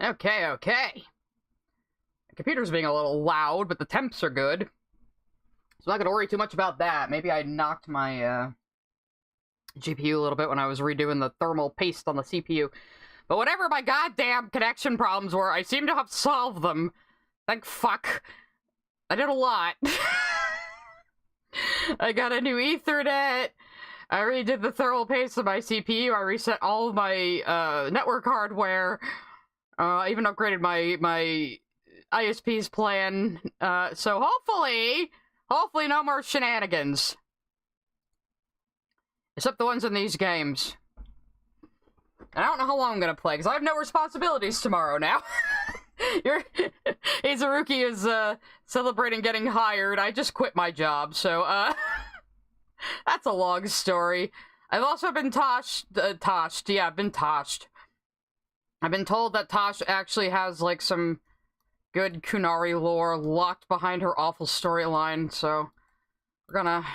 Okay, okay. The computer's being a little loud, but the temps are good. So I'm not gonna worry too much about that. Maybe I knocked my, GPU a little bit when I was redoing the thermal paste on the CPU. But whatever my goddamn connection problems were, I seem to have solved them. Thank fuck. I did a lot. I got a new Ethernet. I redid the thermal paste of my CPU. I reset all of my network hardware. I even upgraded my ISP's plan. So hopefully no more shenanigans. Except the ones in these games. And I don't know how long I'm gonna play, because I have no responsibilities tomorrow now. Izuruki is, celebrating getting hired. I just quit my job, so, that's a long story. I've also been toshed. Yeah, I've been toshed. I've been told that Tosh actually has, like, some good Kunari lore locked behind her awful storyline, so we're gonna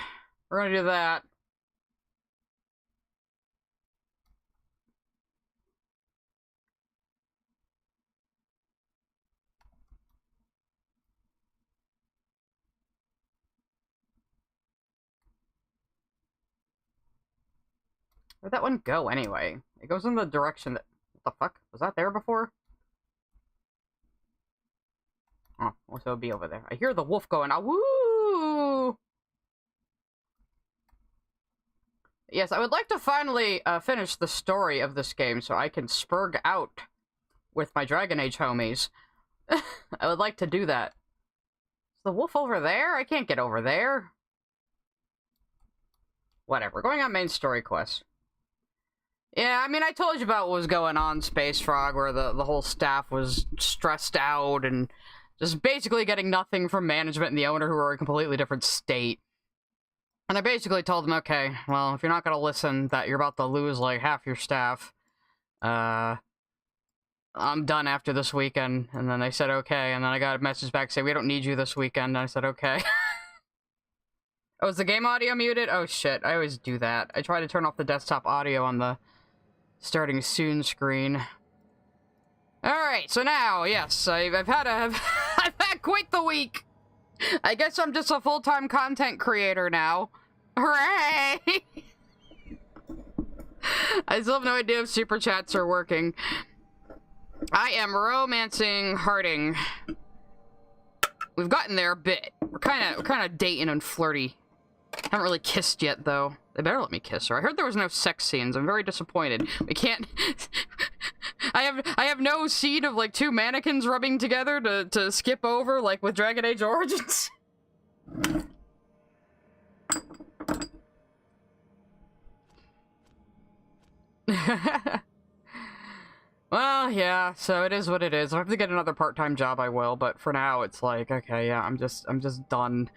do that. Where'd that one go, anyway? It goes in the direction that... What the fuck? Was that there before? Oh, so it'll be over there. I hear the wolf going, ah, woo! Yes, I would like to finally finish the story of this game so I can spurg out with my Dragon Age homies. I would like to do that. Is the wolf over there? I can't get over there. Whatever, going on main story quest. Yeah, I mean, I told you about what was going on, Space Frog, where the whole staff was stressed out and just basically getting nothing from management and the owner, who were in a completely different state. And I basically told them, okay, well, if you're not gonna listen, that you're about to lose, like, half your staff, I'm done after this weekend. And then they said, okay, and then I got a message back saying, we don't need you this weekend, and I said, okay. Oh, is the game audio muted? Oh, shit, I always do that. I try to turn off the desktop audio on the starting soon screen. Alright, so now, yes, I've had quite the week. I guess I'm just a full-time content creator now. Hooray! I still have no idea if super chats are working. I am romancing Harding. We've gotten there a bit. We're kind of dating and flirty. Haven't really kissed yet, though. They better let me kiss her. I heard there was no sex scenes. I'm very disappointed. We can't... I have no scene of, like, two mannequins rubbing together to skip over, like with Dragon Age Origins. Well, yeah, so it is what it is. If I have to get another part-time job, I will, but for now, it's like, okay, yeah, I'm just done.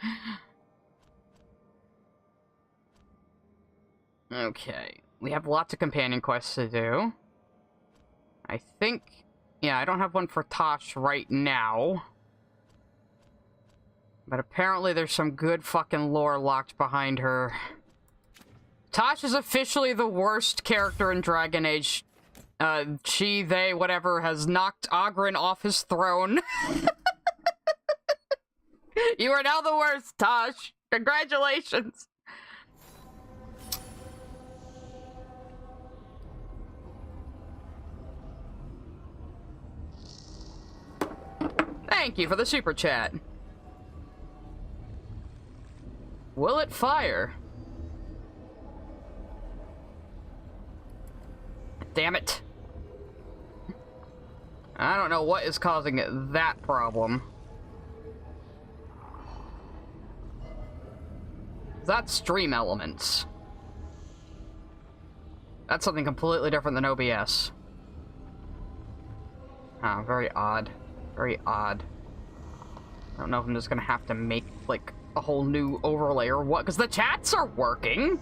Okay, we have lots of companion quests to do. I think... Yeah, I don't have one for Tosh right now. But apparently there's some good fucking lore locked behind her. Tosh is officially the worst character in Dragon Age. She, they, whatever, has knocked Oghren off his throne. You are now the worst, Tosh. Congratulations. Thank you for the super chat. Will it fire? Damn it. I don't know what is causing that problem. That's stream elements. That's something completely different than OBS. Huh, very odd. Very odd. I don't know if I'm just gonna have to make, like, a whole new overlay or what, because the chats are working!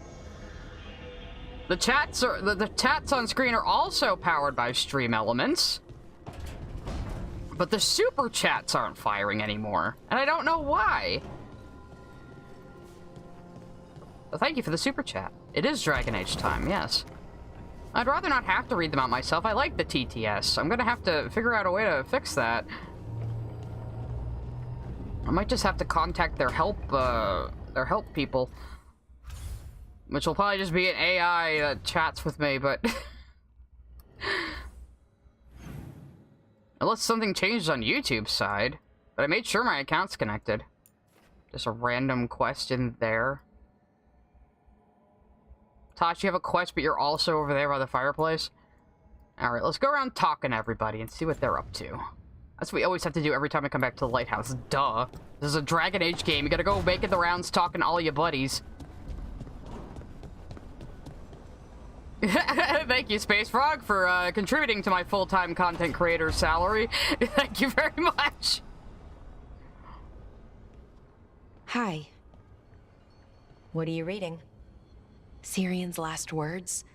The chats are- the chats on screen are also powered by stream elements. But the super chats aren't firing anymore, and I don't know why. Well, thank you for the super chat. It is Dragon Age time, yes. I'd rather not have to read them out myself. I like the TTS. I'm gonna have to figure out a way to fix that. I might just have to contact their help people. Which will probably just be an AI that chats with me, but... Unless something changes on YouTube's side. But I made sure my account's connected. Just a random quest in there. Tosh, you have a quest, but you're also over there by the fireplace? Alright, let's go around talking to everybody and see what they're up to. That's what we always have to do every time I come back to the lighthouse. Duh. This is a Dragon Age game. You gotta go making the rounds talking to all your buddies. Thank you, Space Frog, for contributing to my full-time content creator salary. Thank you very much. Hi. What are you reading? Sirian's last words.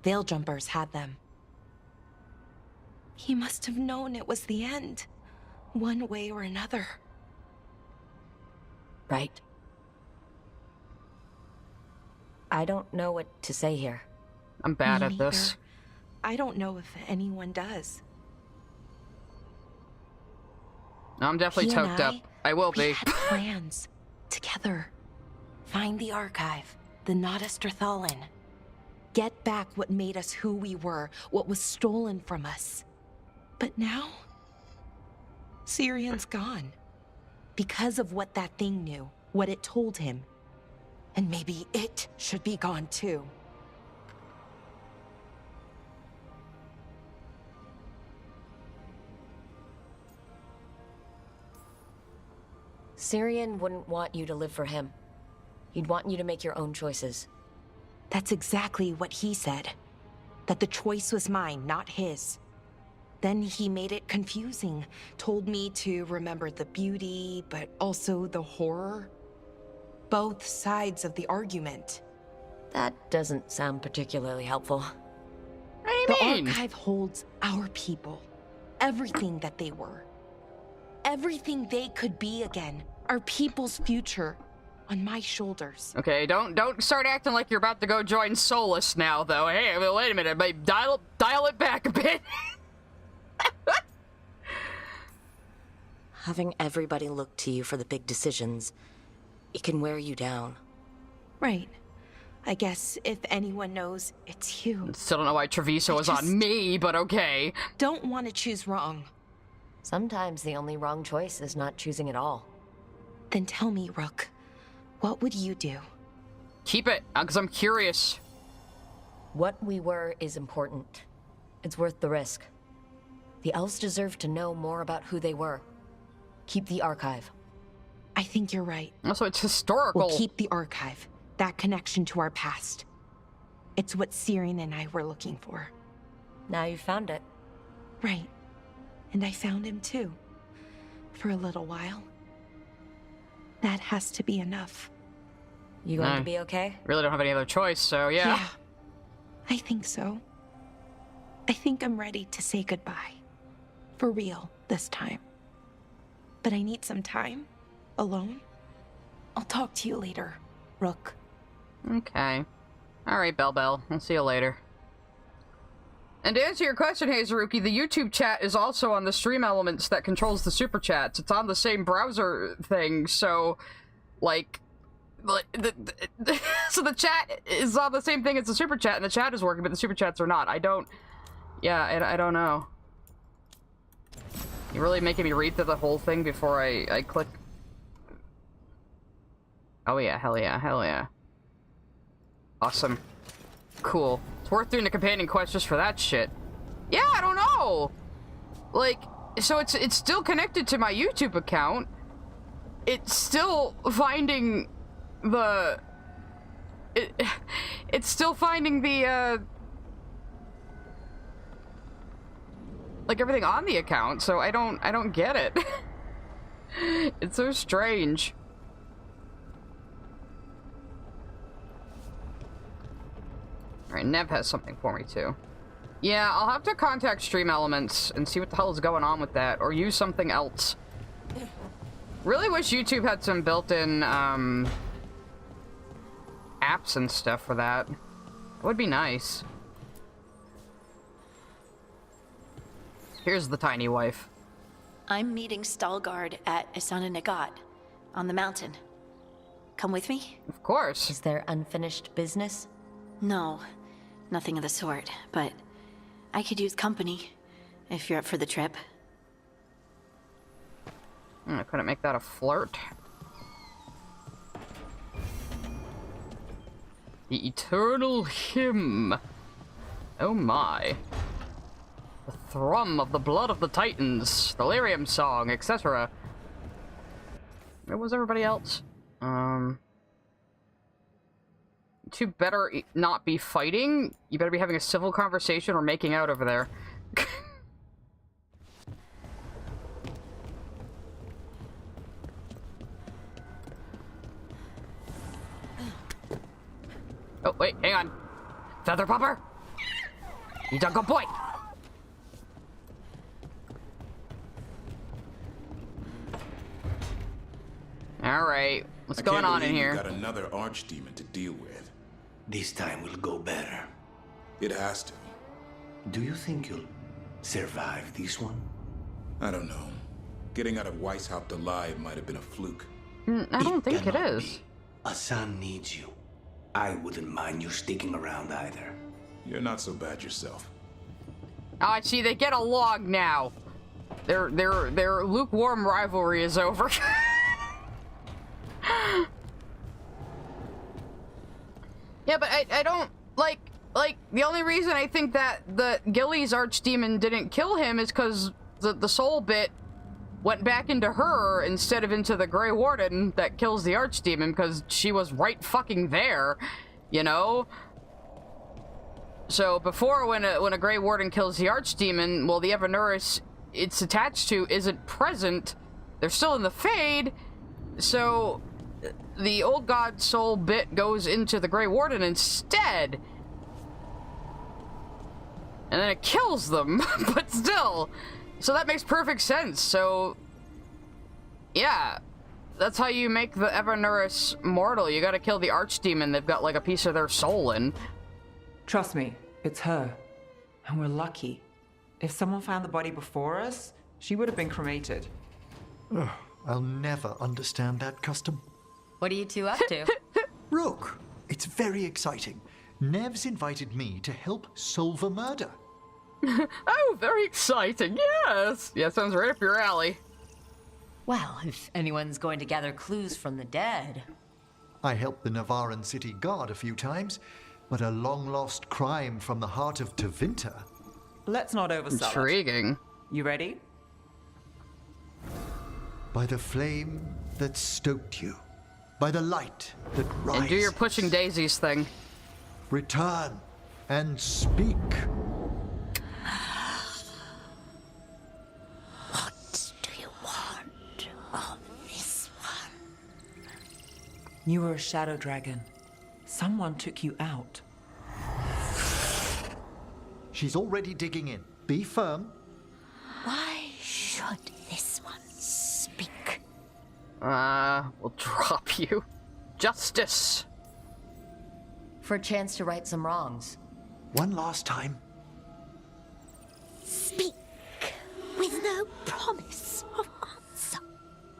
Veil Jumpers had them. He must have known it was the end, one way or another. Right. I don't know what to say here. I'm bad Me at this. neither. I don't know if anyone does. I'm definitely He and toked up. I will we be. had plans together. Find the archive, the Mythal'enaste. Get back what made us who we were, what was stolen from us. But now, Sirian's gone. Because of what that thing knew, what it told him. And maybe it should be gone too. Sirian wouldn't want you to live for him. He'd want you to make your own choices. That's exactly what he said. That the choice was mine, not his. Then he made it confusing. Told me to remember the beauty, but also the horror. Both sides of the argument. That doesn't sound particularly helpful. What The do you mean? archive holds our people. Everything that they were. Everything they could be again. Our people's future. On my shoulders. Okay, don't start acting like you're about to go join Solus now, though. Hey, wait a minute. Dial it back a bit. Having everybody look to you for the big decisions, it can wear you down. Right. I guess if anyone knows, it's you. Still don't know why Treviso was on me, but okay. Don't want to choose wrong. Sometimes the only wrong choice is not choosing at all. Then tell me, Rook. What would you do? Keep it, because I'm curious. What we were is important. It's worth the risk. The elves deserve to know more about who they were. Keep the archive. I think you're right. Also, it's historical. We'll keep the archive. That connection to our past. It's what Sirian and I were looking for. Now you found it. Right. And I found him too. For a little while. That has to be enough. You going to be okay? Really don't have any other choice, so yeah. I think so. I think I'm ready to say goodbye. For real, this time. But I need some time. Alone. I'll talk to you later, Rook. Okay. Alright, Bell. I'll see you later. And to answer your question, Hazeruki, the YouTube chat is also on the Stream Elements that controls the Super Chats. It's on the same browser thing, so, like so the chat is on the same thing as the Super Chat, and the chat is working, but the Super Chats are not. I don't know. You're really making me read through the whole thing before I click. Oh yeah, hell yeah. Awesome. Cool. It's worth doing a companion quest just for that shit. Yeah, I don't know. Like, so it's still connected to my YouTube account. It's still finding the... It's still finding the, like, everything on the account, so I don't get it. It's so strange. Alright, Nev has something for me, too. Yeah, I'll have to contact Stream Elements and see what the hell is going on with that, or use something else. Really wish YouTube had some built-in, apps and stuff for that. It would be nice. Here's the tiny wife. I'm meeting Stalgard at Asana Nagat on the mountain. Come with me? Of course. Is there unfinished business? No, nothing of the sort, but I could use company if you're up for the trip. I couldn't make that a flirt. The eternal hymn. Oh my. The thrum of the blood of the Titans, the lyrium song, etc. Where was everybody else? To better not be fighting, you better be having a civil conversation or making out over there. Oh, wait, hang on. Feather Popper? You done good boy. Alright, what's going on in here? Got another archdemon to deal with. This time will go better. It has to. Do you think you'll survive this one? I don't know. Getting out of Weishaupt alive might have been a fluke. I don't think it cannot is. be. Asan needs you. I wouldn't mind you sticking around either. You're not so bad yourself. Oh, I see, they get along now. Their lukewarm rivalry is over. Yeah, but I don't, like, the only reason I think that the Gilly's archdemon didn't kill him is because the soul bit went back into her instead of into the Grey Warden that kills the archdemon, because she was right fucking there, you know? So before, when a Grey Warden kills the archdemon, well, the Evanuris it's attached to isn't present. They're still in the Fade, so the old god soul bit goes into the Grey Warden instead. And then it kills them, but still. So that makes perfect sense. So, yeah. That's how you make the Evanuris mortal. You gotta kill the archdemon they've got like a piece of their soul in. Trust me, it's her. And we're lucky. If someone found the body before us, she would have been cremated. Ugh, I'll never understand that custom. What are you two up to? Look, it's very exciting. Nev's invited me to help solve a murder. Oh, very exciting, yes! Yeah, sounds right up your alley. Well, if anyone's going to gather clues from the dead. I helped the Navaran city guard a few times, but a long-lost crime from the heart of Tevinter. Let's not oversell it. Intriguing. You ready? By the flame that stoked you, by the light that rises. And do your pushing daisies thing. Return and speak. What do you want of this one? You were a shadow dragon. Someone took you out. She's already digging in. Be firm. Why should this one speak? We'll drop you. Justice. For a chance to right some wrongs. One last time. Speak with no promise of answer.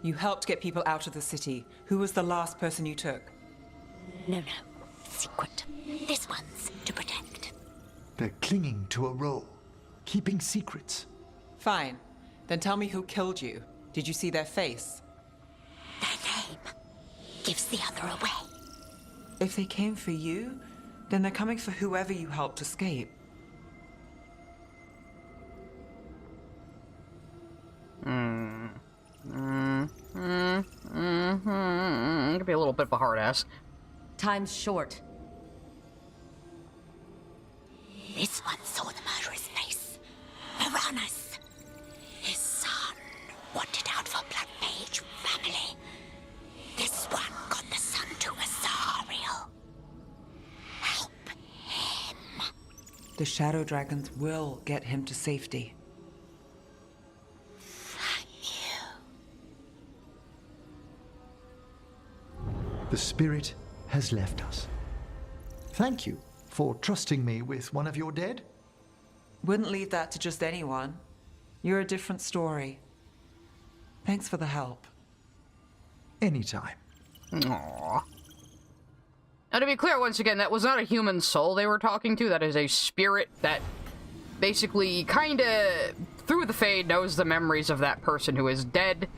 You helped get people out of the city. Who was the last person you took? No. Secret. This one's to protect. They're clinging to a role, keeping secrets. Fine. Then tell me who killed you. Did you see their face? Their name gives the other away. If they came for you, then they're coming for whoever you helped escape. Could be a little bit of a hard ass. Time's short. This one saw the murderer's face. Uranus. His son wanted out for Blood Mage family. This one got the son to Azariel. Help him. The shadow dragons will get him to safety. Thank you. The spirit has left us. Thank you for trusting me with one of your dead. Wouldn't leave that to just anyone. You're a different story. Thanks for the help. Anytime. Aww. Now, to be clear, once again, that was not a human soul they were talking to. That is a spirit that basically kinda, through the Fade, knows the memories of that person who is dead,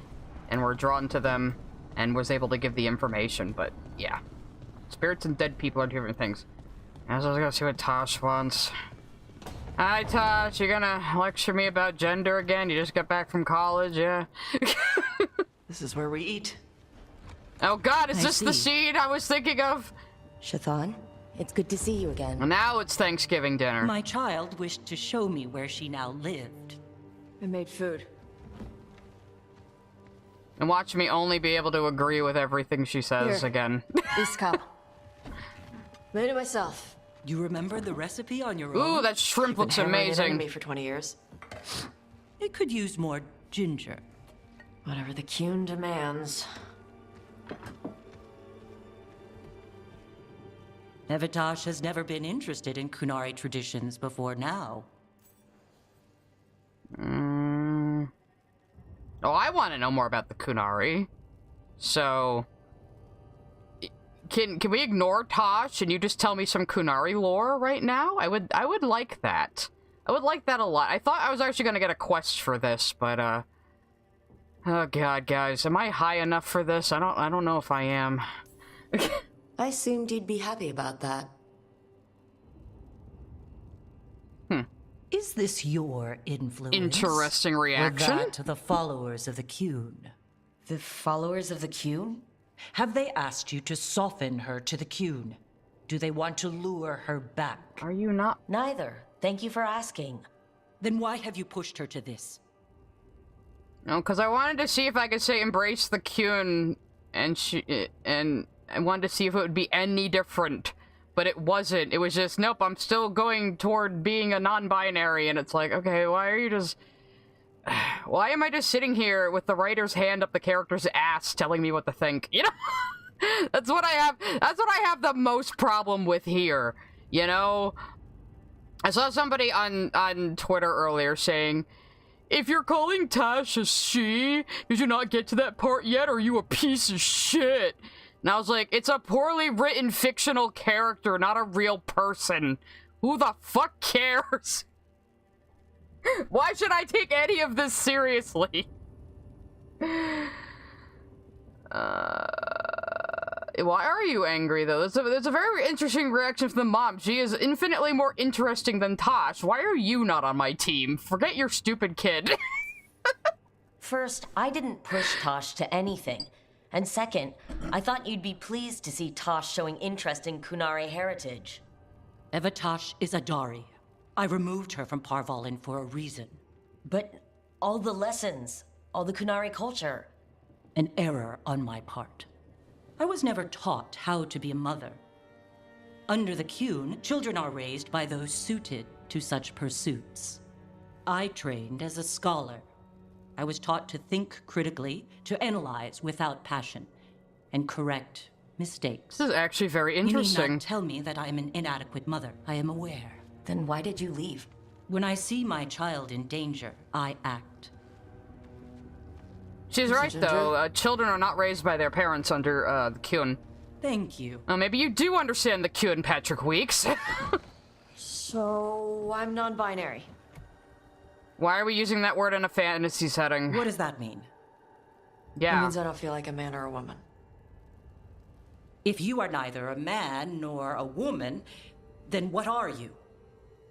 and were drawn to them, and was able to give the information, but yeah. Spirits and dead people are different things. As I was gonna see what Tosh wants. Hi, Tosh, you gonna lecture me about gender again? You just got back from college, yeah? This is where we eat. Oh god, is I this the see. scene I was thinking of? Shathan, it's good to see you again. Well, now it's Thanksgiving dinner. My child wished to show me where she now lived. I made food. And watch me only be able to agree with everything she says Here. again. This cup. Made it myself. You remember the recipe on your Ooh, own? that shrimp looks Been hammering it into amazing. me for 20 years. It could use more ginger. Whatever the Kuhn demands. Evitash has never been interested in Kunari traditions before now. Oh, I want to know more about the Kunari. So, can we ignore Tosh and you just tell me some Kunari lore right now? I would like that. I would like that a lot. I thought I was actually gonna get a quest for this, but oh god, guys, am I high enough for this? I don't know if I am. I assumed you'd be happy about that. Is this your influence? Interesting reaction. Or that of the followers of the Kuhn? The followers of the Kuhn? Have they asked you to soften her to the Kuhn? Do they want to lure her back? Are you not? Neither. Thank you for asking. Then why have you pushed her to this? No, because I wanted to see if I could say embrace the Kuhn, and I wanted to see if it would be any different. But it wasn't. It was just, nope, I'm still going toward being a non-binary, and it's like, okay, why are you just... Why am I just sitting here with the writer's hand up the character's ass telling me what to think? You know? That's what I have the most problem with here, you know? I saw somebody on Twitter earlier saying, if you're calling Tash a she, did you not get to that part yet, or are you a piece of shit? And I was like, it's a poorly written fictional character, not a real person. Who the fuck cares? Why should I take any of this seriously? Why are you angry, though? There's a very interesting reaction from the mom. She is infinitely more interesting than Tosh. Why are you not on my team? Forget your stupid kid. First, I didn't push Tosh to anything. And second, I thought you'd be pleased to see Tosh showing interest in Kunari heritage. Evitash is a Dari. I removed her from Parvalin for a reason. But all the lessons, all the Kunari culture. An error on my part. I was never taught how to be a mother. Under the Kuhn, children are raised by those suited to such pursuits. I trained as a scholar. I was taught to think critically, to analyze without passion, and correct mistakes. This is actually very You need interesting. not tell me that I am an inadequate mother. I am aware. Then why did you leave? When I see my child in danger, I act. She's right, though. Children are not raised by their parents under the Kuhn. Thank you. Maybe you do understand the Kuhn, Patrick Weeks. So, I'm non-binary. Why are we using that word in a fantasy setting? What does that mean? It Yeah. means I don't feel like a man or a woman. If you are neither a man nor a woman, then what are you?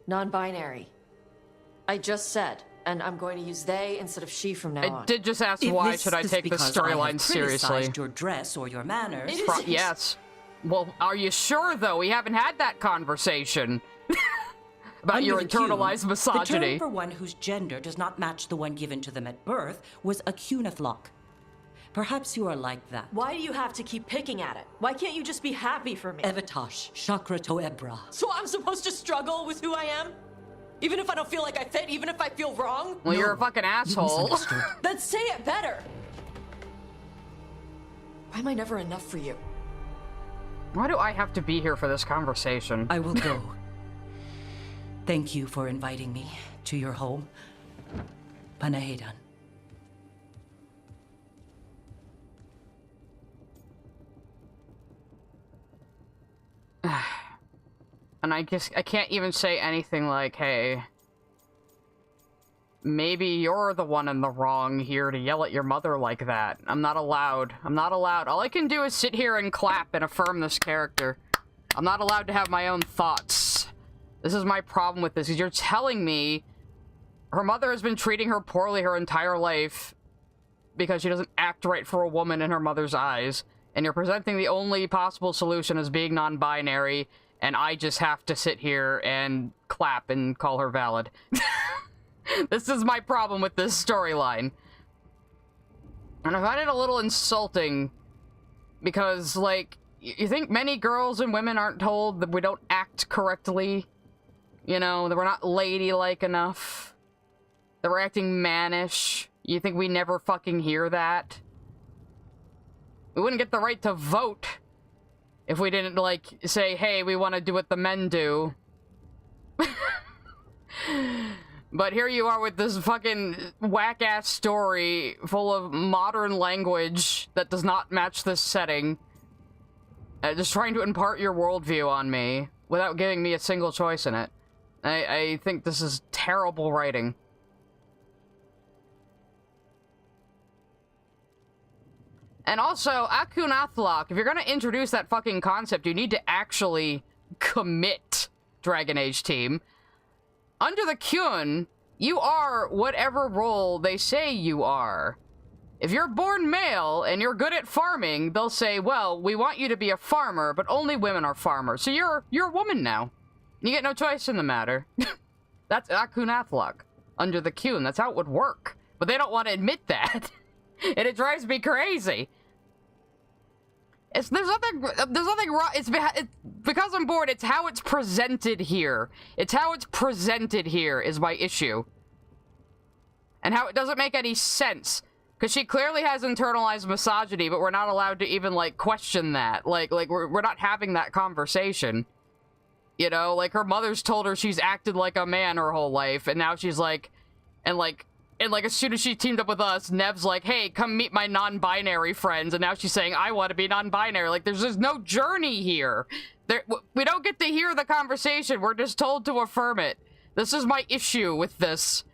Non-binary. I just said, and I'm going to use they instead of she from now I on. did just ask If why this should I is take this because I have storyline seriously. criticized your dress or your manners. It isn't. Yes. Well, are you sure, though? We haven't had that conversation. About Under your the Kuhn, internalized misogyny. The term for one whose gender does not match the one given to them at birth was a Kunathlok. Perhaps you are like that. Why do you have to keep picking at it? Why can't you just be happy for me? Evitash, Chakra Toebra. So I'm supposed to struggle with who I am? Even if I don't feel like I fit, even if I feel wrong? Well, you're a fucking You asshole. misunderstood. Then say it better! Why am I never enough for you? Why do I have to be here for this conversation? I will go. Thank you for inviting me to your home. Panahedan. And I can't even say anything like, hey, maybe you're the one in the wrong here to yell at your mother like that. I'm not allowed. I'm not allowed. All I can do is sit here and clap and affirm this character. I'm not allowed to have my own thoughts. This is my problem with this, is you're telling me her mother has been treating her poorly her entire life because she doesn't act right for a woman in her mother's eyes, and you're presenting the only possible solution as being non-binary, and I just have to sit here and clap and call her valid. This is my problem with this storyline. And I find it a little insulting because, like, you think many girls and women aren't told that we don't act correctly? You know, that we're not ladylike enough? That we're acting mannish? You think we never fucking hear that? We wouldn't get the right to vote if we didn't, like, say, hey, we want to do what the men do. But here you are with this fucking whack-ass story full of modern language that does not match this setting. Just trying to impart your worldview on me without giving me a single choice in it. I think this is terrible writing. And also, Akunathlock, if you're gonna introduce that fucking concept, you need to actually commit, Dragon Age team. Under the Kyun, you are whatever role they say you are. If you're born male and you're good at farming, they'll say, well, we want you to be a farmer, but only women are farmers. So you're a woman now. You get no choice in the matter. That's Akunathlock. Under the Kyun, that's how it would work. But they don't want to admit that. And it drives me crazy. There's nothing wrong. It's because I'm bored. It's how it's presented here. It's how it's presented here is my issue. And how it doesn't make any sense. Because she clearly has internalized misogyny, but we're not allowed to even, like, question that. Like we're not having that conversation. You know, like, her mother's told her she's acted like a man her whole life, and now she's like, and as soon as she teamed up with us, Nev's like, hey, come meet my non-binary friends, and now she's saying, I want to be non-binary. Like, there's no journey here. We don't get to hear the conversation. We're just told to affirm it. This is my issue with this.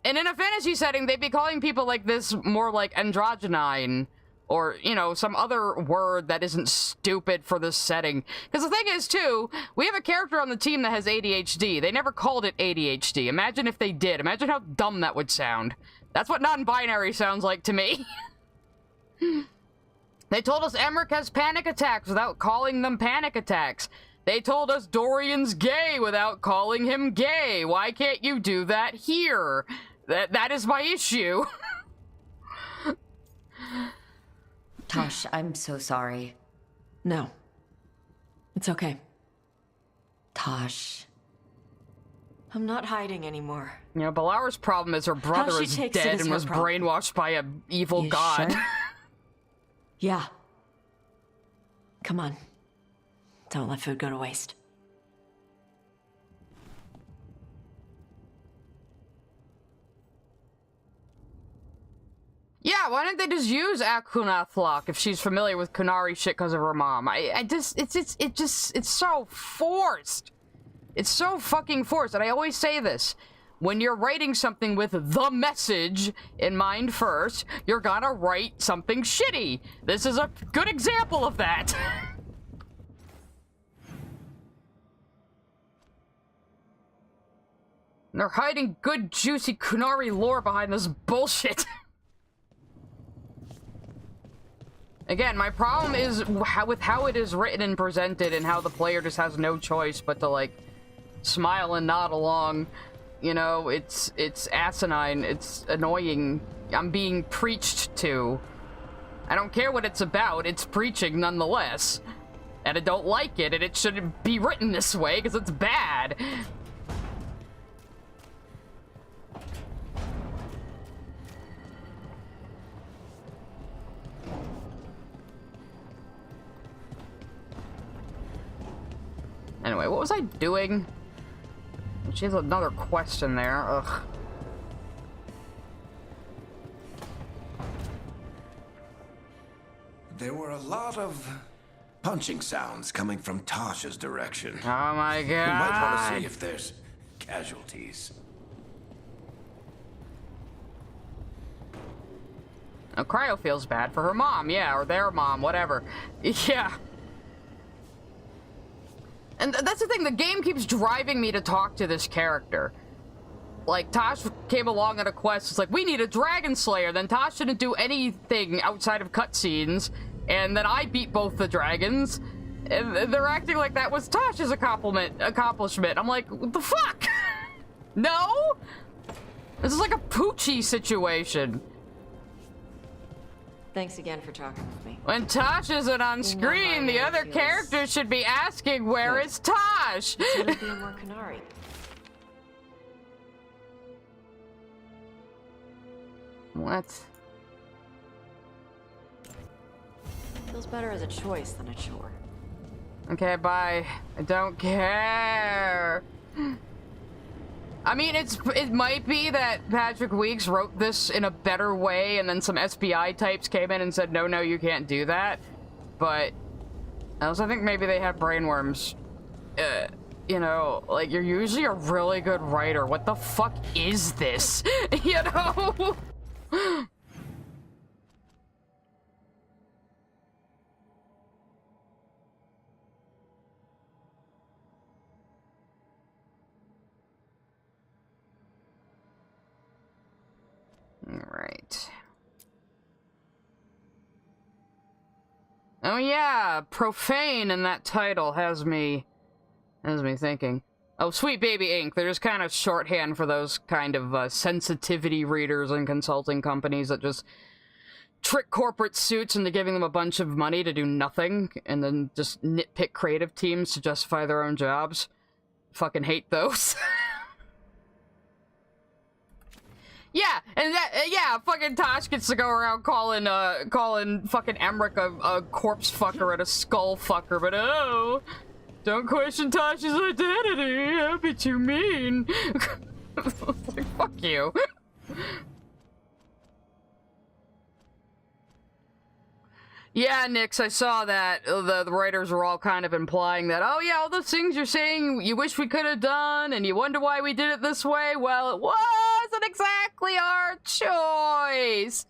And in a fantasy setting, they'd be calling people like this more like androgyne, or, you know, some other word that isn't stupid for this setting. Because the thing is, too, we have a character on the team that has ADHD. They never called it ADHD. Imagine if they did. Imagine how dumb that would sound. That's what non-binary sounds like to me. They told us Emmerich has panic attacks without calling them panic attacks. They told us Dorian's gay without calling him gay. Why can't you do that here? That is my issue. Tosh, I'm so sorry. No. It's okay. Tosh. I'm not hiding anymore. You know, Balaur's problem is her brother is dead and was brainwashed by an evil god. Sure? Yeah. Come on. Don't let food go to waste. Yeah, why didn't they just use Akunathlock if she's familiar with Kunari shit because of her mom? It's so forced. It's so fucking forced, and I always say this. When you're writing something with the message in mind first, you're gonna write something shitty. This is a good example of that. They're hiding good, juicy Kunari lore behind this bullshit. Again, my problem is with how it is written and presented and how the player just has no choice but to, like, smile and nod along. You know, it's asinine, it's annoying. I'm being preached to. I don't care what it's about, it's preaching nonetheless. And I don't like it, and it shouldn't be written this way, because it's bad. Anyway, what was I doing? She has another question there. Ugh. There were a lot of punching sounds coming from Tasha's direction. Oh my god. You might want to see if there's casualties. Oh, Cryo feels bad for her mom, yeah, or their mom, whatever. Yeah. And that's the thing, the game keeps driving me to talk to this character. Like, Tosh came along on a quest, it's like, we need a Dragon Slayer. Then Tosh didn't do anything outside of cutscenes, and then I beat both the dragons, and they're acting like that was Tosh's accomplishment. I'm like, what the fuck? No? This is like a Poochie situation. Thanks again for talking with me. When Tosh isn't on screen, the other characters should be asking, where is Tosh? Instead of being more Canary. What? Feels better as a choice than a chore. Okay, bye. I don't care. I mean, it might be that Patrick Weeks wrote this in a better way, and then some SBI types came in and said, no, you can't do that. But I also think maybe they have brainworms. You know, like, you're usually a really good writer. What the fuck is this? You know? Alright. Oh yeah, profane in that title has me thinking. Oh, Sweet Baby Ink. They're just kind of shorthand for those kind of sensitivity readers and consulting companies that just trick corporate suits into giving them a bunch of money to do nothing, and then just nitpick creative teams to justify their own jobs. Fucking hate those. Yeah, and fucking Tosh gets to go around calling fucking Emmerich a corpse fucker and a skull fucker, but oh, don't question Tosh's identity, that'd be too mean. Like, fuck you. Yeah, Nix, I saw that. The writers were all kind of implying that, oh yeah, all those things you're saying you wish we could have done, and you wonder why we did it this way. Well, it wasn't exactly our choice.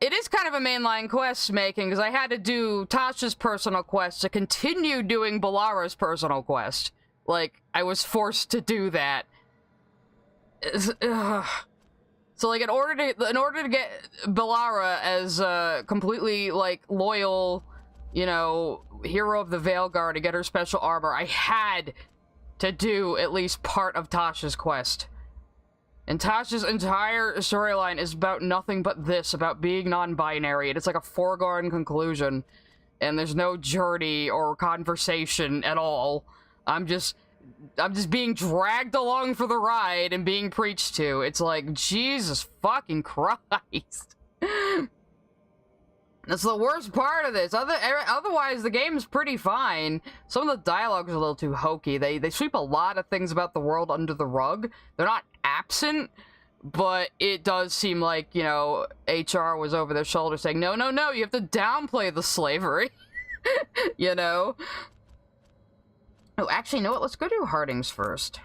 It is kind of a mainline quest making, because I had to do Tasha's personal quest to continue doing Balara's personal quest. Like, I was forced to do that. So, like, in order to get Balara as a completely, like, loyal, you know, hero of the Veilguard to get her special armor, I had to do at least part of Tasha's quest. And Tasha's entire storyline is about nothing but this, about being non-binary, and it's like a foregone conclusion. And there's no journey or conversation at all. I'm just being dragged along for the ride and being preached to. It's like, Jesus fucking Christ. That's the worst part of this. Otherwise, the game's pretty fine. Some of the dialogue's a little too hokey. They sweep a lot of things about the world under the rug. They're not absent, but it does seem like, you know, HR was over their shoulder saying, no, you have to downplay the slavery. You know? Oh, actually, you know what? Let's go do Harding's first.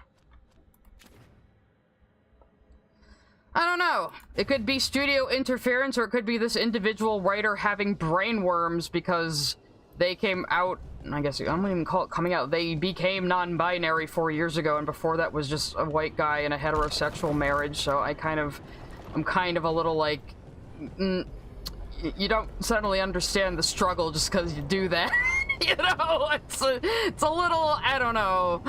I don't know. It could be studio interference, or it could be this individual writer having brainworms because they came out, I guess, I don't even call it coming out, they became non-binary 4 years ago, and before that was just a white guy in a heterosexual marriage, so I'm kind of a little like, you don't suddenly understand the struggle just because you do that. You know, it's a little, I don't know.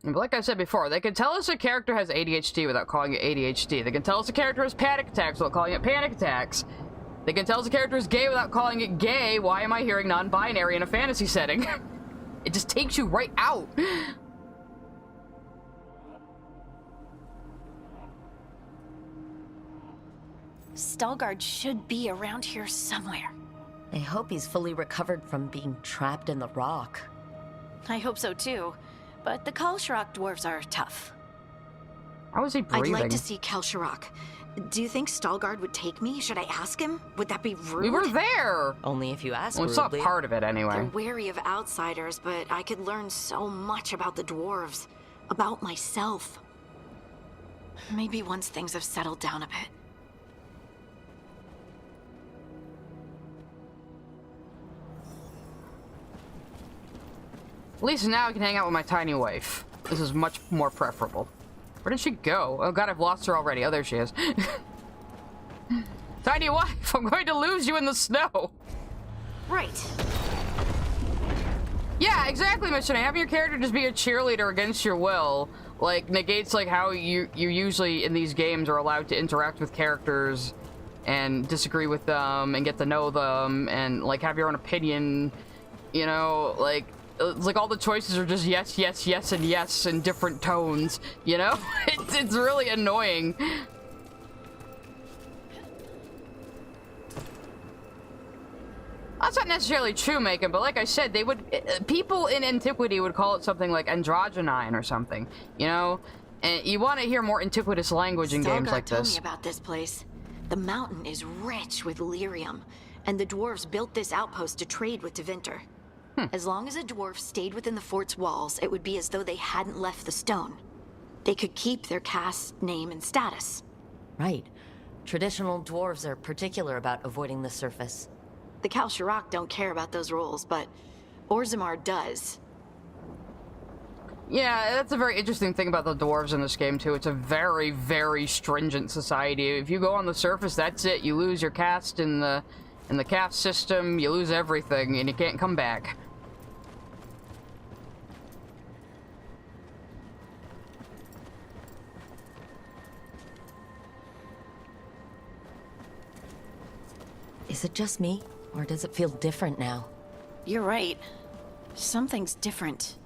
But like I said before, they can tell us a character has ADHD without calling it ADHD. They can tell us a character has panic attacks without calling it panic attacks. They can tell us a character is gay without calling it gay. Why am I hearing non-binary in a fantasy setting? It just takes you right out. Stalgard should be around here somewhere. I hope he's fully recovered from being trapped in the rock. I hope so too, but the Kalsharok dwarves are tough. How is he breathing? I'd like to see Kalsharok. Do you think Stalgard would take me? Should I ask him? Would that be rude? We were there! Only if you ask Well, we saw rudely. part of it anyway. They're wary of outsiders, but I could learn so much about the dwarves. About myself. Maybe once things have settled down a bit. At least now I can hang out with my tiny wife. This is much more preferable. Where did she go? Oh god, I've lost her already. Oh, there she is. Tiny wife, I'm going to lose you in the snow. Right. Yeah, exactly, Mission. Having your character just be a cheerleader against your will, like, negates, like, how you usually in these games are allowed to interact with characters and disagree with them and get to know them and, like, have your own opinion, you know, like... It's like all the choices are just yes, yes, yes, and yes in different tones, you know? It's really annoying. That's not necessarily true, Macon, but like I said, they would... people in antiquity would call it something like androgynine or something, you know? And you want to hear more antiquitous language in games like told this. me about this place. The mountain is rich with lyrium, and the dwarves built this outpost to trade with Tevinter. As long as a dwarf stayed within the fort's walls, it would be as though they hadn't left the stone. They could keep their caste name and status. Right. Traditional dwarves are particular about avoiding the surface. The Kalsharok don't care about those rules, but Orzammar does. Yeah, that's a very interesting thing about the dwarves in this game, too. It's a very, very stringent society. If you go on the surface, that's it. You lose your caste in the caste system, you lose everything, and you can't come back. Is it just me, or does it feel different now? You're right. Something's different.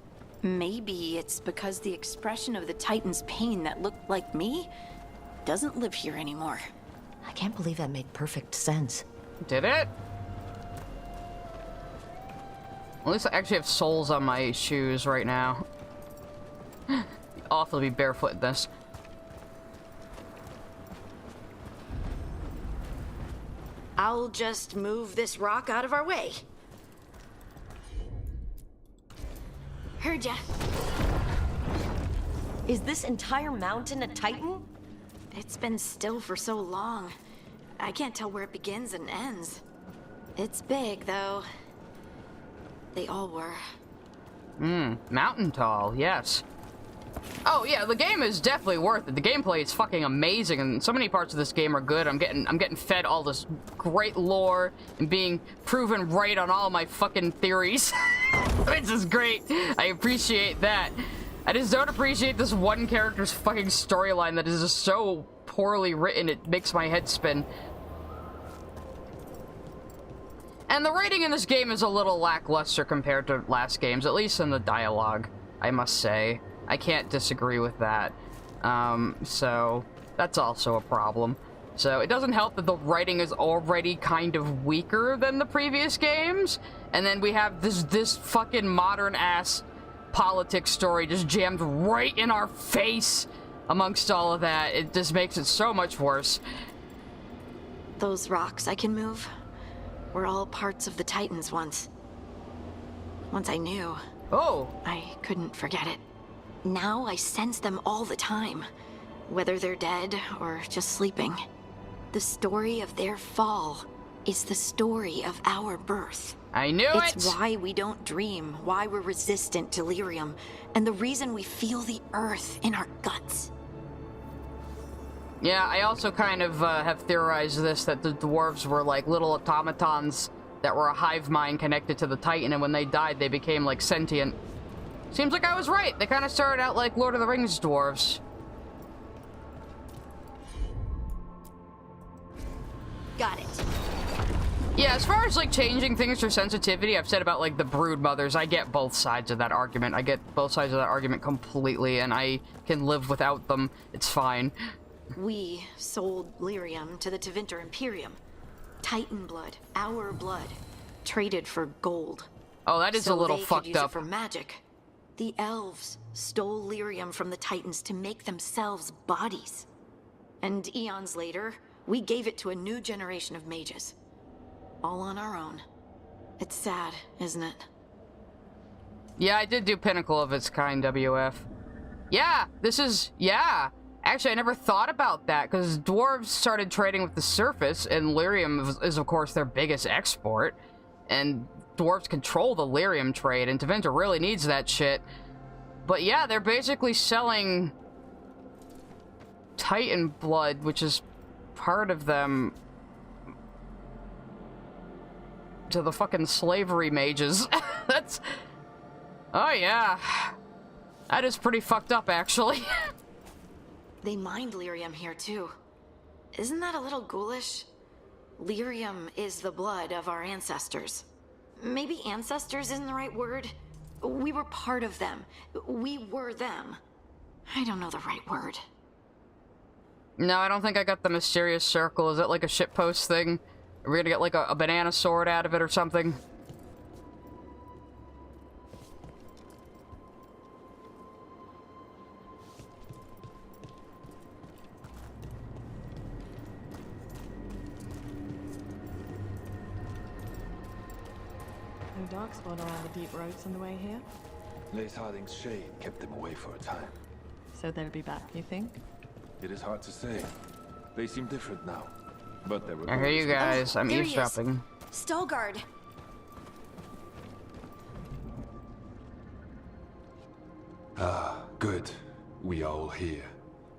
Maybe it's because the expression of the Titan's pain that looked like me doesn't live here anymore. I can't believe that made perfect sense. Did it? At least I actually have soles on my shoes right now. Awful to be barefoot in this. I'll just move this rock out of our way. Heard ya. Is this entire mountain a Titan? It's been still for so long. I can't tell where it begins and ends. It's big, though. They all were. Mountain tall, yes. Oh yeah, the game is definitely worth it. The gameplay is fucking amazing, and so many parts of this game are good. I'm getting fed all this great lore and being proven right on all my fucking theories. Which is great. I appreciate that. I just don't appreciate this one character's fucking storyline that is just so poorly written, it makes my head spin. And the writing in this game is a little lackluster compared to last games, at least in the dialogue, I must say. I can't disagree with that. So that's also a problem. So it doesn't help that the writing is already kind of weaker than the previous games, and then we have this fucking modern-ass politics story just jammed right in our face amongst all of that. It just makes it so much worse. Those rocks I can move were all parts of the Titans once. Once I knew. Oh. I couldn't forget it. Now I sense them all the time, whether they're dead or just sleeping. The story of their fall is the story of our birth. I knew it! It's why we don't dream, why we're resistant to lyrium, and the reason we feel the earth in our guts. Yeah, I also kind of have theorized this, that the dwarves were like little automatons that were a hive mind connected to the Titan, and when they died, they became like sentient. Seems like I was right. They kind of started out like Lord of the Rings dwarves. Got it. Yeah, as far as like changing things for sensitivity, I've said about like the brood mothers, I get both sides of that argument. I get both sides of that argument completely, and I can live without them. It's fine. We sold lyrium to the Tevinter Imperium. Titan blood, our blood, traded for gold. Oh, that is a little fucked use up. It for magic. The elves stole lyrium from the Titans to make themselves bodies. And eons later, we gave it to a new generation of mages. All on our own. It's sad, isn't it? Yeah, I did do Pinnacle of its kind, WF. Yeah, this is... Yeah. Actually, I never thought about that, because dwarves started trading with the surface, and lyrium is, of course, their biggest export. And dwarves control the lyrium trade, and Tevinter really needs that shit. But yeah, they're basically selling Titan blood, which is part of them, to the fucking slavery mages. That's... Oh yeah. That is pretty fucked up, actually. They mined lyrium here, too. Isn't that a little ghoulish? Lyrium is the blood of our ancestors. Maybe ancestors isn't the right word. We were part of them. We were them. I don't know the right word. No, I don't think I got the mysterious circle. Is it like a shitpost thing? Are we gonna get like a banana sword out of it or something? No dark spot around the deep roads on the way here? Lace Harding's shade kept them away for a time. So they'll be back, you think? It is hard to say. They seem different now. But they were... I hear you guys. I'm eavesdropping. Stalgard! Ah, good. We are all here.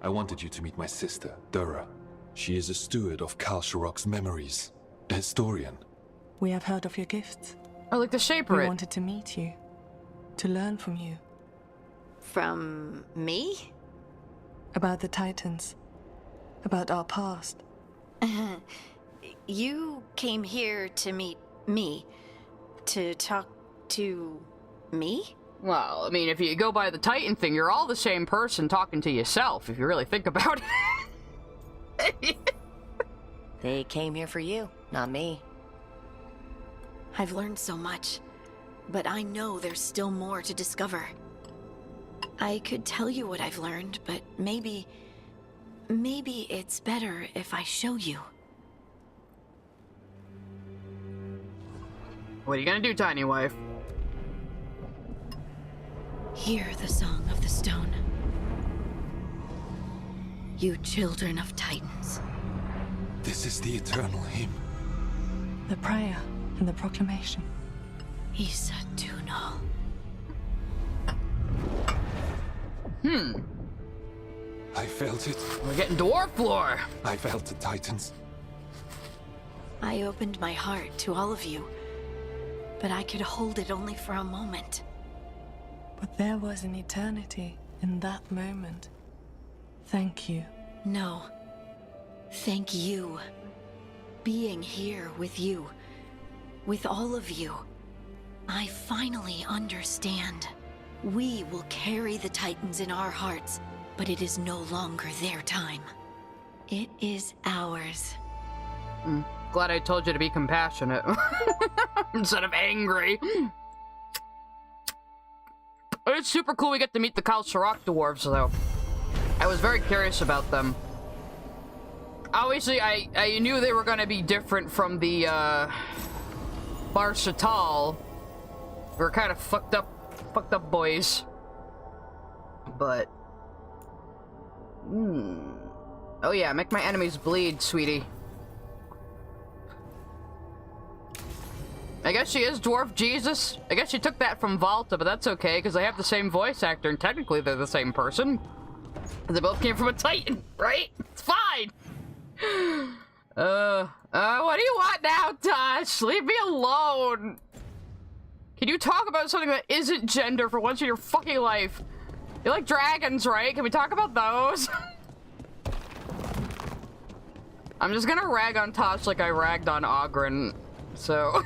I wanted you to meet my sister, Dura. She is a steward of Kal Sharok's memories. A historian. We have heard of your gifts. I like the shaper. We wanted to meet you. To learn from you. From me? About the Titans. About our past. You came here to meet me. To talk to me? Well, I mean, if you go by the Titan thing, you're all the same person talking to yourself, if you really think about it. They came here for you, not me. I've learned so much, but I know there's still more to discover. I could tell you what I've learned, but maybe it's better if I show you. What are you gonna do, tiny wife? Hear the song of the stone. You children of Titans. This is the eternal hymn. The prayer and the proclamation. Isa Tunal. I felt it. We're getting dwarf lore. I felt the Titans. I opened my heart to all of you, but I could hold it only for a moment. But there was an eternity in that moment. Thank you. No. Thank you. Being here with you. With all of you. I finally understand. We will carry the Titans in our hearts, but it is no longer their time. It is ours. Glad I told you to be compassionate. Instead of angry. It's super cool we get to meet the Kal Sharok dwarves, though. I was very curious about them. Obviously, I knew they were going to be different from the, Bar Shatal. We're kind of fucked up boys. But... Oh yeah, make my enemies bleed, sweetie. I guess she is Dwarf Jesus. I guess she took that from Volta, but that's okay, because they have the same voice actor, and technically they're the same person. They both came from a Titan, right? It's fine! What do you want now, Tosh? Leave me alone! Can you talk about something that isn't gender for once in your fucking life? You like dragons, right? Can we talk about those? I'm just gonna rag on Tosh like I ragged on Oghren, so...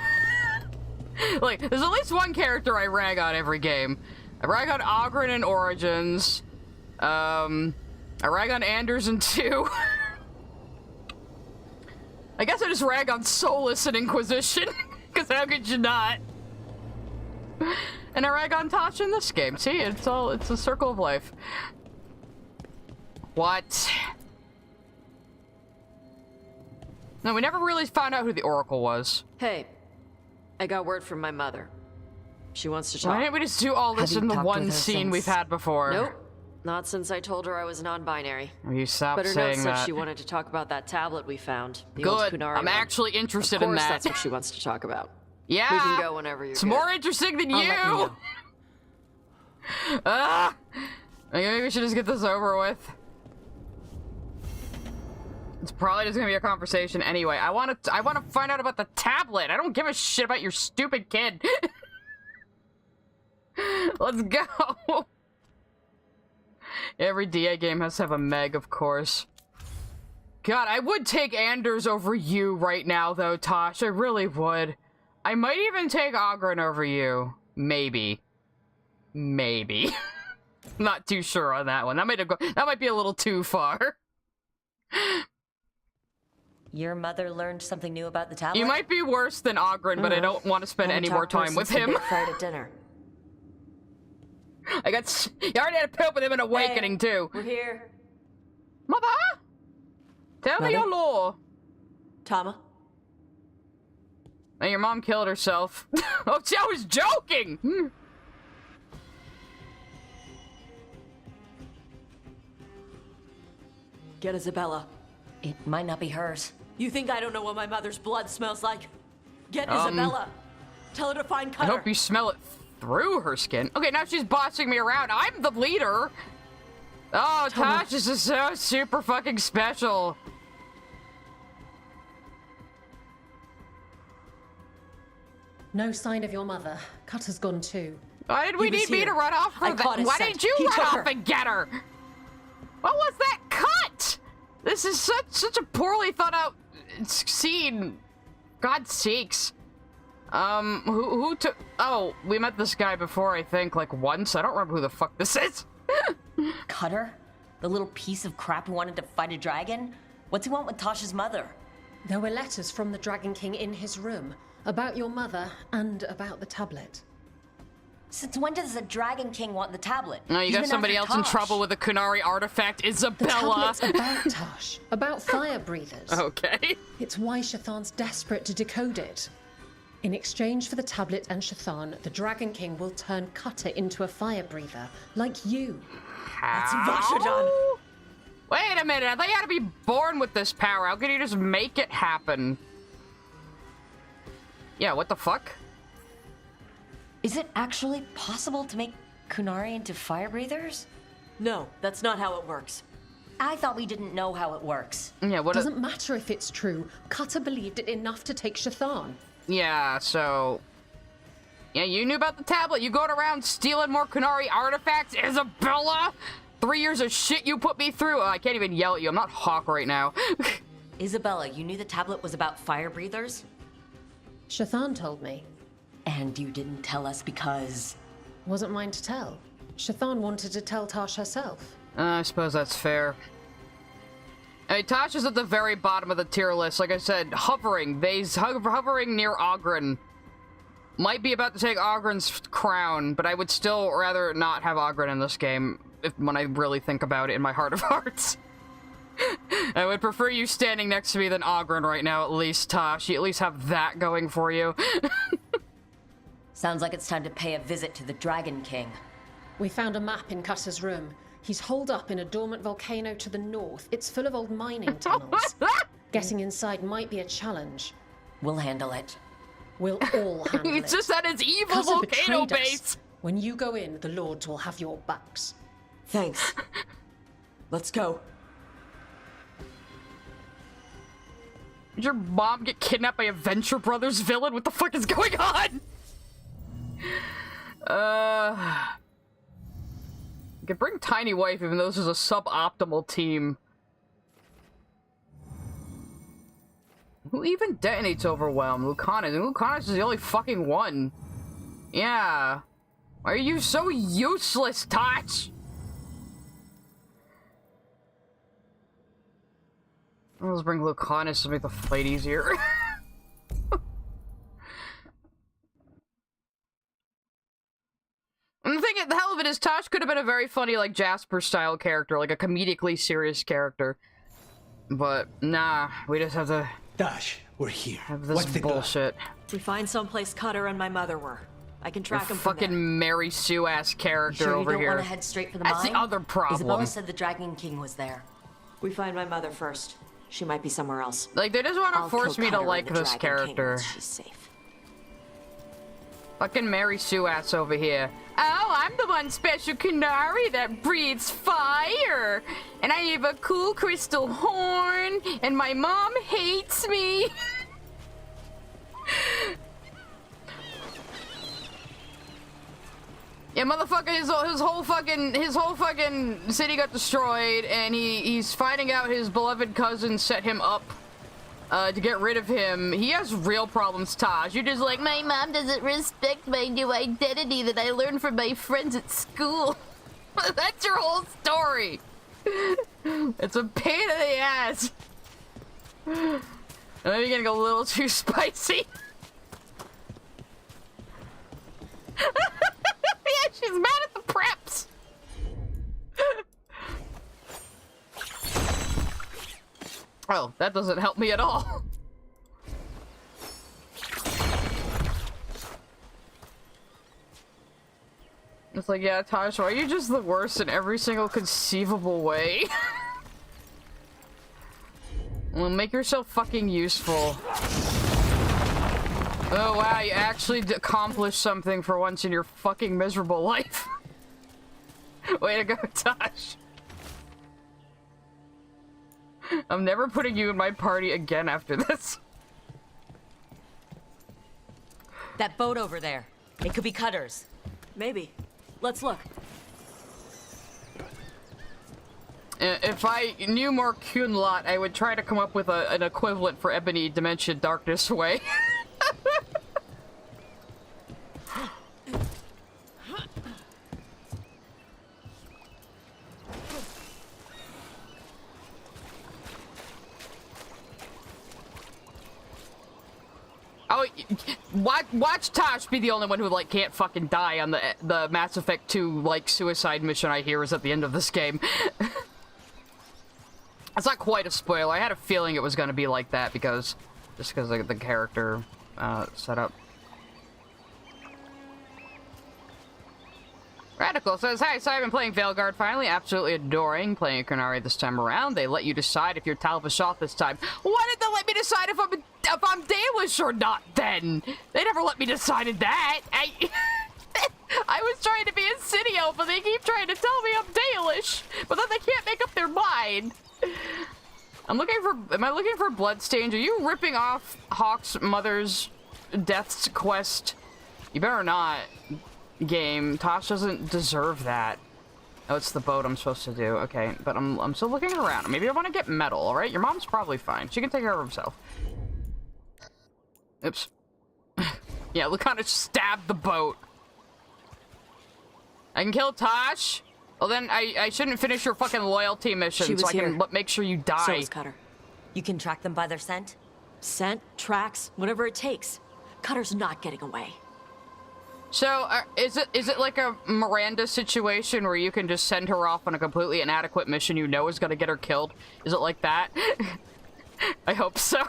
Like, there's at least one character I rag on every game. I rag on Oghren in Origins. I I rag on Anders in 2. I guess I just rag on Solus and Inquisition, because how could you not? And I rag on Tasha in this game. See, it's a circle of life. What? No, we never really found out who the Oracle was. Hey, I got word from my mother. She wants to talk. Why didn't we just do all this in the one scene we've had before? Nope. Not since I told her I was non-binary. You stopped but her saying note that. said she wanted to talk about that tablet we found. The old Good. Kunari I'm one. actually interested in Of course, that. that's what she wants to talk about. Yeah. We can go whenever you're It's good. more interesting than I'll let you know. Ah! Maybe we should just get this over with. It's probably just gonna be a conversation anyway. I wanna find out about the tablet. I don't give a shit about your stupid kid. Let's go. Every DA game has to have a Meg, of course. God, I would take Anders over you right now, though, Tosh. I really would. I might even take Ogren over you. Maybe. Maybe. Not too sure on that one. That might be a little too far. Your mother learned something new about the tablet? You might be worse than Ogren, but I don't want to spend any more time with him. Fight at dinner. You already had a poop with him in Awakening, too. We're here. Mother? Tell me your lore. Tama? And your mom killed herself. Oh, see, I was joking! Get Isabella. It might not be hers. You think I don't know what my mother's blood smells like? Get Isabella. Tell her to find Cutter. I hope you smell it through her skin. Okay, now she's bossing me around. I'm the leader. Oh, Tosh, this is so super fucking special. No sign of your mother. Cutter's gone too. Why did we need me to run off for that? Why didn't you run off and get her? What was that cut? This is such a poorly thought out scene. God's sakes. Who took... Oh, we met this guy before, I think, like once. I don't remember who the fuck this is. Cutter? The little piece of crap who wanted to fight a dragon? What's he want with Tasha's mother? There were letters from the Dragon King in his room about your mother and about the tablet. Since when does the Dragon King want the tablet? No, you He's got been somebody after else in Tosh. trouble with a Kunari artifact, Isabella. The tablet's about Tosh, about fire breathers. Okay. It's why Shathan's desperate to decode it. In exchange for the tablet and Shathan, the Dragon King will turn Cutter into a fire breather, like you. That's Vashadan. Wait a minute, I thought you had to be born with this power. How could you just make it happen? Yeah, what the fuck? Is it actually possible to make Kunari into fire breathers? No, that's not how it works. I thought we didn't know how it works. Yeah, what Doesn't matter if it's true. Cutter believed it enough to take Shathan. Yeah, so... Yeah, you knew about the tablet. You going around stealing more Kunari artifacts, Isabella? 3 years of shit you put me through. I can't even yell at you. I'm not Hawk right now. Isabella, you knew the tablet was about fire breathers? Shathan told me. And you didn't tell us because... Wasn't mine to tell. Shathan wanted to tell Tash herself. I suppose that's fair. I mean, Tash is at the very bottom of the tier list. Like I said, hovering. Hovering near Ogren. Might be about to take Ogren's crown, but I would still rather not have Ogren in this game when I really think about it in my heart of hearts. I would prefer you standing next to me than Ogren right now, at least, Tosh. You at least have that going for you. Sounds like it's time to pay a visit to the Dragon King. We found a map in Cutter's room. He's holed up in a dormant volcano to the north. It's full of old mining tunnels. Getting inside might be a challenge. We'll handle it. We'll all handle it. It's just that it's evil Cutter volcano betrayed us. base. When you go in, the Lords will have your backs. Thanks. Let's go. Did your mom get kidnapped by a Venture Brothers villain? What the fuck is going on? You could bring Tiny Wife, even though this is a suboptimal team. Who even detonates Overwhelm? Lucanus. And Lucanus is the only fucking one. Yeah. Why are you so useless, Touch? Let's bring Lucanus to make the fight easier. And the thing, the hell of it is, Tosh could have been a very funny, like, Jasper-style character, like a comedically serious character. But, nah, we just have to... Tosh, we're here. Have this bullshit. We find someplace Cutter and my mother were. I can track him from there. Fucking Mary Sue-ass character Sure over you don't here. want to head straight for the That's mine? the other problem. Isabella said the Dragon King was there. We find my mother first. She might be somewhere else. Like, they just want to I'll force kill me to Cutter like and the this Dragon King character. once she's safe. Fucking Mary Sue ass over here. Oh, I'm the one special Canary that breathes fire. And I have a cool crystal horn. And my mom hates me. Yeah, motherfucker, his whole fucking city got destroyed, and he's finding out his beloved cousin set him up to get rid of him. He has real problems, Taj. You're just like, my mom doesn't respect my new identity that I learned from my friends at school. That's your whole story. It's a pain in the ass. I know you're getting a little too spicy. Yeah, she's mad at the preps. Oh, that doesn't help me at all. It's like, yeah, Tosh, why are you just the worst in every single conceivable way? Well, make yourself fucking useful. Oh wow, you actually accomplished something for once in your fucking miserable life. Way to go, Tosh. I'm never putting you in my party again after this. That boat over there. It could be Cutter's. Maybe. Let's look. If I knew more Kunlot, I would try to come up with an equivalent for Ebony Dimension Darkness Away. Oh, watch Tosh be the only one who, like, can't fucking die on the Mass Effect 2, like, suicide mission I hear is at the end of this game. It's not quite a spoiler. I had a feeling it was gonna be like that just because of the character setup. Radical says, hi, so I've been playing Veilguard finally, absolutely adoring playing a Qunari this time around. They let you decide if you're Tal-Vashoth this time. Why did they let me decide if I'm Dalish or not then? They never let me decide that. I was trying to be a city elf, but they keep trying to tell me I'm Dalish, but then they can't make up their mind. Am I looking for Bloodstains? Are you ripping off Hawk's mother's death's quest? You better not. Game. Tosh doesn't deserve that. Oh, it's the boat I'm supposed to do. Okay, but I'm still looking around. Maybe I want to get metal, alright? Your mom's probably fine. She can take care of herself. Oops. Yeah, Lucana stabbed the boat. I can kill Tosh? Well then, I shouldn't finish your fucking loyalty mission so I can make sure you die. So is Cutter. You can track them by their scent? Scent, tracks, whatever it takes. Cutter's not getting away. So, is it like a Miranda situation where you can just send her off on a completely inadequate mission you know is gonna get her killed? Is it like that? I hope so.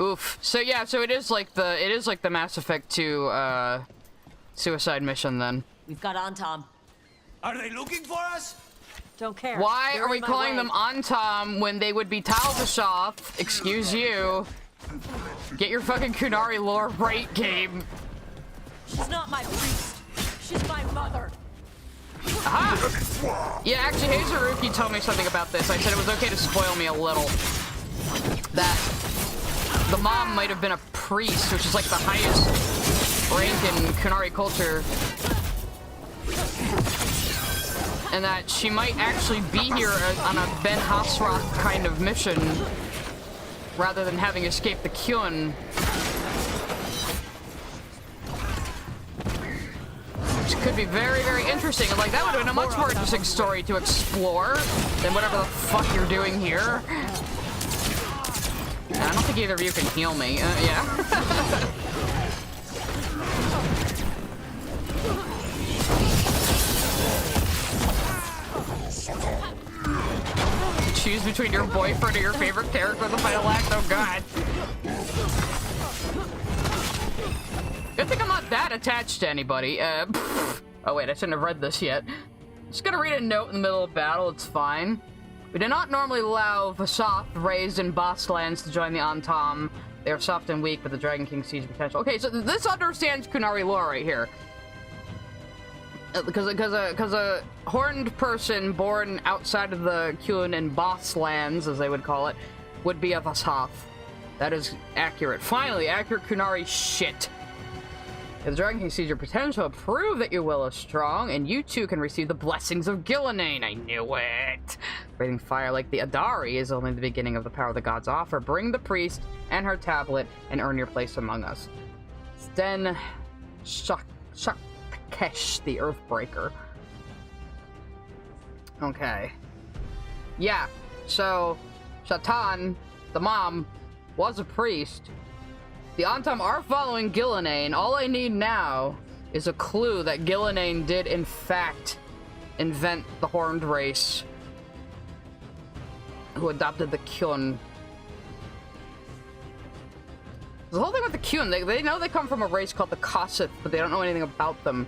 Oof. So yeah, so it is like the Mass Effect 2 suicide mission then. We've got Antom. Are they looking for us? Don't care. Why They're are we in my calling way. them Antom when they would be Tal-Vashoth? Excuse you. Get your fucking Qunari lore right, game. She's not my priest. She's my mother. Aha! Yeah, actually, Hazuruki told me something about this. I said it was okay to spoil me a little. That the mom might have been a priest, which is like the highest rank in Qunari culture. And that she might actually be here on a Ben Hasroth kind of mission, rather than having escaped the Qun. could be very, very interesting. Like, that would have been a much more interesting story to explore than whatever the fuck you're doing here. I don't think either of you can heal me. Yeah. Choose between your boyfriend or your favorite character in the final act. Oh god. Good thing I'm not that attached to anybody. Oh wait, I shouldn't have read this yet. Just gonna read a note in the middle of battle, it's fine. We do not normally allow Vasath raised in boss lands to join the Antam. They are soft and weak, but the Dragon King sees potential. Okay, so this understands Kunari lore right here. Because a horned person born outside of the Kyun and boss lands, as they would call it, would be a Vasath. That is accurate. Finally, accurate Kunari shit. If the Dragon King sees your potential, prove that your will is strong, and you too can receive the blessings of Gillenane. I knew it! Breathing fire like the Adari is only the beginning of the power the gods offer. Bring the priest and her tablet and earn your place among us. Sten Shaktakesh, the Earthbreaker. Okay. Yeah, so Shatan, the mom, was a priest. The Antam are following Gillenane. All I need now is a clue that Gillenane did, in fact, invent the Horned race who adopted the Kyun. The whole thing with the Kyun, they know they come from a race called the Kossith, but they don't know anything about them.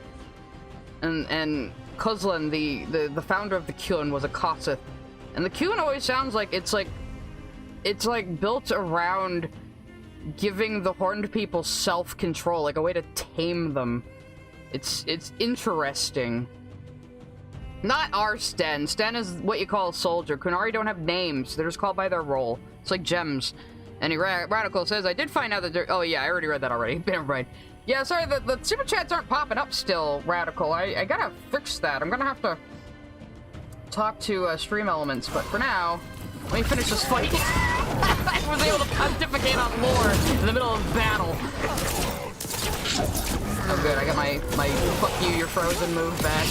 And Kuzlan, the founder of the Kyun, was a Kossith. And the Kyun always sounds like it's built around giving the horned people self-control, like a way to tame them. It's interesting. Not our Sten. Sten is what you call a soldier. Kunari don't have names. They're just called by their role. It's like gems. And Radical says, I did find out that oh yeah, I already read that already. Never mind. Yeah, sorry, the super chats aren't popping up still, Radical. I gotta fix that. I'm gonna have to talk to Stream Elements, but for now, let me finish this fight. I was able to pontificate on lore in the middle of battle. Oh good, I got my fuck you, you're frozen move back.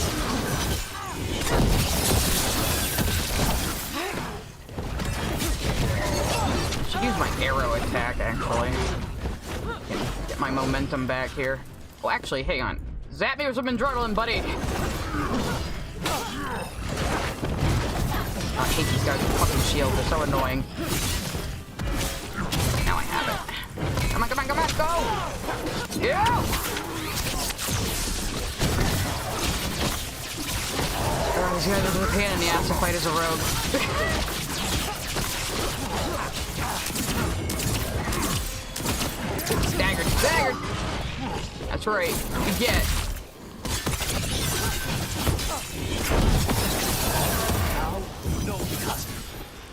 Should use my arrow attack, actually. Get my momentum back here. Oh, actually, hang on. Zap me with some adrenaline, buddy! I hate these guys with fucking shields, they're so annoying. Now I have it. Come on, come on, come on, go! Yeah! Oh, these guys are a pain in the ass to fight as a rogue. Staggered, staggered! That's right, you get.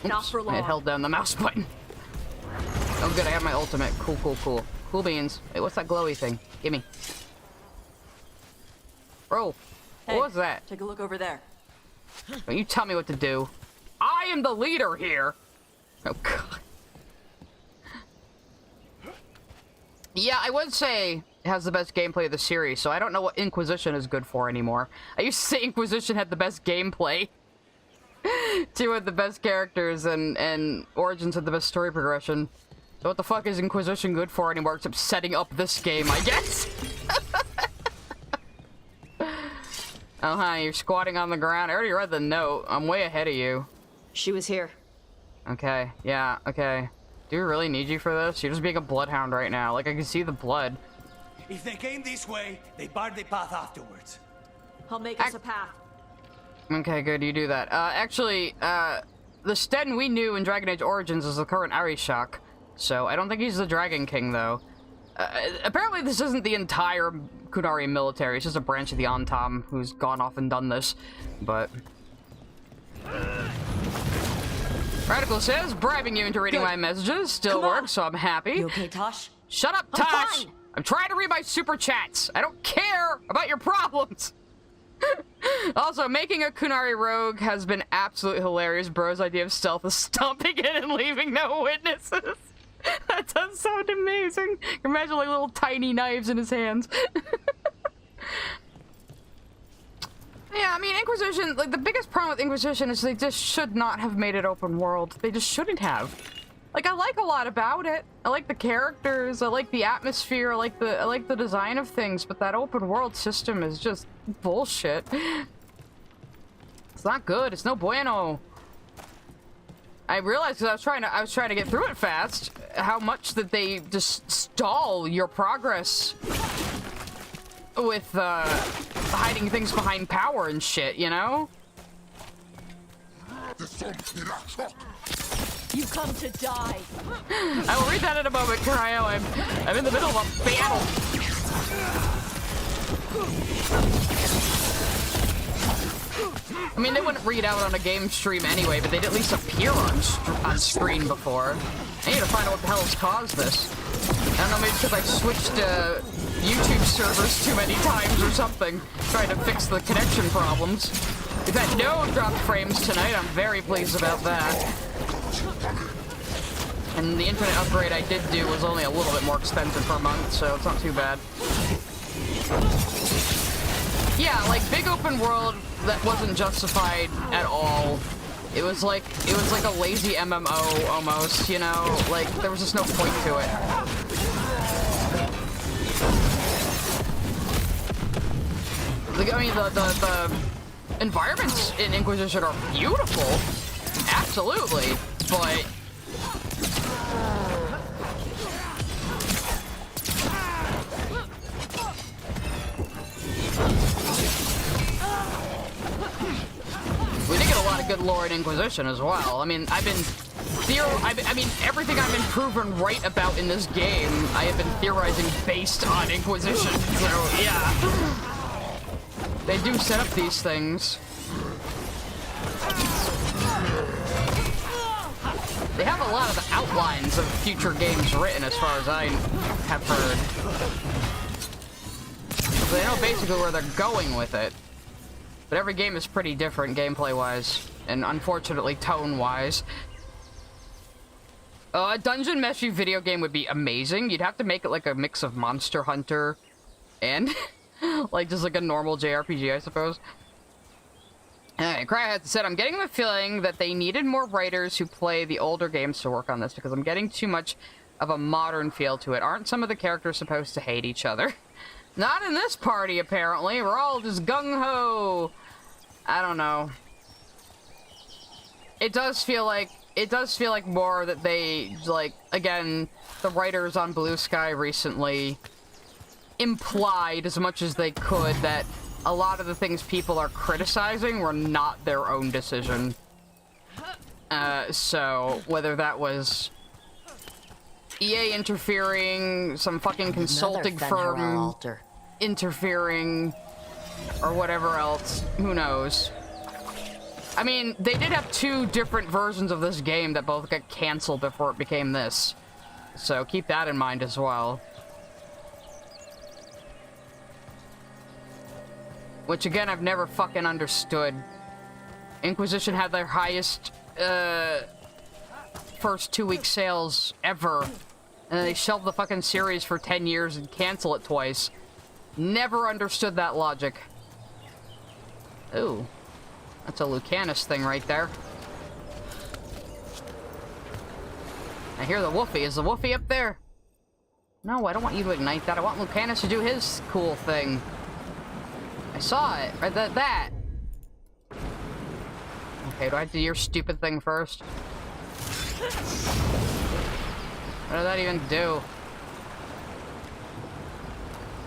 Not for long. I held down the mouse button. Oh good, I have my ultimate. Cool, cool, cool. Cool beans. Wait, what's that glowy thing? Gimme. Bro, Hey, what was that? Take a look over there. Don't you tell me what to do. I am the leader here! Oh god. Yeah, I would say it has the best gameplay of the series, so I don't know what Inquisition is good for anymore. I used to say Inquisition had the best gameplay. Two had the best characters, and Origins had the best story progression. So what the fuck is Inquisition good for anymore except setting up this game, I guess? Oh, hi, you're squatting on the ground. I already read the note. I'm way ahead of you. She was here. Okay, yeah, okay. Do we really need you for this? You're just being a bloodhound right now. Like, I can see the blood. If they came this way, they barred the path afterwards. I'll make us a path. Okay, good, you do that. Actually, the Sten we knew in Dragon Age Origins is the current Arishok, so I don't think he's the Dragon King, though. Apparently this isn't the entire Kunari military, it's just a branch of the Antam who's gone off and done this, but... Radical says, bribing you into reading my messages still works, so I'm happy. You okay, Tosh? Shut up, Tosh! I'm trying to read my super chats! I don't care about your problems! Also, making a Kunari rogue has been absolutely hilarious. Bro's idea of stealth is stomping in and leaving no witnesses. That does sound amazing. Imagine like little tiny knives in his hands. Yeah, I mean, Inquisition, like, the biggest problem with Inquisition is they just should not have made it open world. They just shouldn't have. Like, I like a lot about it. I like the characters, I like the atmosphere, I like the design of things, but that open world system is just bullshit. It's not good, it's no bueno. I realized, because I was trying to get through it fast, how much that they just stall your progress with, hiding things behind power and shit, you know? You come to die. I will read that in a moment, Cryo. I'm in the middle of a battle. I mean, they wouldn't read out on a game stream anyway, but they'd at least appear on screen before. I need to find out what the hell has caused this. I don't know, maybe because I switched YouTube servers too many times or something, trying to fix the connection problems. We've had no dropped frames tonight. I'm very pleased about that. And the internet upgrade I did do was only a little bit more expensive per month, so it's not too bad. Yeah, like big open world that wasn't justified at all. It was like a lazy MMO almost, you know? Like there was just no point to it. I mean, the environments in Inquisition are beautiful, absolutely, but we did get a lot of good lore in Inquisition as well. I mean, I mean, everything I've been proven right about in this game, I have been theorizing based on Inquisition. So yeah. They do set up these things. They have a lot of the outlines of future games written, as far as I have heard. So they know basically where they're going with it. But every game is pretty different gameplay-wise, and unfortunately tone-wise. A dungeon meshy video game would be amazing. You'd have to make it like a mix of Monster Hunter and... like, just like a normal JRPG, I suppose. Alright, Cryhead said, I'm getting the feeling that they needed more writers who play the older games to work on this, because I'm getting too much of a modern feel to it. Aren't some of the characters supposed to hate each other? Not in this party, apparently. We're all just gung-ho. I don't know. It does feel like more that they, like, again, the writers on Blue Sky recently implied as much as they could that a lot of the things people are criticizing were not their own decision. So whether that was EA interfering, some fucking consulting firm interfering, or whatever else, who knows. I mean, they did have two different versions of this game that both got canceled before it became this. So keep that in mind as well. Which, again, I've never fucking understood. Inquisition had their highest, first 2-week sales ever. And then they shelved the fucking series for 10 years and cancel it twice. Never understood that logic. Ooh. That's a Lucanus thing right there. I hear the Wolfie. Is the Wolfie up there? No, I don't want you to ignite that. I want Lucanus to do his cool thing. I saw it. Right, that. Okay, do I have to do your stupid thing first? What does that even do?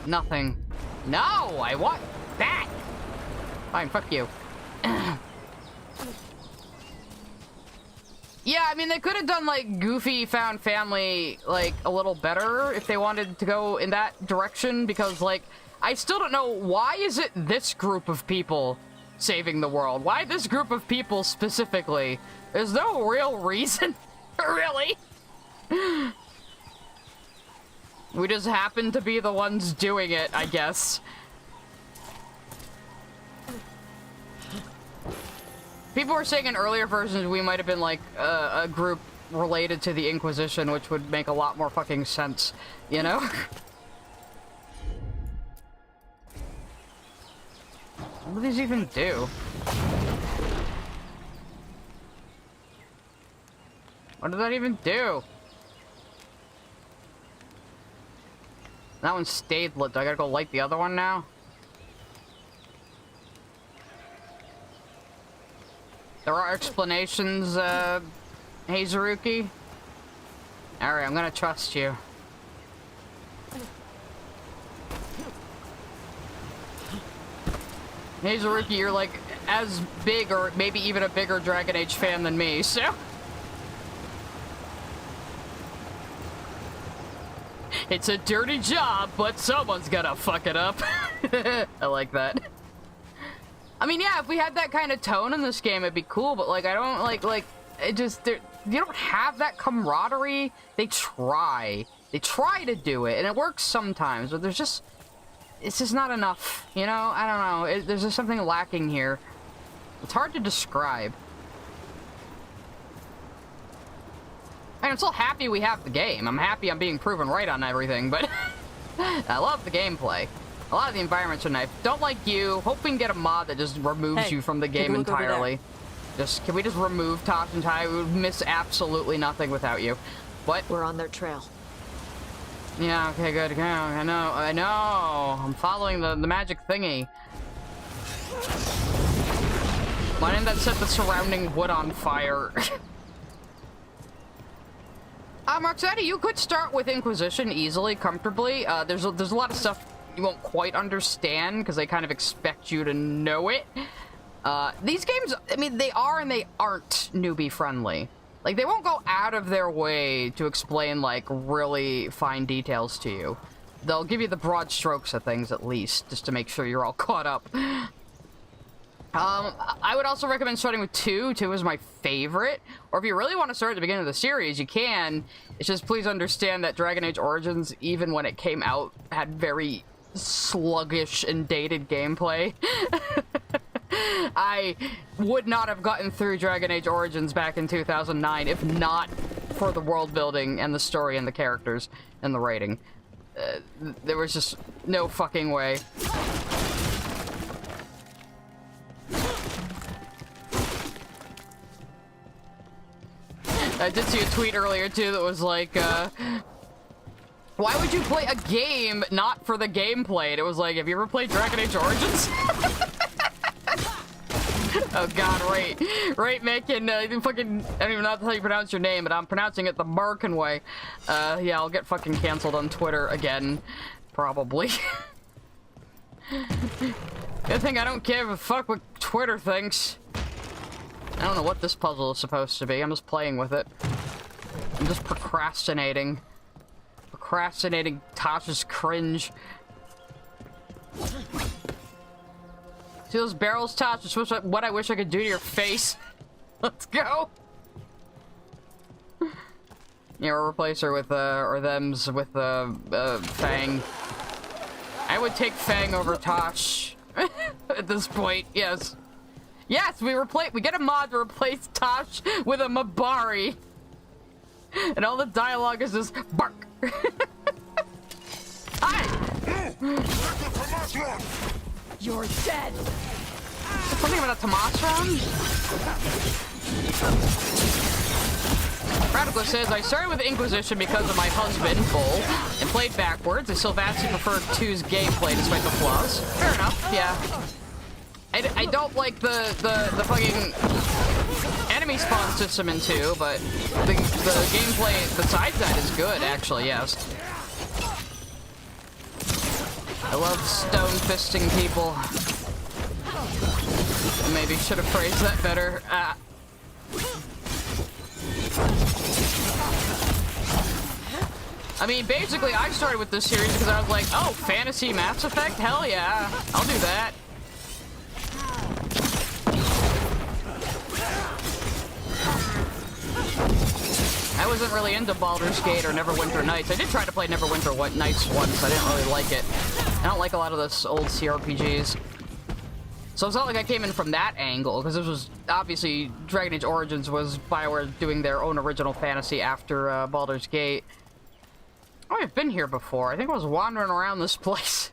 Nothing. No! I want that! Fine, fuck you. Yeah, I mean, they could have done, like, Goofy Found Family, like, a little better if they wanted to go in that direction, because, like, I still don't know, why is it this group of people saving the world? Why this group of people specifically? There's no real reason, really. We just happen to be the ones doing it, I guess. People were saying in earlier versions we might have been like a group related to the Inquisition, which would make a lot more fucking sense, you know? What do these even do? What did that even do? That one stayed lit. I gotta go light the other one now? There are explanations, Hazuruki? Alright, I'm gonna trust you. Hazuruki, you're like as big or maybe even a bigger Dragon Age fan than me, so... It's a dirty job, but someone's gonna fuck it up. I like that. I mean, yeah, if we had that kind of tone in this game, it'd be cool, but, like, I don't, like, it just, you don't have that camaraderie. They try to do it, and it works sometimes, but it's just not enough, you know? I don't know, there's just something lacking here. It's hard to describe. I'm still happy we have the game. I'm happy I'm being proven right on everything, but I love the gameplay. A lot of the environments are nice. Don't like you. Hope we can get a mod that just removes you from the game entirely. Can we just remove Tosh and Ty? We would miss absolutely nothing without you. What? We're on their trail. Yeah, okay, good. Okay, I know. I'm following the magic thingy. Why didn't that set the surrounding wood on fire? Roxetti, you could start with Inquisition easily, comfortably. There's a lot of stuff you won't quite understand because they kind of expect you to know it. These games, I mean, they are and they aren't newbie friendly. Like, they won't go out of their way to explain, like, really fine details to you. They'll give you the broad strokes of things at least, just to make sure you're all caught up. I would also recommend starting with 2. 2 is my favorite. Or if you really want to start at the beginning of the series, you can. It's just please understand that Dragon Age Origins, even when it came out, had very sluggish and dated gameplay. I would not have gotten through Dragon Age Origins back in 2009 if not for the world building and the story and the characters and the writing. There was just no fucking way. I did see a tweet earlier, too, that was like, why would you play a game not for the gameplay? And it was like, have you ever played Dragon Age Origins? Oh god, right, Macon, fucking, I don't even know how you pronounce your name, but I'm pronouncing it the American way. Yeah, I'll get fucking canceled on Twitter again, probably. Good thing I don't give a fuck what Twitter thinks. I don't know what this puzzle is supposed to be. I'm just playing with it. I'm just procrastinating. Procrastinating Tasha's cringe. See those barrels, Tosh? It's what I wish I could do to your face. Let's go. Yeah, or replace her with, or thems with, Fang. I would take Fang over Tosh. At this point, yes. Yes, we get a mod to replace Tosh with a Mabari. And all the dialogue is just bark. Hi! You're dead! Something about a Tomasron? Radical says, I started with Inquisition because of my husband, Bull, and played backwards. I still vastly preferred 2's gameplay despite the flaws. Fair enough, yeah. I don't like the fucking enemy spawn system in 2, but the gameplay besides that is good, actually, yes. I love stone fisting people. Maybe should have phrased that better. I mean, basically, I started with this series because I was like, oh, fantasy Mass Effect? Hell yeah, I'll do that. I wasn't really into Baldur's Gate or Neverwinter Nights. I did try to play Neverwinter Nights once. I didn't really like it. I don't like a lot of those old CRPGs. So it's not like I came in from that angle, because this was, obviously, Dragon Age Origins was BioWare doing their own original fantasy after Baldur's Gate. Oh, I've been here before. I think I was wandering around this place.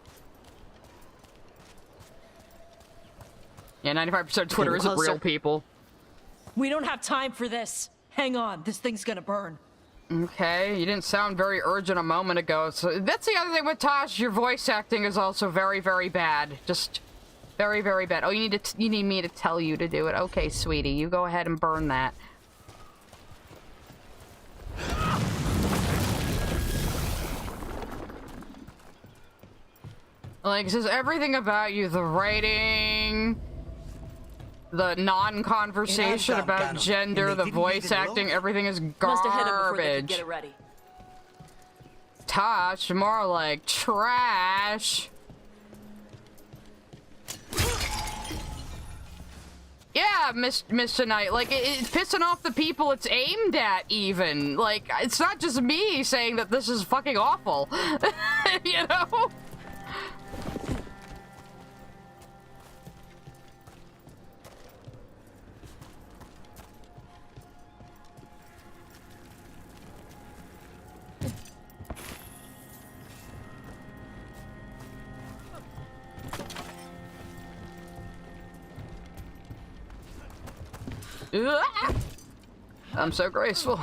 Yeah, 95% of Twitter isn't real people. We don't have time for this. Hang on, this thing's gonna burn. Okay, you didn't sound very urgent a moment ago, so that's the other thing with Tosh, your voice acting is also very, very bad. Just very, very bad. Oh, you need me to tell you to do it. Okay, sweetie, you go ahead and burn that. Like, it says everything about you, the writing, the non-conversation about gender, the voice acting, everything is Must have hit him before they could garbage. get it ready. Tosh, more like trash. Yeah, Mr. Knight, like, it's pissing off the people it's aimed at, even. Like, it's not just me saying that this is fucking awful. You know? I'm so graceful.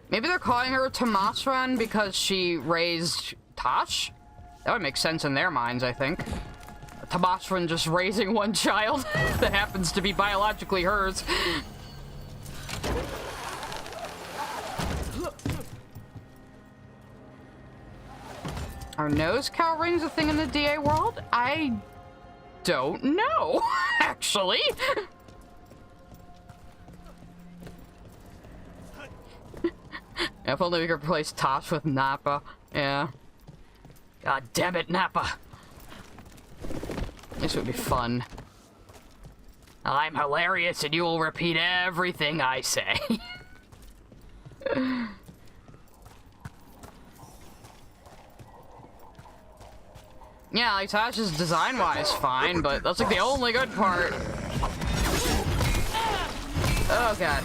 Maybe they're calling her Tomasran because she raised Tosh? That would make sense in their minds, I think. Tomasran just raising one child that happens to be biologically hers. Are nose cow rings a thing in the DA world? I don't know, actually. If only we could replace Tosh with Nappa. Yeah. God damn it, Nappa. This would be fun. I'm hilarious and you will repeat everything I say. Yeah, like Tosh is design-wise fine, but that's like the only good part. Oh god.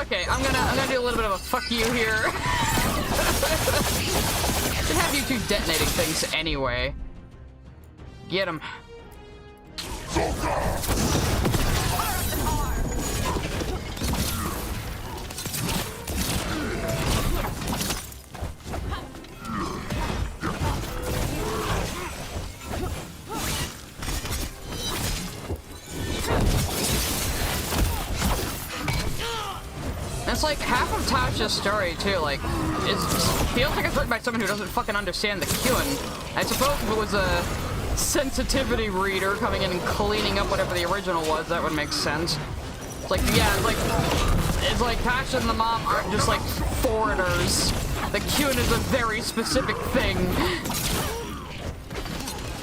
Okay, I'm gonna do a little bit of a fuck you here. Should have you two detonating things anyway. Get him. It's like half of Tasha's story too, like, it feels like it's written by someone who doesn't fucking understand the Qin. I suppose if it was a sensitivity reader coming in and cleaning up whatever the original was, that would make sense. It's like, yeah, it's like Tasha and the mom aren't just like foreigners. The Qin is a very specific thing.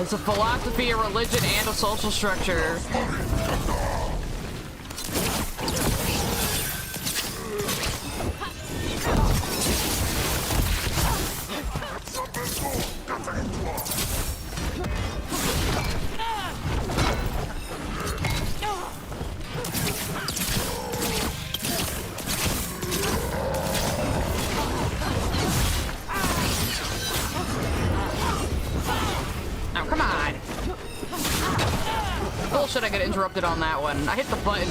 It's a philosophy, a religion, and a social structure. Oh, come on. Bullshit, I got interrupted on that one. I hit the button.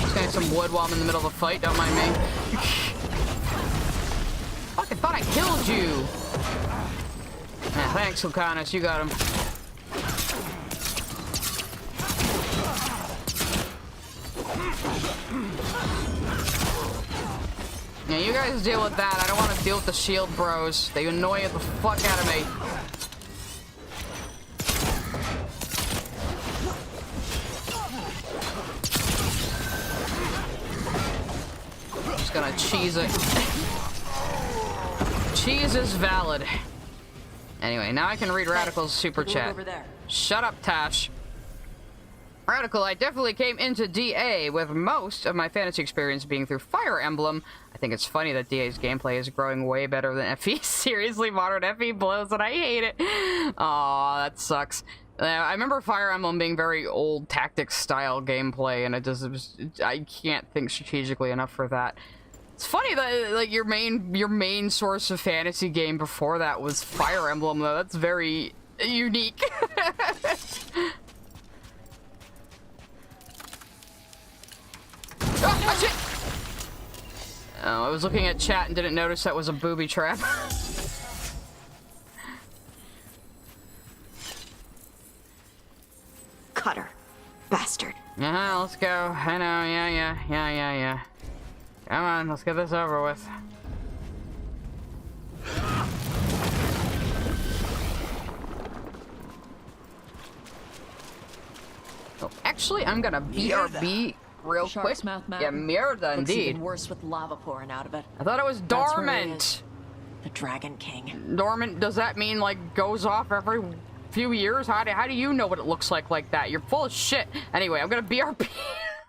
Just getting some wood while I'm in the middle of a fight, don't mind me. Fucking thought I killed you. Yeah, thanks, Lucanus, you got him. Yeah, you guys deal with that. I don't want to deal with the shield bros. They annoy the fuck out of me. Just gonna cheese it. Cheese is valid. Anyway, now I can read Radical's super chat. Shut up, Tash. Radical, I definitely came into DA with most of my fantasy experience being through Fire Emblem. I think it's funny that DA's gameplay is growing way better than FE. Seriously, modern FE blows and I hate it. Aw, that sucks. I remember Fire Emblem being very old tactics style gameplay, and I can't think strategically enough for that. It's funny that like your main source of fantasy game before that was Fire Emblem, though. That's very unique. Oh, shit! Oh, I was looking at chat and didn't notice that was a booby trap. Cutter. Bastard. Let's go. I know, yeah. Come on, let's get this over with. Oh, actually, I'm gonna BRB real quick. Mouth Yeah, mierda Looks indeed. even worse with lava pouring out of it. I thought it was That's where he dormant. is. The Dragon King. Dormant, does that mean like goes off every few years? How do you know what it looks like that? You're full of shit. Anyway, I'm gonna BRB.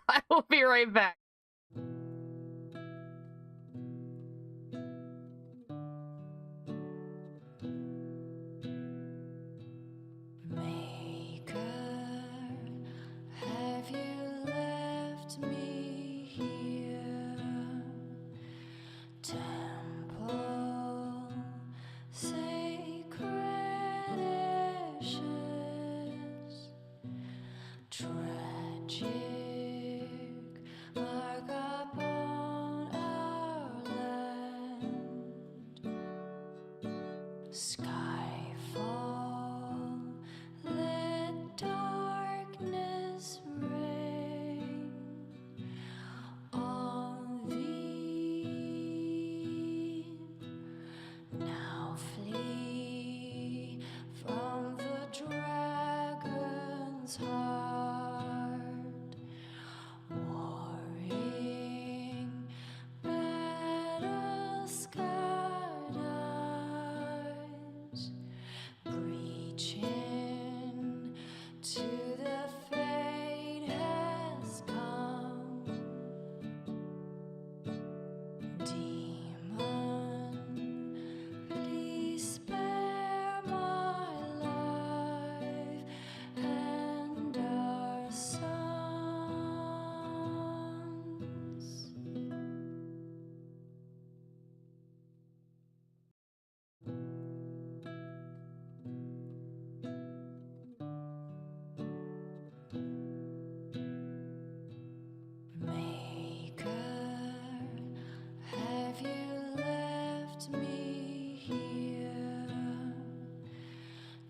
I will be right back. Have you left me here? Temple, sacred ashes, tragic mark upon our land. Skyfall, let darkness reign on thee. Now flee from the dragon's heart, warring battle-scarred eyes, breaching to the fate has come. Demon, please spare my life and our sons. Maker, have you left me here?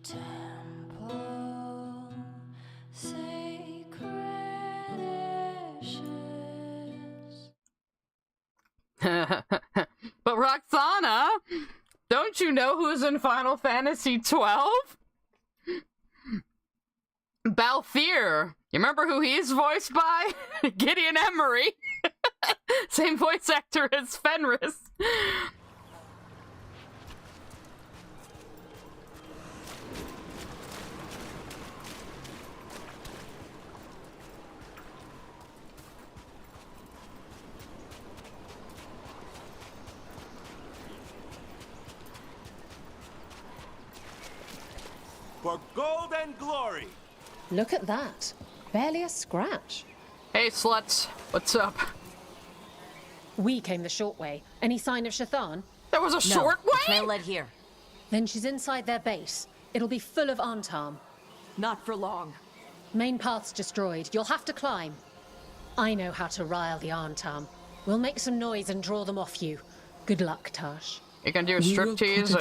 Temple, sacred ashes. But Roxana, don't you know who's in Final Fantasy 12? Balthier. You remember who he's voiced by? Gideon Emery. Same voice actor as Fenris. For gold and glory! Look at that. Barely a scratch. Hey, sluts. What's up? We came the short way. Any sign of Shathan? There was a short way? Trail led here. Then she's inside their base. It'll be full of Antarm. Not for long. Main path's destroyed. You'll have to climb. I know how to rile the Antarm. We'll make some noise and draw them off you. Good luck, Tash. You can do a striptease.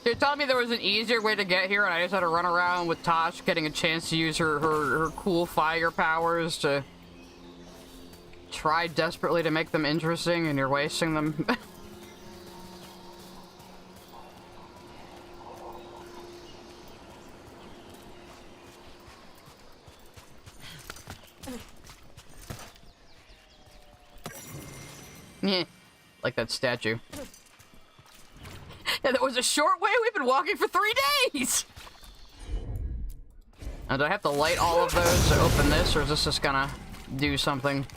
You're telling me there was an easier way to get here and I just had to run around with Tosh getting a chance to use her cool fire powers to try desperately to make them interesting and you're wasting them? Yeah, like that statue. Yeah, that was a short way. We've been walking for 3 days. Now, do I have to light all of those to open this, or is this just gonna do something?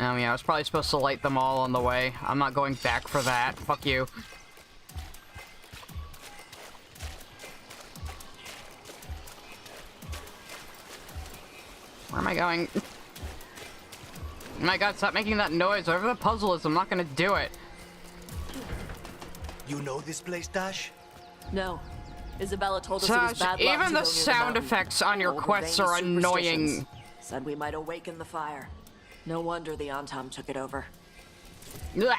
Oh yeah, I was probably supposed to light them all on the way. I'm not going back for that. Fuck you. Where am I going? Oh my god, stop making that noise. Whatever the puzzle is, I'm not gonna do it. You know this place, Tash? No. Isabella told us it Tash, was bad luck to even go the near the sound mountain. effects on your Old quests Vayne are annoying. superstitions. Said we might awaken the fire. No wonder the Antam took it over. Blech.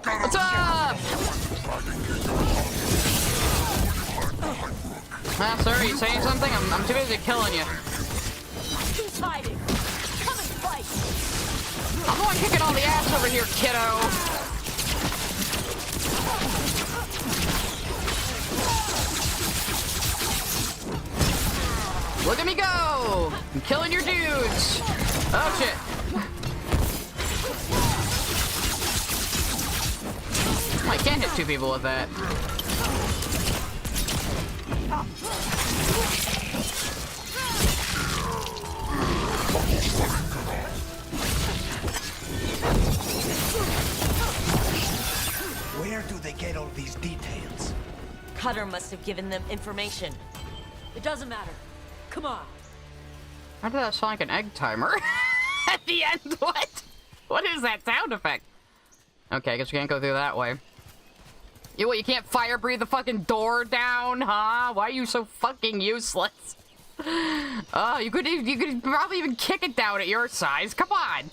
What's up? Ah, sir, you saying something? I'm too busy killing you. Who's hiding? Come and fight! I'm the one kicking all the ass over here, kiddo. Look at me go! I'm killing your dudes! Oh shit. I can't hit two people with that. Where do they get all these details? Cutter must have given them information. It doesn't matter. Come on. How did that sound like an egg timer? At the end, what? What is that sound effect? Okay, I guess we can't go through that way. You what, you can't fire breathe the fucking door down, huh? Why are you so fucking useless? Oh, you could probably even kick it down at your size. Come on.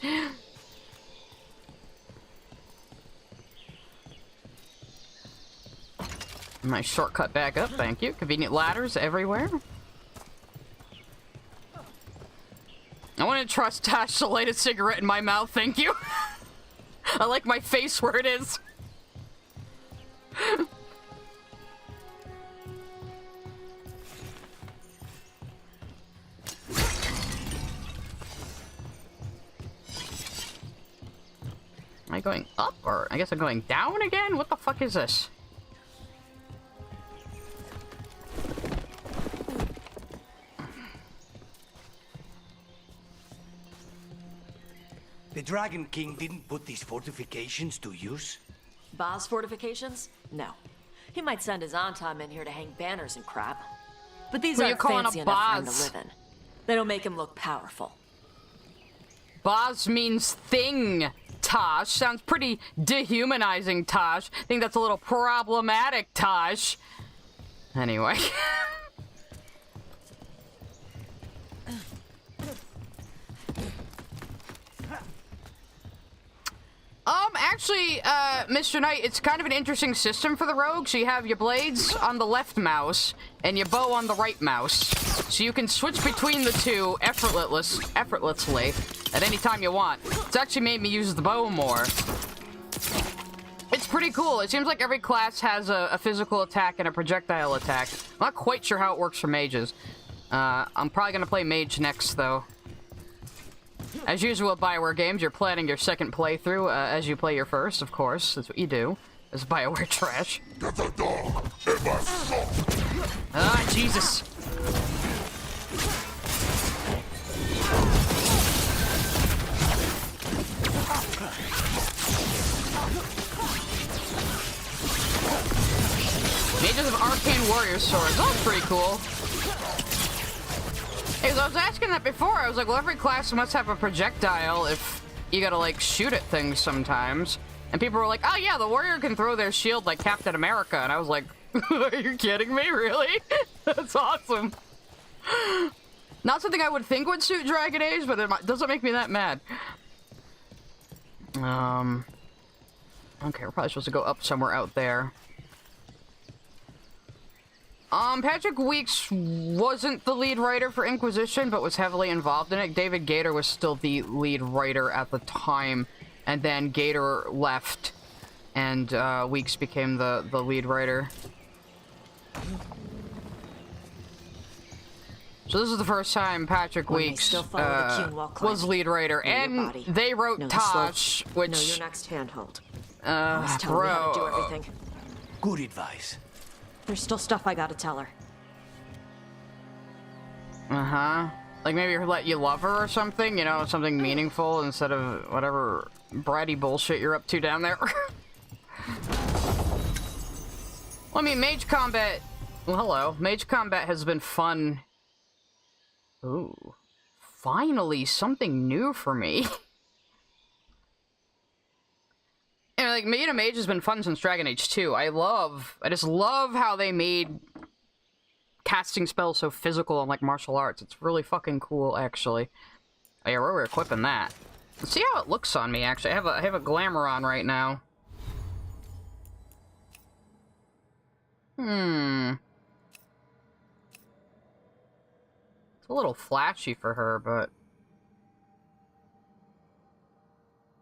Nice shortcut back up, thank you. Convenient ladders everywhere. I want to trust Tash to light a cigarette in my mouth, thank you. I like my face where it is. Am I going up, or I guess I'm going down again? What the fuck is this? The Dragon King didn't put these fortifications to use? Ba's fortifications? No. He might send his Antam in here to hang banners and crap. But these What are you aren't calling fancy a enough for him to Baz? live in. They don't make him look powerful. Boss means thing, Tosh. Sounds pretty dehumanizing, Tosh. Think that's a little problematic, Tosh. Anyway. Actually, Mr. Knight, it's kind of an interesting system for the rogue. So you have your blades on the left mouse and your bow on the right mouse. So you can switch between the two effortlessly at any time you want. It's actually made me use the bow more. It's pretty cool. It seems like every class has a physical attack and a projectile attack. I'm not quite sure how it works for mages. I'm probably gonna play mage next, though. As usual at BioWare games, you're planning your second playthrough as you play your first, of course. That's what you do. It's BioWare trash. Ah, Jesus. Mages of Arcane Warrior Swords. That's pretty cool. Hey, so I was asking that before. I was like, well, every class must have a projectile if you gotta, like, shoot at things sometimes. And people were like, oh, yeah, the warrior can throw their shield like Captain America. And I was like, are you kidding me? Really? That's awesome. Not something I would think would suit Dragon Age, but it doesn't make me that mad. Okay, we're probably supposed to go up somewhere out there. Patrick Weeks wasn't the lead writer for Inquisition, but was heavily involved in it. David Gator was still the lead writer at the time, and then Gator left, and Weeks became the lead writer. So this is the first time Patrick Weeks was lead writer, and they wrote Tosh, which... Know your next handhold. Tell me how to do everything. Good advice. There's still stuff I gotta tell her. Uh-huh. Like maybe let you love her or something, you know, something meaningful instead of whatever bratty bullshit you're up to down there. Well, I mean, mage combat... Well, hello. Mage combat has been fun. Ooh. Finally, something new for me. And, like, being a mage has been fun since Dragon Age 2. I just love how they made casting spells so physical and like martial arts. It's really fucking cool, actually. Oh yeah, we're equipping that. Let's see how it looks on me, actually. I have a glamour on right now. It's a little flashy for her, but...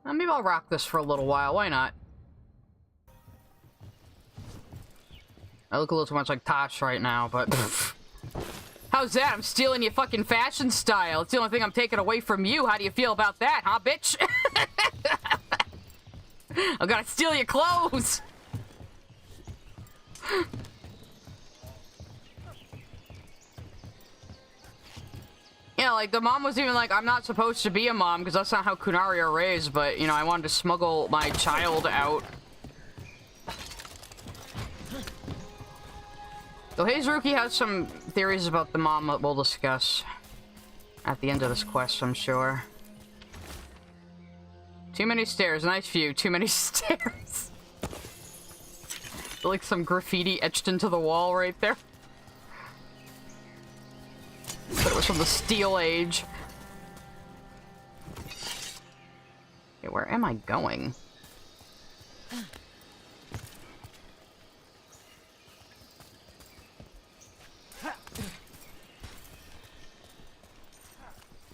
maybe I'll rock this for a little while, why not? I look a little too much like Tosh right now, but... How's that? I'm stealing your fucking fashion style. It's the only thing I'm taking away from you. How do you feel about that, huh, bitch? I'm gonna steal your clothes! Yeah, like, the mom was even like, I'm not supposed to be a mom, because that's not how Kunari are raised, but, you know, I wanted to smuggle my child out. So Hazuruki has some theories about the mom that we'll discuss at the end of this quest, I'm sure. Too many stairs, nice view, too many stairs. Like some graffiti etched into the wall right there. But it was from the Steel Age. Okay, where am I going?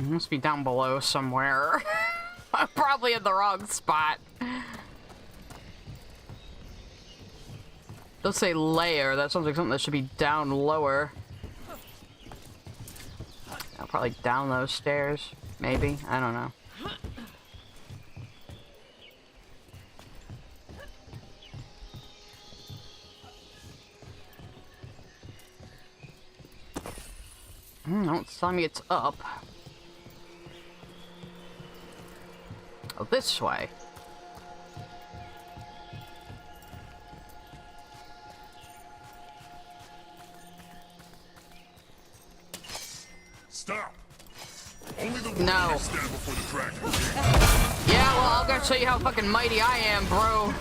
It must be down below somewhere. I'm probably in the wrong spot. Don't say layer, that sounds like something that should be down lower. I'll probably down those stairs, maybe, I don't know. Don't tell me it's up. Oh, this way. Stop! Only the no. Stand before the dragon. Yeah, well, I'll gotta show you how fucking mighty I am, bro.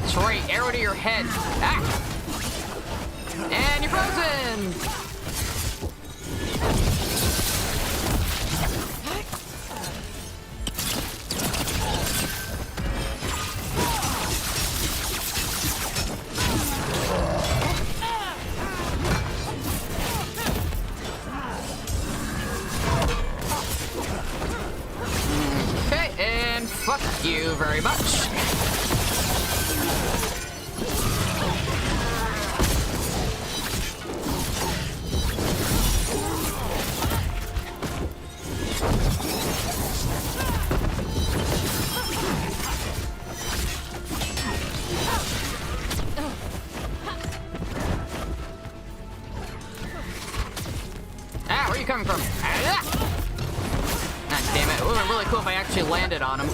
That's right, arrow to your head. Ah! And you're frozen! Fuck you very much. Ah, where are you coming from? Ah! God damn it. It would have been really cool if I actually landed on him.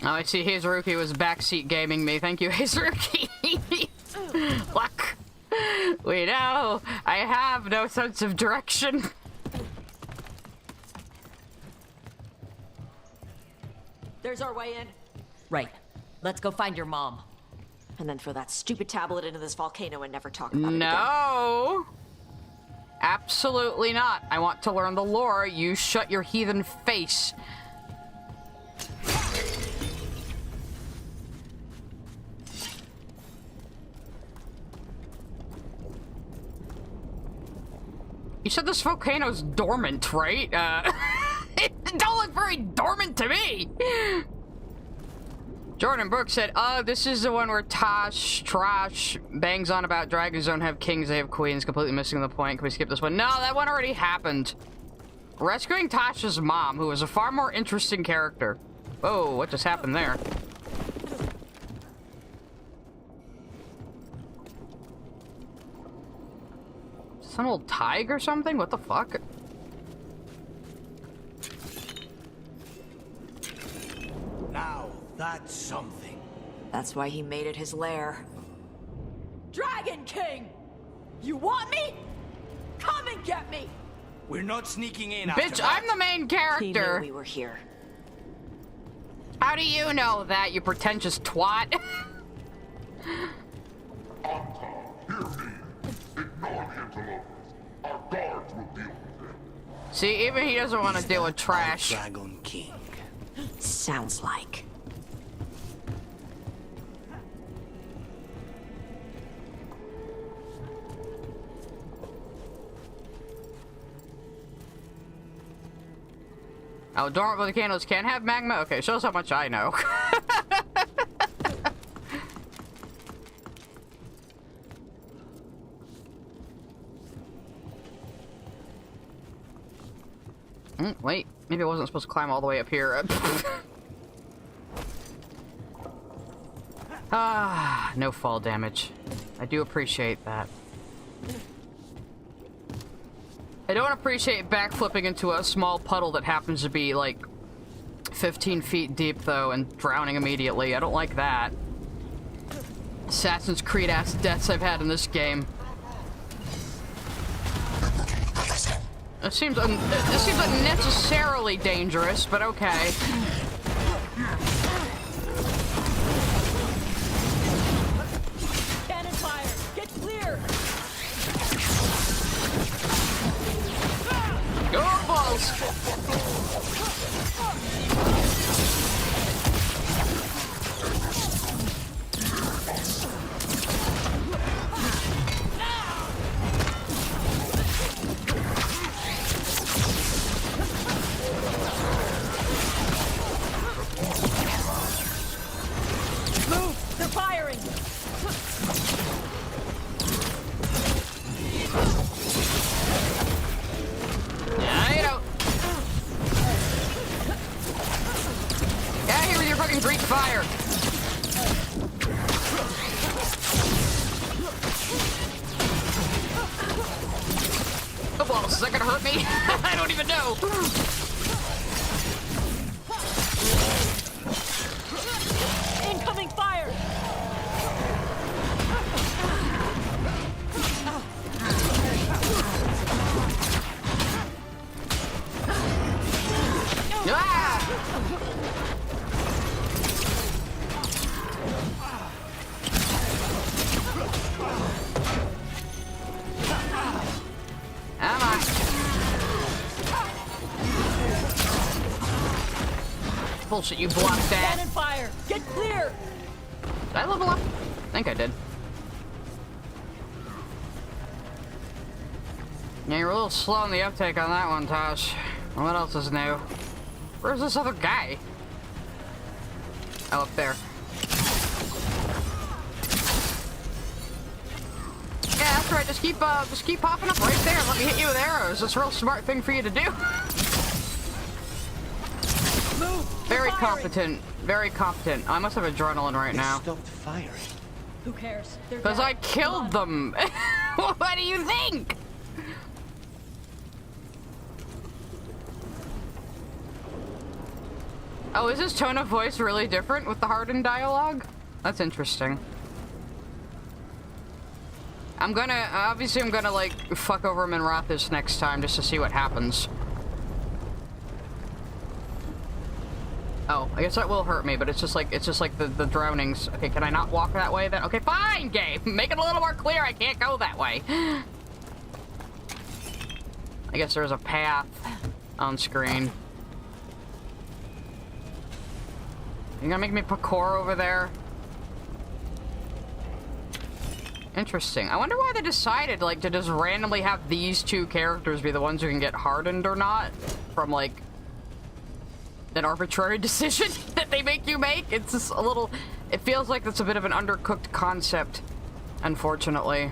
Oh, I see Hazuruki was backseat gaming me. Thank you, Hazuruki. Luck. We know. I have no sense of direction. There's our way in. Right. Let's go find your mom. And then throw that stupid tablet into this volcano and never talk about it again. No. Absolutely not. I want to learn the lore. You shut your heathen face. You said this volcano's dormant, right? It don't look very dormant to me. Jordan Brooks said, this is the one where Trash bangs on about dragons don't have kings, they have queens, completely missing the point. Can we skip this one? No, that one already happened. Rescuing Tasha's mom, who is a far more interesting character. Whoa, what just happened there? Is this an old Tig or something? What the fuck? Now, that's something. That's why he made it his lair. Dragon King! You want me? Come and get me! We're not sneaking in. Bitch, I'm the main character. He knew we were here. How do you know that, you pretentious twat? See, even he doesn't want to deal with trash. Dragon King. Sounds like. Oh, dormant volcanoes can have magma? Okay, shows how much I know. Wait, maybe I wasn't supposed to climb all the way up here. No fall damage. I do appreciate that. I don't appreciate backflipping into a small puddle that happens to be, like, 15 feet deep, though, and drowning immediately. I don't like that. Assassin's Creed-ass deaths I've had in this game. It seems unnecessarily dangerous, but okay. Cannon fire! Get clear! Go balls! Move! They're firing! Yeah, you know. Get out of here with your fucking Greek fire! Oh balls, is that gonna hurt me? I don't even know! Incoming fire! Come on. Bullshit, you blocked that. Cannon fire! Get clear! Did I level up? I think I did. Yeah, you're a little slow on the uptake on that one, Tosh. What else is new? Where's this other guy? Oh, up there. Yeah, that's right. Just keep popping up right there and let me hit you with arrows. That's a real smart thing for you to do. Move! Very competent. Very competent. I must have adrenaline right now. Stopped firing. Who cares? They're Because dead. I killed them. What do you think? Oh, is his tone of voice really different with the hardened dialogue? That's interesting. Obviously I'm gonna, like, fuck over him in Rothis next time just to see what happens. Oh, I guess that will hurt me, but it's just like the drownings. Okay, can I not walk that way then? Okay, fine, game. Make it a little more clear I can't go that way. I guess there's a path on screen. You gonna make me parkour over there? Interesting. I wonder why they decided, like, to just randomly have these two characters be the ones who can get hardened or not from, like, an arbitrary decision that they make you make. It's just a little... It feels like it's a bit of an undercooked concept, unfortunately.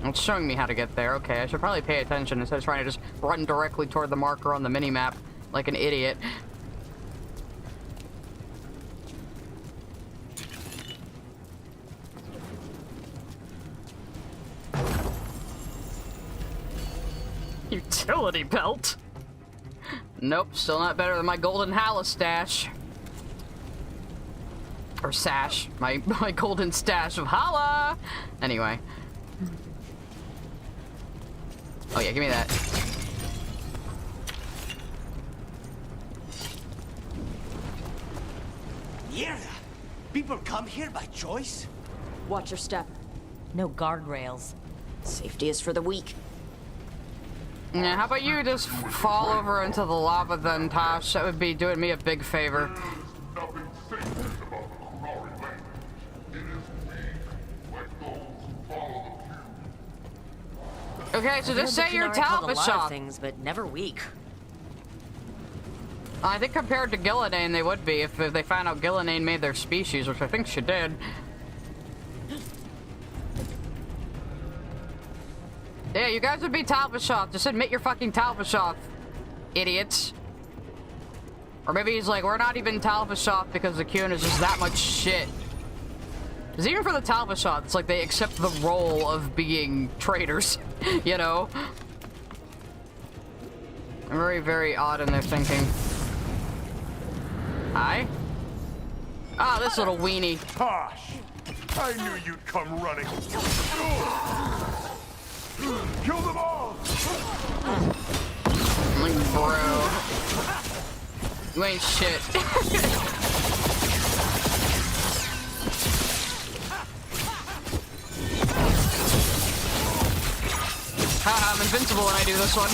It's showing me how to get there. Okay, I should probably pay attention instead of trying to just run directly toward the marker on the minimap like an idiot. Utility belt? Nope, still not better than my golden Mythal'enaste stash. Or sash. My golden stash of holla! Anyway. Oh yeah, give me that. Mierda! People come here by choice? Watch your step. No guardrails. Safety is for the weak. Yeah, how about you just fall over into the lava then, Tosh? That would be doing me a big favor. Okay, so just say you're Talbashop. Things, but never weak. I think compared to Gillinane, they would be if they found out Gillinane made their species, which I think she did. Yeah, you guys would be Talbashop. Just admit you're fucking Talbashop, idiots. Or maybe he's like, we're not even Talbashop because the Kyun is just that much shit. Because even for the Talbashop, it's like they accept the role of being traitors, you know? Very, very odd in their thinking. Hi? Ah, this little weenie. Tosh! I knew you'd come running. Kill them all! Like, bro. You ain't shit. Haha, I'm invincible when I do this one.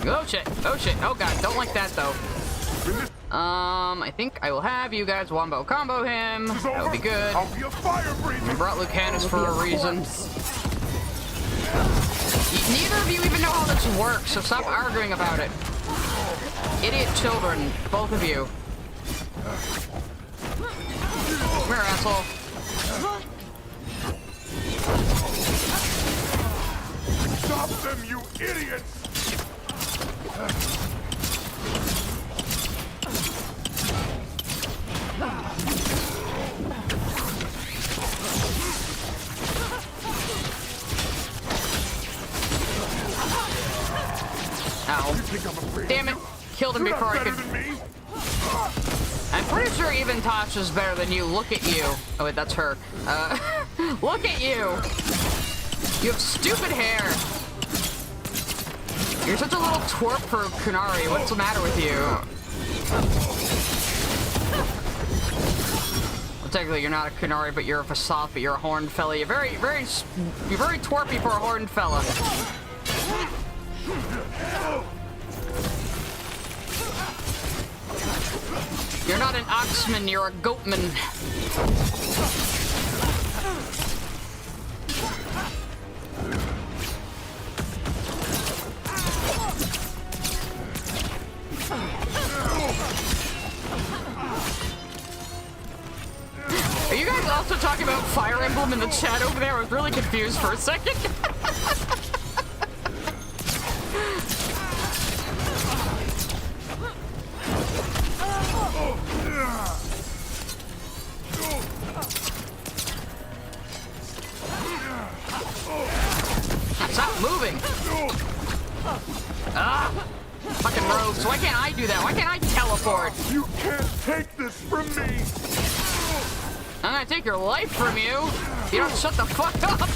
Oh shit, oh shit, oh god, don't like that though. I think I will have you guys wombo combo him. That would be good. I'll be a fire breather. I brought Lucanus for a reason. Neither of you even know how this works, so stop arguing about it. Idiot children, both of you. Come here, asshole. Stop them, you idiots! Ow. Damn it. Killed him before I could... I'm pretty sure even Tosh is better than you. Look at you. Oh wait, that's her. Look at you. You have stupid hair. You're such a little twerp for Kunari. What's the matter with you? Well, technically, you're not a Kunari, but you're a Vasapi. You're a horned fella. You're very twerpy for a horned fella. You're not an oxman, you're a goatman. Are you guys also talking about Fire Emblem in the chat over there? I was really confused for a second. Stop moving! Ah! Fucking rogues, why can't I do that? Why can't I teleport? You can't take this from me! I'm gonna take your life from you! You don't shut the fuck up!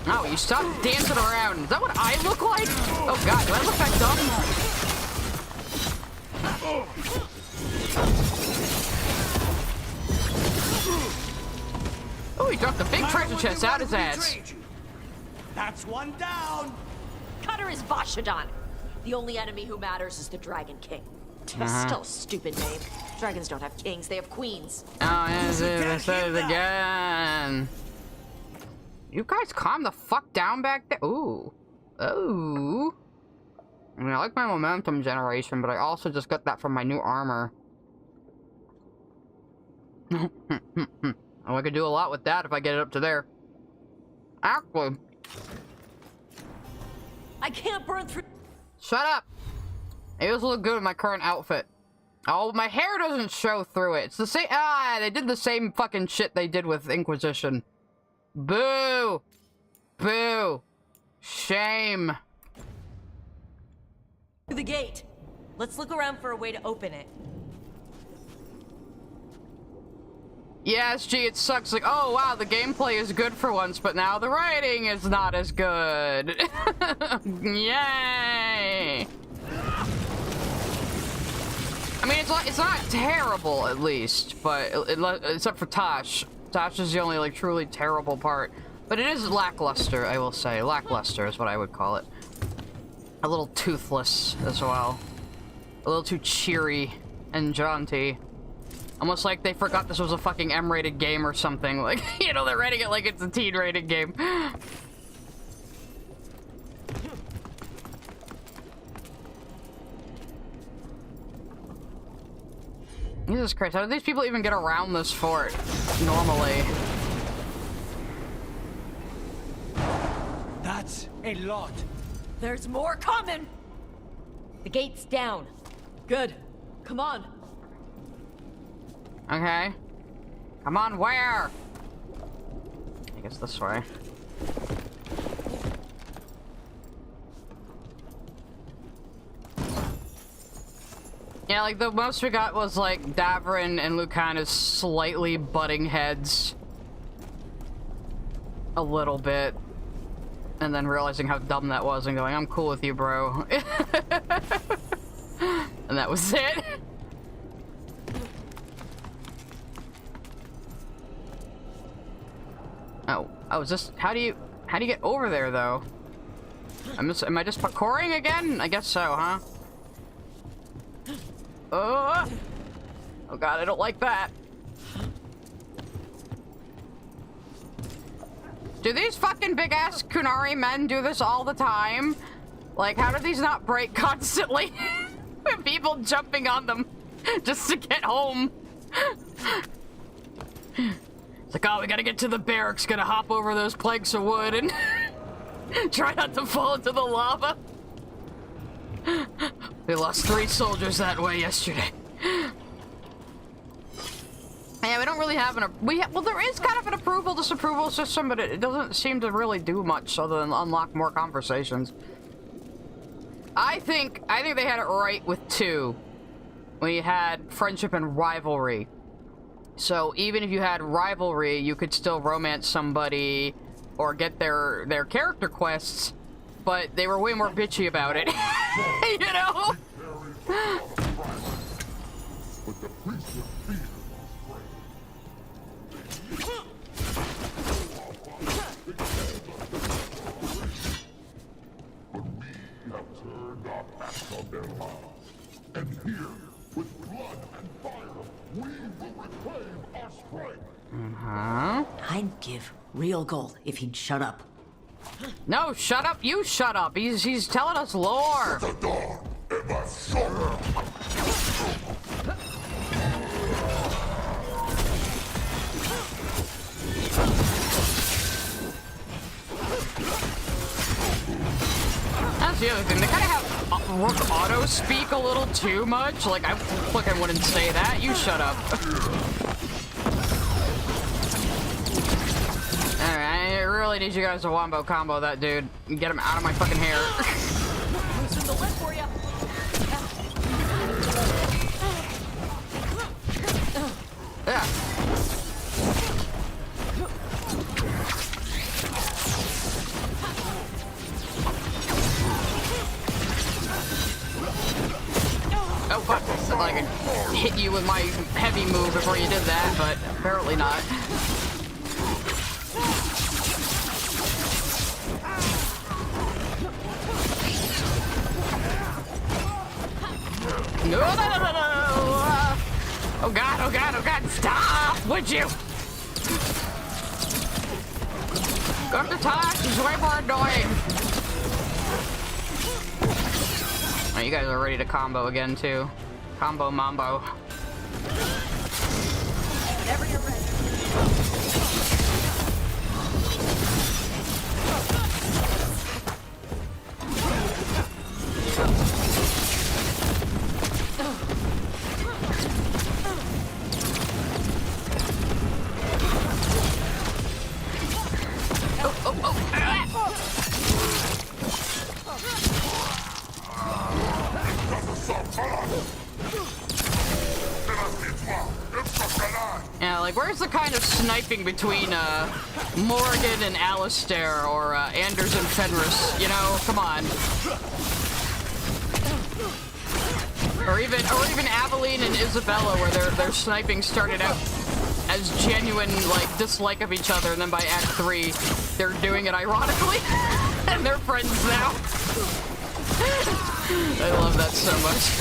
Oh, you stop dancing around. Is that what I look like? Oh god, do I look that dumb? Oh, he dropped a big treasure chest out his ass. That's one down. Cutter is Vashadan. The only enemy who matters is the Dragon King. Still a stupid name. Dragons don't have kings, they have queens. Oh, yes, I said it again. You guys calm the fuck down back there. Ooh. Ooh. I mean, I like my momentum generation, but I also just got that from my new armor. Oh, I could do a lot with that if I get it up to there. Actually. I can't burn through. Shut up. It does look good with my current outfit. Oh, my hair doesn't show through it. It's the same. Ah, they did the same fucking shit they did with Inquisition. Boo. Boo. Shame. The gate. Let's look around for a way to open it. Yes, gee, it sucks. Like, oh wow, the gameplay is good for once, but now the writing is not as good. Yay! I mean, it's not terrible, at least, but except for Tosh. Tosh is the only, like, truly terrible part. But it is lackluster, I will say. Lackluster is what I would call it. A little toothless, as well. A little too cheery and jaunty. Almost like they forgot this was a fucking M-rated game or something. Like, you know, they're rating it like it's a teen-rated game. Jesus Christ, how do these people even get around this fort normally? That's a lot. There's more coming! The gate's down. Good. Come on. Okay. Come on, where? I guess this way. Yeah, like, the most we got was, like, Davrin and Lucanus slightly butting heads. A little bit. And then realizing how dumb that was and going, I'm cool with you, bro. And that was it. Oh, is this, how do you get over there, though? Am I just parkouring again? I guess so, huh? Oh god, I don't like that. Do these fucking big-ass Kunari men do this all the time? Like, how do these not break constantly? With people jumping on them just to get home. It's like, oh, we gotta get to the barracks, gotta hop over those planks of wood and try not to fall into the lava. We lost 3 soldiers that way yesterday. Yeah, we don't really have well, there is kind of an approval-disapproval system, but it doesn't seem to really do much other than unlock more conversations. I think they had it right with 2. When you had friendship and rivalry. So even if you had rivalry, you could still romance somebody or get their character quests, but they were way more bitchy about it. You know? And here, with blood and fire, we will reclaim our strength. I'd give real gold if he'd shut up. No, shut up! You shut up! He's telling us lore. That's the other thing. They kind of have Rook auto speak a little too much. Like, I fucking wouldn't say that. You shut up. Alright, I really need you guys to wombo combo that dude and get him out of my fucking hair. Loosen the lip for you. Yeah. Oh fuck, I thought I could hit you with my heavy move before you did that, but apparently not. No, no, no, no, no! Oh god, oh god, oh god, stop, would you? Go to Tosh, he's way more annoying. Oh, you guys are ready to combo again, too. Combo mambo. Whenever you're ready. Yeah, like, where's the kind of sniping between, Morgan and Alistair, or, Anders and Fenris? You know, come on. Or even Aveline and Isabella, where their sniping started out as genuine, like, dislike of each other, and then by Act 3, they're doing it ironically, and they're friends now. I love that so much.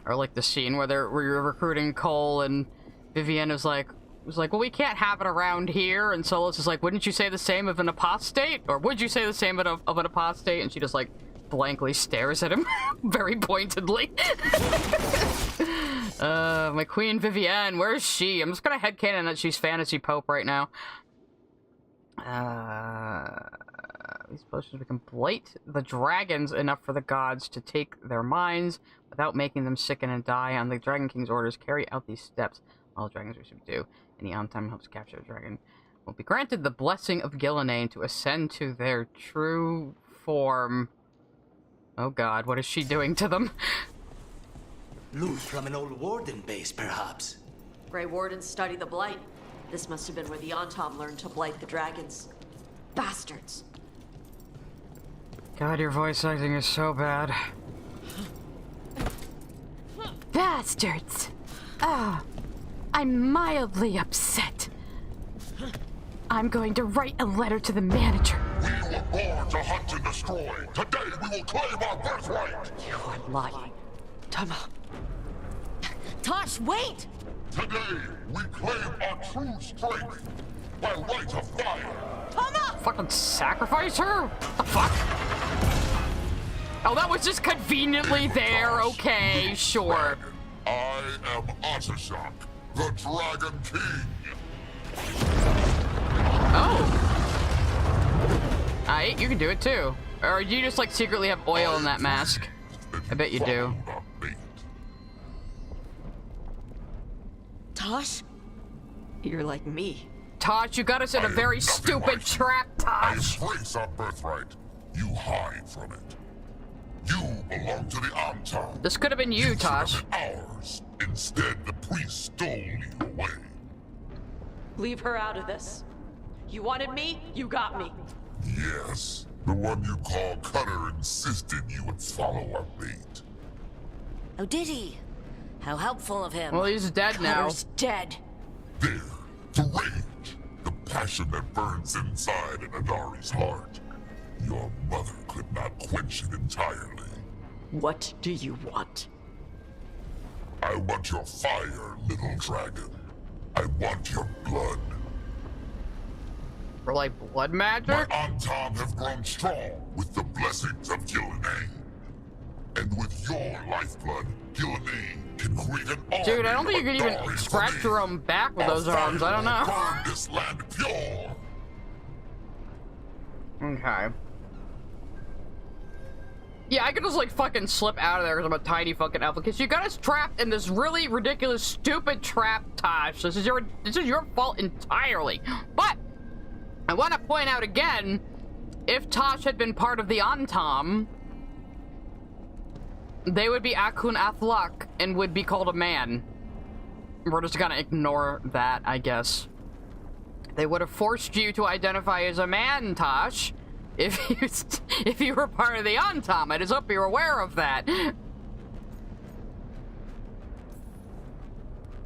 Or like the scene where you're recruiting Cole and Vivienne was like, well, we can't have it around here, and Solus is like, wouldn't you say the same of an apostate? Or would you say the same of an apostate? And she just like blankly stares at him very pointedly. My queen Vivienne, where is she? I'm just gonna headcanon that she's fantasy pope right now. These potions we can blight the dragons enough for the gods to take their minds without making them sicken and die. On the Dragon King's orders, carry out these steps. All dragons we should do. Any on time helps capture a dragon will be granted the blessing of Gillenane to ascend to their true form. Oh god, what is she doing to them? Loot from an old warden base, perhaps. Grey Wardens study the Blight. This must have been where the Antom learned to blight the dragons. Bastards. God, your voice acting is so bad. Bastards! Ah, I'm mildly upset. I'm going to write a letter to the manager. We were born to hunt and destroy. Today we will claim our birthright. You are lying. Tama. Tosh, wait! Today we claim our true strength by right of fire. Tama! Fucking sacrifice her? What the fuck? Oh, that was just conveniently there. Okay, sure. I am Ottershok, the Dragon King. Oh. Alright, you can do it too. Or do you just like secretly have oil in that mask? I bet you do. Tosh? You're like me. Tosh, you got us in a very stupid trap, Tosh. I embrace our birthright. You hide from it. You belong to the Antom. This could have been you, Tosh. Ours. Instead, the priest stole you away. Leave her out of this. You wanted me, you got me. Yes. The one you call Cutter insisted you would follow our bait. Oh, did he? How helpful of him. Well, he's dead now. Cutter's dead. There. The rage. The passion that burns inside an Adari's heart. Your mother could not quench it entirely. What do you want? I want your fire, little dragon. I want your blood. For like blood magic? My Antom have grown strong with the blessings of Gillenane. And with your lifeblood, Gillenane can create an army. Dude, I don't think you can even Adari's scratch army. your own back with those arms. I don't know. Burn this land pure. Okay. Yeah, I could just like fucking slip out of there because I'm a tiny fucking elf. Because you got us trapped in this really ridiculous, stupid trap, Tosh. This is your fault entirely. But I want to point out again, if Tosh had been part of the Antom, they would be Akun Athlak and would be called a man. We're just gonna ignore that, I guess. They would have forced you to identify as a man, Tosh. if you were part of the Antam. I just hope you're aware of that.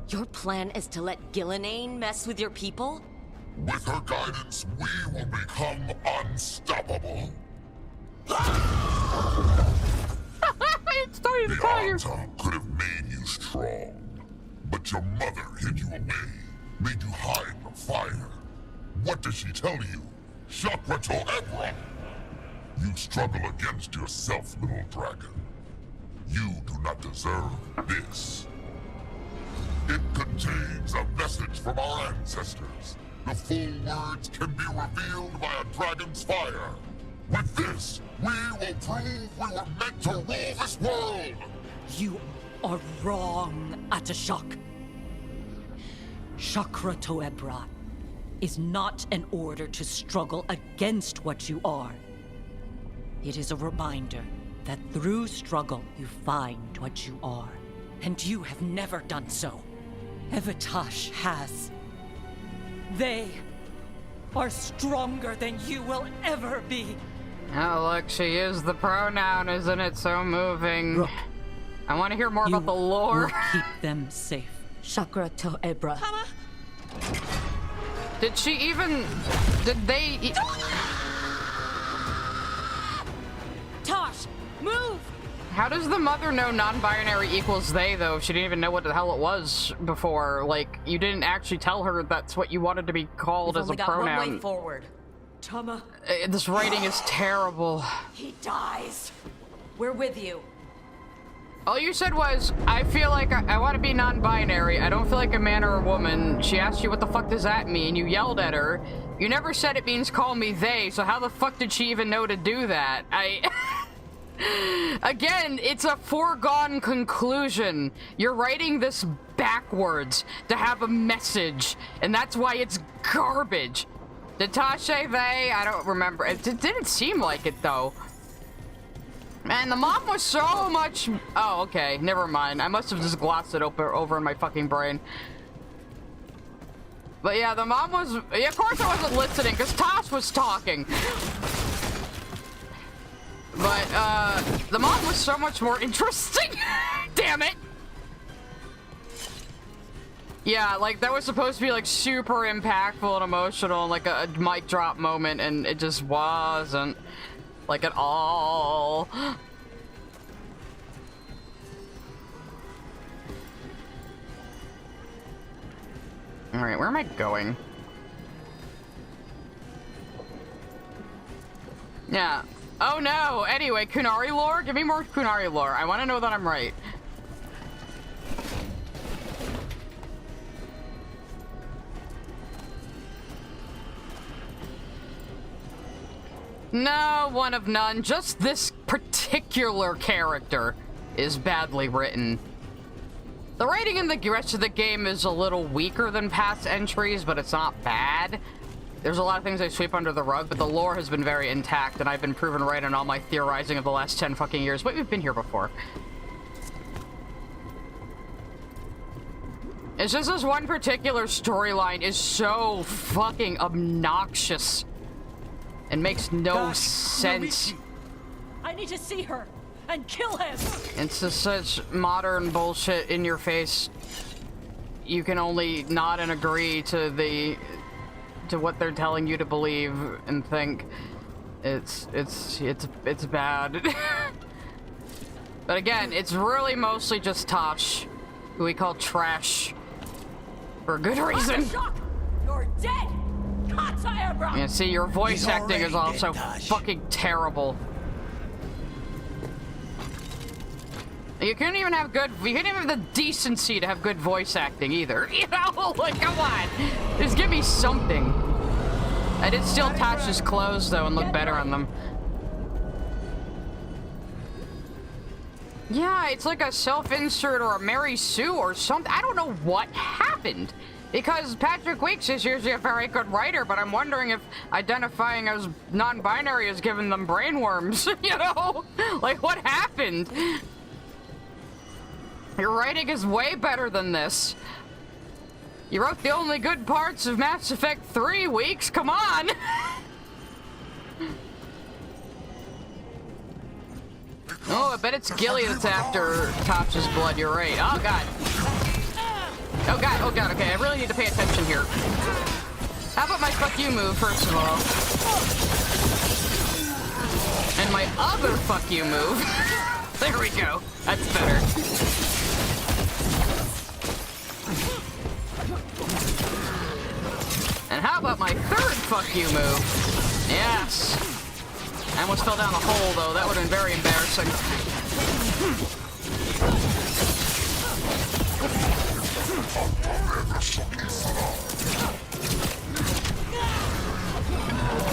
Your plan is to let Gillenane mess with your people? With her guidance, we will become unstoppable. It's starting to tell you. Antam could have made you strong, but your mother hid you away, made you hide the fire. What did she tell you? Chakra to Ebra! You struggle against yourself, little dragon. You do not deserve this. It contains a message from our ancestors. The full words can be revealed by a dragon's fire. With this, we will prove we were meant to rule this world! You are wrong, Atashak. Chakra to Ebra is not an order to struggle against what you are. It is a reminder that through struggle you find what you are. And you have never done so. Evitash has. They are stronger than you will ever be. Oh, look, she used the pronoun, isn't it so moving? Rook, I want to hear more about the lore. Will keep them safe. Chakra to Ebra. Did she even... Did they... Tosh, move! How does the mother know non-binary equals they, though, if she didn't even know what the hell it was before? Like, you didn't actually tell her that's what you wanted to be called as a pronoun. One way forward. Tama. This writing is terrible. He dies. We're with you. All you said was, I feel like I want to be non-binary. I don't feel like a man or a woman. She asked you what the fuck does that mean. You yelled at her. You never said it means call me they, so how the fuck did she even know to do that? Again, it's a foregone conclusion. You're writing this backwards to have a message, and that's why it's garbage. Did Tosh say they? I don't remember. It didn't seem like it, though. Man, the mom was so much... Oh, okay. Never mind. I must have just glossed it over in my fucking brain. But yeah, the mom was... Yeah, of course I wasn't listening, because Tosh was talking. But, the mom was so much more interesting. Damn it. Yeah, like, that was supposed to be, like, super impactful and emotional and, like, a mic drop moment, and it just wasn't. Like, at all. Alright, where am I going? Yeah. Oh no! Anyway, Kunari lore? Give me more Kunari lore. I want to know that I'm right. No, one of none. Just this particular character is badly written. The writing in the rest of the game is a little weaker than past entries, but it's not bad. There's a lot of things I sweep under the rug, but the lore has been very intact, and I've been proven right in all my theorizing of the last 10 fucking years. But we've been here before. It's just this one particular storyline is so fucking obnoxious. It makes no sense. I need to see her and kill him. It's just such modern bullshit in your face. You can only nod and agree to what they're telling you to believe and think. It's bad. But again, it's really mostly just Tosh, who we call trash for a good reason. You're dead. Yeah, see, your voice acting is also fucking terrible. You couldn't even have the decency to have good voice acting either. You know, like, come on. Just give me something. I did steal Tosh's clothes, though, and look better on them. Yeah, it's like a self-insert or a Mary Sue or something. I don't know what happened. Because Patrick Weeks is usually a very good writer, but I'm wondering if identifying as non-binary has given them brainworms, you know? Like, what happened? Your writing is way better than this. You wrote the only good parts of Mass Effect 3, Weeks, come on! Oh, I bet it's Gilly that's after Tasha's blood. You're right. Oh, God. Oh, God. Oh, God. Okay, I really need to pay attention here. How about my fuck you move, first of all? And my other fuck you move. There we go. That's better. And how about my third fuck you move? Yes. I almost fell down a hole, though. That would have been very embarrassing.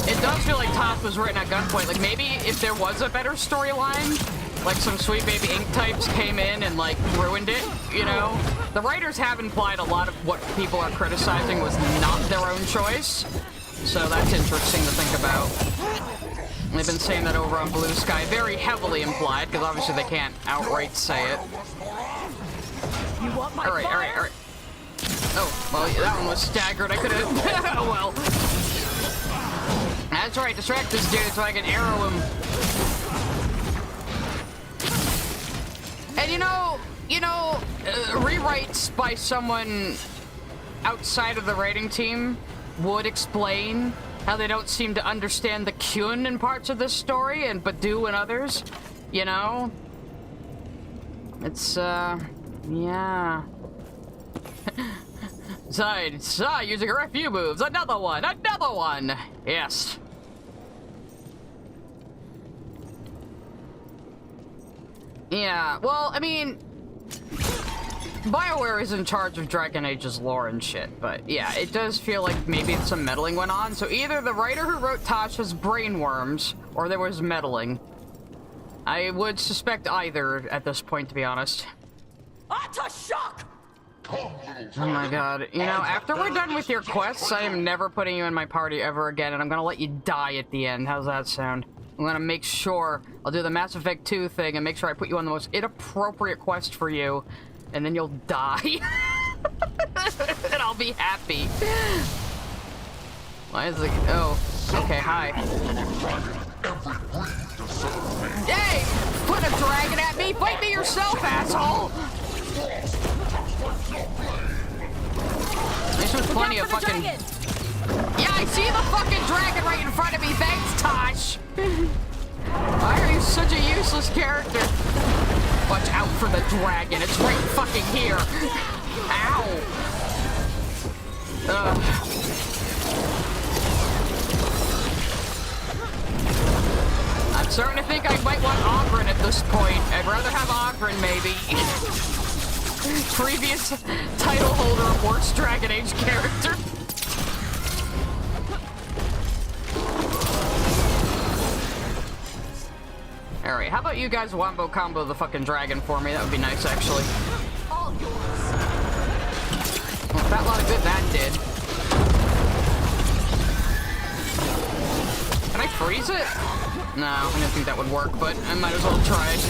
It does feel like Toph was written at gunpoint. Like, maybe if there was a better storyline, like some sweet baby ink types came in and, like, ruined it, you know? The writers have implied a lot of what people are criticizing was not their own choice. So that's interesting to think about. They've been saying that over on Blue Sky, very heavily implied, because obviously they can't outright say it. Alright. Oh, well, that one was staggered. I could've... Oh, well. That's right, distract this dude so I can arrow him. And rewrites by someone outside of the writing team would explain how they don't seem to understand the Kyun in parts of this story, but do in others, you know? It's, yeah. Side, using a few moves. Another one! Yes. Yeah, well, I mean, BioWare is in charge of Dragon Age's lore and shit, but yeah, it does feel like maybe some meddling went on. So either the writer who wrote Tasha's brainworms, or there was meddling. I would suspect either at this point, to be honest. Shock! Oh my god. You know, after we're done with your quests, I am never putting you in my party ever again, and I'm gonna let you die at the end. How's that sound? I'm gonna make sure I'll do the Mass Effect 2 thing and make sure I put you on the most inappropriate quest for you, and then you'll die. And I'll be happy. Why is it... Oh, okay, hi. Hey! Put a dragon at me! Fight me yourself, asshole! There's plenty of fucking... Yeah, I see the fucking dragon right in front of me! Thanks, Tosh! Why are you such a useless character? Watch out for the dragon, it's right fucking here! Ow! I'm starting to think I might want Oghren at this point. I'd rather have Oghren, maybe. Previous title holder of worst Dragon Age character. Alright, how about you guys wombo combo the fucking dragon for me? That would be nice, actually. All yours. Well, that lot of good that did. Can I freeze it? No, I didn't think that would work, but I might as well try it.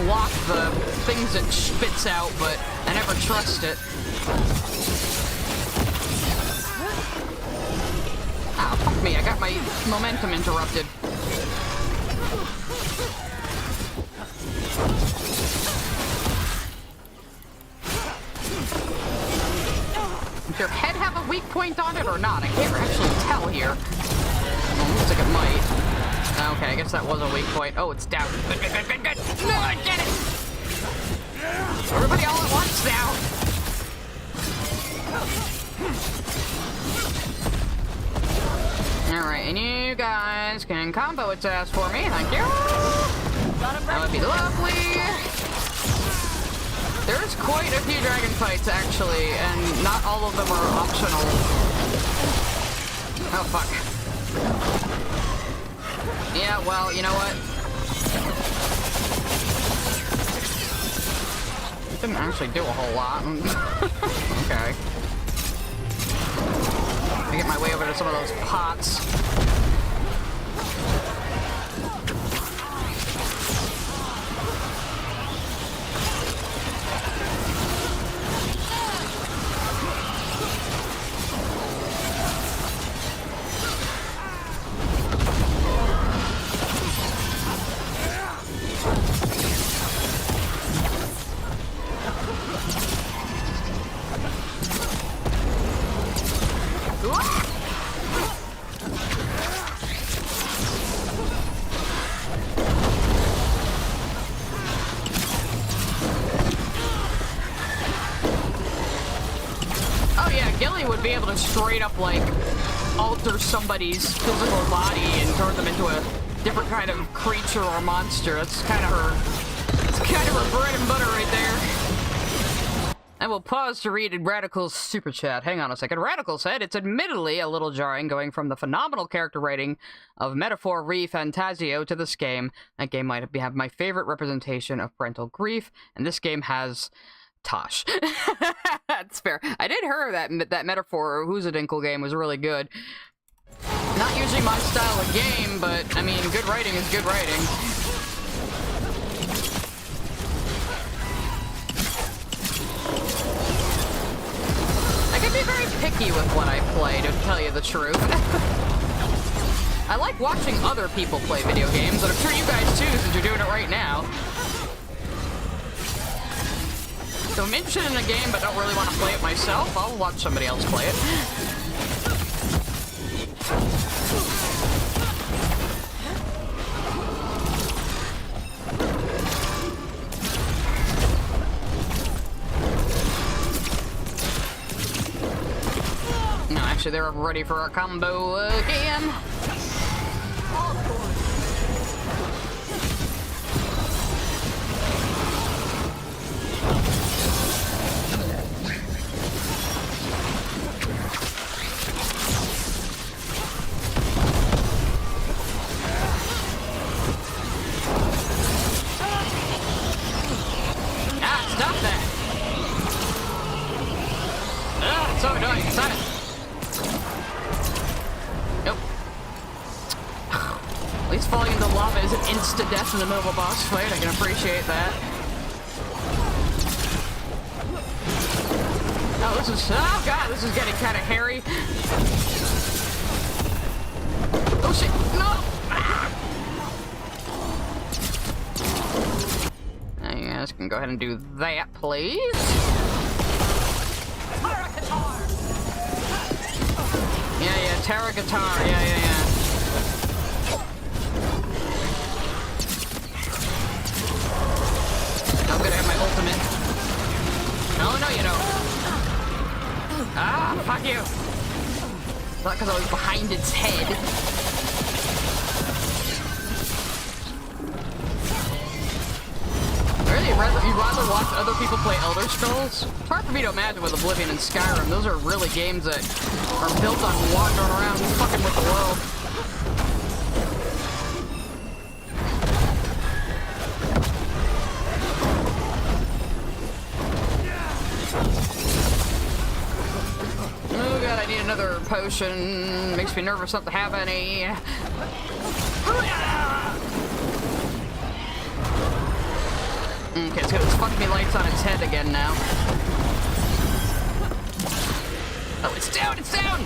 Block the things it spits out, but I never trust it. Ah, fuck me, I got my momentum interrupted. Does your head have a weak point on it or not? I can't actually tell here. Well, looks like it might. Okay, I guess that was a weak point. Oh, it's down. Good. No, I get it! Everybody all at once now! Alright, and you guys can combo its ass for me, thank you! That would be lovely! There's quite a few dragon fights, actually, and not all of them are optional. Oh, fuck. Yeah, well, you know what? It didn't actually do a whole lot. Okay. I get my way over to some of those pots. straight up, like, alter somebody's physical body and turn them into a different kind of creature or monster. That's kind of her bread and butter right there. I will pause to read Radical's super chat. Hang on a second. Radical said, it's admittedly a little jarring going from the phenomenal character writing of Metaphor Re Fantasio to this game. That game might have my favorite representation of parental grief, and this game has Tosh. That's fair. I did hear that Metaphor Hoosadinkle game was really good. Not usually my style of game, but, I mean, good writing is good writing. I can be very picky with what I play, to tell you the truth. I like watching other people play video games, and I'm sure you guys too, since you're doing it right now. So I'm interested in a game, but don't really want to play it myself. I'll watch somebody else play it. No, actually, they're ready for a combo again. Stop that! It's so annoying. Stop it! Nope. At least falling into lava isn't insta-death in the middle of a boss fight. I can appreciate that. Oh, this is... Oh, God, this is getting kind of hairy. Oh, shit! No! You guys can go ahead and do that, please. Yeah, Terra Guitar. Yeah. I'm gonna have my ultimate. No, you don't. Ah, fuck you. Not because I was behind its head. Really? You'd rather watch other people play Elder Scrolls? It's hard for me to imagine with Oblivion and Skyrim. Those are really games that are built on wandering around and fucking with the world. Oh god, I need another potion. Makes me nervous not to have any. Okay, it's fucking me lights on its head again now. Oh, it's down! It's down!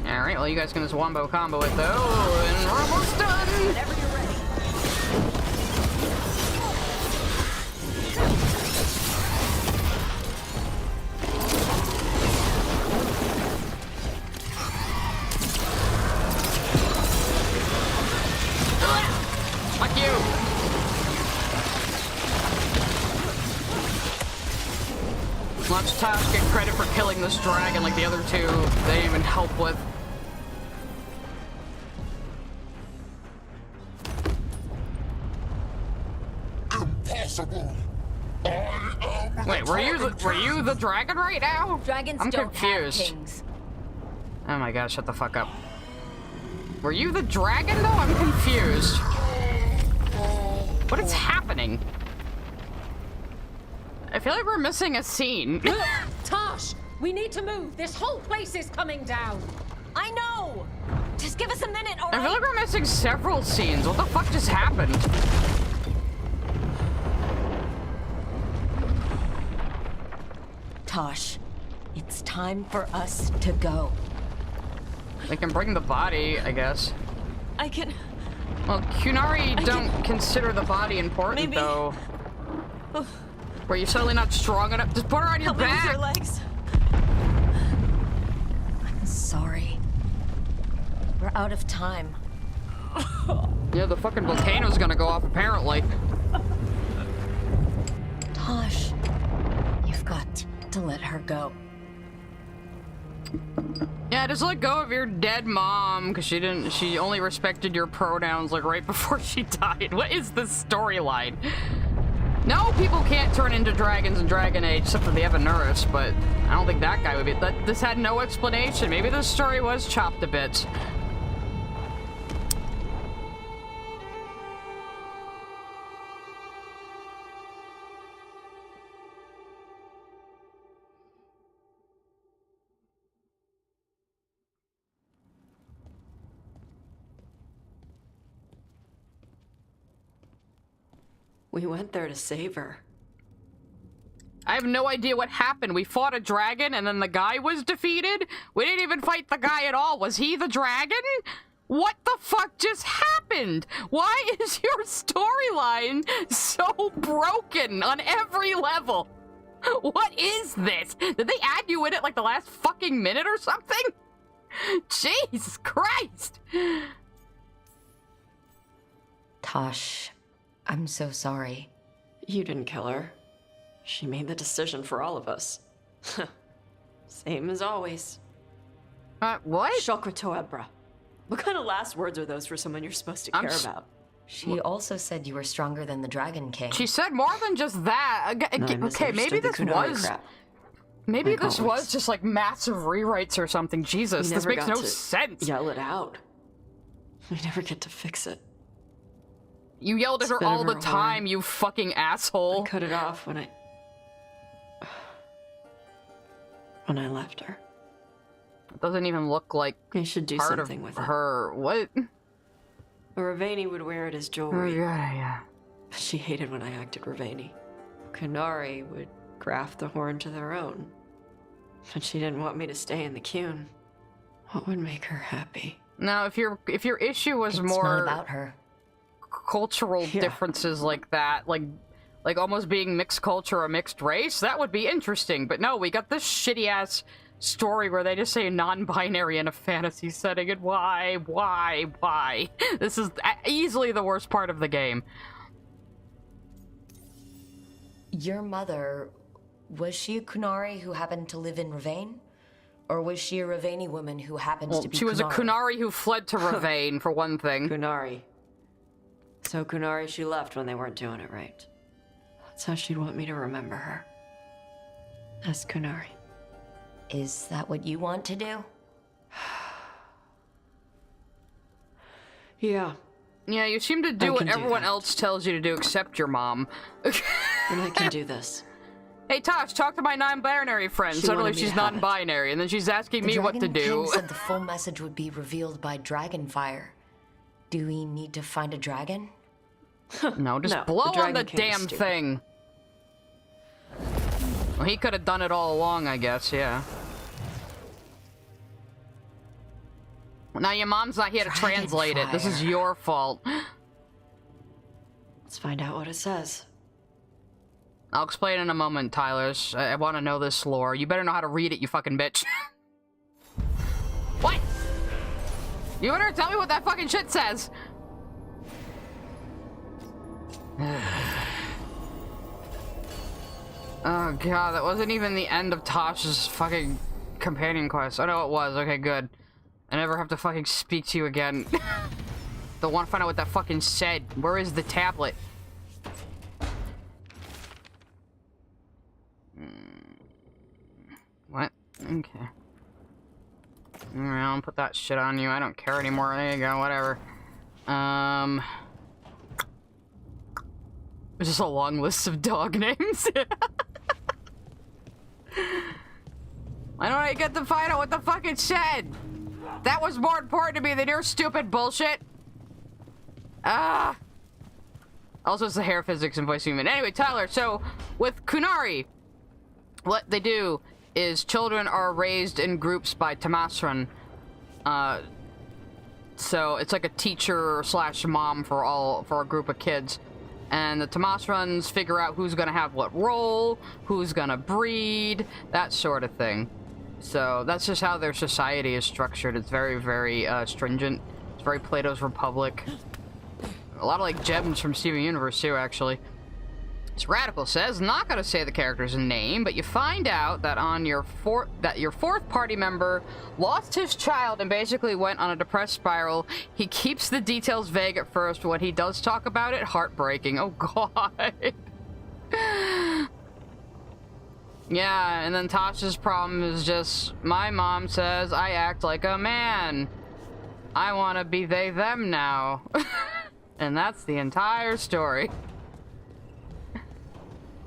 Alright, well you guys can just wombo combo it though, and we're almost done! Whenever you're ready. Fuck you! Watch Tosh get credit for killing this dragon like the other two they didn't even help with. Impossible! Wait, were you the dragon right now? Dragons I'm don't confused. have kings. Oh my god, shut the fuck up. Were you the dragon though? I'm confused. What is happening? I feel like we're missing a scene. Tosh, we need to move. This whole place is coming down. I know! Just give us a minute, alright? I feel like we're missing several scenes. What the fuck just happened? Tosh, it's time for us to go. They can bring the body, I guess. I can... Well, Kunari don't consider the body important, though. Were you suddenly not strong enough? Just put her on your back! Help me with your legs. I'm sorry. We're out of time. Yeah, the fucking volcano's gonna go off, apparently. Tosh, you've got to let her go. Yeah, just let go of your dead mom, because she only respected your pronouns, like, right before she died. What is this storyline? No, people can't turn into dragons in Dragon Age, except for the Evanurus, but I don't think that guy would be. This had no explanation. Maybe the story was chopped to bits. We went there to save her. I have no idea what happened. We fought a dragon and then the guy was defeated? We didn't even fight the guy at all. Was he the dragon? What the fuck just happened? Why is your storyline so broken on every level? What is this? Did they add you in it like the last fucking minute or something? Jesus Christ! Tosh, I'm so sorry. You didn't kill her. She made the decision for all of us. Same as always. What? Shokrato Ebra. What kind of last words are those for someone you're supposed to care about? She also said you were stronger than the Dragon King. She said more than just that. Okay, maybe this was... Maybe this was just like massive rewrites or something. Jesus, this makes no sense. Yell it out. We never get to fix it. You yelled at her all the time, you fucking asshole. I cut it off when I left her. It doesn't even look like I should do part something of with her. What? Ravani would wear it as jewelry. Oh, yeah. But she hated when I acted Ravani. Kunari would graft the horn to their own. But she didn't want me to stay in the Qun. What would make her happy? Now, if your issue was It's more not about her. Cultural differences like that, like almost being mixed culture or mixed race, that would be interesting. But no, we got this shitty ass story where they just say non-binary in a fantasy setting, and why? This is easily the worst part of the game. Your mother, was she a Kunari who happened to live in Ravane? Or was she a Ravani woman who happens to be she was a Kunari who fled to Ravane, for one thing. Kunari. So Kunari, she left when they weren't doing it right. That's how she'd want me to remember her. As Kunari. Is that what you want to do? Yeah. Yeah, you seem to do what everyone else tells you to do except your mom. And I can do this. Hey Tosh, talk to my non-binary friend. Suddenly she's non-binary, and then she's asking me what to do. The Dragon King said the full message would be revealed by Dragonfire. Do we need to find a dragon? No, just blow on the damn thing. Well, he could have done it all along, I guess, yeah. Now your mom's not here to translate it. This is your fault. Let's find out what it says. I'll explain in a moment, Tyler. I want to know this lore. You better know how to read it, you fucking bitch. What? You better tell me what that fucking shit says. Oh god, that wasn't even the end of Tosh's fucking companion quest. Oh no, it was. Okay, good. I never have to fucking speak to you again. Don't want to find out what that fucking said. Where is the tablet? What? Okay. Alright, I'll put that shit on you. I don't care anymore. There you go, whatever. It's just a long list of dog names. Why don't I get to find out what the fuck it said? That was more important to me than your stupid bullshit. Ah. Also, it's the hair physics and voice human. Anyway, Tyler, so with Kunari, what they do is children are raised in groups by Tamasran. So it's like a teacher slash mom for a group of kids. And the Tamasrans figure out who's gonna have what role, who's gonna breed, that sort of thing. So that's just how their society is structured. It's very, very stringent. It's very Plato's Republic. A lot of like gems from Steven Universe too, actually. This Radical says, not gonna say the character's name, but you find out that on your fourth party member lost his child and basically went on a depressed spiral. He keeps the details vague at first, but when he does talk about it, heartbreaking. Oh god. Yeah, and then Tasha's problem is just, my mom says I act like a man. I want to be they, them now. And that's the entire story.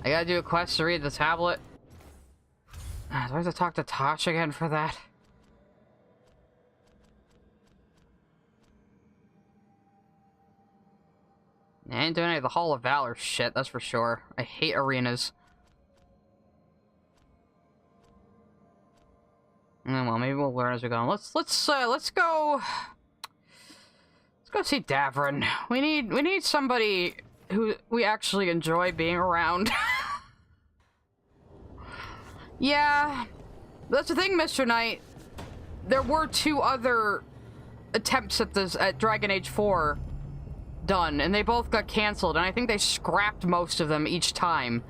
I gotta do a quest to read the tablet. Do I have to talk to Tosh again for that? I ain't doing any of the Hall of Valor shit, that's for sure. I hate arenas. Well, maybe we'll learn as we go. Let's go see Davrin. We need somebody who we actually enjoy being around. Yeah, that's the thing, Mr. Knight. There were 2 other attempts at Dragon Age 4 done, and they both got canceled, and I think they scrapped most of them each time.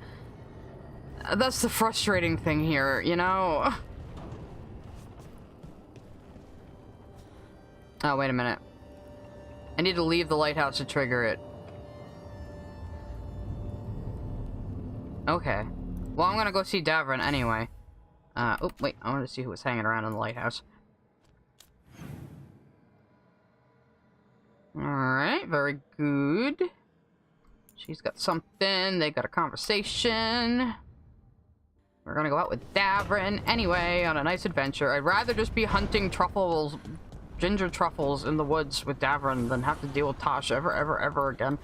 That's the frustrating thing here, you know? Oh, wait a minute. I need to leave the lighthouse to trigger it. Okay. Well, I'm gonna go see Davrin anyway. Oh, wait. I wanted to see who was hanging around in the lighthouse. Alright, very good. She's got something. They got a conversation. We're gonna go out with Davrin anyway on a nice adventure. I'd rather just be hunting truffles, ginger truffles in the woods with Davrin than have to deal with Tosh ever again.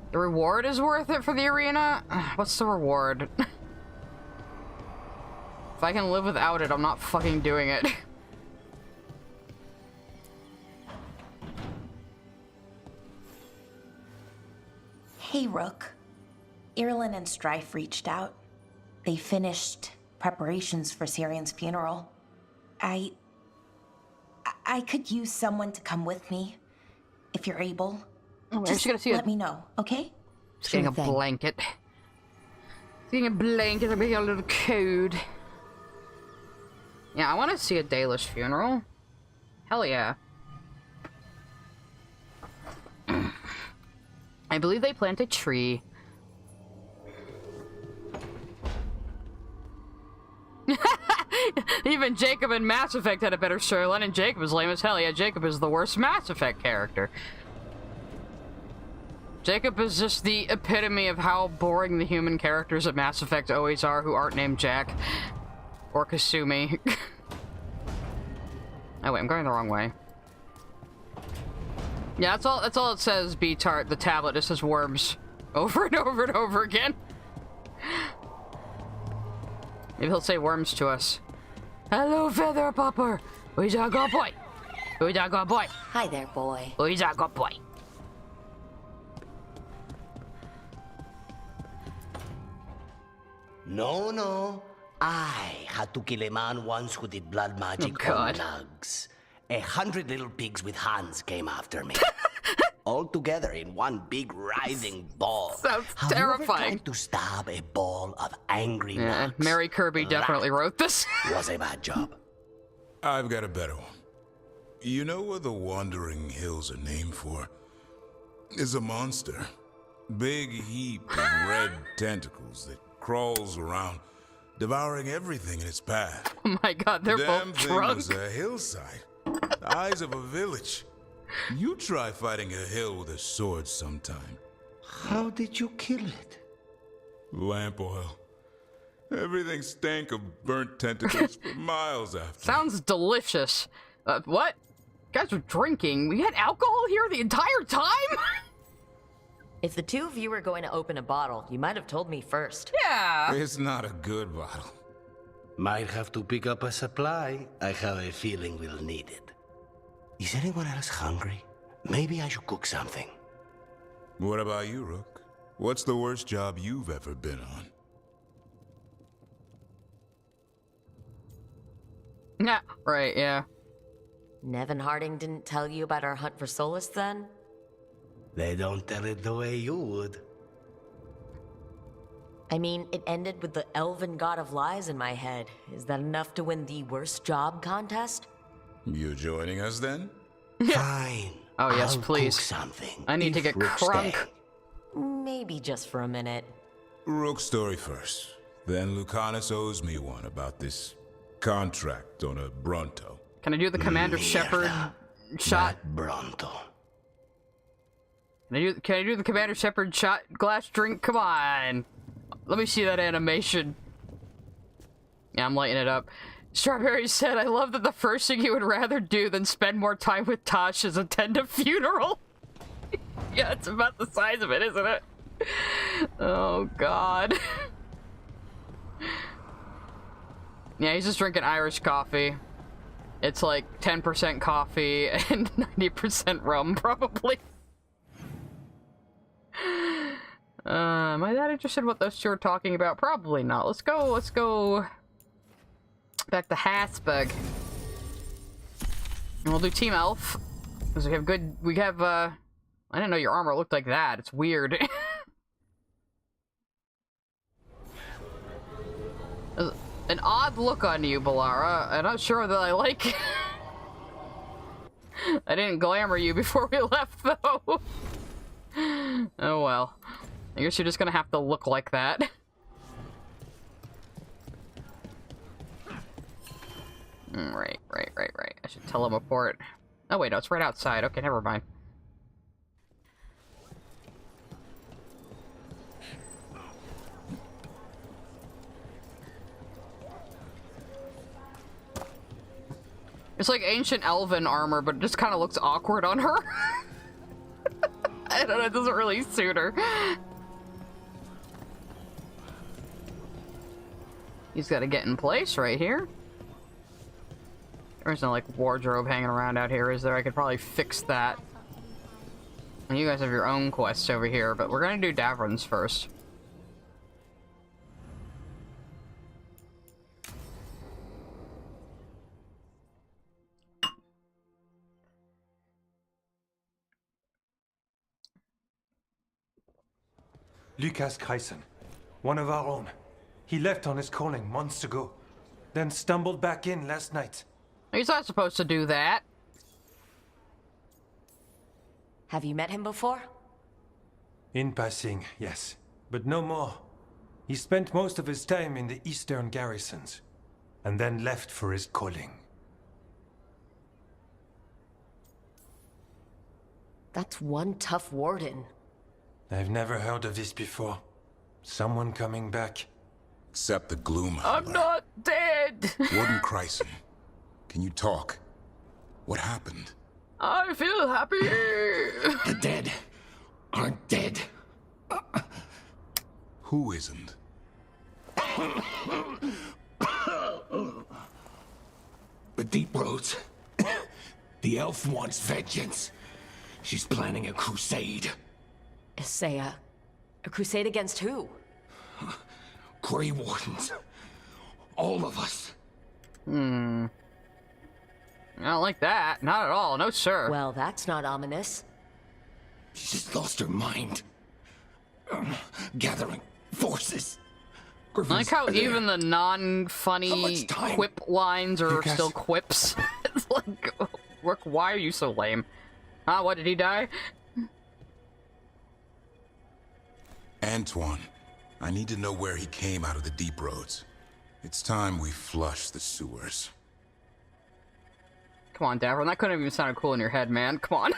The reward is worth it for the arena? What's the reward? If I can live without it, I'm not fucking doing it. Hey, Rook. Irulan and Strife reached out. They finished preparations for Syrian's funeral. I could use someone to come with me, if you're able. Oh, just let me know, okay? Just getting a blanket. Getting a blanket, I'm getting a little code. Yeah, I want to see a Dalish funeral. Hell yeah. I believe they plant a tree. Even Jacob in Mass Effect had a better storyline, and Jacob is lame as hell. Yeah, Jacob is the worst Mass Effect character. Jacob is just the epitome of how boring the human characters of Mass Effect always are who aren't named Jack. Or Kasumi. Oh wait, I'm going the wrong way. Yeah, that's all it says, B-Tart. The tablet just says worms. Over and over and over again. Maybe he'll say worms to us. Hello, Feather Popper. Who's that good boy? Who's that good boy? Hi there, boy. Who's that good boy? No. I had to kill a man once who did blood magic on nugs. 100 little pigs with hands came after me. All together in one big writhing ball. Sounds Have terrifying. You ever tried to stab a ball of angry nugs? Mary Kirby definitely wrote this. Was a bad job. I've got a better one. You know what the Wandering Hills are named for? It's a monster. Big heap of red tentacles that crawls around, devouring everything in its path. Oh my god, they're Damn both thing drunk. was a hillside. The eyes of a village. You try fighting a hill with a sword sometime. How did you kill it? Lamp oil. Everything stank of burnt tentacles for miles after. Sounds delicious. What? You guys were drinking. We had alcohol here the entire time? If the 2 of you were going to open a bottle, you might have told me first. Yeah. It's not a good bottle. Might have to pick up a supply. I have a feeling we'll need it. Is anyone else hungry? Maybe I should cook something. What about you, Rook? What's the worst job you've ever been on? Yeah, right, yeah. Nevin Harding didn't tell you about our hunt for Solus then? They don't tell it the way you would. I mean, it ended with the elven god of lies in my head. Is that enough to win the worst job contest? You joining us then? Fine. Oh yes, I'll please. cook something. I need to if get Rook crunk. stay. Maybe just for a minute. Rook's story first. Then Lucanus owes me one about this contract on a Bronto. Can I do the Commander Shepard shot? Bronto. Can I do the Commander Shepard shot glass drink? Come on. Let me see that animation. Yeah, I'm lighting it up. Strawberry said, I love that the first thing you would rather do than spend more time with Tosh is attend a funeral. Yeah, it's about the size of it, isn't it? Oh, God. Yeah, he's just drinking Irish coffee. It's like 10% coffee and 90% rum, probably. Am I that interested in what those two are talking about? Probably not. Let's go back to Hasburg. And we'll do Team Elf. Because we have, I didn't know your armor looked like that. It's weird. There's an odd look on you, Balara. I'm not sure that I like it. I didn't glamour you before we left, though. Oh well. I guess you're just gonna have to look like that. Right. I should teleport. Oh wait, no, it's right outside. Okay, never mind. It's like ancient elven armor, but it just kind of looks awkward on her. I don't know, it doesn't really suit her. He's got to get in place right here. There's no, like, wardrobe hanging around out here, is there? I could probably fix that. And you guys have your own quests over here, but we're gonna do Davron's first. Lucas Kreisen, one of our own. He left on his calling months ago, then stumbled back in last night. He's not supposed to do that. Have you met him before? In passing, yes, but no more. He spent most of his time in the eastern garrisons, and then left for his calling. That's one tough warden. I've never heard of this before. Someone coming back. Except the Gloom. I'm not dead! Warden Kreisen, can you talk? What happened? I feel happy! The dead aren't dead. Who isn't? The Deep Roads. The elf wants vengeance. She's planning a crusade. Isaiah, a crusade against who? Grey Wardens. All of us. I don't like that. Not at all. No, sir. Well, that's not ominous. She just lost her mind. Gathering forces. I like how even the non-funny quip lines are still quips. It's like, Rook, why are you so lame? Huh, what, did he die? Antoine, I need to know where he came out of the Deep Roads. It's time we flush the sewers. Come on, Davron, that couldn't even sound cool in your head, man. Come on.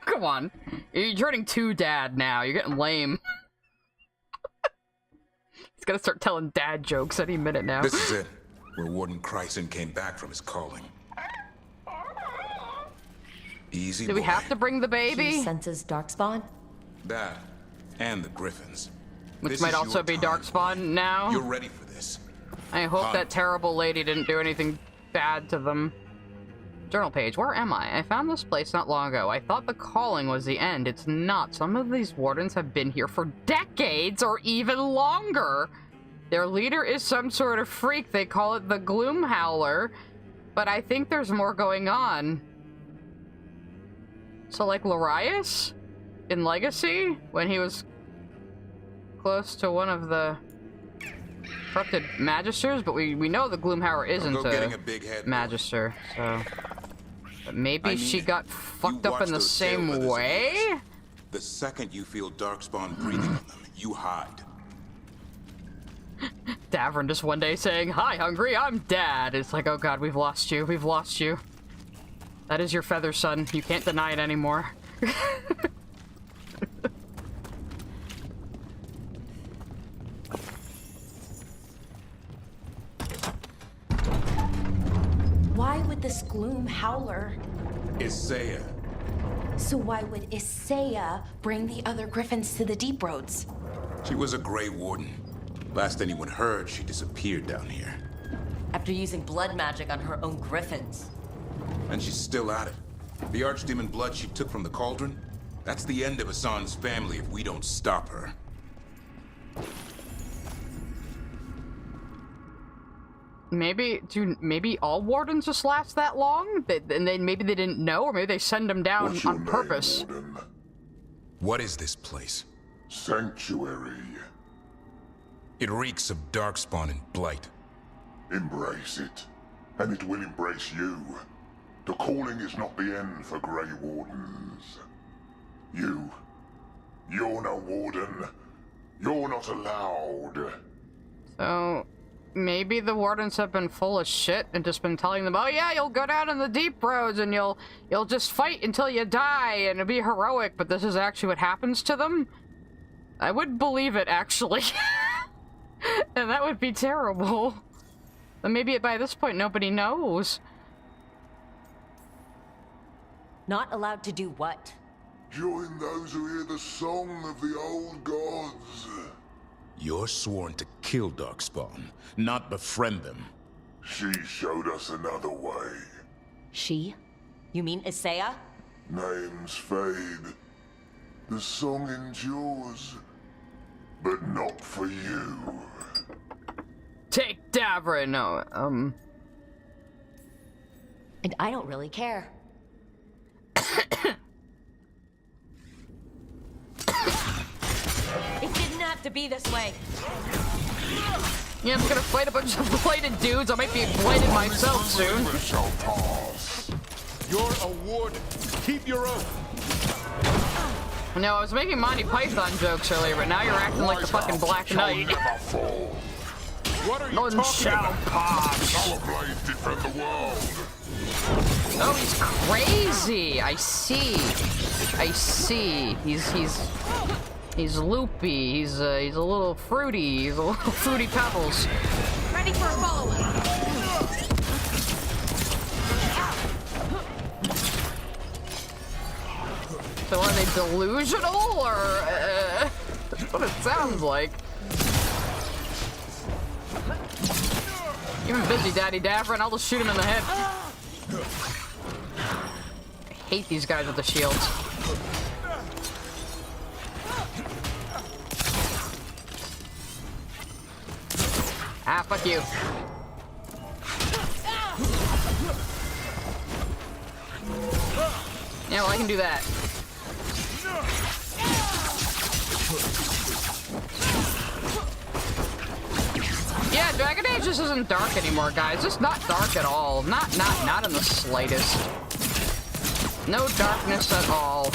Come on. You're turning too dad now. You're getting lame. He's gonna start telling dad jokes any minute now. This is it, where Warden Kreisen came back from his calling. Easy Do we have to bring the baby? He senses Darkspawn? That, and the Griffins. Which This might is also your be time. Darkspawn now. You're ready for this. I hope Hunt. that terrible lady didn't do anything bad to them. Journal page, where am I? I found this place not long ago. I thought the calling was the end. It's not. Some of these wardens have been here for decades or even longer. Their leader is some sort of freak. They call it the Gloom Howler. But I think there's more going on. So, like, Larius? In Legacy? When he was close to one of the corrupted Magisters? But we know the Gloomhauer isn't a Magister, so... But maybe she got fucked up in the same way? The second you feel Darkspawn breathing on them, you hide. Davrin just one day saying, "Hi, Hungry, I'm Dad." It's like, oh god, we've lost you. We've lost you. That is your feather, son. You can't deny it anymore. Why would this Gloom Howler? Isaiah. So why would Isaiah bring the other griffins to the Deep Roads? She was a Grey Warden. Last anyone heard, she disappeared down here. After using blood magic on her own griffins. And she's still at it. The Archdemon blood she took from the cauldron? That's the end of Hassan's family if we don't stop her. Maybe all wardens just last that long? And then maybe they didn't know, or maybe they send them down on purpose. Warden? What is this place? Sanctuary. It reeks of Darkspawn and Blight. Embrace it, and it will embrace you. The calling is not the end for Grey Wardens. You're no Warden. You're not allowed. So, maybe the Wardens have been full of shit and just been telling them, oh yeah, you'll go down in the Deep Roads and you'll just fight until you die and it'll be heroic, but this is actually what happens to them? I would believe it, actually. And that would be terrible. But maybe by this point nobody knows. Not allowed to do what? Join those who hear the song of the old gods. You're sworn to kill Darkspawn, not befriend them. She showed us another way. She? You mean Isaiah? Names fade. The song endures. But not for you. Take Davrin! No, And I don't really care. It didn't have to be this way. Yeah, I'm gonna fight a bunch of blighted dudes. I might be blighted myself soon. Shall pass. You're a warden. Keep your oath. No, I was making Monty Python jokes earlier, but now you're acting like the fucking Black Knight. What are you None shall pass. Our blades defend the world. Oh, he's crazy. I see. He's loopy. He's a little fruity. He's a little fruity pebbles. Ready for a follow-up. So are they delusional, or that's what it sounds like. You've been busy, Daddy Davrin. I'll just shoot him in the head. I hate these guys with the shields. Ah, fuck you. Yeah, well, I can do that. Yeah, Dragon Age just isn't dark anymore, guys. Just not dark at all. Not in the slightest. No darkness at all.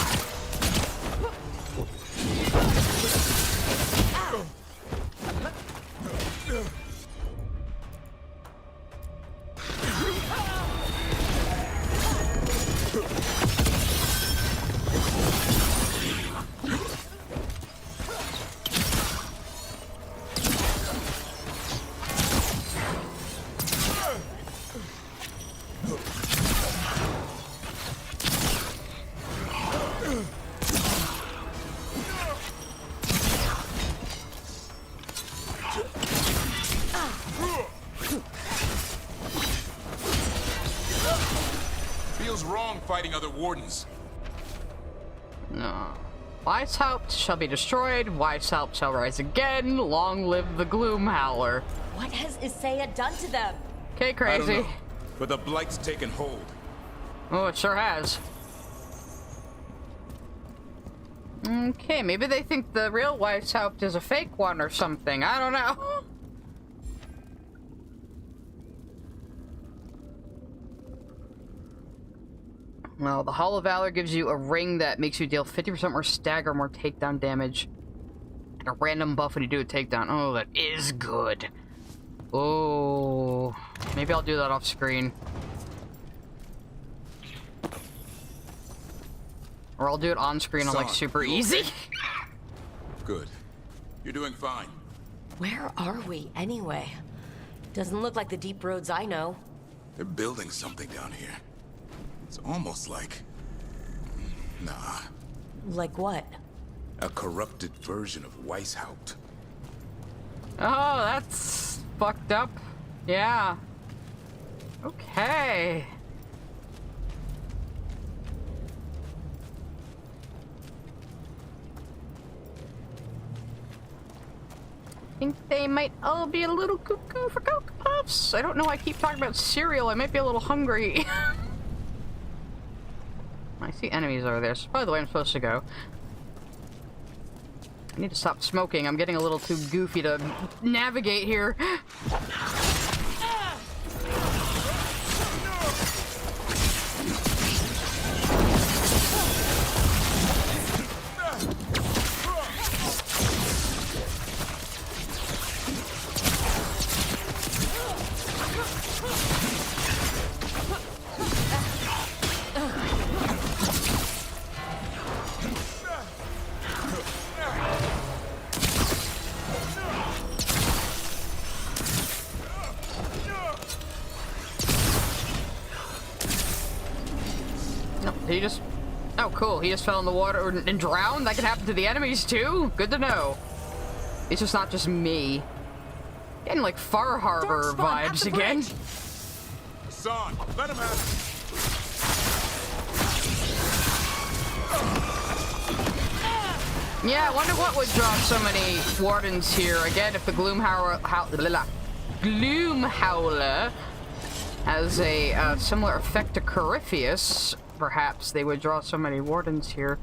Feels wrong fighting other wardens. No. Weishaupt shall be destroyed. Weishaupt shall rise again. Long live the Gloom Howler. What has Isaiah done to them? Okay, I don't crazy. know, but the Blight's taken hold. Oh, it sure has. Okay, maybe they think the real Weishaupt is a fake one or something. I don't know. Well, the Hall of Valor gives you a ring that makes you deal 50% more stagger, more takedown damage. And a random buff when you do a takedown. Oh, that is good. Oh, maybe I'll do that off screen. Or I'll do it on screen on like super easy. Good. You're doing fine. Where are we, anyway? Doesn't look like the deep roads I know. They're building something down here. It's almost like... Nah. Like what? A corrupted version of Weishaupt. Oh, that's fucked up. Yeah. Okay. I think they might all be a little cuckoo for Cocoa Puffs. I don't know why I keep talking about cereal. I might be a little hungry. I see enemies over there. So probably the way I'm supposed to go. I need to stop smoking. I'm getting a little too goofy to navigate here. He just... Oh, cool. He just fell in the water and drowned? That could happen to the enemies, too? Good to know. It's just not just me. Getting, like, Far Harbor vibes again. Hassan, let him have it. Yeah, I wonder what would draw so many wardens here. Again, if the Gloomhowler has a similar effect to Corypheus, perhaps they would draw so many wardens here.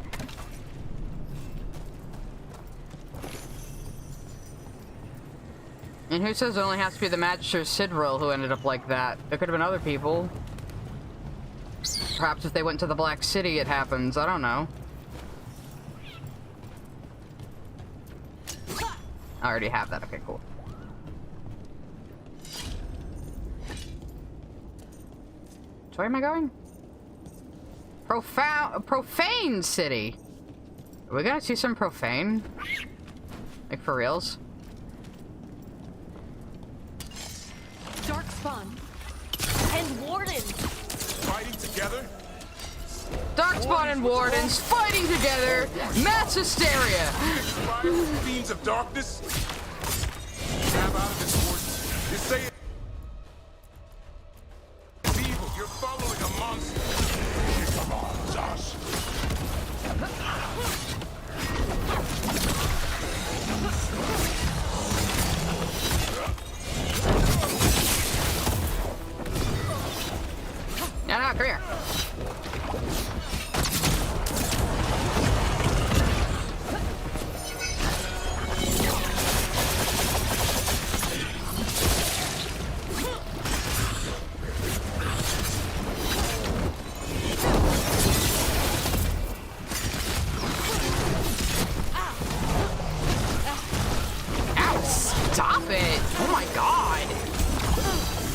And who says it only has to be the Magister Sidril who ended up like that? There could have been other people. Perhaps if they went to the Black City it happens, I don't know. I already have that, okay, cool. So where am I going? Profane City. Are we gonna see some profane? Like for reals? Darkspawn and Wardens fighting together. Darkspawn and Wardens fighting together. Mass hysteria. Fiends of darkness. Snap out of this, Warden. You say it's evil. You're following a monster. Come on, Josh. No, come here. Ow, stop it! Oh my god!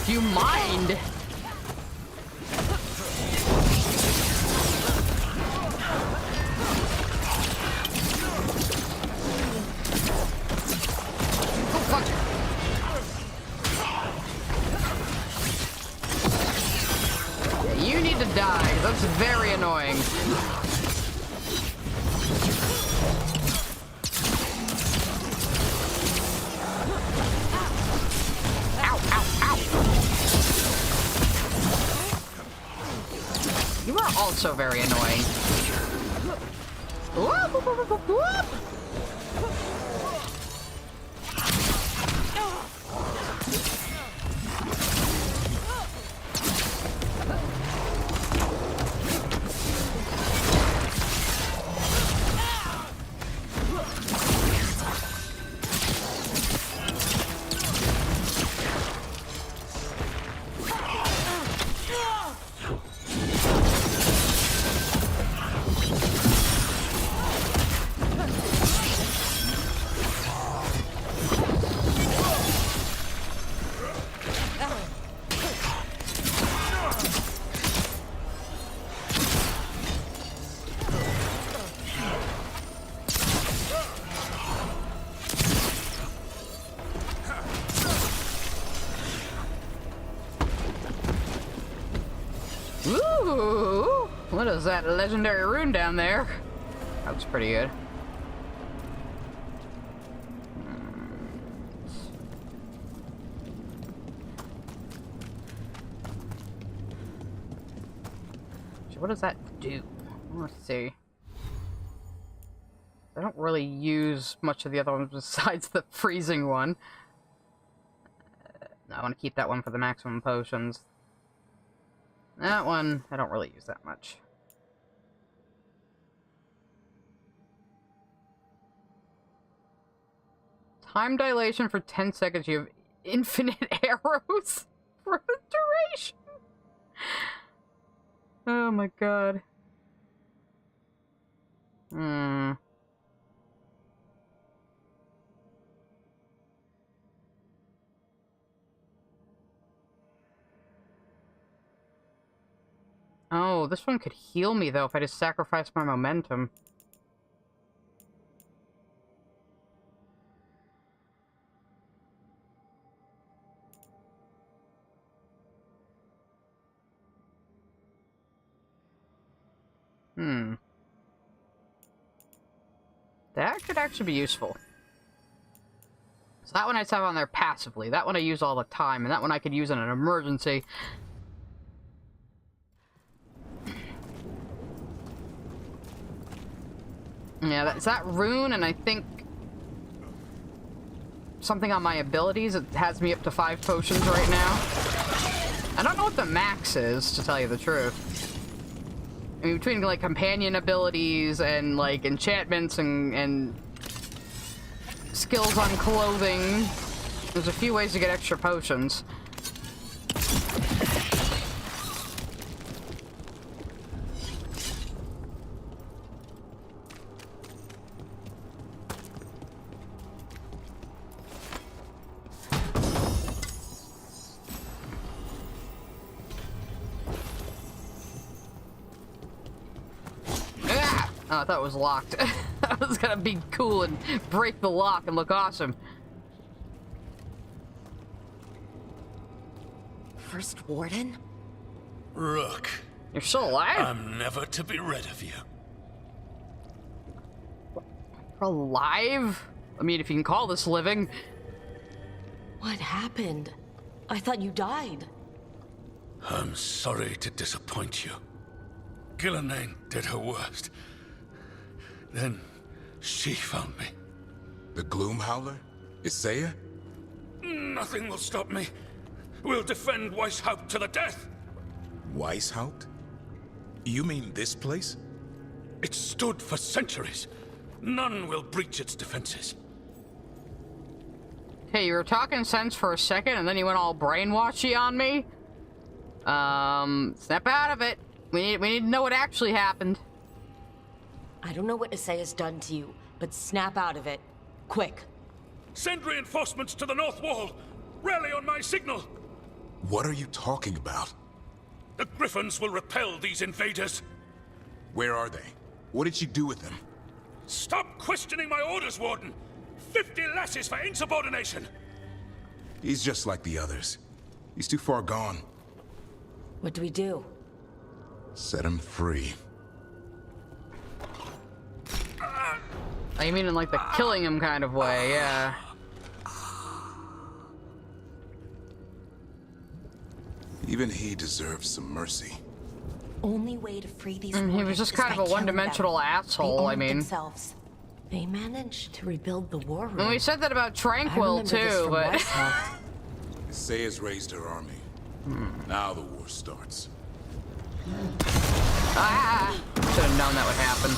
Do you mind? You need to die. That's very annoying. Ow, ow, ow. You are also very annoying. Whoop, whoop, whoop, whoop, whoop. Ooh, what is that legendary rune down there? That looks pretty good. So what does that do? Let's see. I don't really use much of the other ones besides the freezing one. I want to keep that one for the maximum potions. That one, I don't really use that much. Time dilation for 10 seconds. You have infinite arrows for the duration. Oh my god. Oh, this one could heal me, though, if I just sacrifice my momentum. That could actually be useful. So that one I just have on there passively. That one I use all the time, and that one I could use in an emergency. Yeah, that's that rune, and I think something on my abilities. It has me up to 5 potions right now. I don't know what the max is, to tell you the truth. I mean, between, like, companion abilities and, like, enchantments and skills on clothing, there's a few ways to get extra potions. Oh, I thought it was locked. I was gonna be cool and break the lock and look awesome. First Warden? Rook. You're still alive? I'm never to be rid of you. Alive? I mean, if you can call this living. What happened? I thought you died. I'm sorry to disappoint you. Gillenane did her worst. Then she found me. The Gloom Howler? Isaiah? Nothing will stop me. We'll defend Weishaupt to the death. Weishaupt? You mean this place? It stood for centuries. None will breach its defenses. Hey, you were talking sense for a second, and then you went all brainwashy on me? Snap out of it. We need to know what actually happened. I don't know what Isaiah's done to you, but snap out of it. Quick. Send reinforcements to the north wall. Rally on my signal. What are you talking about? The Griffins will repel these invaders. Where are they? What did she do with them? Stop questioning my orders, Warden. 50 lashes for insubordination. He's just like the others. He's too far gone. What do we do? Set him free. Oh, you mean in like the killing him kind of way, yeah. Even he deserves some mercy. Only way to free these He was just kind of a one-dimensional asshole, I mean. Themselves. They managed to rebuild the war room. And we said that about Tranquil too, but Isaiah's raised her army. Now the war starts. Ah! Should have known that would happen.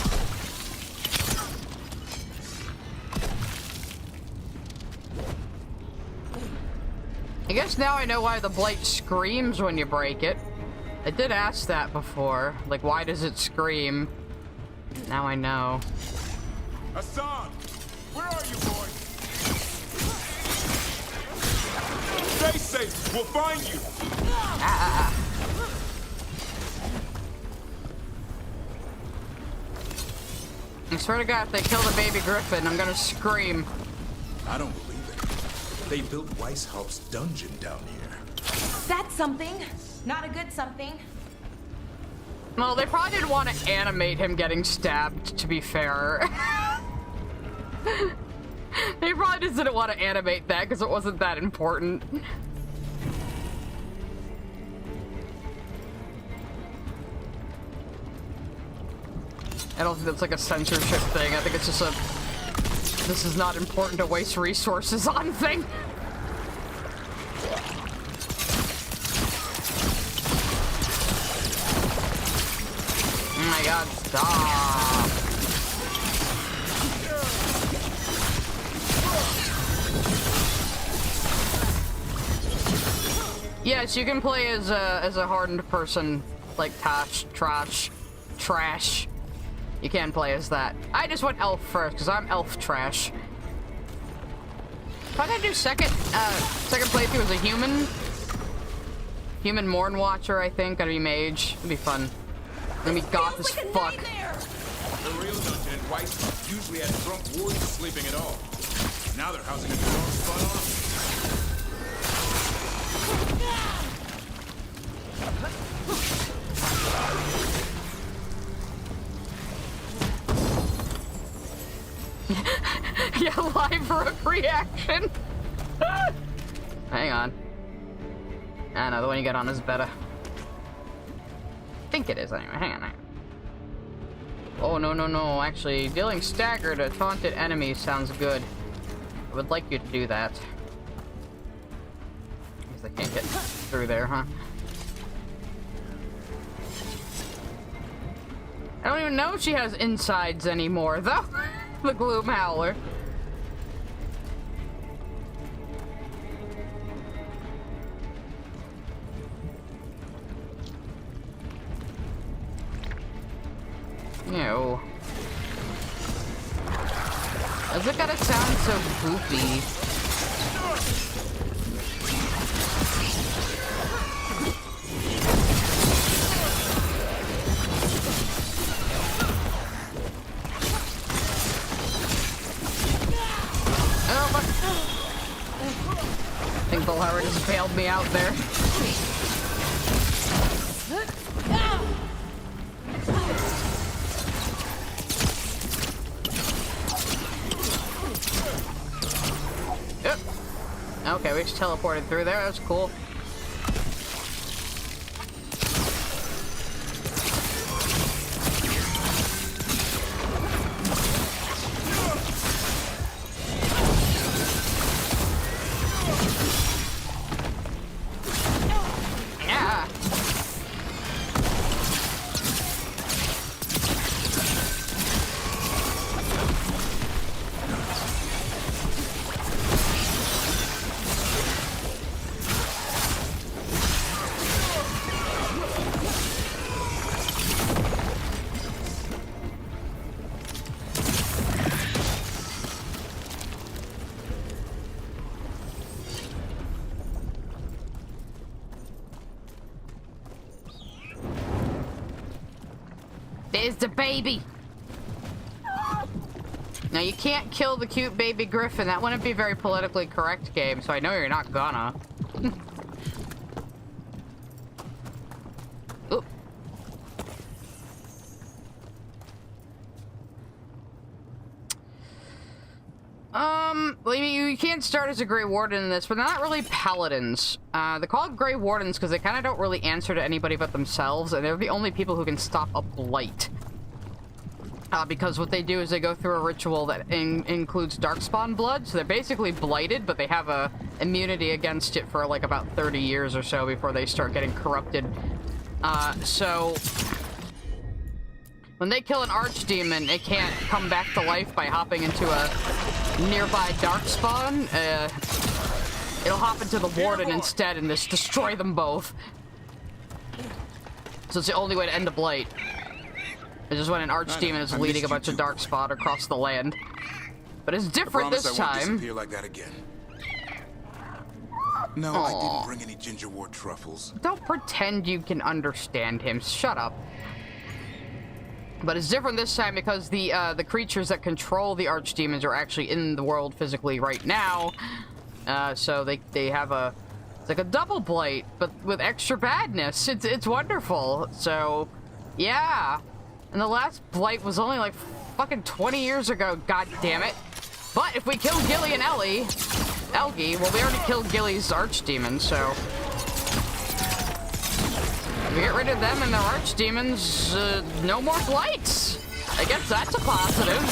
I guess now I know why the Blight screams when you break it. I did ask that before. Like, why does it scream? Now I know. Hassan! Where are you, boy? Stay safe! We'll find you! I swear to God, if they kill the baby griffin, I'm gonna scream. I don't believe it. They built Weishaupt's dungeon down here. That's something. Not a good something. Well, they probably didn't want to animate him getting stabbed, to be fair. They probably just didn't want to animate that because it wasn't that important. I don't think that's like a censorship thing. I think it's just a this is not important to waste resources on thing. Oh my god, stop. Yes, you can play as a hardened person, like trash. You can play as that. I just went elf first, because I'm elf trash. If I gotta do second playthrough as a human Morn Watcher, I think. Gotta be mage. It'd be fun. Gonna be goth as fuck. The real Dungeon and Weiss usually had drunk warriors sleeping at all. Now they're housing a dog spot on. Yeah, live rook reaction. Hang on. I know, the one you get on is better. I think it is anyway. Hang on. Oh, no. Actually, dealing stagger to taunted enemies sounds good. I would like you to do that. Guess I can't get through there, huh? I don't even know if she has insides anymore, though. The Gloom Howler. Ew. Does it gotta sound so goofy? Oh, but I think Veilguard just bailed me out there. Yep. Okay, we just teleported through there. That's cool. Yeah. There's the baby. Now you can't kill the cute baby griffin. That wouldn't be very politically correct, game. So I know you're not gonna. Oop. Well, you can't start as a Grey Warden in this, but they're not really paladins. They're called Grey Wardens because they kind of don't really answer to anybody but themselves, and they're the only people who can stop a blight. Because what they do is they go through a ritual that includes Darkspawn blood, so they're basically blighted, but they have a immunity against it for like about 30 years or so before they start getting corrupted. So when they kill an archdemon, it can't come back to life by hopping into a nearby Darkspawn. It'll hop into the Warden instead and just destroy them both. So it's the only way to end a blight. It's just when an archdemon is leading a bunch of Darkspawn across the land. But it's different this time. I won't disappear like that again. No, I didn't bring any ginger wort truffles. Don't pretend you can understand him. Shut up. But it's different this time because the creatures that control the archdemons are actually in the world physically right now. So they have it's like a double blight, but with extra badness. It's wonderful. So Yeah. And the last Blight was only like fucking 20 years ago, god damn it. But if we kill Gilly and Elgie, well, we already killed Gilly's archdemon, so if we get rid of them and their archdemons, no more Blights. I guess that's a positive.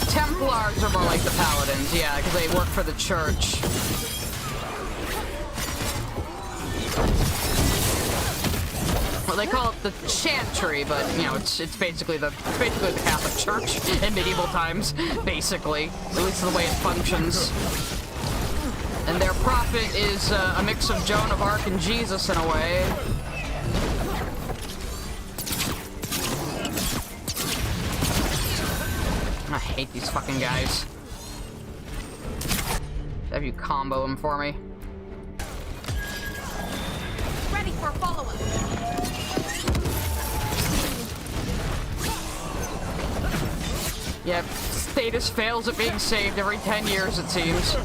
Templars are more like the Paladins, yeah, because they work for the church. Well, they call it the Chantry, but you know, it's basically the Catholic Church in medieval times, basically. At least the way it functions. And their prophet is a mix of Joan of Arc and Jesus in a way. I hate these fucking guys. Have you combo them for me? Ready for follow-up. Yep, status fails at being saved every 10 years, it seems.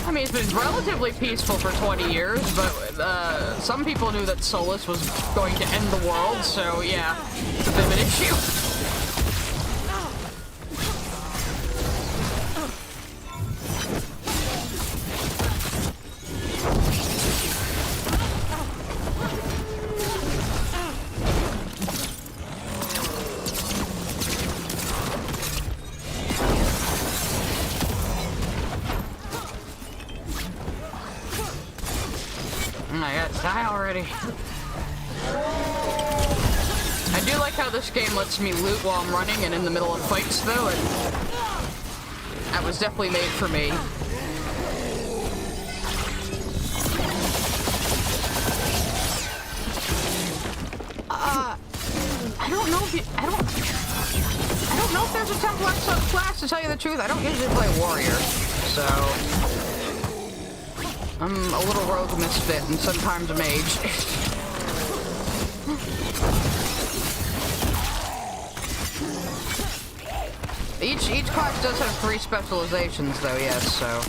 I mean, it's been relatively peaceful for 20 years, but some people knew that Solus was going to end the world, so yeah, it's a bit of an issue. Die already. I do like how this game lets me loot while I'm running and in the middle of fights, though, and that was definitely made for me. I don't know if I don't know if there's a Templar subclass, to tell you the truth. I don't usually play warrior, so I'm a little rogue misfit and sometimes a mage. Each class does have 3 specializations though, yes, so.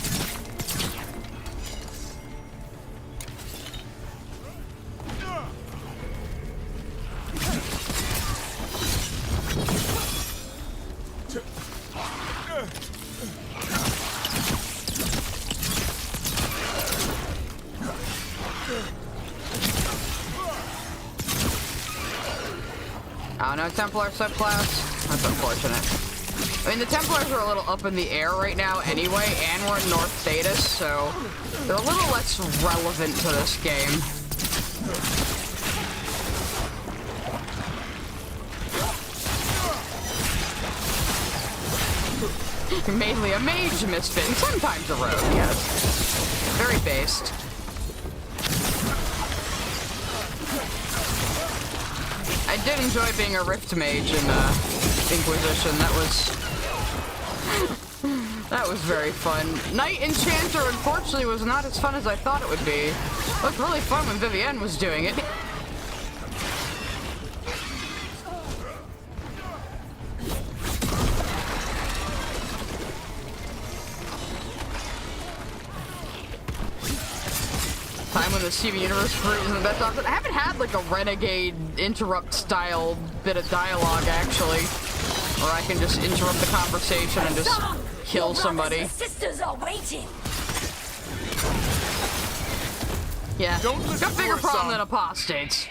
Oh, no Templar subclass? That's unfortunate. I mean, the Templars are a little up in the air right now anyway, and we're in North Thetis, so they're a little less relevant to this game. You're mainly a mage misfit, and sometimes a rogue, yes. Very based. I did enjoy being a Rift Mage in Inquisition. That was very fun. Knight Enchanter, unfortunately, was not as fun as I thought it would be. It looked really fun when Vivienne was doing it. Time when the Steven Universe fruit isn't the best option. I haven't had like a renegade interrupt style bit of dialogue actually, where I can just interrupt the conversation and just kill somebody. Sisters are waiting. Yeah, got bigger problem than apostates.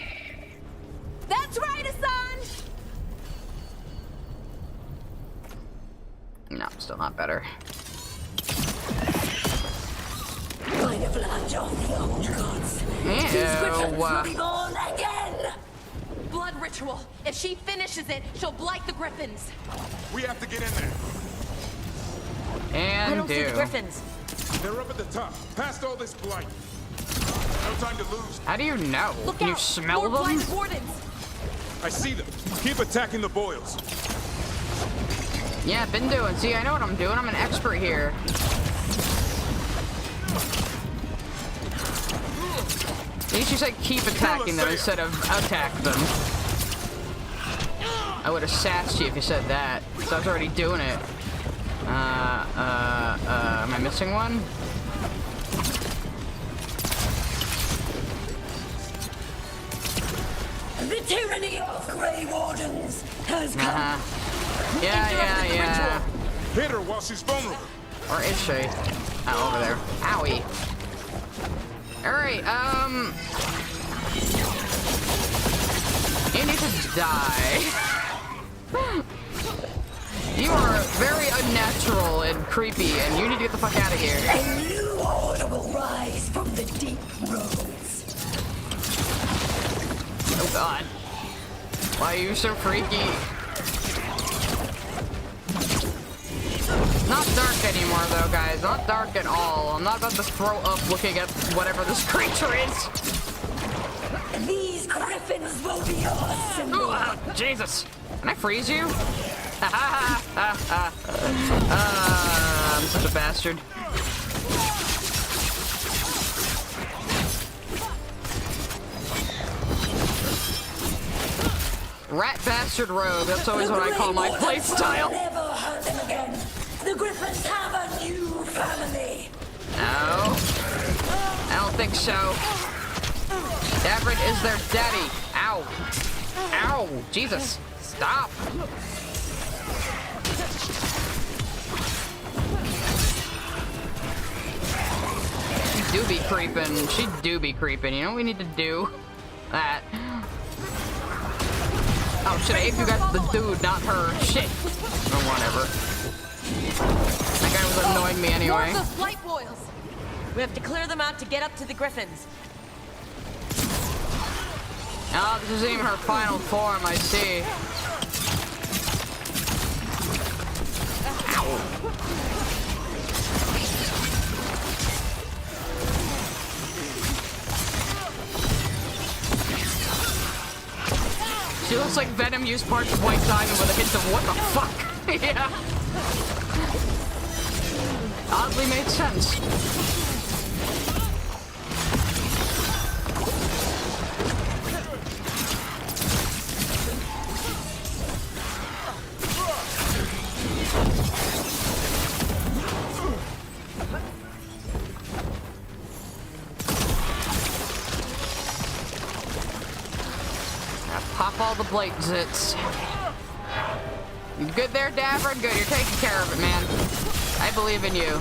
That's right, Assange. No, still not better. By the blood of the old gods, these griffins will be born again. Blood ritual. If she finishes it, she'll blight the griffins. We have to get in there. And I don't see the griffins. They're up at the top, past all this blight. No time to lose. How do you know? Look Can you out. smell More them? blight wardens. I see them. Keep attacking the boils. Yeah, been doing. See, I know what I'm doing. I'm an expert here. At least you said keep attacking them instead of attack them. I would have sassed you if you said that. So I was already doing it. Am I missing one? The tyranny of Grey Wardens has come. Yeah. Hit her while she's vulnerable. Or is she? Oh, over there. Owie. Alright, you need to die. You are very unnatural and creepy, and you need to get the fuck out of here. A new order will rise from the deep roads. Oh god. Why are you so freaky? Not dark anymore though, guys. Not dark at all. I'm not about to throw up looking at whatever this creature is. These griffins will be your symbol. Jesus. Can I freeze you? I'm such a bastard. Rat bastard rogue. That's always what I call my playstyle. Never hurt them again. The griffins have a new family. No. I don't think so. Davrid is their daddy. Ow. Ow. Jesus. Stop. She do be creeping. She do be creeping. You know what we need to do? That. Oh shit, I hate you guys the dude, not her. Shit. Or whatever. That guy was annoying me anyway. More of those light boils. We have to clear them out to get up to the griffins. Oh, this isn't even her final form, I see. Ow. She looks like Venom used parts of White Diamond with a hint of what the fuck. Yeah. Oddly made sense. Pop all the blade zits. You good there, Davrid? Good, you're taking care of it, man. I believe in you.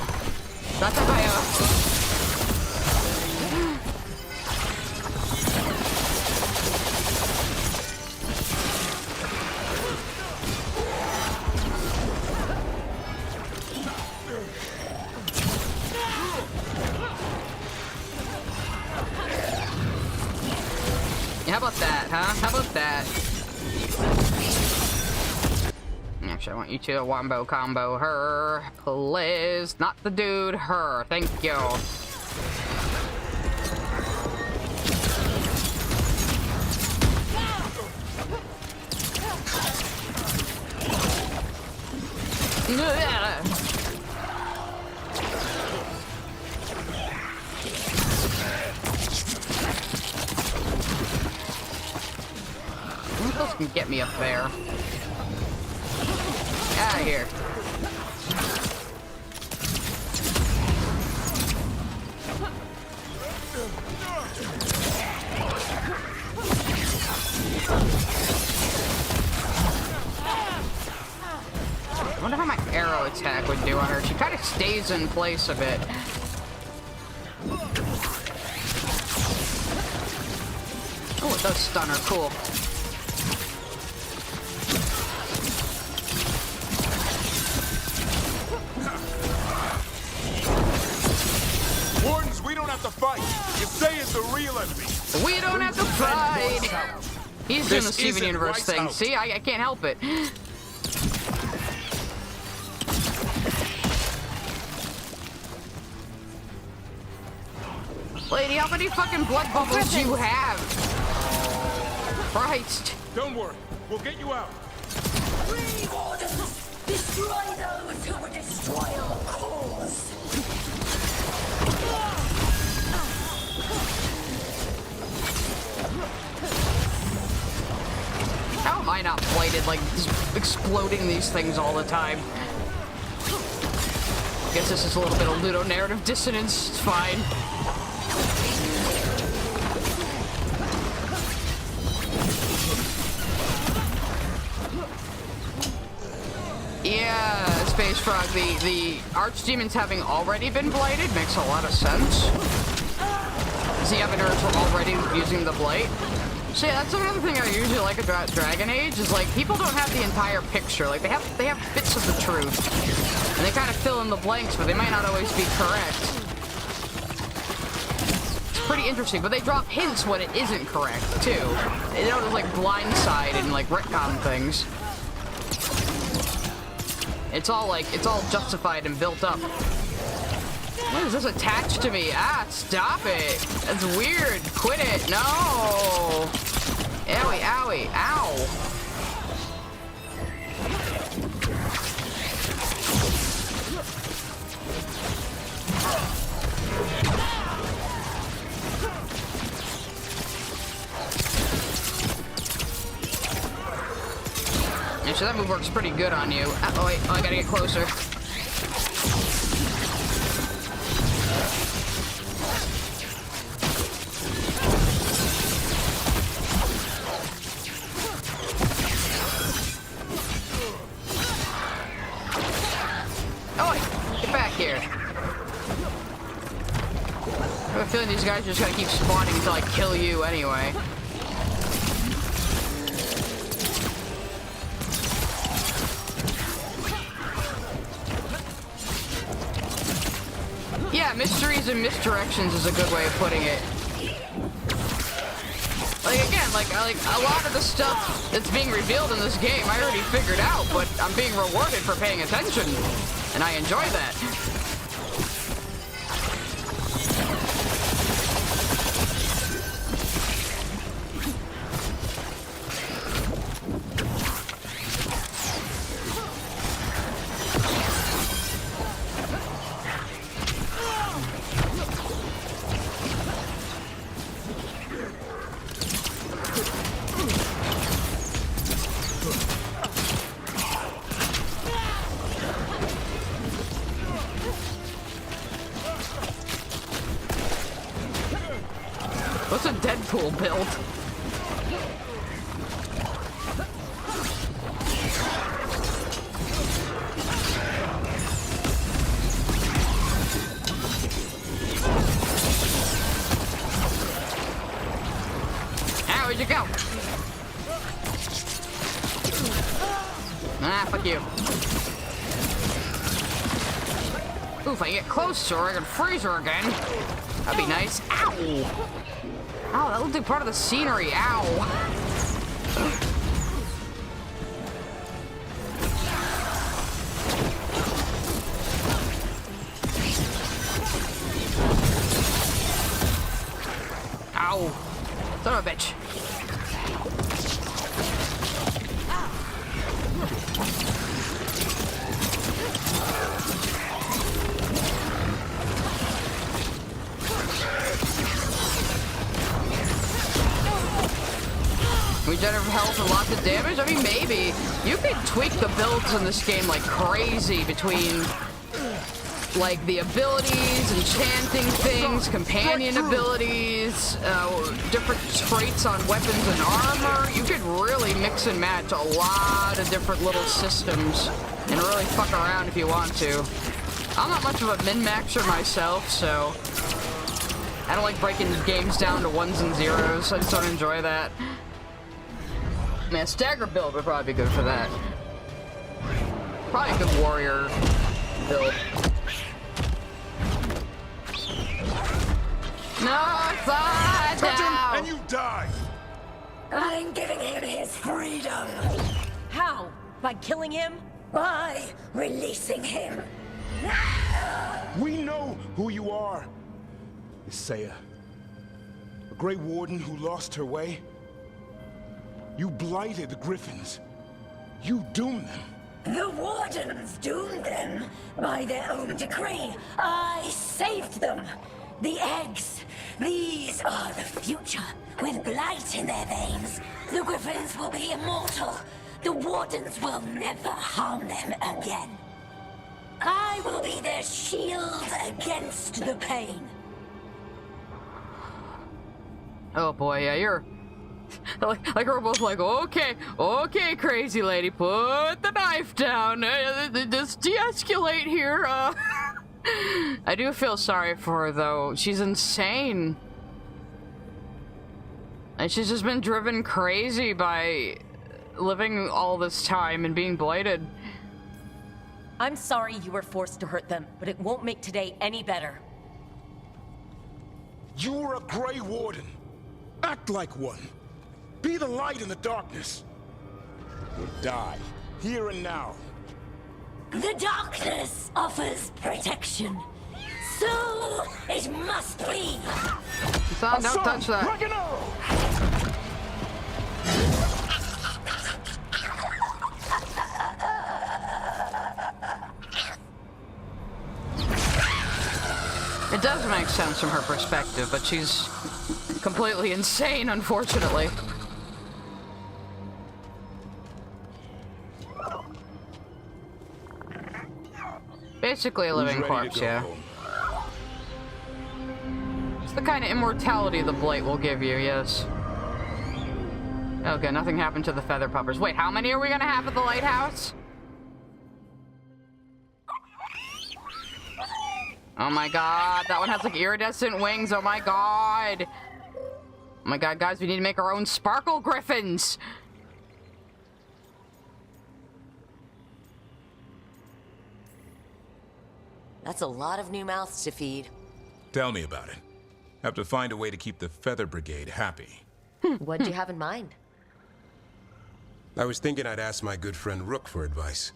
How about that, huh? How about that? Actually, I want you to wombo combo her, please. Not the dude, her. Thank you. Who else can get me up there? Out of here. I wonder how my arrow attack would do on her. She kind of stays in place a bit. Oh, it does stun her. Cool. Wardens, we don't have to fight. Yasay is the real enemy. We don't have to fight. He's doing the Steven Universe thing. Out. See, I can't help it. Lady, how many fucking blood bubbles do you have? Christ. Don't worry, we'll get you out. Grey Wardens, Destroy those who would destroy our cause. How am I not blighted, like, just exploding these things all the time? Guess this is a little bit of ludonarrative dissonance. It's fine. Yeah, Space Frog, the archdemons having already been blighted makes a lot of sense. The evidence were already using the blight. So yeah, that's another thing I usually like about Dragon Age, is like, people don't have the entire picture. Like, they have bits of the truth. And they kind of fill in the blanks, but they might not always be correct. It's pretty interesting, but they drop hints when it isn't correct, too. They don't just, like, blindside and, like, retcon things. It's all justified and built up. What is this attached to me? Ah, stop it. That's weird. Quit it. No. Owie, owie, ow. Actually, that move works pretty good on you. Oh, wait. Oh, I gotta get closer. I have a feeling these guys are just gonna keep spawning until I kill you anyway. Yeah, mysteries and misdirections is a good way of putting it. Like, again, like a lot of the stuff that's being revealed in this game I already figured out, but I'm being rewarded for paying attention, and I enjoy that. What's a Deadpool build? Ah, where'd you go? Ah, fuck you. Ooh, if I get closer, I can freeze her again. That'd be nice. Ow! Ow, that looked like part of the scenery. Ow! Ow! Son of a bitch. Regenerative health and lots of damage? I mean, maybe. You could tweak the builds in this game like crazy between, like, the abilities, enchanting things, companion abilities, different traits on weapons and armor. You could really mix and match a lot of different little systems and really fuck around if you want to. I'm not much of a min-maxer myself, so I don't like breaking games down to ones and zeros. I just don't enjoy that. Man, stagger build would probably be good for that. Probably a good warrior build. No, it's touch him and you die. I'm giving him his freedom. How? By killing him? By releasing him. We know who you are. Isaiah, a Grey Warden who lost her way. You blighted the Griffins. You doomed them. The Wardens doomed them by their own decree. I saved them. The eggs. These are the future. With blight in their veins, the Griffins will be immortal. The Wardens will never harm them again. I will be their shield against the pain. Oh boy, yeah, you're... like we're both like, okay, crazy lady, put the knife down. Just de-escalate here. I do feel sorry for her, though. She's insane. And she's just been driven crazy by living all this time and being blighted. I'm sorry you were forced to hurt them, but it won't make today any better. You're a Grey Warden. Act like one. Be the light in the darkness. Or die, here and now. The darkness offers protection. So it must be. Son, don't touch that. Like an arrow. It does make sense from her perspective, but she's completely insane, unfortunately. Basically a living corpse, yeah. It's the kind of immortality the blight will give you, yes. Okay, nothing happened to the feather puppers. Wait, how many are we gonna have at the lighthouse? Oh my god, that one has like iridescent wings, oh my god. Oh my god, guys, we need to make our own sparkle griffins. That's a lot of new mouths to feed. Tell me about it. Have to find a way to keep the Feather Brigade happy. What'd you have in mind? I was thinking I'd ask my good friend Rook for advice.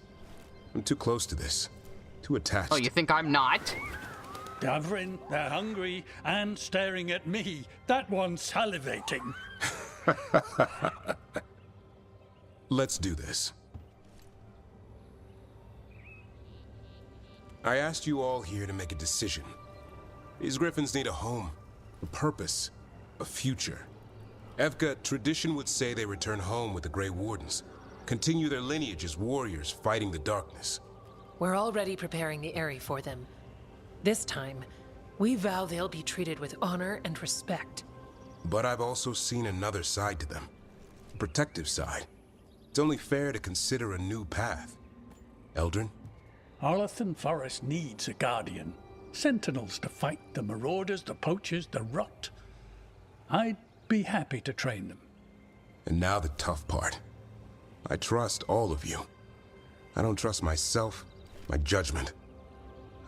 I'm too close to this. Too attached. Oh, you think I'm not? Davrin, they're hungry and staring at me. That one's salivating. Let's do this. I asked you all here to make a decision. These griffins need a home, a purpose, a future. Evka, tradition would say they return home with the Grey Wardens, continue their lineage as warriors fighting the darkness. We're already preparing the Eyrie for them. This time, we vow they'll be treated with honor and respect. But I've also seen another side to them, a protective side. It's only fair to consider a new path. Eldrin? Arlathan Forest needs a guardian. Sentinels to fight the marauders, the poachers, the rot. I'd be happy to train them. And now the tough part. I trust all of you. I don't trust myself, my judgment.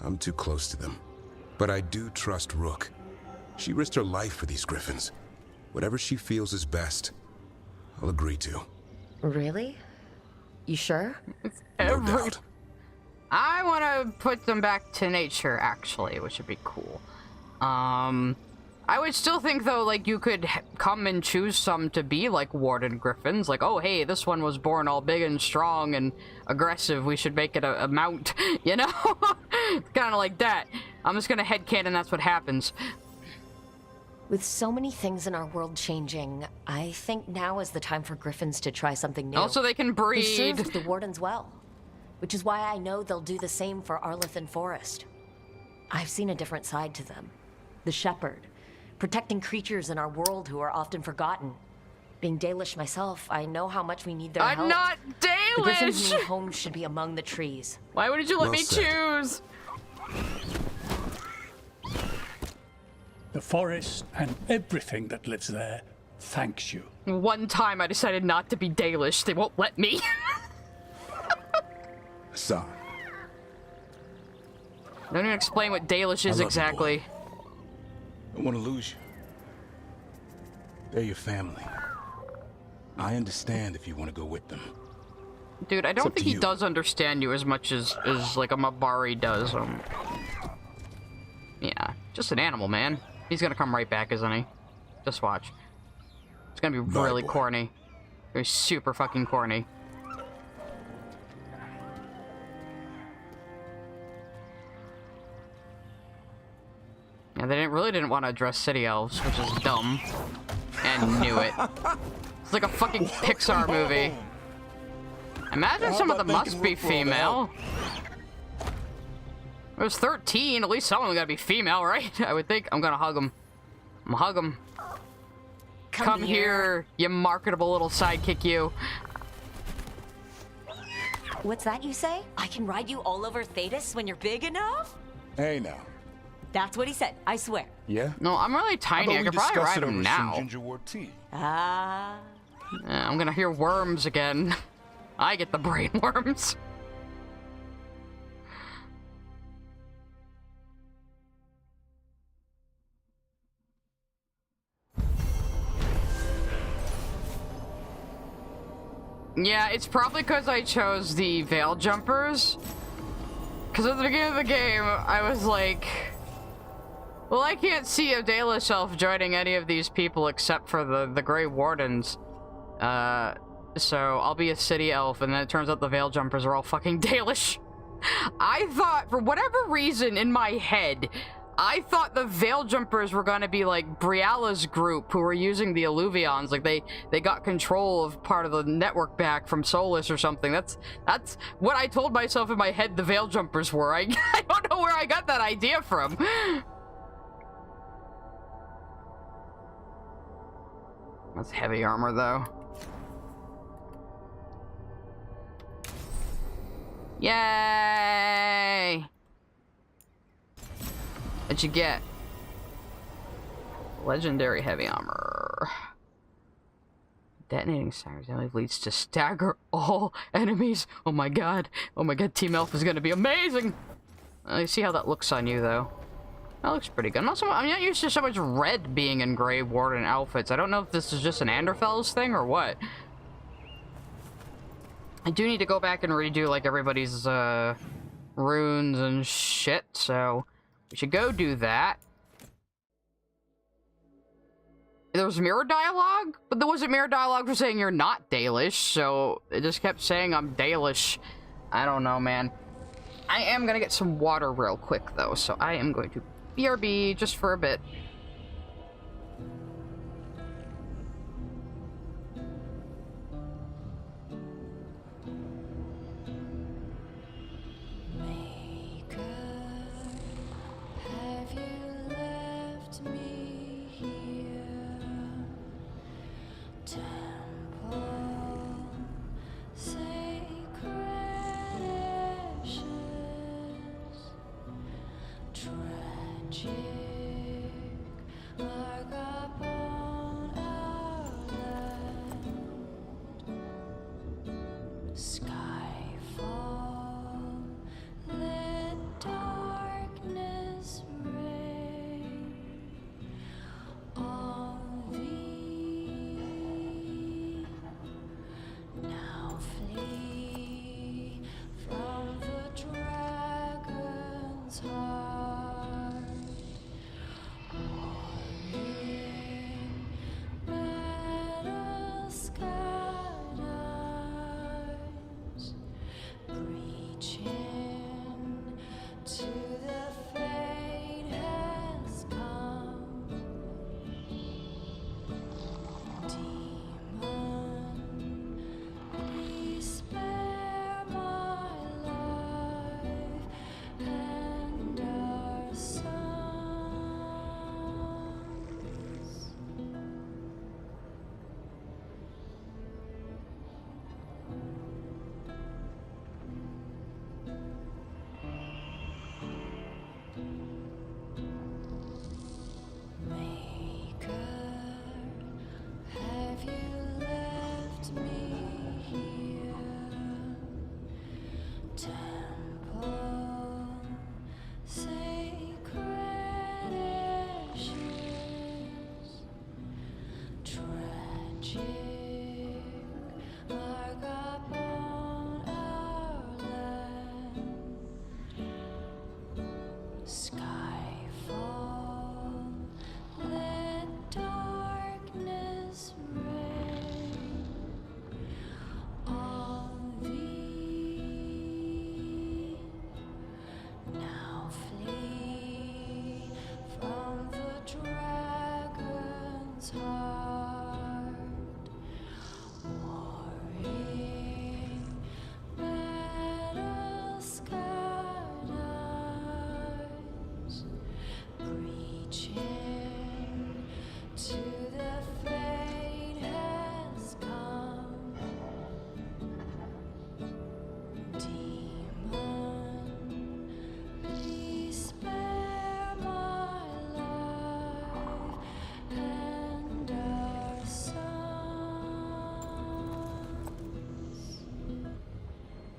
I'm too close to them. But I do trust Rook. She risked her life for these griffins. Whatever she feels is best, I'll agree to. Really? You sure? No doubt. I want to put them back to nature, actually, which would be cool. I would still think, though, like, you could come and choose some to be, like, Warden Griffins. Like, oh, hey, this one was born all big and strong and aggressive. We should make it a mount, you know? Kind of like that. I'm just gonna headcanon that's what happens. With so many things in our world changing, I think now is the time for Griffins to try something new. Also, they can breed. They served the Wardens well, which is why I know they'll do the same for Arlathan Forest. I've seen a different side to them. The Shepherd. Protecting creatures in our world who are often forgotten. Being Dalish myself, I know how much we need their help. I'm not The Griffins' Dalish! new home should be among the trees. Why wouldn't you let Well me said. choose? The forest and everything that lives there thanks you. One time I decided not to be Dalish. They won't let me. Son. Don't even explain what Dalish is you, exactly. I don't want to lose you. They're your family. I understand if you want to go with them. Dude, I It's don't up think to he you. does understand you as much as like a Mabari does. Yeah, just an animal, man. He's gonna come right back, isn't he? Just watch. It's gonna be really corny. It's super fucking corny. Yeah, they really didn't want to address city elves, which is dumb. And knew it. It's like a fucking Pixar movie. Imagine some of them must be female. It was 13. At least some of them gotta be female, right? I would think. I'm gonna hug them. I'm gonna hug them. Come here, you marketable little sidekick, you. What's that you say? I can ride you all over Thetis when you're big enough? Hey now. That's what he said, I swear. Yeah? No, I'm really tiny. I could probably ride him now. Gingerwort tea. Ah. I'm gonna hear worms again. I get the brain worms. Yeah, it's probably because I chose the Veil Jumpers. Because at the beginning of the game, I was like, well, I can't see a Dalish elf joining any of these people except for the Grey Wardens. So I'll be a city elf, and then it turns out the Veil Jumpers are all fucking Dalish. I thought, for whatever reason in my head, I thought the Veil Jumpers were gonna be like Brialla's group who were using the Alluvions, like they got control of part of the network back from Solus or something. That's what I told myself in my head the Veil Jumpers were. I don't know where I got that idea from. That's heavy armor though. Yay! What'd you get? Legendary heavy armor. Detonating sirens only leads to stagger all enemies. Oh my god. Oh my god, Team Elf is gonna be amazing! Let's see how that looks on you though. That looks pretty good. I'm not used to so much red being in Grey Warden outfits. I don't know if this is just an Anderfell's thing or what. I do need to go back and redo like everybody's runes and shit, so we should go do that. There was mirror dialogue, but there wasn't mirror dialogue for saying you're not Dalish, so it just kept saying I'm Dalish. I don't know, man. I am gonna get some water real quick though, so I am going to BRB just for a bit.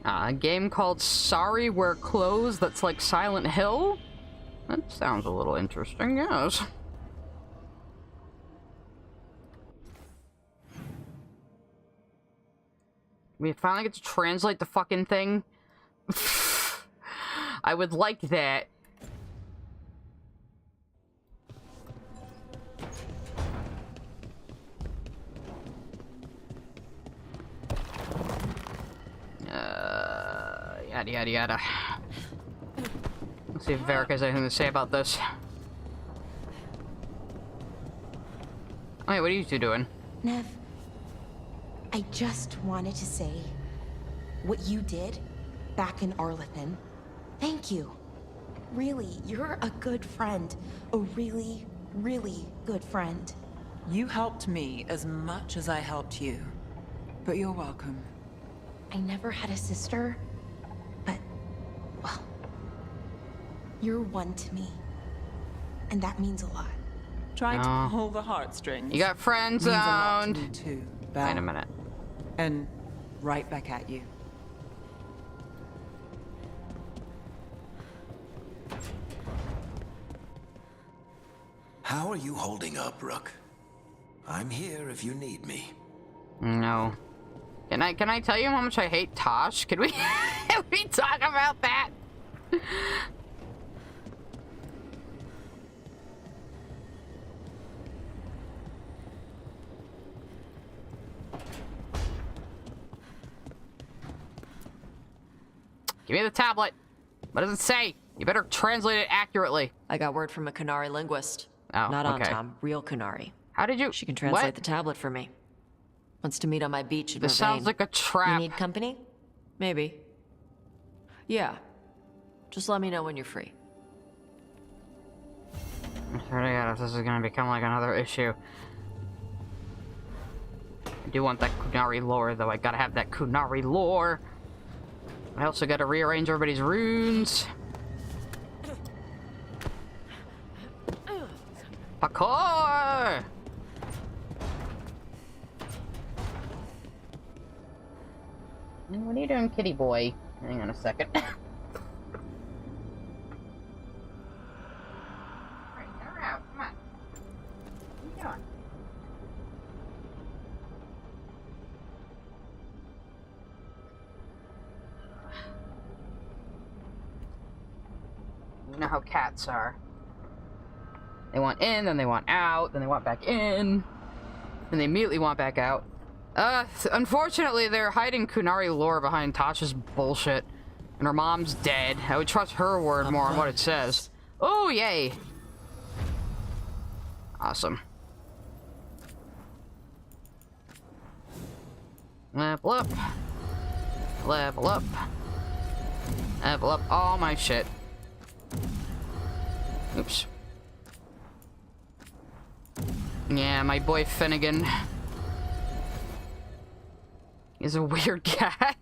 A game called Sorry Wear Clothes that's like Silent Hill? That sounds a little interesting, yes. We finally get to translate the fucking thing. I would like that. Yada yada yada. Let's see if Varric has anything to say about this. Wait, what are you two doing? Nev, I just wanted to say what you did back in Arlethan. Thank you. Really, you're a good friend. A really, really good friend. You helped me as much as I helped you. But you're welcome. I never had a sister, but, well, you're one to me. And that means a lot. Trying to pull the heartstrings. You got friend means a lot to zoned. me too, Val. Wait a minute. And right back at you. How are you holding up, Rook? I'm here if you need me. No. Can I tell you how much I hate Tosh? Can we can we talk about that? Give me the tablet. What does it say? You better translate it accurately. I got word from a Kunari linguist. Oh, Not okay. Tom, real Kunari. How did you? She can translate what? the tablet for me. Wants to meet on my beach in This Vervain. sounds like a trap. You need company? Maybe. Yeah. Just let me know when you're free. I swear to God, if this is gonna become like another issue. I do want that Kunari lore, though. I gotta have that Kunari lore. I also gotta rearrange everybody's runes. Parkour! What are you doing, kitty boy? Hang on a second. Alright, get her out. Come on. What are you doing? You know how cats are. They want in, then they want out, then they want back in, then they immediately want back out. Unfortunately, they're hiding Kunari lore behind Tasha's bullshit. And her mom's dead. I would trust her word more on what it says. Oh, yay! Awesome. Level up. Level up. Level up all my shit. Oops. Yeah, my boy Finnegan is a weird cat.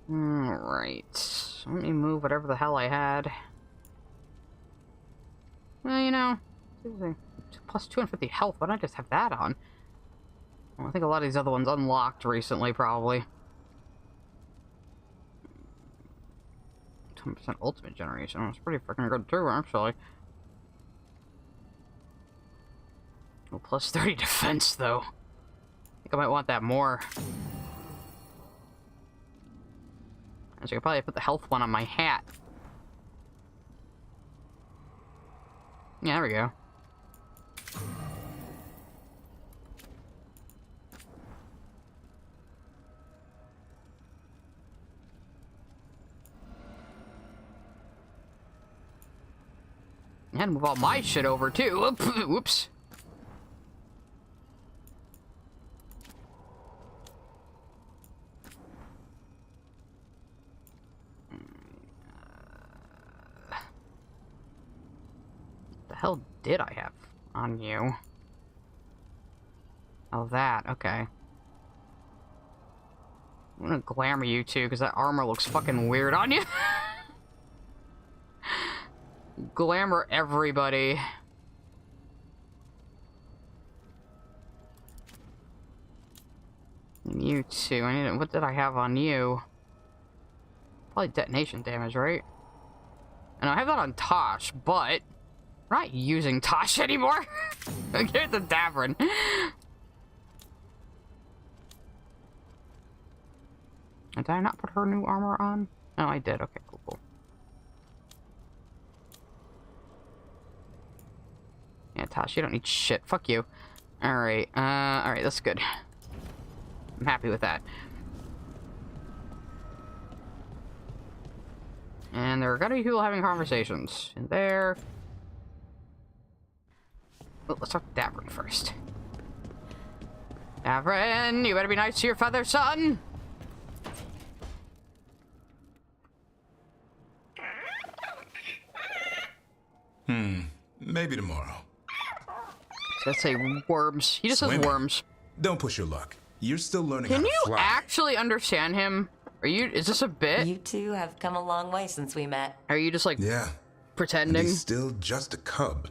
Alright. Let me move whatever the hell I had. Well, you know, plus 250 health. Why don't I just have that on? Well, I think a lot of these other ones unlocked recently, probably. 10% ultimate generation. That's pretty freaking good too, actually. Well, plus 30 defense, though. I think I might want that more. So I could probably put the health one on my hat. Yeah, there we go. And move all my shit over, too. Whoops. The hell did I have on you? Oh, that. Okay. I'm gonna glamour you, too, because that armor looks fucking weird on you. Glamour everybody. And you too. I need. What did I have on you? Probably detonation damage, right? And I have that on Tosh, but we're not using Tosh anymore. Give it to Davrin. Did I not put her new armor on? No, I did. Okay, cool, cool. Yeah, Tosh, you don't need shit. Fuck you. Alright, alright, that's good. I'm happy with that. And there are gonna be people having conversations. In there. Oh, let's talk to Davrin first. Davrin, you better be nice to your father, son! Maybe tomorrow. Let's say worms. He just says worms. Don't push your luck. You're still learning Can how to you fly. actually understand him? Are you? Is this a bit? You two have come a long way since we met. Are you just like pretending? And he's still just a cub.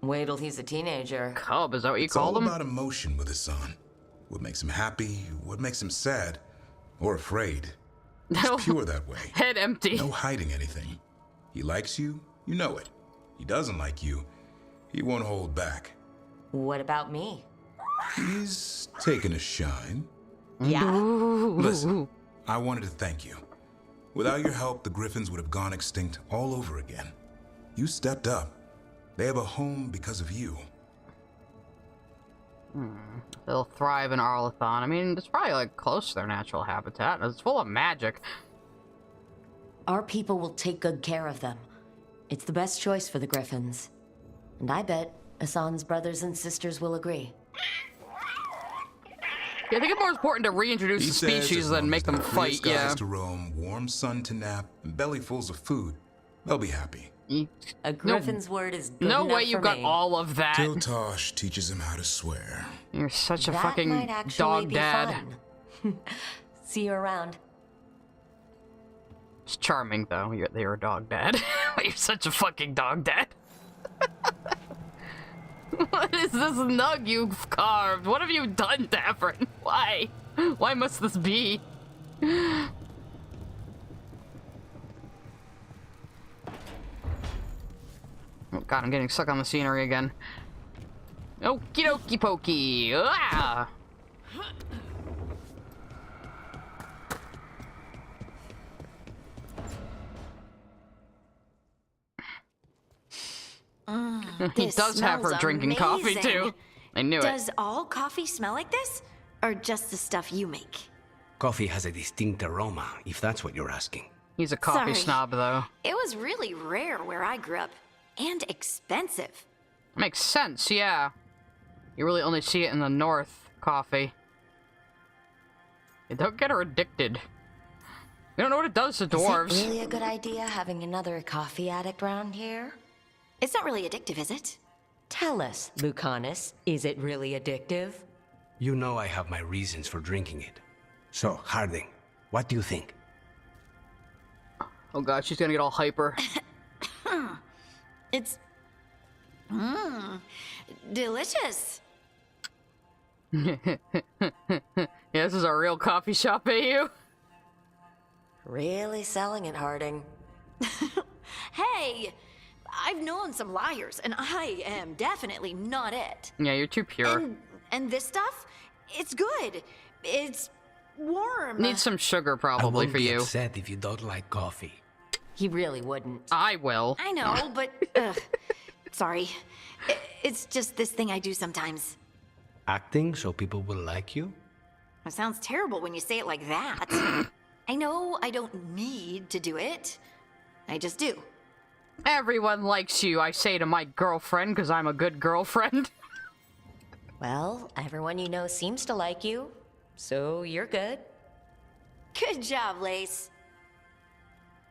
Wait till he's a teenager. Cub, is that what you It's call all them? about emotion with his son. What makes him happy, what makes him sad, or afraid. No. It's pure that way. Head empty. No hiding anything. He likes you, you know it. He doesn't like you, he won't hold back. What about me? He's taken a shine. Yeah? Listen, I wanted to thank you. Without your help, the Griffins would have gone extinct all over again. You stepped up. They have a home because of you. They'll thrive in Arlathon. I mean, it's probably like close to their natural habitat. It's full of magic. Our people will take good care of them. It's the best choice for the Griffins. And I bet Asan's brothers and sisters will agree. Yeah, I think it's more important to reintroduce He the says species as than long make as them there are fight, clear skies yeah. to roam, warm sun to nap, and bellyfuls of food, they'll be happy. A Griffin's word is good No enough way you for got me. all of that. Till Tosh teaches him how to swear. You're such a That fucking might actually dog be dad. fun. See you around. It's charming though. You're a dog dad. You're such a fucking dog dad. What is this nug you've carved? What have you done, Davrin? Why? Why must this be? Oh god, I'm getting stuck on the scenery again. Okie dokie pokey. Ah! He This does have her smells drinking coffee amazing. too. I knew it. Does all coffee smell like this? Or just the stuff you make? Coffee has a distinct aroma, if that's what you're asking. He's a coffee Sorry. snob though. It was really rare where I grew up. And expensive. Makes sense, yeah. You really only see it in the north, coffee. Don't get her addicted. You don't know what it does to dwarves. Is it really a good idea having another coffee addict around here? It's not really addictive, is it? Tell us, Lucanus, is it really addictive? You know I have my reasons for drinking it. So, Harding, what do you think? Oh god, she's gonna get all hyper. It's... delicious. Yeah, this is a real coffee shop, AU. Really selling it, Harding. Hey! I've known some liars, and I am definitely not it. Yeah, you're too pure. And this stuff? It's good. It's warm. Needs some sugar I probably won't for be you. upset if you don't like coffee. He really wouldn't. I will. I know, but... sorry. It's just this thing I do sometimes. Acting so people will like you? It sounds terrible when you say it like that. I know I don't need to do it. I just do. Everyone likes you, I say to my girlfriend, because I'm a good girlfriend. Well, everyone you know seems to like you, so you're good. Good job, Lace.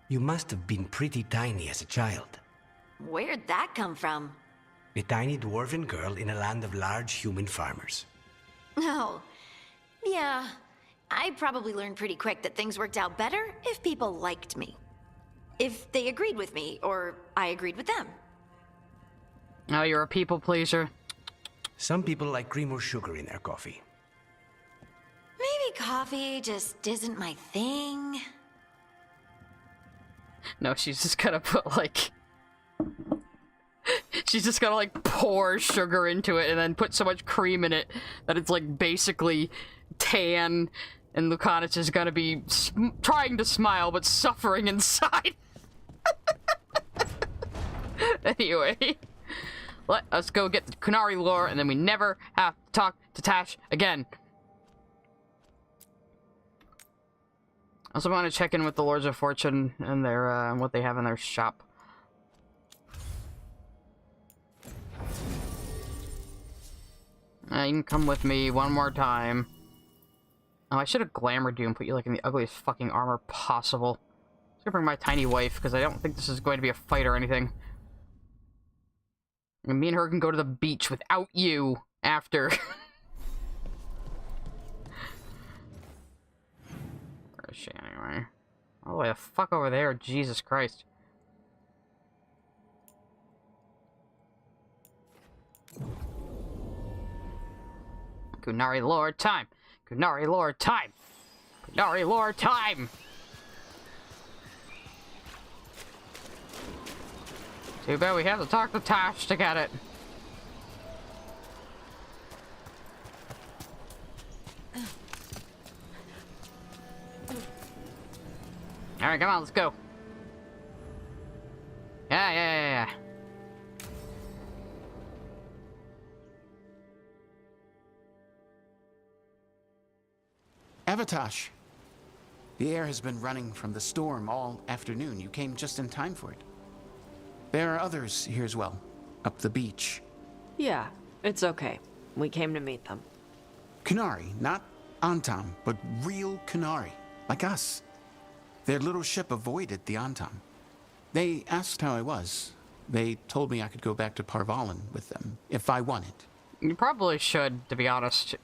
You must have been pretty tiny as a child. Where'd that come from? A tiny dwarven girl in a land of large human farmers. Oh, yeah. I probably learned pretty quick that things worked out better if people liked me. If they agreed with me, or I agreed with them. Oh, you're a people pleaser. Some people like cream or sugar in their coffee. Maybe coffee just isn't my thing. No, she's just gonna put, like... She's just gonna, like, pour sugar into it and then put so much cream in it that it's, like, basically tan, and Lucanus is gonna be trying to smile but suffering inside. Anyway, let us go get the Kunari lore, and then we never have to talk to Tash again. I also want to check in with the Lords of Fortune and their what they have in their shop. You can come with me one more time. Oh, I should have glamored you and put you like in the ugliest fucking armor possible. I'm gonna bring my tiny wife because I don't think this is going to be a fight or anything. And me and her can go to the beach without you after. Where is she anyway? All the way the fuck over there, Jesus Christ. Kunari lore time! Kunari lore time! Kunari lore time! Too bad we have to talk to Tash to get it. Alright, come on, let's go. Yeah. Avatash. The air has been running from the storm all afternoon. You came just in time for it. There are others here as well, up the beach. Yeah, it's okay. We came to meet them. Kunari, not Antam, but real Kunari, like us. Their little ship avoided the Antam. They asked how I was. They told me I could go back to Parvalan with them, if I wanted. You probably should, to be honest.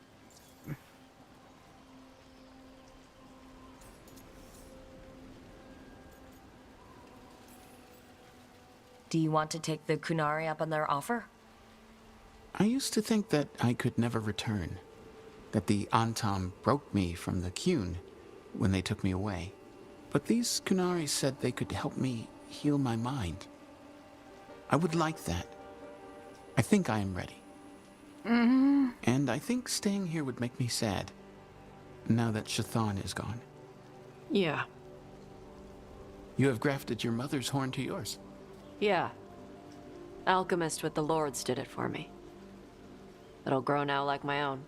Do you want to take the Kunari up on their offer? I used to think that I could never return. That the Antam broke me from the Kyun when they took me away. But these Kunari said they could help me heal my mind. I would like that. I think I am ready. And I think staying here would make me sad, now that Shathan is gone. Yeah. You have grafted your mother's horn to yours. Yeah. Alchemist with the Lords did it for me. It'll grow now like my own.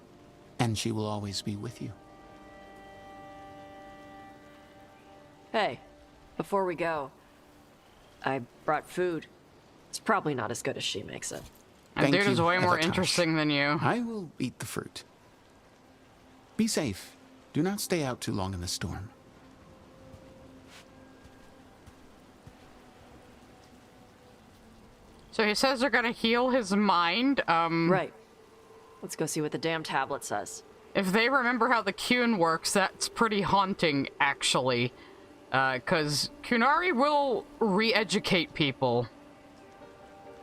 And she will always be with you. Hey, before we go, I brought food. It's probably not as good as she makes it. That dude is way more interesting than you. I will eat the fruit. Be safe. Do not stay out too long in the storm. So he says they're gonna heal his mind. Right. Let's go see what the damn tablet says. If they remember how the Kyun works, that's pretty haunting, actually. Because Kunari will re-educate people.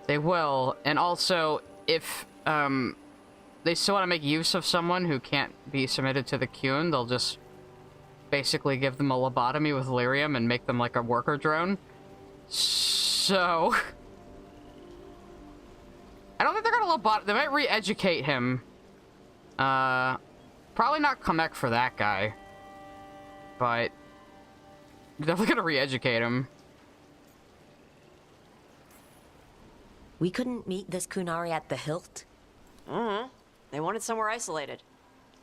They will. And also, if they still want to make use of someone who can't be submitted to the Kyun, they'll just basically give them a lobotomy with lyrium and make them like a worker drone. So... I don't think they're gonna lobotomy. They might re-educate him. Probably not Kamek for that guy. But... they're definitely gonna re-educate him. We couldn't meet this Kunari at the hilt? They wanted somewhere isolated.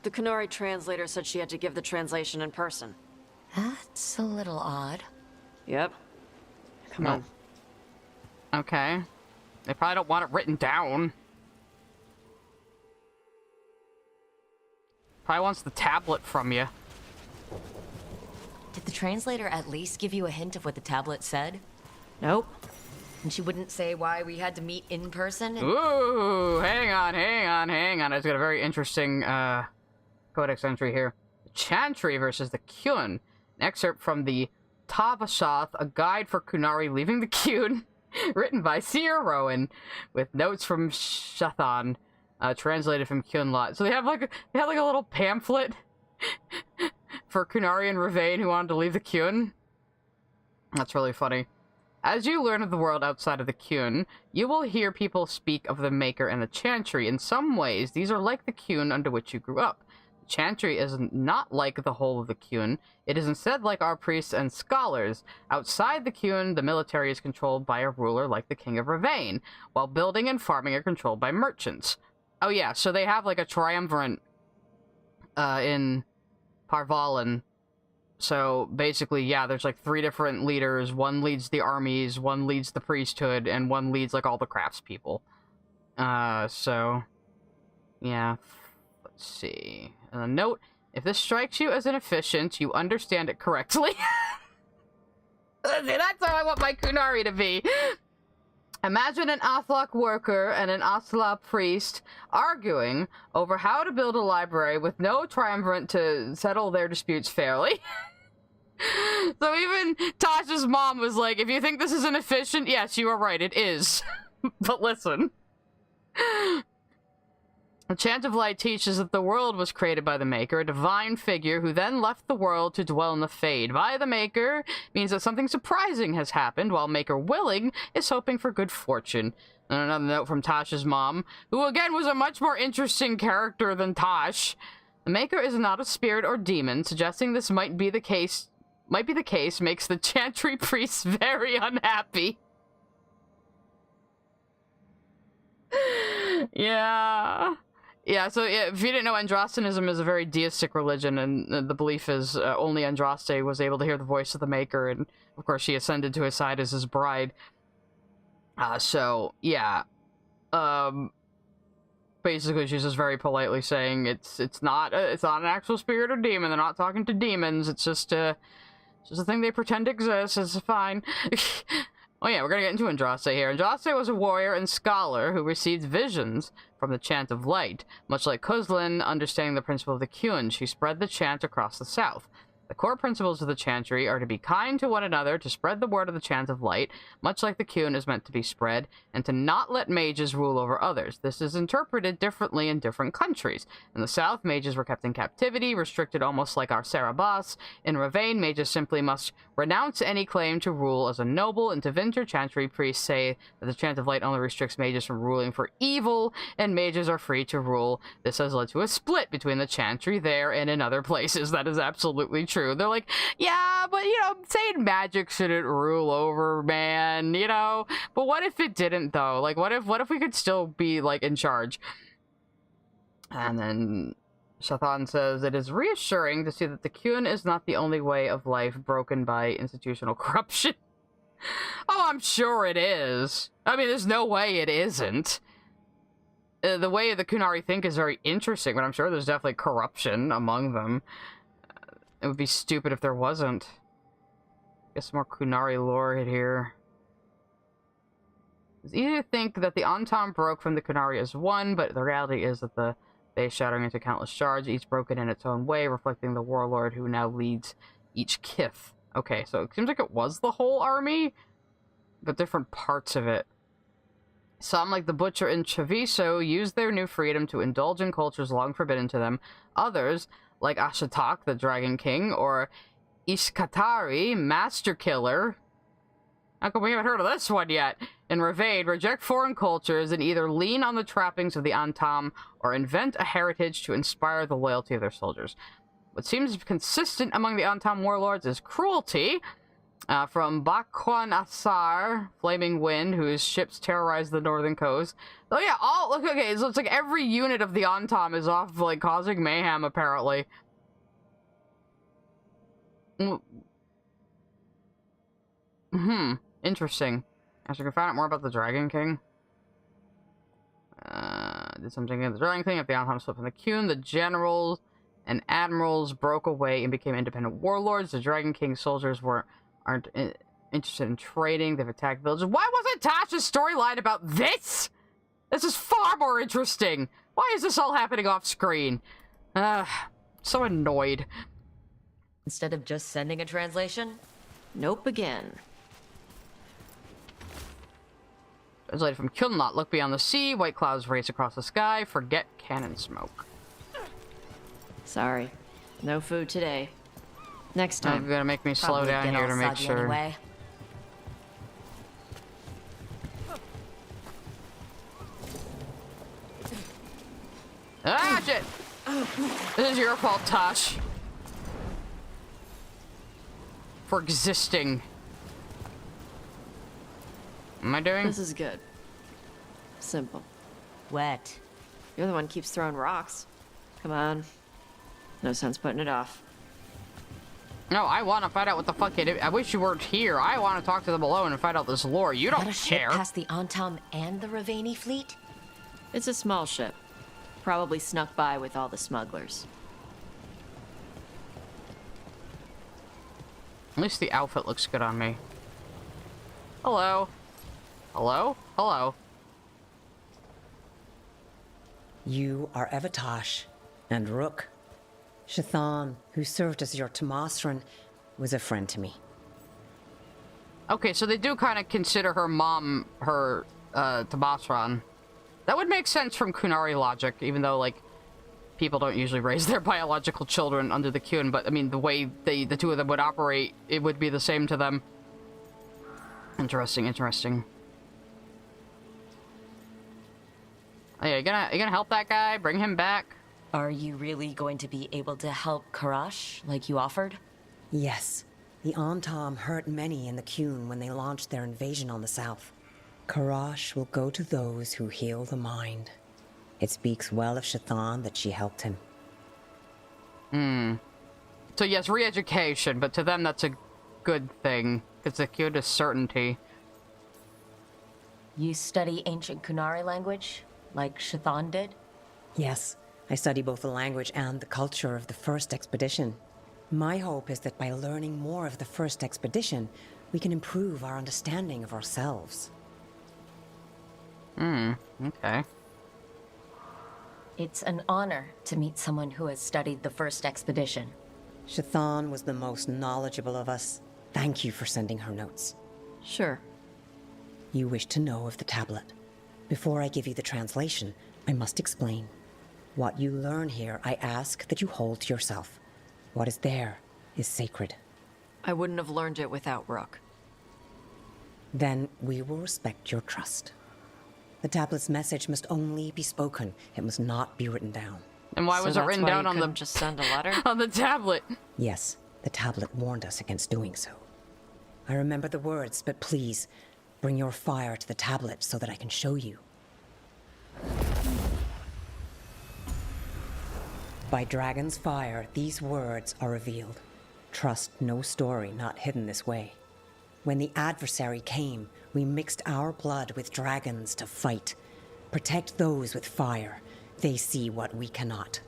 The Kunari translator said she had to give the translation in person. That's a little odd. Yep. Come on. Okay. They probably don't want it written down. Probably wants the tablet from you. Did the translator at least give you a hint of what the tablet said? Nope. And she wouldn't say why we had to meet in person? Ooh, hang on. I've got a very interesting codex entry here. The Chantry versus the Kyun. An excerpt from the Tavasoth, a guide for Kunari leaving the Kyun, written by Seer Rowan, with notes from Shathan, translated from Kyun Lot. So they have like a little pamphlet for Kunari and Ravain who wanted to leave the Kyun. That's really funny. As you learn of the world outside of the Kyun, you will hear people speak of the Maker and the Chantry. In some ways, these are like the Kyun under which you grew up. The Chantry is not like the whole of the Kyun. It is instead like our priests and scholars. Outside the Kyun, the military is controlled by a ruler like the King of Ravain, while building and farming are controlled by merchants. Oh yeah, so they have like a triumvirate in Parvalan. So basically, yeah, there's like 3 different leaders. One leads the armies, one leads the priesthood, and one leads like all the craftspeople. So yeah, let's see. Note, if this strikes you as inefficient, you understand it correctly. That's how I want my Kunari to be. Imagine an Athlok worker and an Asla priest arguing over how to build a library with no triumvirate to settle their disputes fairly. So even Tasha's mom was like, if you think this is inefficient, yes, you are right, it is. But listen. The Chant of Light teaches that the world was created by the Maker, a divine figure who then left the world to dwell in the Fade. By the Maker means that something surprising has happened, while Maker Willing is hoping for good fortune. And another note from Tasha's mom, who again was a much more interesting character than Tosh. The Maker is not a spirit or demon, suggesting this might be the case makes the Chantry priests very unhappy. Yeah, so if you didn't know, Andrastenism is a very deistic religion, and the belief is only Andraste was able to hear the voice of the Maker, and of course she ascended to his side as his bride. So, yeah. Basically, she's just very politely saying it's not an actual spirit or demon, they're not talking to demons, it's just a thing they pretend exists, it's fine. Oh yeah, we're gonna get into Andraste here. Andraste was a warrior and scholar who received visions from the Chant of Light. Much like Kuzlin, understanding the principle of the Kyun, she spread the chant across the south. The core principles of the Chantry are to be kind to one another, to spread the word of the Chant of Light, much like the Kyun is meant to be spread, and to not let mages rule over others. This is interpreted differently in different countries. In the south, mages were kept in captivity, restricted almost like our Sarabas. In Ravain, mages simply must renounce any claim to rule as a noble. In Tevinter, Chantry priests say that the Chant of Light only restricts mages from ruling for evil, and mages are free to rule. This has led to a split between the Chantry there and in other places. That is absolutely true. They're like, yeah, but, you know, saying magic shouldn't rule over, man, you know? But what if it didn't, though? Like, what if we could still be, like, in charge? And then Shathan says, it is reassuring to see that the Kyun is not the only way of life broken by institutional corruption. Oh, I'm sure it is. I mean, there's no way it isn't. The way the Kunari think is very interesting, but I'm sure there's definitely corruption among them. It would be stupid if there wasn't. Get some more Kunari lore here. It's easy to think that the Antam broke from the Kunari as one, but the reality is that the base shattering into countless shards, each broken in its own way, reflecting the warlord who now leads each kith. Okay, so it seems like it was the whole army, but different parts of it. Some, like the Butcher and Chaviso, used their new freedom to indulge in cultures long forbidden to them. Others, like Ashatak, the Dragon King, or Ishkatari, Master Killer. How come we haven't heard of this one yet? And Ravain, reject foreign cultures and either lean on the trappings of the Antam or invent a heritage to inspire the loyalty of their soldiers. What seems consistent among the Antam warlords is cruelty. From Bakwan Asar, Flaming Wind, whose ships terrorize the northern coast. Oh yeah, okay, so it's like every unit of the Antam is off, like, causing mayhem, apparently. Interesting. As you can find out more about the Dragon King. Did something in the Dragon King. If the Antam slipped from the Kyun, the generals and admirals broke away and became independent warlords. The Dragon King soldiers aren't interested in trading. They've attacked villages. Why wasn't Tasha's storyline about this? This is far more interesting. Why is this all happening off screen? So annoyed. Instead of just sending a translation? Nope again. Translated from Kilnot. Look beyond the sea. White clouds race across the sky. Forget cannon smoke. Sorry. No food today. Next time. You're gonna make me slow Probably down get here all to make soggy sure. Anyway. Ah, shit! This is your fault, Tosh. For existing. Am I doing? This is good. Simple. Wet. You're the one who keeps throwing rocks. Come on. No sense putting it off. No, I want to find out what the fuck it is. I wish you weren't here. I want to talk to them alone and find out this lore. You don't Got a ship care. past the Antam and the Ravani fleet? It's a small ship. Probably snuck by with all the smugglers. At least the outfit looks good on me. Hello. Hello? Hello. You are Evatosh and Rook. Shathan, who served as your Tamasran, was a friend to me. Okay, so they do kind of consider her mom her Tabasran. That would make sense from Kunari logic, even though, like, people don't usually raise their biological children under the Kyun, but, I mean, the way the two of them would operate, it would be the same to them. Interesting, interesting. Oh, yeah, you gonna help that guy? Bring him back? Are you really going to be able to help Karash like you offered? Yes. The Antam hurt many in the Kyun when they launched their invasion on the south. Karash will go to those who heal the mind. It speaks well of Shathan that she helped him. So yes, re-education, but to them that's a good thing. It's a cue to certainty. You study ancient Kunari language, like Shathan did? Yes, I study both the language and the culture of the first expedition. My hope is that by learning more of the first expedition, we can improve our understanding of ourselves. Okay. It's an honor to meet someone who has studied the first expedition. Shathan was the most knowledgeable of us. Thank you for sending her notes. Sure. You wish to know of the tablet. Before I give you the translation, I must explain. What you learn here, I ask that you hold to yourself. What is there is sacred. I wouldn't have learned it without Rook. Then we will respect your trust. The tablet's message must only be spoken. It must not be written down. And why was it written down on the just send a letter? on the tablet? Yes, the tablet warned us against doing so. I remember the words, but please, bring your fire to the tablet so that I can show you. By Dragon's fire, these words are revealed. Trust no story not hidden this way. When the adversary came, we mixed our blood with dragons to fight. Protect those with fire. They see what we cannot.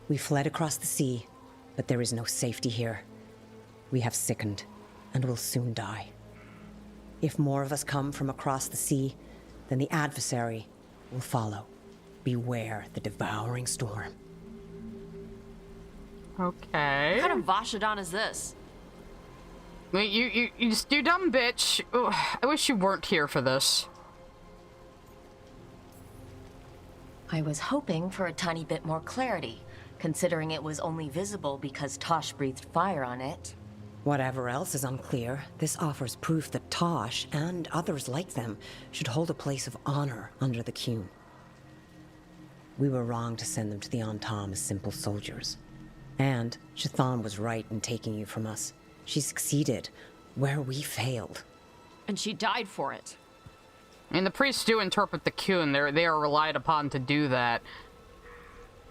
We fled across the sea, but there is no safety here. We have sickened, and will soon die. If more of us come from across the sea, then the adversary will follow. Beware the devouring storm. Okay. What kind of Vashadan is this? Wait, you dumb bitch. Ugh, I wish you weren't here for this. I was hoping for a tiny bit more clarity, considering it was only visible because Tosh breathed fire on it. Whatever else is unclear, this offers proof that Tosh, and others like them, should hold a place of honor under the Kyun. We were wrong to send them to the Antam as simple soldiers. And Shathan was right in taking you from us. She succeeded where we failed. And she died for it. I mean, the priests do interpret the Kyun. They are relied upon to do that.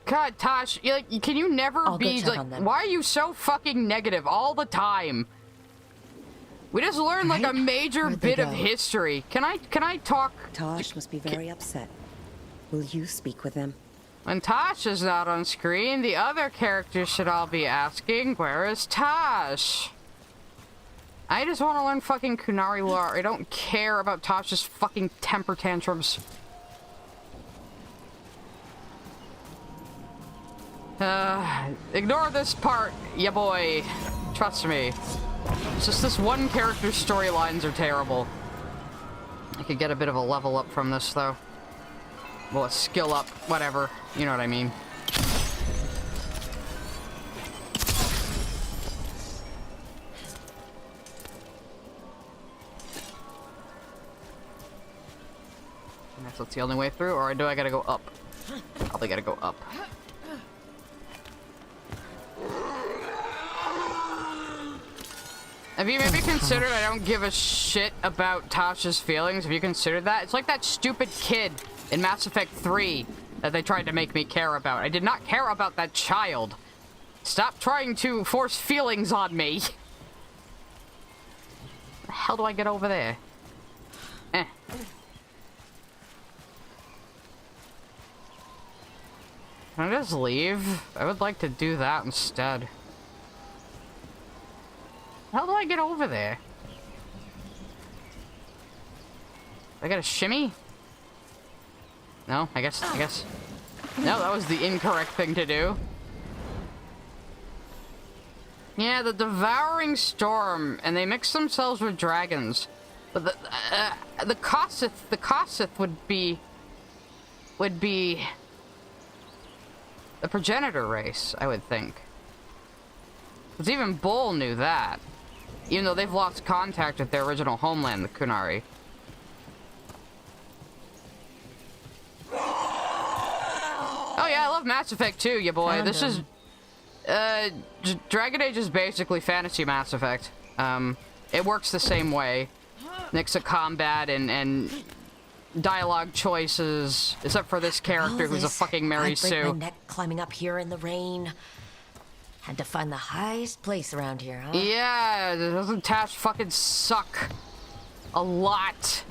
God, Tosh, can you never be like? Why are you so fucking negative all the time? We just learned like a major bit of history. Can I talk? Tosh must be very upset. Will you speak with him? When Tosh is not on screen, the other characters should all be asking, where is Tosh? I just want to learn fucking Kunari lore. I don't care about Tosh's fucking temper tantrums. Ignore this part, ya boy. Trust me. It's just this one character's storylines are terrible. I could get a bit of a level up from this, though. Well, a skill up, whatever. You know what I mean. I guess that's the only way through, or do I gotta go up? Probably gotta go up. Have you maybe considered I don't give a shit about Tasha's feelings? Have you considered that? It's like that stupid kid in Mass Effect 3 that they tried to make me care about. I did not care about that child. Stop trying to force feelings on me. The hell do I get over there? Eh. Can I just leave? I would like to do that instead. How do I get over there? I gotta shimmy? No, I guess. No, that was the incorrect thing to do. Yeah, the Devouring Storm, and they mix themselves with dragons. But the Kossith would be the progenitor race, I would think. Because even Bull knew that. Even though they've lost contact with their original homeland, the Kunari. Oh yeah, I love Mass Effect 2, ya boy. This is... Dragon Age is basically fantasy Mass Effect. It works the same way. Mix of combat and dialogue choices, except for this character who's a fucking Mary Sue. I break my neck climbing up here in the rain. Had to find the highest place around here, huh? Yeah, doesn't Tash fucking suck a lot?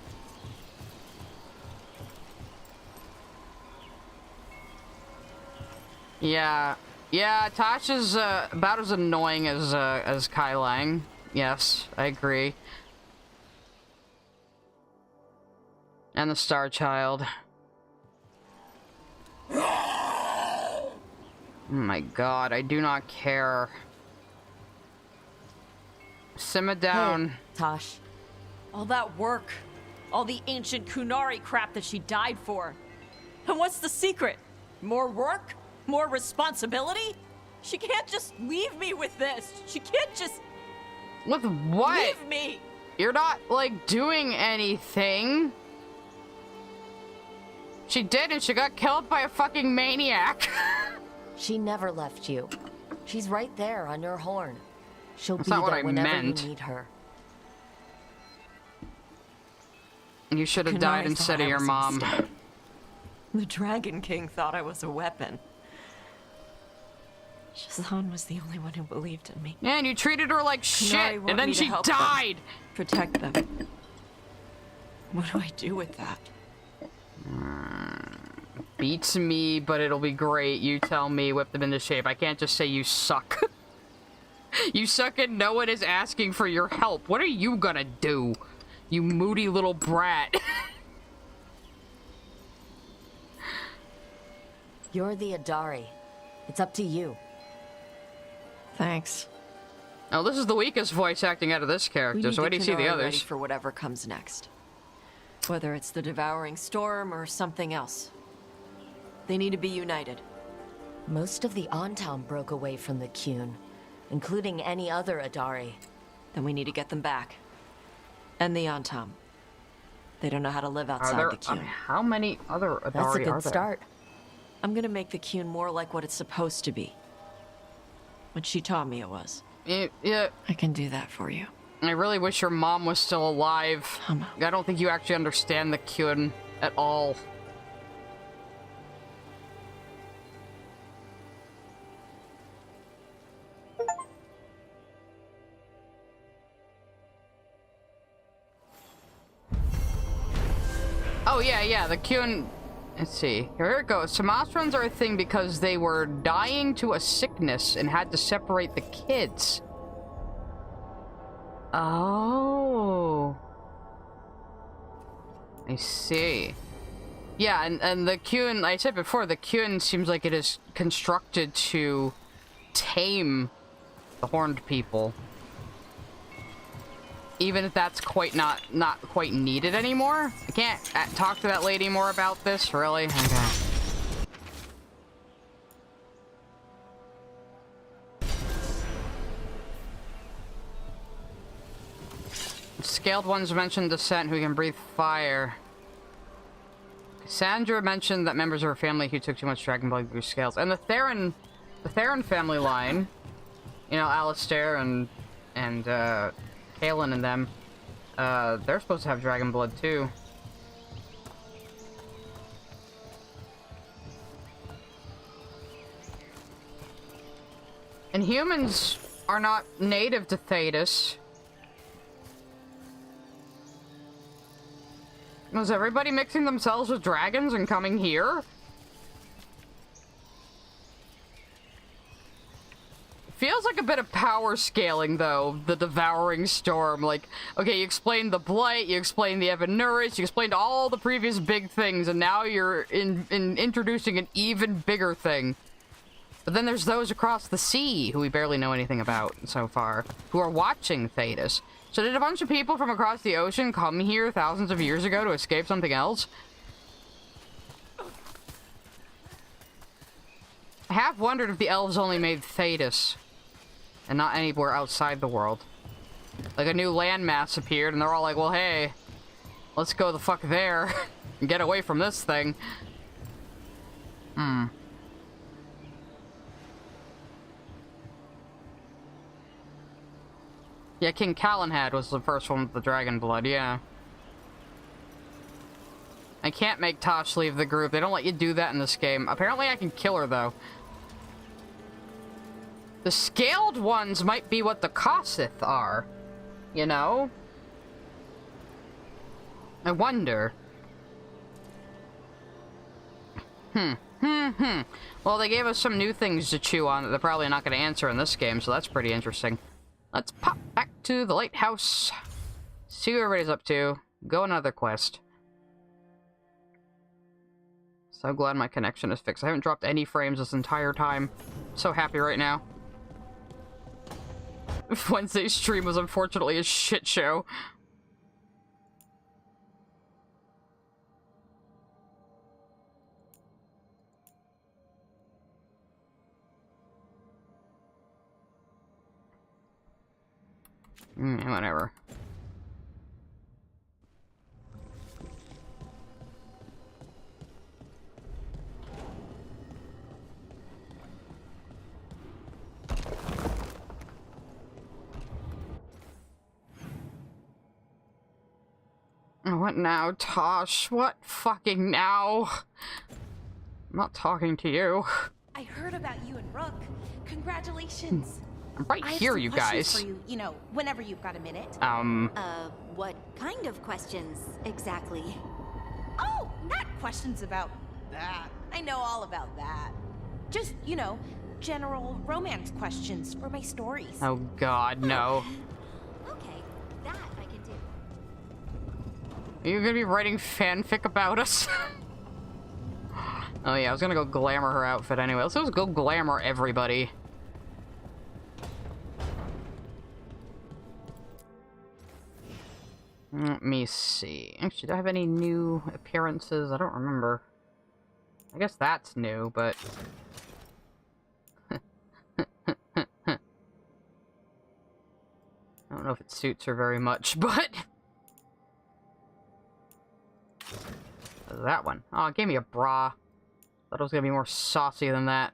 Yeah, Tash is about as annoying as Kai Lang. Yes, I agree. And the Star Child. Oh my god, I do not care. Simmer down. Hey, Tosh. All that work, all the ancient Kunari crap that she died for. And what's the secret? More work? More responsibility? She can't just leave me with this. She can't just... With what? Leave me! You're not, like, doing anything. She did, and she got killed by a fucking maniac. She never left you. She's right there on your horn. She'll That's be not what there I whenever meant. you need her. You should have died instead of your mom. The Dragon King thought I was a weapon. Shazan was the only one who believed in me. Yeah, and you treated her like shit, and then she died! Protect them. What do I do with that? Beats me, but it'll be great. You tell me, whip them into shape. I can't just say you suck. You suck and no one is asking for your help. What are you gonna do? You moody little brat. You're the Adari. It's up to you. Thanks. Oh, this is the weakest voice acting out of this character, so wait till you see the others. Ready for whatever comes next. Whether it's the Devouring Storm or something else. They need to be united. Most of the Ontown broke away from the Qun, including any other Adari. Then we need to get them back. And the Ontown. They don't know how to live outside the Qun. How many other Adari That's a good are there? start. I'm gonna make the Qun more like what it's supposed to be. What she taught me it was. Yeah. I can do that for you. I really wish your mom was still alive. I don't think you actually understand the Qun at all. Oh, yeah, the Qun... Let's see. Here it goes. Samastrans are a thing because they were dying to a sickness and had to separate the kids. Oh. I see. Yeah, and the Qun, like I said before, the Qun seems like it is constructed to tame the horned people. Even if that's not quite needed anymore. I can't talk to that lady more about this, really? Okay. Scaled ones mentioned Descent who can breathe fire. Sandra mentioned that members of her family who took too much dragon blood grew scales. And the Theron family line, you know, Alistair and Kaelin and them, they're supposed to have dragon blood too. And humans are not native to Thedas. Was everybody mixing themselves with dragons and coming here? Feels like a bit of power scaling, though, the Devouring Storm. Like, okay, you explained the Blight, you explained the Evanuris, you explained all the previous big things, and now you're introducing an even bigger thing. But then there's those across the sea, who we barely know anything about so far, who are watching Thedas. So did a bunch of people from across the ocean come here thousands of years ago to escape something else? I have wondered if the elves only made Thedas, and not anywhere outside the world. Like a new landmass appeared, and they're all like, well, hey, let's go the fuck there, and get away from this thing. Hmm. Yeah, King Calenhad was the first one with the dragon blood, yeah. I can't make Tosh leave the group. They don't let you do that in this game. Apparently I can kill her, though. The scaled ones might be what the Kossith are. You know? I wonder. Well, they gave us some new things to chew on that they're probably not going to answer in this game, so that's pretty interesting. Let's pop back to the lighthouse. See what everybody's up to. Go on another quest. So glad my connection is fixed. I haven't dropped any frames this entire time. So happy right now. Wednesday's stream was unfortunately a shit show. Whatever. What now, Tosh? What fucking now? I'm not talking to you. I heard about you and Rook. Congratulations. I'm right here, you guys. For you, you know, whenever you've got a minute. What kind of questions, exactly? Oh, not questions about that. I know all about that. Just, you know, general romance questions for my stories. Oh god, no. Okay, that I can do. Are you gonna be writing fanfic about us? Oh yeah, I was gonna go glamour her outfit anyway. Let's just go glamour everybody. Let me see. Actually, do I have any new appearances? I don't remember. I guess that's new, but... I don't know if it suits her very much, but... That one. Oh, it gave me a bra. Thought it was gonna be more saucy than that.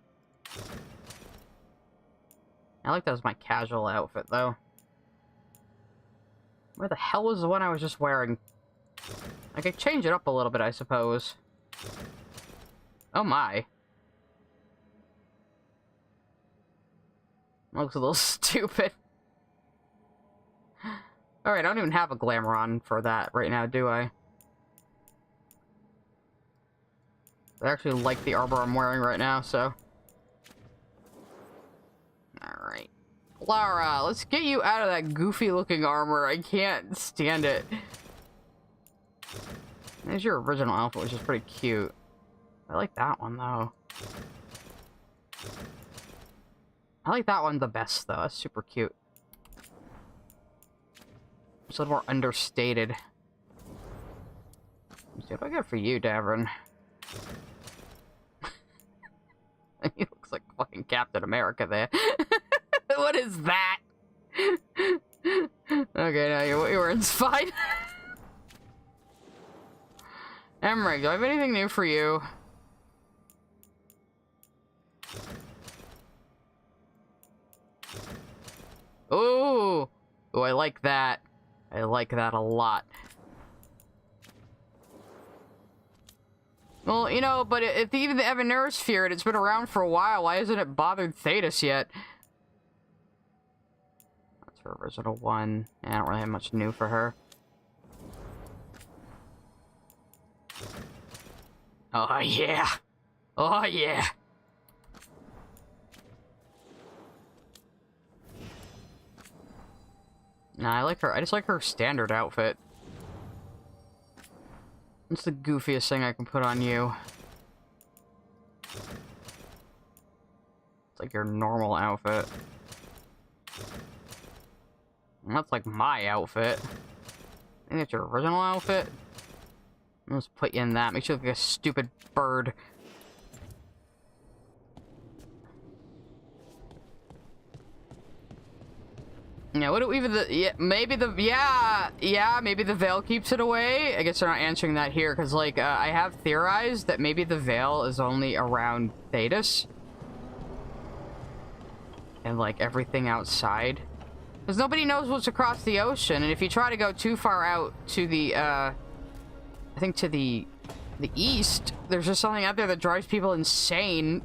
I like that as my casual outfit, though. Where the hell was the one I was just wearing? I could change it up a little bit, I suppose. Oh my. Looks a little stupid. Alright, I don't even have a glamour on for that right now, do I? I actually like the armor I'm wearing right now, so... Alright. Lara, let's get you out of that goofy-looking armor. I can't stand it. There's your original outfit, which is pretty cute. I like that one, though. I like that one the best, though. That's super cute. It's a little more understated. Let's see what do I got for you, Davrin. He looks like fucking Captain America there. What is that? Okay, now your earring's fine. Emmerich, do I have anything new for you? Ooh! Oh, I like that. I like that a lot. Well, you know, but if even the Evanurus feared, it's been around for a while. Why hasn't it bothered Thetis yet? That's her original one. Yeah, I don't really have much new for her. Oh, yeah. Oh, yeah. Nah, I like her. I just like her standard outfit. What's the goofiest thing I can put on you? It's like your normal outfit. And that's like my outfit. I think that's your original outfit. Let's put you in that. Makes you look like a stupid bird. Yeah, what do even the maybe the maybe the veil keeps it away. I guess they're not answering that here because like I have theorized that maybe the veil is only around Thetis and like everything outside, because nobody knows what's across the ocean, and if you try to go too far out to the I think to the east, there's just something out there that drives people insane.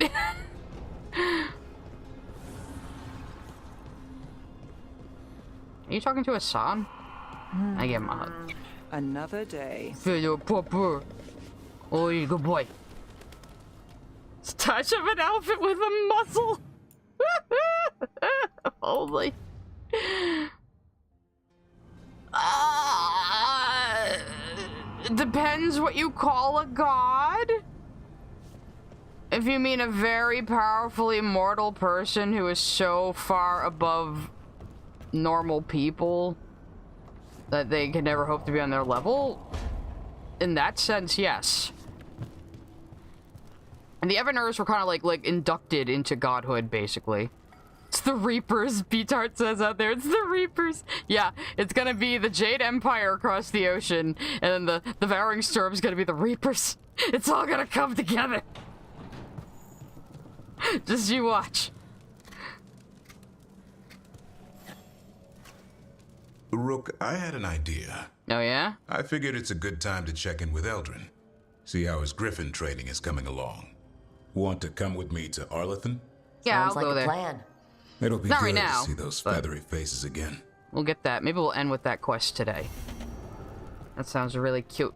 Are you talking to Hassan? I give him a hug. Another day. Oh, you good boy. It's a touch of an outfit with a muzzle. Holy. It depends what you call a god. If you mean a very powerful immortal person who is so far above normal people that they can never hope to be on their level, in that sense, yes. And the Evanurus were kind of like inducted into godhood, basically. It's the Reapers, Beatart says out there. It's the Reapers. Yeah, it's gonna be the Jade Empire across the ocean, and then the Devouring Storm's gonna be the Reapers. It's all gonna come together. Just you watch. Rook, I had an idea. Oh, yeah? I figured it's a good time to check in with Eldrin. See how his griffin training is coming along. Want to come with me to Arlethan? Yeah, Sounds I'll go like a there. plan. It'll be Not good right now, to see those but feathery faces again. We'll get that. Maybe we'll end with that quest today. That sounds really cute.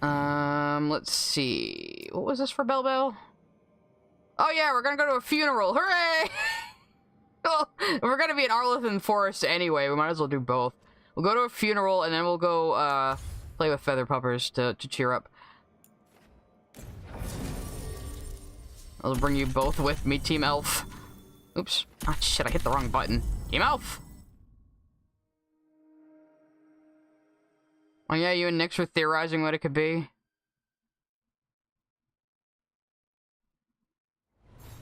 Let's see. What was this for Bell Bell? Oh yeah, we're gonna go to a funeral. Hooray! Well, we're gonna be in Arlethan Forest anyway. We might as well do both. We'll go to a funeral and then we'll go play with feather puppers to cheer up. I'll bring you both with me, Team Elf. Oops. Ah, shit, I hit the wrong button. Team Elf! Oh yeah, you and Nyx were theorizing what it could be.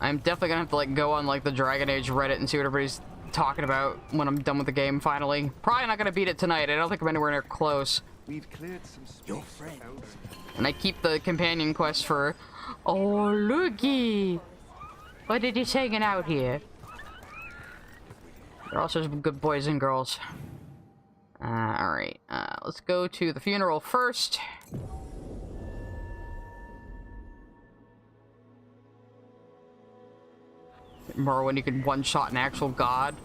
I'm definitely gonna have to like go on like the Dragon Age Reddit and see what everybody's talking about when I'm done with the game finally. Probably not gonna beat it tonight. I don't think I'm anywhere near close. We've cleared some your friends. And I keep the companion quest for... Oh, looky! What did you hanging out here? They're also some good boys and girls. Alright. Let's go to the funeral first. Remember when you could one-shot an actual god?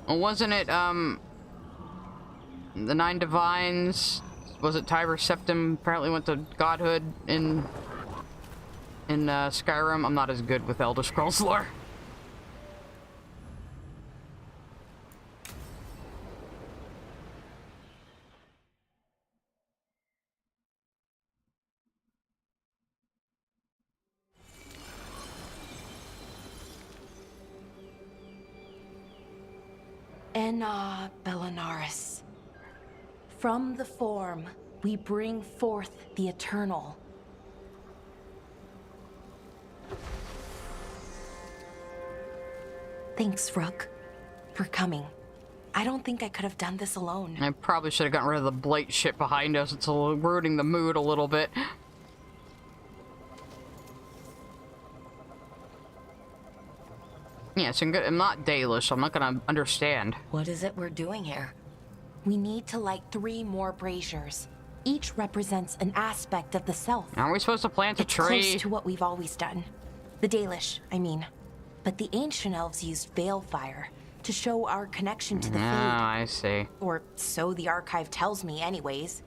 Well, wasn't it, the 9 Divines? Was it Tiber Septim apparently went to godhood in Skyrim? I'm not as good with Elder Scrolls lore. Enna Bellenaris. From the form, we bring forth the eternal. Thanks, Rook, for coming. I don't think I could have done this alone. I probably should have gotten rid of the blight shit behind us. It's ruining the mood a little bit. Yeah, so I'm not Dalish, so I'm not gonna understand. What is it we're doing here? We need to light 3 more braziers. Each represents an aspect of the self. Aren't we supposed to plant a tree? Close to what we've always done. The Dalish, I mean. But the ancient elves used veil fire to show our connection to the Fade. I see. Or so the archive tells me anyways.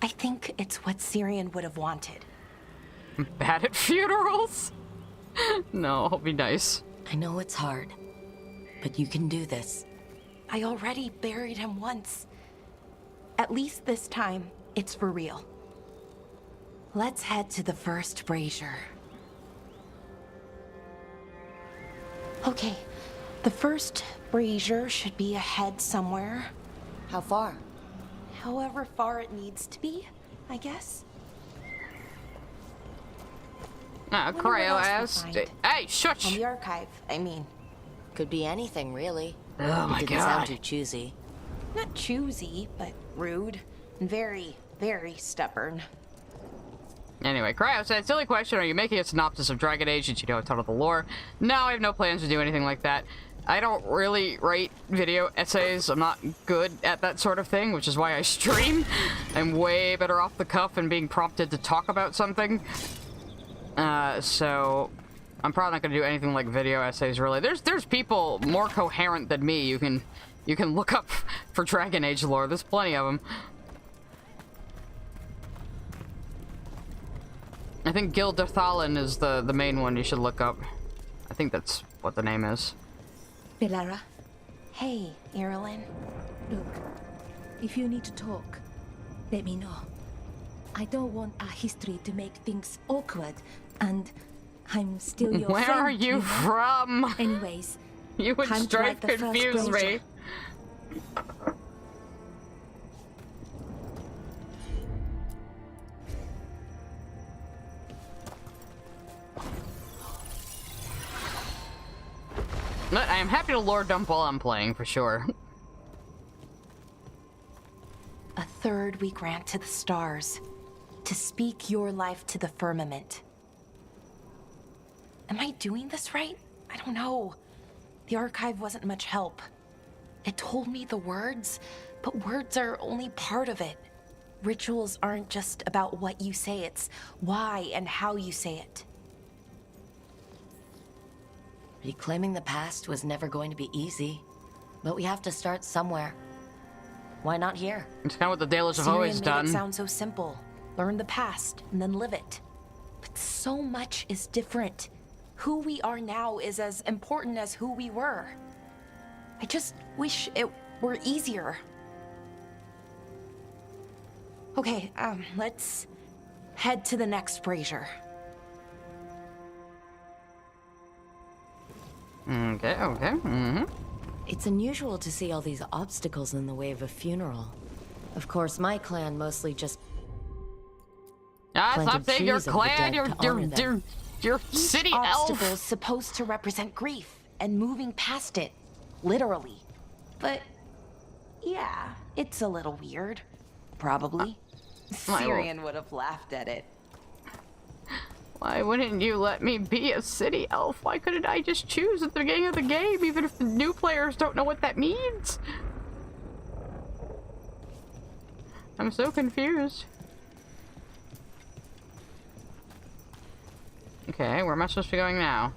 I think it's what Syrian would have wanted. Bad at funerals? No, I'll be nice. I know it's hard, but you can do this. I already buried him once. At least this time, it's for real. Let's head to the first brazier. Okay, the first brazier should be ahead somewhere. How far? However far it needs to be, I guess. Cryo asked. Hey, shush! On the archive, I mean. Could be anything, really. Oh my It didn't God. sound too choosy. Not choosy, but rude. And very, very stubborn. Anyway, Cryo said, silly question, are you making a synopsis of Dragon Age? Did you know a ton of the lore? No, I have no plans to do anything like that. I don't really write video essays. I'm not good at that sort of thing, which is why I stream. I'm way better off the cuff and being prompted to talk about something. So I'm probably not gonna do anything like video essays, really. There's people more coherent than me you can look up for Dragon Age lore. There's plenty of them. I think Gil Darthalin is the main one you should look up. I think that's what the name is. Belara. Hey, Irilyn. Look, if you need to talk, let me know. I don't want our history to make things awkward, and I'm still your Where friend. are you know? from? Anyways, You and time to Strife light the first confuse me. brazier. But I am happy to lore dump while I'm playing, for sure. A third we grant to the stars, to speak your life to the firmament. Am I doing this right? I don't know. The archive wasn't much help. It told me the words, but words are only part of it. Rituals aren't just about what you say, it's why and how you say it. Reclaiming the past was never going to be easy, but we have to start somewhere. Why not here? It's kind of what the Dalish have always Syrian made done. it sound so simple. Learn the past and then live it. But so much is different. Who we are now is as important as who we were. I just wish it were easier. Okay, let's head to the next brazier. Okay, mm-hmm. It's unusual to see all these obstacles in the way of a funeral. Of course, my clan mostly just Stop planted saying your trees of the clan, dead to honor them. your Each city obstacle elf. is supposed to represent grief and moving past it, literally. But yeah, it's a little weird. Probably. Syrian would have laughed at it. Why wouldn't you let me be a city elf? Why couldn't I just choose at the beginning of the game, even if the new players don't know what that means? I'm so confused. Okay, where am I supposed to be going now?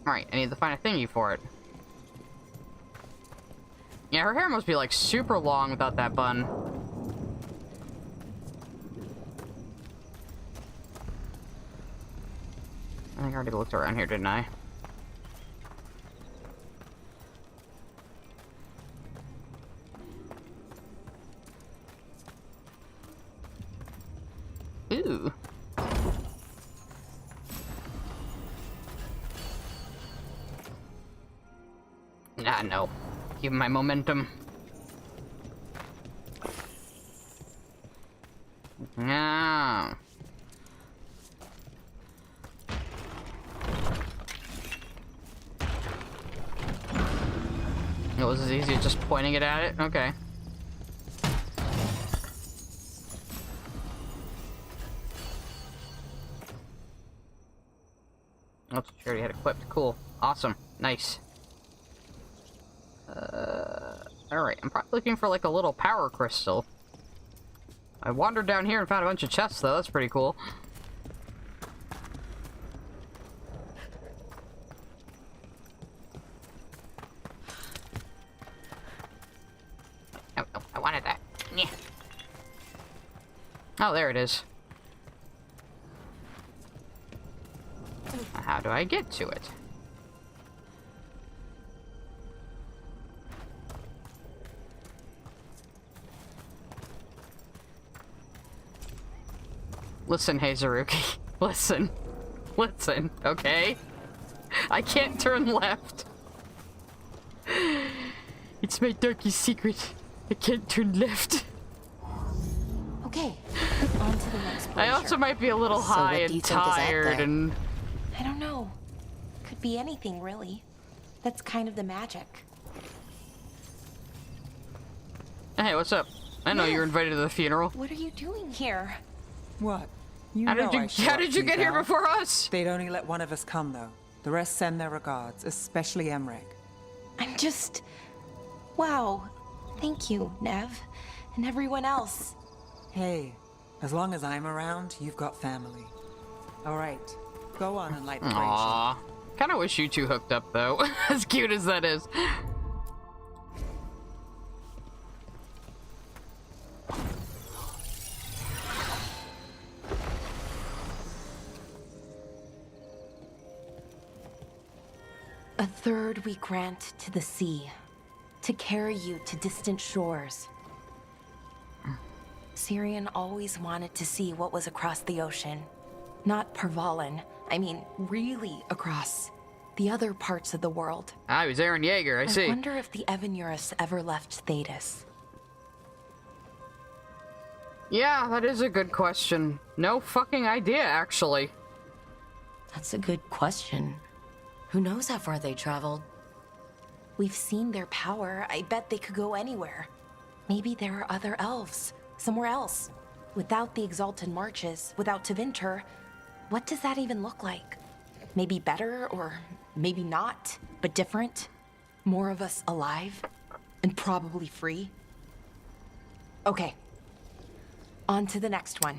Alright, I need to find a thingy for it. Yeah, her hair must be like super long without that bun. I think I already looked around here, didn't I? Ooh. Ah, no. Give my momentum. No. It was as easy as just pointing it at it? Okay. Oh, she already had equipped. Cool. Awesome. Nice. Alright. I'm probably looking for like a little power crystal. I wandered down here and found a bunch of chests though. That's pretty cool. Oh, I wanted that. Yeah. Oh, there it is. How do I get to it? Listen, Hazuruki. Listen. Listen, okay? I can't turn left. It's my darkest secret. I can't turn left. Okay, on to the next I also might be a little high and tired and... I don't know. Could be anything, really. That's kind of the magic. Hey, what's up? I know you were invited to the funeral. What are you doing here? What? You How know did you- I show how up did to you get here Val. before us? They'd only let one of us come, though. The rest send their regards, especially Emmerich. I'm just... Wow. Thank you, Nev. And everyone else. Hey, as long as I'm around, you've got family. All right, go on and light the Aww. Kinda wish you two hooked up, though. As cute as that is. A third we grant to the sea, to carry you to distant shores. Syrian always wanted to see what was across the ocean. Not Pervalin, I mean really across. The other parts of the world. I was Aaron Yeager, I see. I wonder if the Evanurus ever left Thetis. Yeah, that is a good question. No fucking idea, actually. That's a good question. Who knows how far they traveled? We've seen their power. I bet they could go anywhere. Maybe there are other elves, somewhere else. Without the Exalted Marches, without Tevinter, what does that even look like? Maybe better, or maybe not, but different? More of us alive? And probably free? Okay. On to the next one.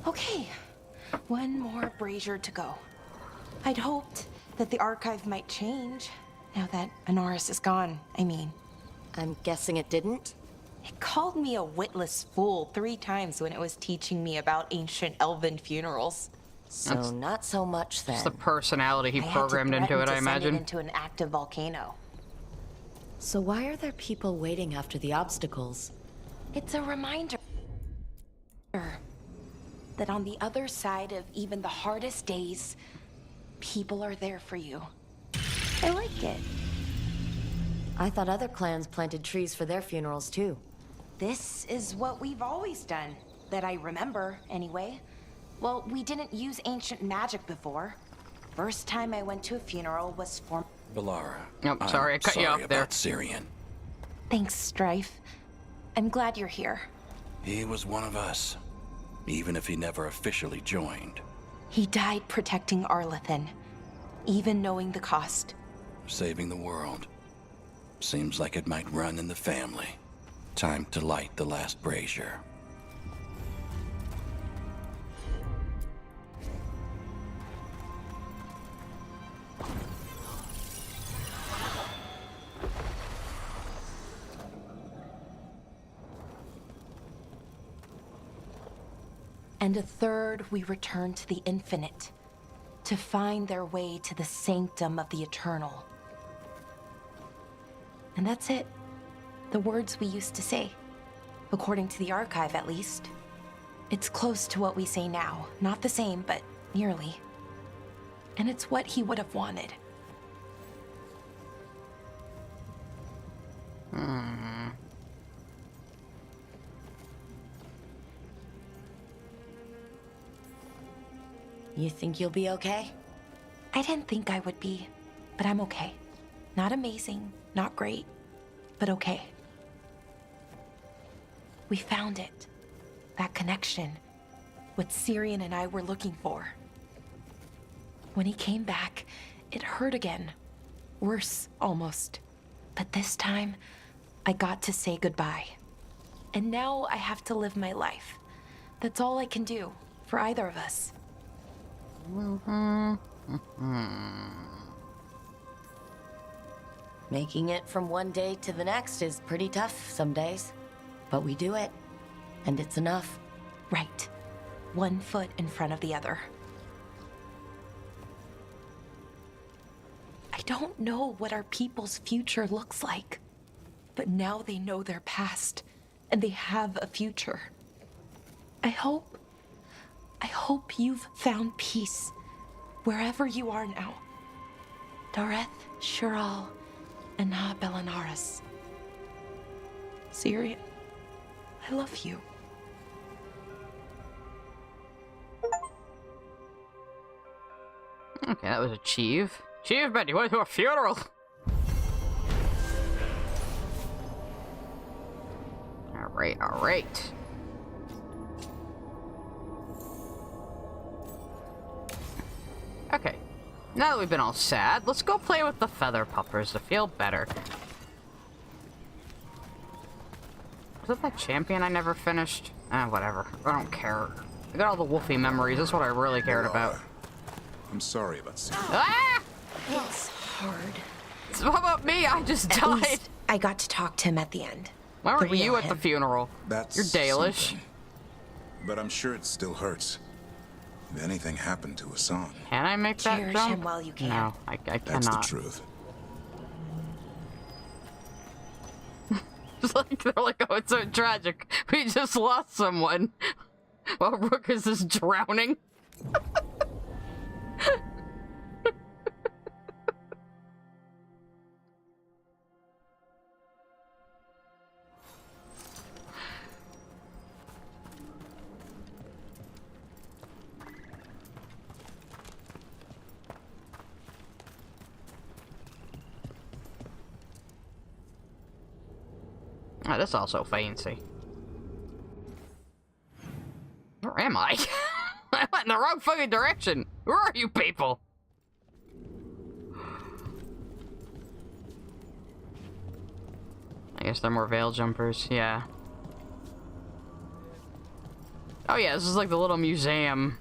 Okay. One more brazier to go. I'd hoped that the archive might change, now that Anaris is gone, I mean. I'm guessing it didn't? It called me a witless fool 3 times when it was teaching me about ancient elven funerals. So not so much then. It's the personality he programmed into it, I imagine. Into an active volcano. So why are there people waiting after the obstacles? It's a reminder that on the other side of even the hardest days, people are there for you. I like it. I thought other clans planted trees for their funerals too. This is what we've always done, that I remember, anyway. Well, we didn't use ancient magic before. First time I went to a funeral was for... Balara. Oh, sorry, I cut you off there. About Syrian. Thanks, Strife. I'm glad you're here. He was one of us, even if he never officially joined. He died protecting Arlethan, even knowing the cost. Saving the world. Seems like it might run in the family. Time to light the last brazier. And a third we return to the infinite, to find their way to the sanctum of the eternal. And that's it. The words we used to say. According to the archive, at least. It's close to what we say now. Not the same, but nearly. And it's what he would have wanted. You think you'll be okay? I I didn't think I would be, but I'm okay. Not amazing, not great, but okay. We found it. That connection. What Syrian and I were looking for. When he came back, it hurt again. Worse, almost. But this time, I got to say goodbye. And now I have to live my life. That's all I can do for either of us. Making it from one day to the next is pretty tough some days. But we do it. And it's enough. Right. One foot in front of the other. I don't know what our people's future looks like. But now they know their past. And they have a future. I hope you've found peace. Wherever you are now. Dareth, Shiral, and Na Belenaris. Syrian, I love you. Okay, that was achievement. You went to a funeral. All right. Okay, now that we've been all sad, let's go play with the feather puppers to feel better. Was it that champion I never finished? Whatever. I don't care. I got all the Wolfie memories. That's what I really cared about. I'm sorry about Sam. Ah! It's hard. So how about me? I just At died. least I got to talk to him at the end. Why The weren't you real at the him. funeral? That's You're Dalish. something. But I'm sure it still hurts. If anything happened to Hassan. Can I make that Cherish jump? him while you can. No, I cannot. That's the truth. It's like, they're like, oh, it's so tragic. We just lost someone. While Rook is just drowning. Oh, that's also fancy. Where am I? I went in the wrong fucking direction. Where are you people? I guess they're more veil jumpers, yeah. Oh yeah, this is like the little museum.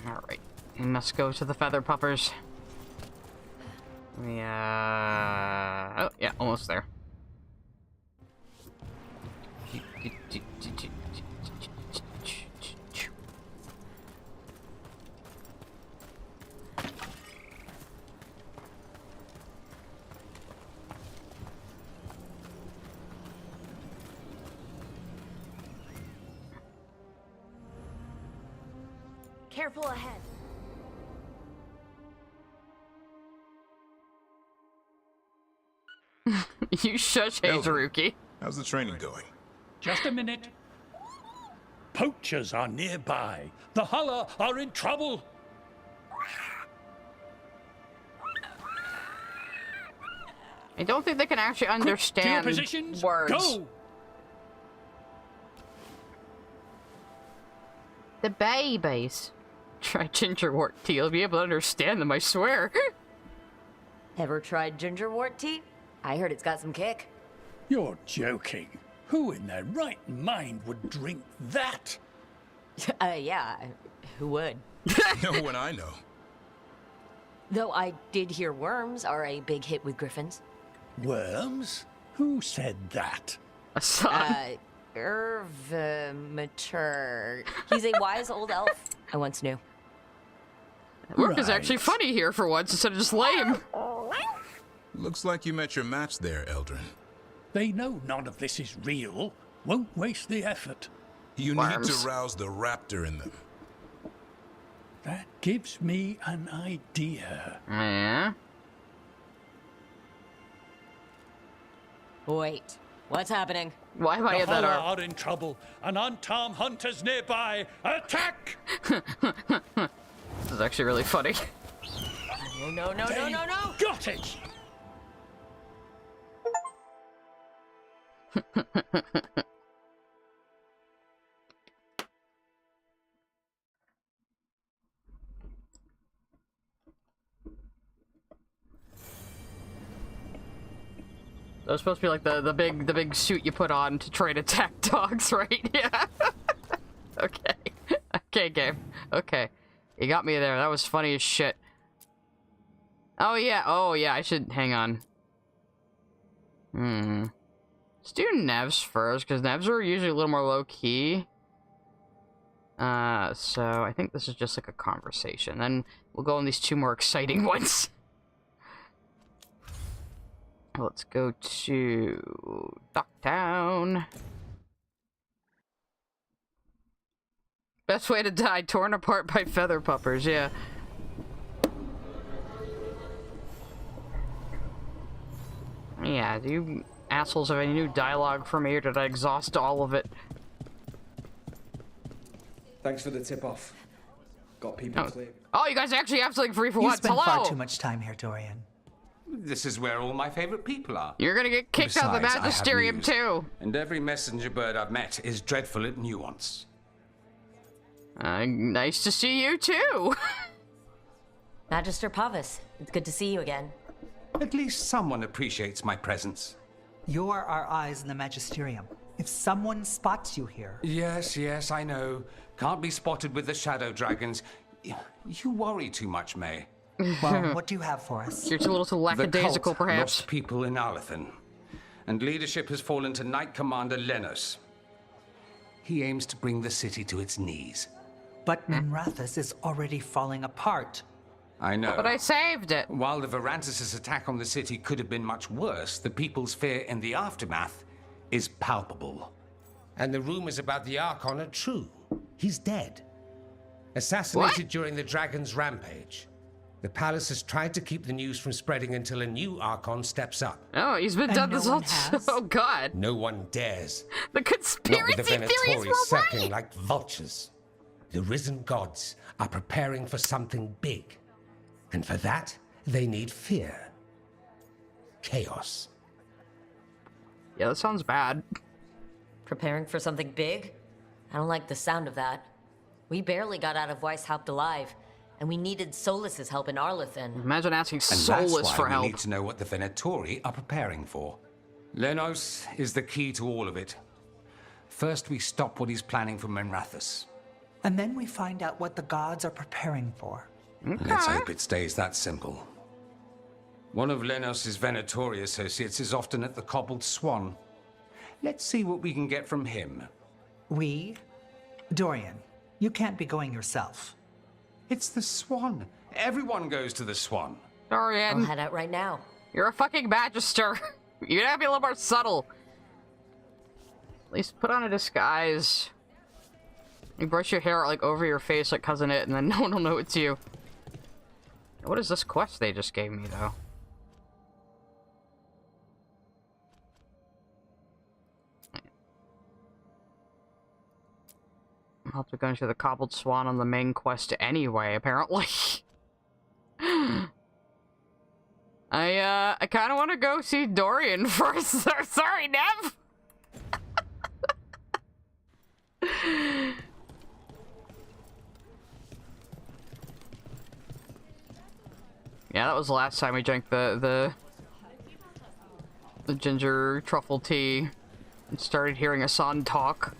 Alright, we must go to the feather puppers. Oh, yeah, almost there. Careful ahead. You shush, Hazuruki. How's the training going? Just a minute. Poachers are nearby. The Hulla are in trouble. I don't think they can actually understand positions, words. go! The babies. Try gingerwort tea. You'll be able to understand them, I swear. Ever tried gingerwort tea? I heard it's got some kick. You're joking. Who in their right mind would drink that? Yeah, who would? No one I know. Though I did hear worms are a big hit with griffins. Worms? Who said that? A son. Mature. He's a wise old elf I once knew. Work is actually funny here for once instead of just lame. Looks like you met your match there, Eldrin. They know none of this is real. Won't waste the effort. You need to rouse the raptor in them. That gives me an idea. Yeah? Wait, what's happening? Why have I The had that Hala arm? are in trouble. An unarmed hunter's nearby. Attack! This is actually really funny. No. Got it! That was supposed to be like the big suit you put on to train attack dogs, right? Yeah. Okay. Okay, game. Okay. You got me there. That was funny as shit. Oh yeah, I should hang on. Let's do Nevs first, because Nevs are usually a little more low-key. So I think this is just like a conversation. Then we'll go on these two more exciting ones. Let's go to Docktown. Best way to die, torn apart by feather puppers, yeah. Yeah, do you assholes have any new dialogue for me, or did I exhaust all of it? Thanks for the tip-off. Got people clear. Oh, you guys actually have something free for You once. spend Hello! far too much time here, Dorian. This is where all my favorite people are. You're gonna get kicked out of the Besides, I have Magisterium news. too. And every messenger bird I've met is dreadful at nuance. Nice to see you too. Magister Pavis, it's good to see you again. At least someone appreciates my presence. You're our eyes in the Magisterium. If someone spots you here... Yes, I know. Can't be spotted with the shadow dragons. You worry too much, May. Well, what do you have for us? You're too little too lackadaisical, the cult perhaps. lost people in Arlethan, and leadership has fallen to Knight Commander Lenos. He aims to bring the city to its knees. But Minrathous is already falling apart. I know. But I saved it. While the Varantis' attack on the city could have been much worse, the people's fear in the aftermath is palpable. And the rumors about the Archon are true. He's dead. Assassinated during the Dragon's rampage. The palace has tried to keep the news from spreading until a new Archon steps up. Oh, he's been done this whole Oh god. No one dares. The Not conspiracy with the theories Venatori were circling right! like vultures. The risen gods are preparing for something big. And for that, they need fear. Chaos. Yeah, that sounds bad. Preparing for something big? I don't like the sound of that. We barely got out of Weishaupt alive, and we needed Solus's help in Arlethan. Imagine asking And Solus that's for why help. we need to know what the Venatori are preparing for. Lenos is the key to all of it. First, we stop what he's planning for Minrathous. And then we find out what the gods are preparing for. Let's hope it stays that simple. One of Lenos' Venatori associates is often at the Cobbled Swan. Let's see what we can get from him. We? Dorian, you can't be going yourself. It's the Swan. Everyone goes to the Swan. Dorian. I'll head out right now. You're a fucking magister. You gotta be a little more subtle. At least put on a disguise. You brush your hair like over your face like Cousin It, and then no one will know it's you. What is this quest they just gave me, though? I'll have to go into the Cobbled Swan on the main quest anyway, apparently. I kind of want to go see Dorian first. Sorry, Nev! Yeah, that was the last time we drank the ginger truffle tea and started hearing Asan talk.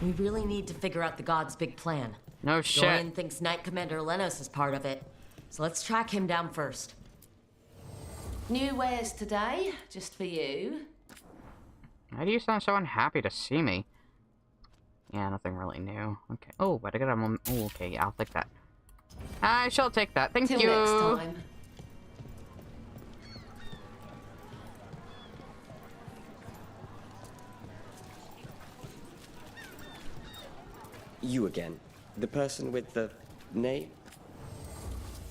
We really need to figure out the god's big plan. No shit. Dorian thinks Knight Commander Lenos is part of it, so let's track him down first. New wares today, just for you. Why do you sound so unhappy to see me? Yeah, nothing really new. Okay. Oh, but I got a oh, okay, yeah, I'll take that. I shall take that. Thank Till you. next time. You again. The person with the name?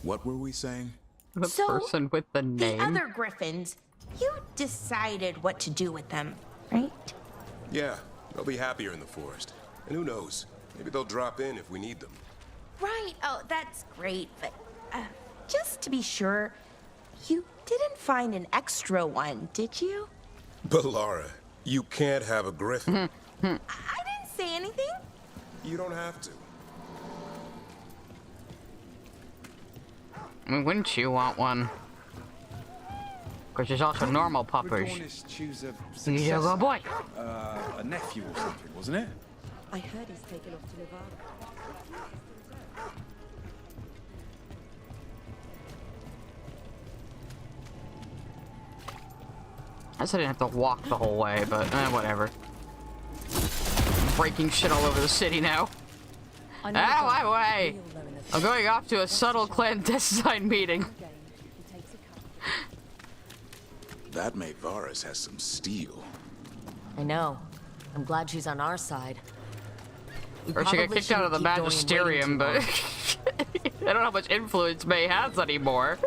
What were we saying? The person with the name? The other griffins, you decided what to do with them, right? Yeah, they'll be happier in the forest. And who knows, maybe they'll drop in if we need them. Right, oh, that's great, but just to be sure, you didn't find an extra one, did you? But Lara, you can't have a griffin. I didn't say anything. You don't have to. I mean, wouldn't you want one? Because there's also normal puppers. Choose a He's a good boy. A nephew or something, wasn't it? I heard he's taken off to Nevada. I guess I didn't have to walk the whole way, but whatever. Breaking shit all over the city now. Out of my way! I'm going off to a subtle clandestine meeting. That maid Varus has some steel. I know. I'm glad she's on our side. Or she got kicked out of the Magisterium, but I don't know how much influence May has anymore.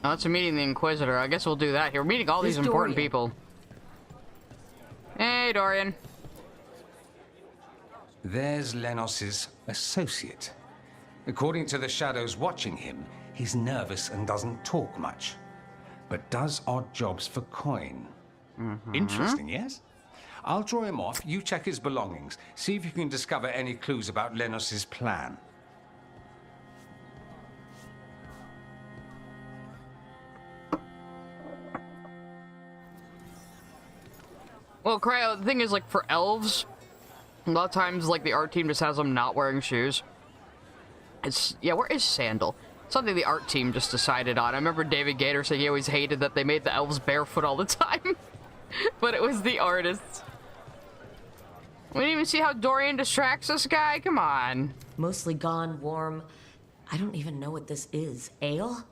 Oh, it's a meeting the Inquisitor. I guess we'll do that here. We're meeting all these important people. Hey, Dorian. There's Lenos's associate. According to the shadows watching him, he's nervous and doesn't talk much, but does odd jobs for coin. Interesting, yes? I'll draw him off, you check his belongings, see if you can discover any clues about Lenos's plan. Well, Cryo, the thing is, like, for elves, a lot of times, like, the art team just has them not wearing shoes. Yeah, where is Sandal? Something the art team just decided on. I remember David Gator saying he always hated that they made the elves barefoot all the time. But it was the artists. We didn't even see how Dorian distracts this guy? Come on. Mostly gone, warm. I don't even know what this is. Ale?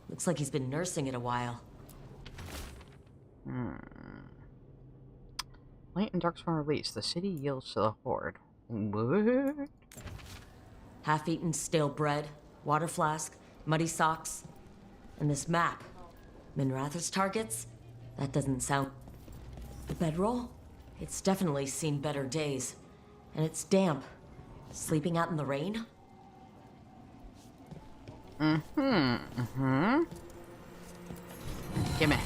Looks like he's been nursing it a while. Light and darkspawn release. The city yields to the Horde. What? Half-eaten stale bread, water flask, muddy socks, and this map. Minratha's targets? That doesn't sound... The bedroll? It's definitely seen better days. And it's damp. Sleeping out in the rain? Gimme.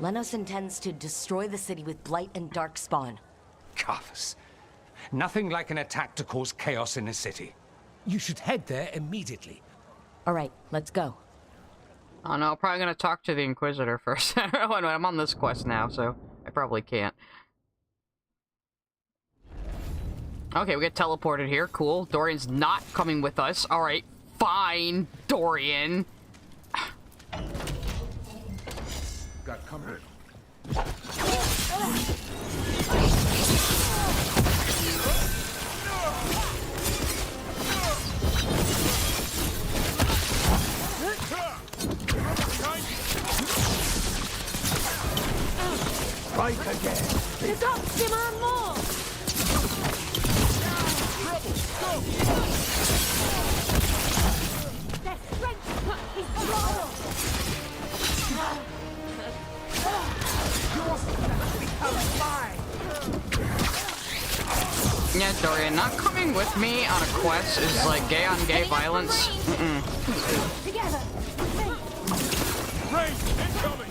Lenos intends to destroy the city with blight and darkspawn. Carthus. Nothing like an attack to cause chaos in a city. You should head there immediately. All right, let's go. Oh no, probably gonna talk to the Inquisitor first. Anyway, I'm on this quest now, so I probably can't. Okay, we get teleported here. Cool. Dorian's not coming with us. Alright, fine, Dorian. Got company. Strike again. Pick up, demand more. Trouble, go. Their strength is broad. Yeah, Dorian, not coming with me on a quest is like gay on gay violence. Together. Rain incoming.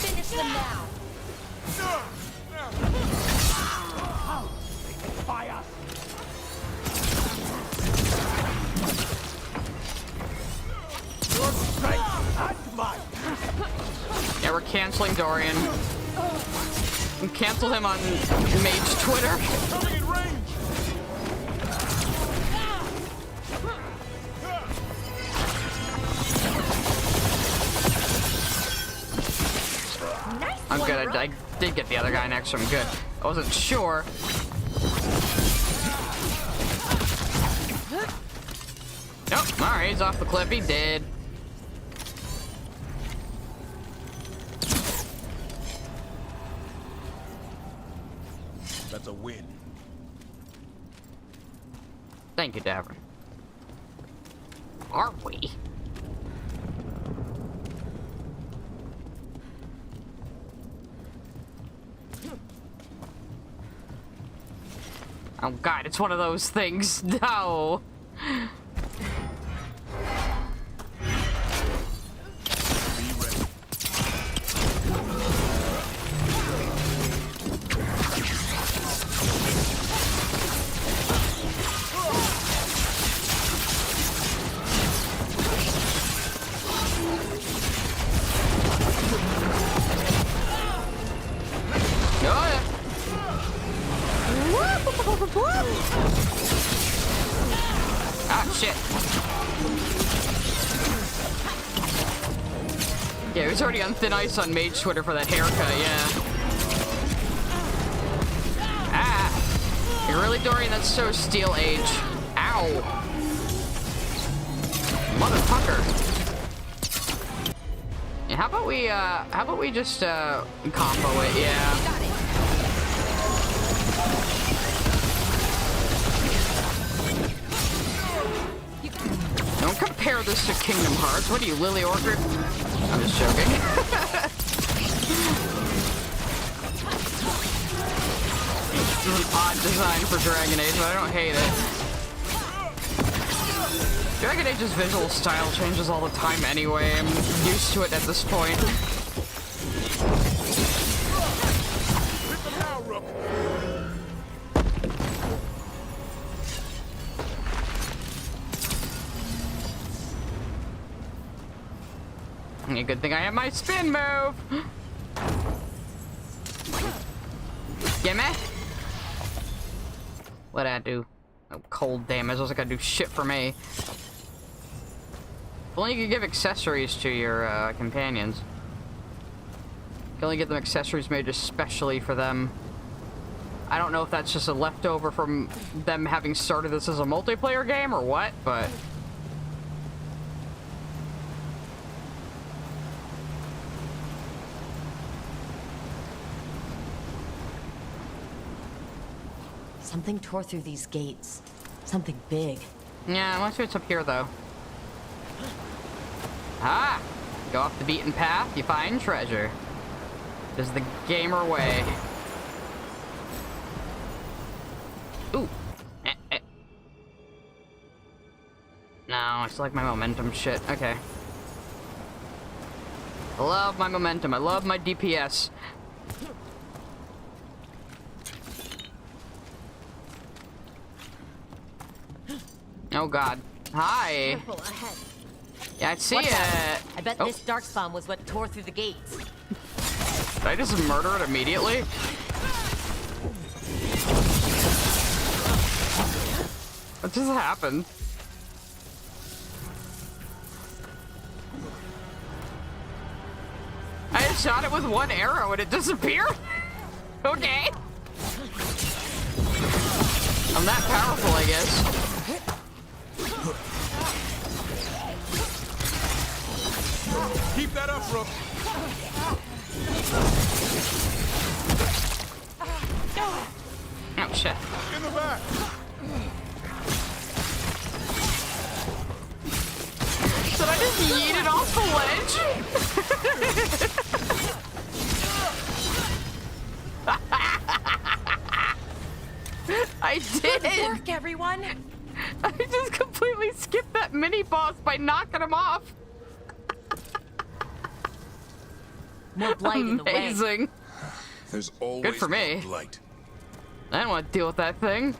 Finish them now. They can fire. we're canceling Dorian. And cancel him on Mage Twitter. I'm good. I did get the other guy next to him. Good. I wasn't sure. Nope. Alright, he's off the cliff. He did. That's a win. Thank you, Davin. Are we? Oh god, it's one of those things. No. Ah, shit. Yeah, he was already on thin ice on Mage Twitter for that haircut, yeah. Ah! You're really, Dorian? That's so Steel Age. Ow! Motherfucker. Yeah, how about we just, combo it, yeah. Don't compare this to Kingdom Hearts. What are you, Lily Orchard? I'm just joking. This is an odd design for Dragon Age, but I don't hate it. Dragon Age's visual style changes all the time anyway. I'm used to it at this point. A good thing I have my spin move. Gimme. What'd I do? Oh, cold damage. Those are gonna do shit for me. If only you could give accessories to your companions. You can only get them accessories made especially for them. I don't know if that's just a leftover from them having started this as a multiplayer game or what, but... Something tore through these gates. Something big. Yeah, let's see what's up here, though. Ah! Go off the beaten path, you find treasure. Is the gamer way. Ooh. No, I still like my momentum shit. Okay. I love my momentum. I love my DPS. Oh god. Hi. Careful ahead. Yeah, I see What's it. that? I bet this darkspawn was what tore through the gates. Did I just murder it immediately? What just happened? I just shot it with one arrow and it disappeared? Okay. I'm that powerful, I guess. Keep that up, Rook. Oh, shit. In the back. Did I just yeet it off the ledge? I did. Good work, everyone. I just completely skipped that mini boss by knocking him off. More blight in the way. Amazing. There's always good for me. Blight. I don't want to deal with that thing.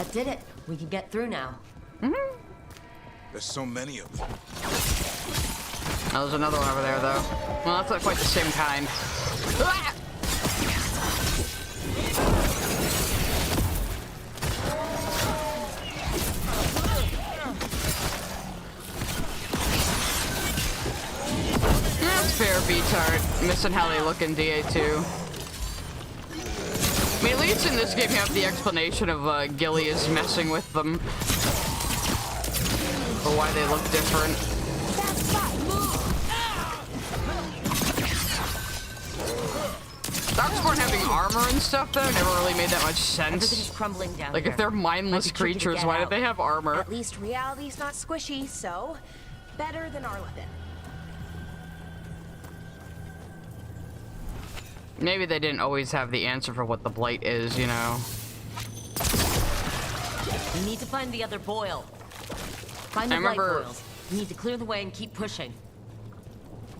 That did it. We can get through now. There's so many of them. Oh, there's another one over there, though. Well, that's not quite the same kind. Ah! That's fair, B-Tart. Missing how they look in DA2. I mean, at least in this game you have the explanation of Gilly is messing with them. Or why they look different. Darkspawn having armor and stuff, though, never really made that much sense. Everything's crumbling down Like, here. if they're mindless creatures, why do they have armor? At least reality's not squishy, so better than Arlithin. Maybe they didn't always have the answer for what the blight is, you know? We need to find the other boil. Find the blight boils. We need to clear the way and keep pushing.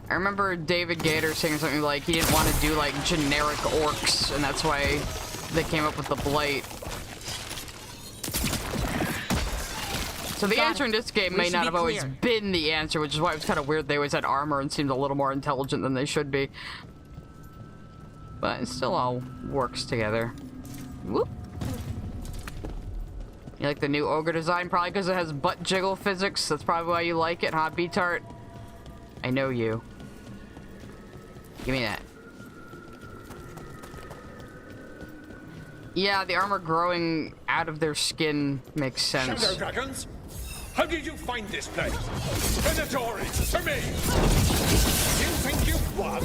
I remember David Gator saying something like he didn't want to do like generic orcs, and that's why they came up with the blight. So the answer in this game may not have always been the answer, which is why it was kind of weird they always had armor and seemed a little more intelligent than they should be. But it still all works together. Whoop. You like the new ogre design? Probably because it has butt jiggle physics. That's probably why you like it, huh, B-Tart? I know you. Give me that. Yeah, the armor growing out of their skin makes sense. Shadow dragons? How did you find this place? Venatori, to me! Do you think you've won?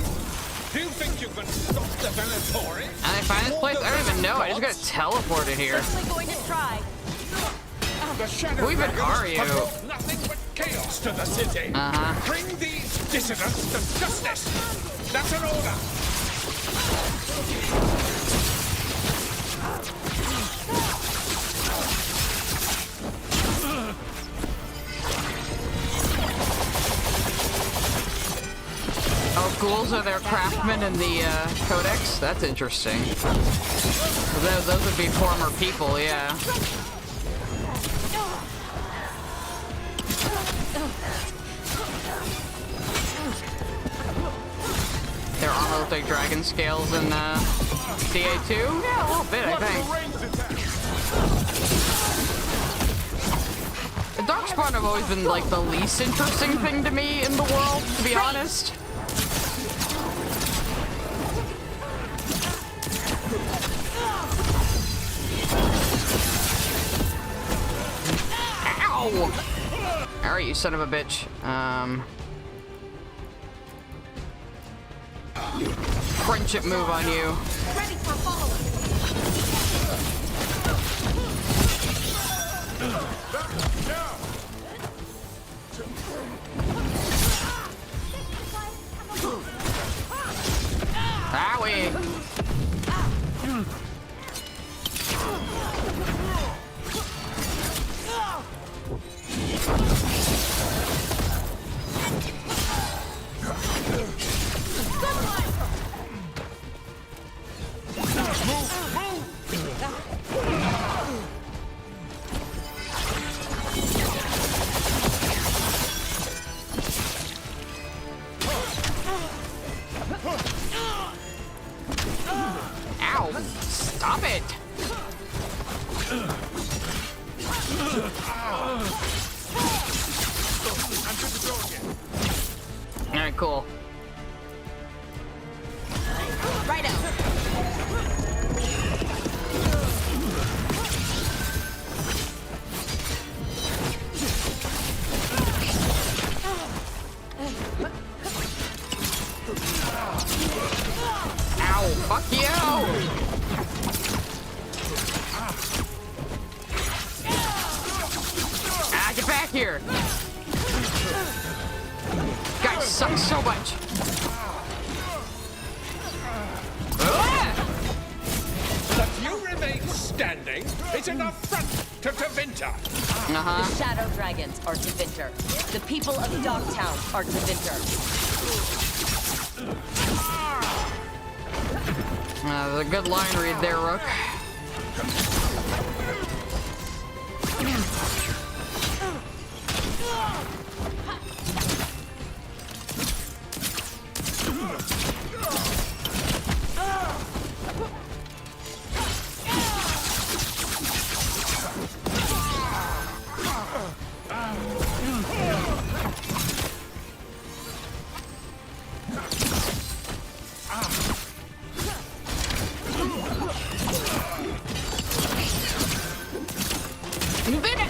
Do you think you can stop the Venatori? And I find this place? I don't even know. I just got teleported here. Certainly going to try. The Shadow Who even dragons are you? have brought nothing but chaos to the city. Bring these dissidents to justice. That's an order. Oh, ghouls are their craftsmen in the codex? That's interesting. Those would be former people, yeah. Their armor looks like dragon scales in DA2? Yeah, a little bit, I think. The Darkspawn have always been like the least interesting thing to me in the world, to be honest. Ow! Alright, you son of a bitch. Friendship move on you. Ready for follow-up. Owie! Ow! Stop it! Alright, cool. Righto. Ow! Fuck you! Ah, get back here! Guys suck so much. That you remain standing is an affront to Tevinter. The Shadow Dragons are Tevinter. The people of Dogtown are Tevinter. There's a good line read there, Rook. You did it!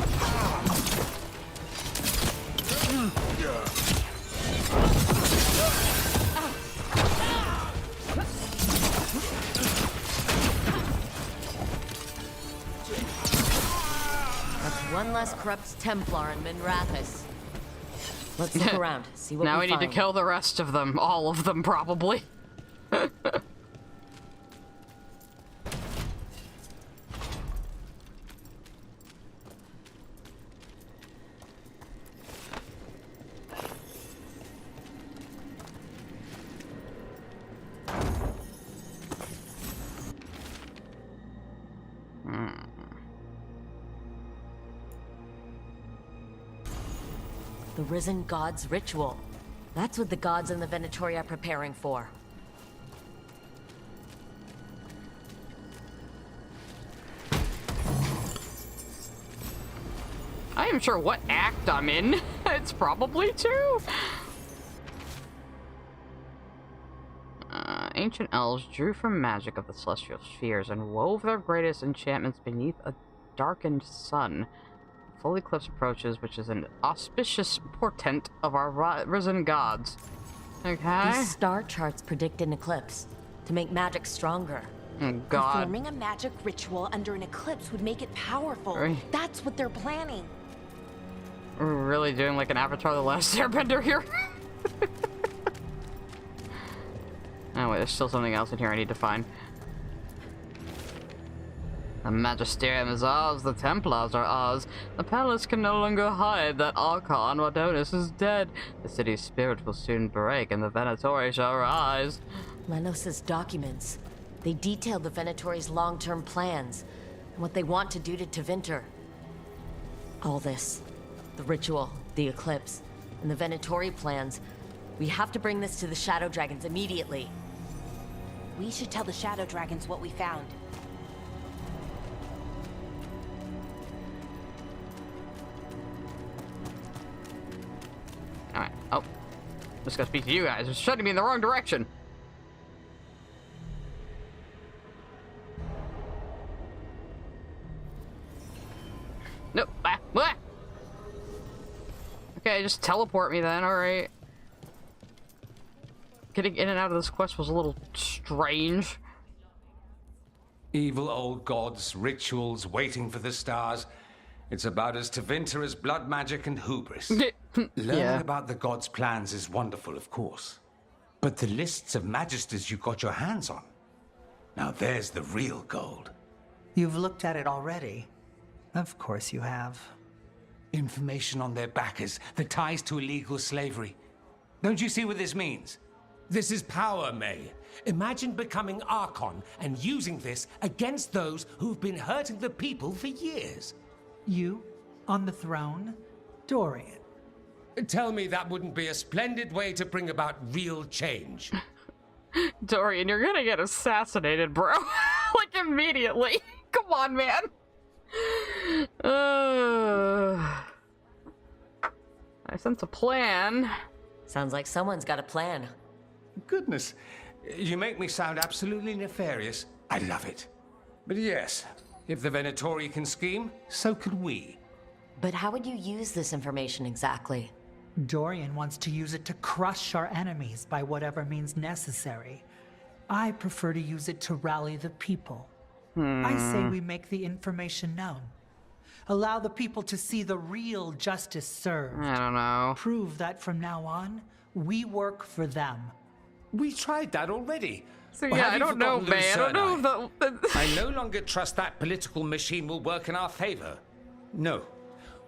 That's one less corrupt Templar in Minrathis. Let's look around, see what now we we need find. to kill the rest of them. All of them, probably. The Risen God's ritual. That's what the gods in the Venatori are preparing for. I am sure what act I'm in. It's probably two. Ancient elves drew from magic of the celestial spheres and wove their greatest enchantments beneath a darkened sun. Full eclipse approaches, which is an auspicious portent of our risen gods. Okay. These star charts predict an eclipse to make magic stronger. Oh, God. Performing a magic ritual under an eclipse would make it powerful. Right. That's what they're planning. We're really doing like an Avatar The Last Airbender here. Oh wait, there's still something else in here I need to find. The Magisterium is ours, the Templars are ours. The palace can no longer hide that Archon Adonis is dead. The city's spirit will soon break and the Venatori shall rise. Lenos's documents. They detail the Venatori's long-term plans and what they want to do to Tevinter. All this, the ritual, the eclipse, and the Venatori plans, we have to bring this to the Shadow Dragons immediately. We should tell the Shadow Dragons what we found. Alright, oh. Just gotta speak to you guys. It's shutting me in the wrong direction. Nope. Ah. Okay, just teleport me then, alright. Getting in and out of this quest was a little strange. Evil old gods, rituals, waiting for the stars. It's about as Tevinter as blood magic and hubris. Learning about the gods' plans is wonderful, of course. But the lists of magisters you got your hands on, now there's the real gold. You've looked at it already. Of course you have. Information on their backers, the ties to illegal slavery. Don't you see what this means? This is power, May. Imagine becoming Archon and using this against those who've been hurting the people for years. You, on the throne, Dorian. Tell me that wouldn't be a splendid way to bring about real change. Dorian, you're gonna get assassinated, bro. Like, immediately. Come on, man. I sense a plan. Sounds like someone's got a plan. Goodness, you make me sound absolutely nefarious. I love it. But yes, if the Venatori can scheme, so can we. But how would you use this information exactly? Dorian wants to use it to crush our enemies by whatever means necessary. I prefer to use it to rally the people. I say we make the information known. Allow the people to see the real justice served. I don't know. Prove that from now on, we work for them. We tried that already. So yeah, I don't know, man. I don't know if I no longer trust that political machine will work in our favor. No.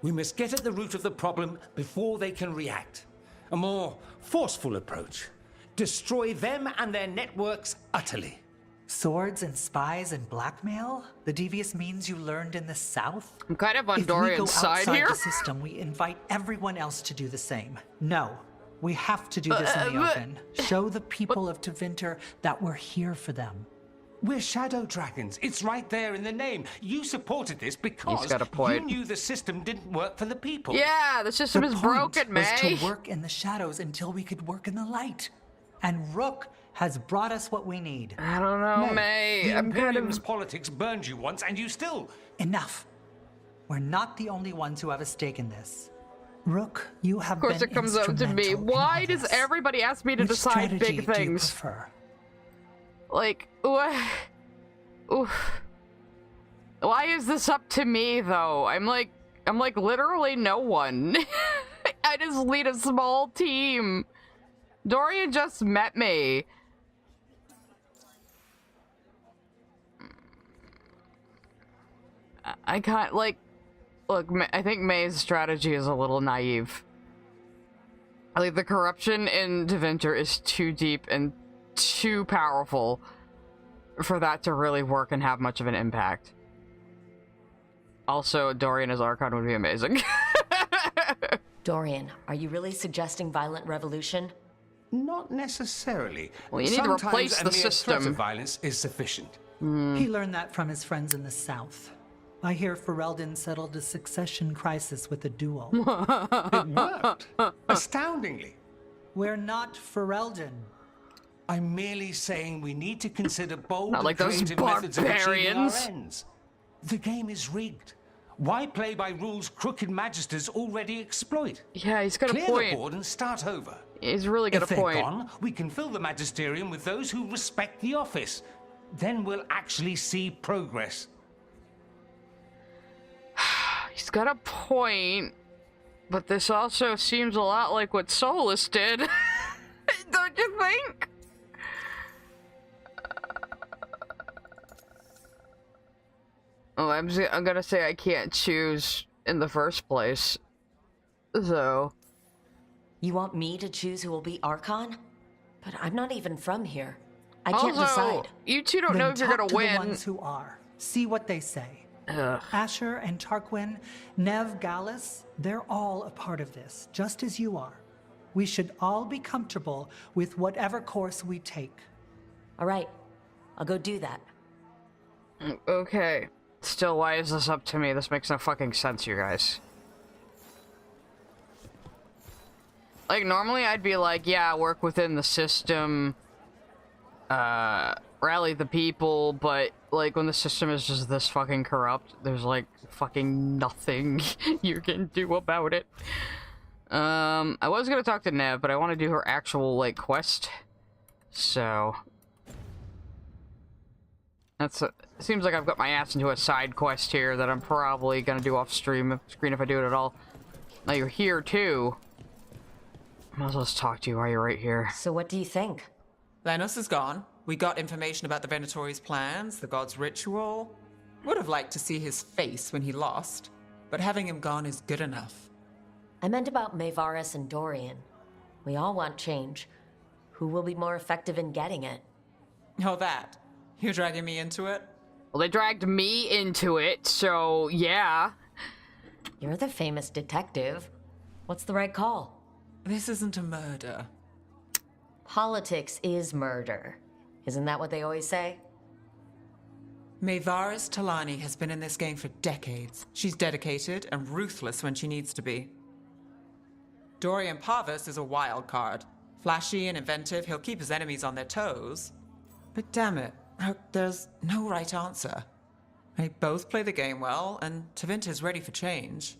We must get at the root of the problem before they can react. A more forceful approach. Destroy them and their networks utterly. Swords and spies and blackmail? The devious means you learned in the South? I'm kind of on Dorian's side here. If we go outside the system, we invite everyone else to do the same. No. We have to do this in the open. Show the people of Tevinter that we're here for them. We're Shadow Dragons. It's right there in the name. You supported this because got a point. you knew the system didn't work for the people. Yeah, the system is broken, was May. to work in the shadows until we could work in the light. And Rook has brought us what we need. I don't know, May. The I'm kind Imperium's of... politics burned you once, and you still... Enough. We're not the only ones who have a stake in this. Rook, you have Of course been it comes out to me. Why does everybody ask me to Which decide strategy big do you things? prefer? Like, what? Oof. Why is this up to me, though? I'm like literally no one. I just lead a small team. Dorian just met me. I can't, like, look, I think May's strategy is a little naive. Like, the corruption in Tevinter is too deep and too powerful for that to really work and have much of an impact. Also, Dorian as Archon would be amazing. Dorian, are you really suggesting violent revolution? Not necessarily. Well, you need to replace the Sometimes a mere threat system. of violence is sufficient. He learned that from his friends in the south. I hear Ferelden settled a succession crisis with a duel. It worked. Astoundingly. We're not Ferelden. I'm merely saying we need to consider bold Not like and those creative methods of achieving our barbarians. ends. The game is rigged. Why play by rules crooked magisters already exploit? Yeah, he's got a Clear point. the board and start over. He's really got If a they're point. gone, we can fill the magisterium with those who respect the office. Then we'll actually see progress. He's got a point, but this also seems a lot like what Solus did. Don't you think? Oh, I'm gonna say I can't choose in the first place. So. You want me to choose who will be Archon? But I'm not even from here. I can't Also, decide. you two don't Then know if you're talk gonna to win. The ones who are. See what they say. Ugh. Asher and Tarquin, Nev, Gallus, they're all a part of this, just as you are. We should all be comfortable with whatever course we take. All right, I'll go do that. Okay. Still, why is this up to me? This makes no fucking sense, you guys. Like, normally I'd be like, yeah, work within the system, rally the people, but, like, when the system is just this fucking corrupt, there's, like, fucking nothing you can do about it. I was gonna talk to Nev, but I want to do her actual, like, quest, so... Seems like I've got my ass into a side quest here that I'm probably gonna do off screen if I do it at all. Now you're here, too. Might as well just talk to you while you're right here. So what do you think? Lennos is gone. We got information about the Venatori's plans, the god's ritual. Would have liked to see his face when he lost, but having him gone is good enough. I meant about Mayvarus and Dorian. We all want change. Who will be more effective in getting it? Oh, that. You're dragging me into it? Well, they dragged me into it, so yeah. You're the famous detective. What's the right call? This isn't a murder. Politics is murder. Isn't that what they always say? Mayvarus Talani has been in this game for decades. She's dedicated and ruthless when she needs to be. Dorian Parvis is a wild card. Flashy and inventive, he'll keep his enemies on their toes. But damn it, there's no right answer. They both play the game well, and Tevinter's ready for change.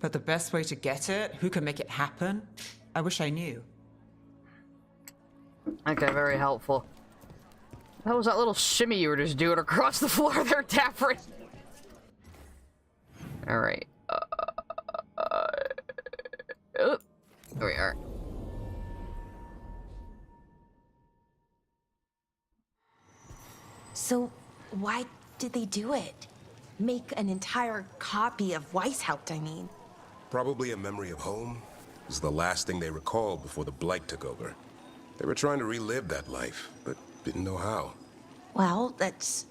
But the best way to get it, who can make it happen, I wish I knew. Okay, very helpful. That was that little shimmy you were just doing across the floor there, Daffrin. Alright. There we are. So, why did they do it? Make an entire copy of Weishaupt, I mean. Probably a memory of home. It was the last thing they recalled before the Blight took over. They were trying to relive that life, but didn't know how. Well, that's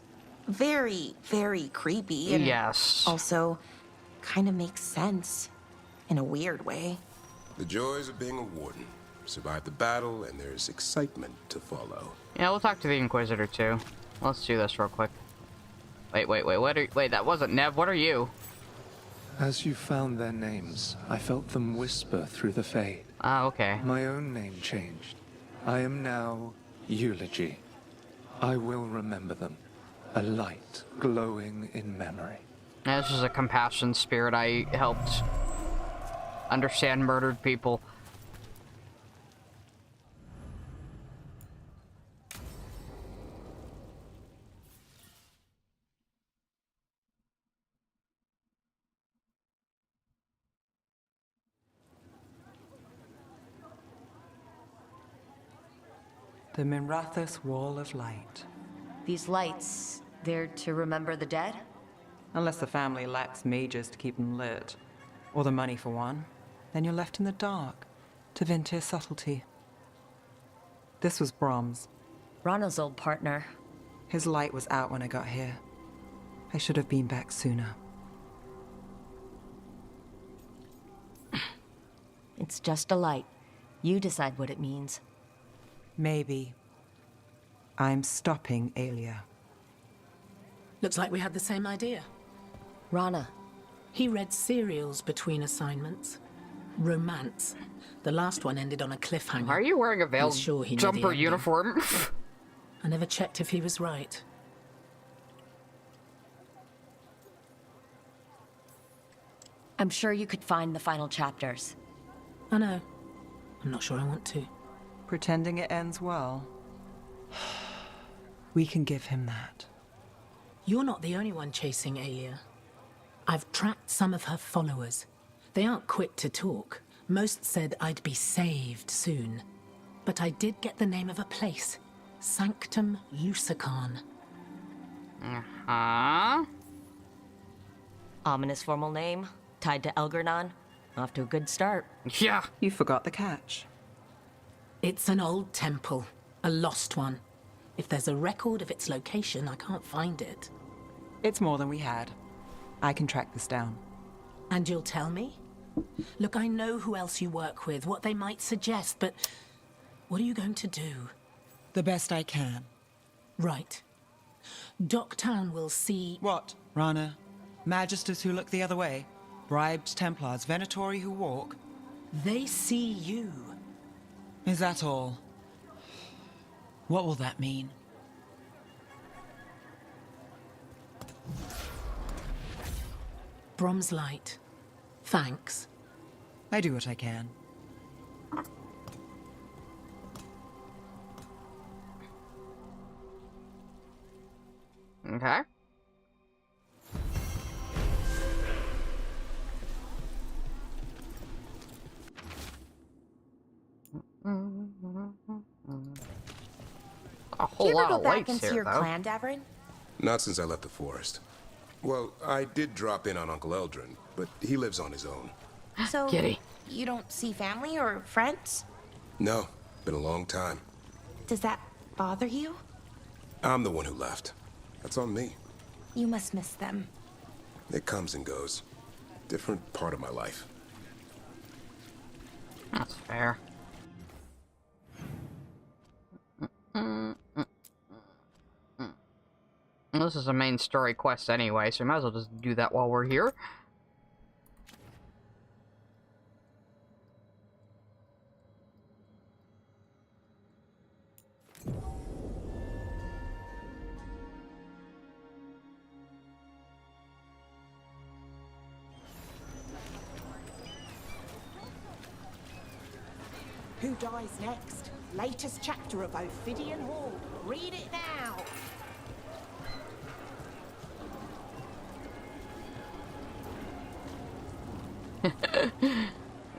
very, very creepy. And yes. Also, kind of makes sense. In a weird way. The joys of being a warden. Survive the battle, and there's excitement to follow. Yeah, we'll talk to the Inquisitor, too. Let's do this real quick. Wait, that wasn't Nev. What are you? As you found their names, I felt them whisper through the fade. Ah, okay. My own name changed. I am now Eulogy. I will remember them. A light glowing in memory. This is a compassion spirit. I helped understand murdered people. The Minrathous Wall of Light. These lights, they're to remember the dead? Unless the family lacks mages to keep them lit. Or the money for one. Then you're left in the dark, to vent his subtlety. This was Brahms. Rana's old partner. His light was out when I got here. I should have been back sooner. It's just a light. You decide what it means. Maybe. I'm stopping Aelia. Looks like we had the same idea. Rana. He read serials between assignments. Romance. The last one ended on a cliffhanger. Why are you wearing a veiled Sure he knew the jumper ending. uniform? I never checked if he was right. I'm sure you could find the final chapters. I know. I'm not sure I want to. Pretending it ends well. We can give him that. You're not the only one chasing Aelia. I've tracked some of her followers. They aren't quick to talk. Most said I'd be saved soon. But I did get the name of a place. Sanctum Lucican. Uh-huh. Ominous formal name, tied to Elgernon. Off to a good start. Yeah. You forgot the catch. It's an old temple. A lost one. If there's a record of its location, I can't find it. It's more than we had. I can track this down. And you'll tell me? Look, I know who else you work with, what they might suggest, but what are you going to do? The best I can. Right. Docktown will see... What, Rana? Magisters who look the other way? Bribed Templars, Venatori who walk? They see you. Is that all? What will that mean? Brom's light. Thanks. I do what I can. Okay. A whole Do you ever lot go of back lights into here, your though. clan, Davrin? Not since I left the forest. Well, I did drop in on Uncle Eldrin, but he lives on his own. So, Kitty. you don't see family or friends? No, been a long time. Does that bother you? I'm the one who left. That's on me. You must miss them. It comes and goes. Different part of my life. That's fair. This is a main story quest anyway, so we might as well just do that while we're here. Who dies next? Latest chapter of Ophidian Hall. Read it now.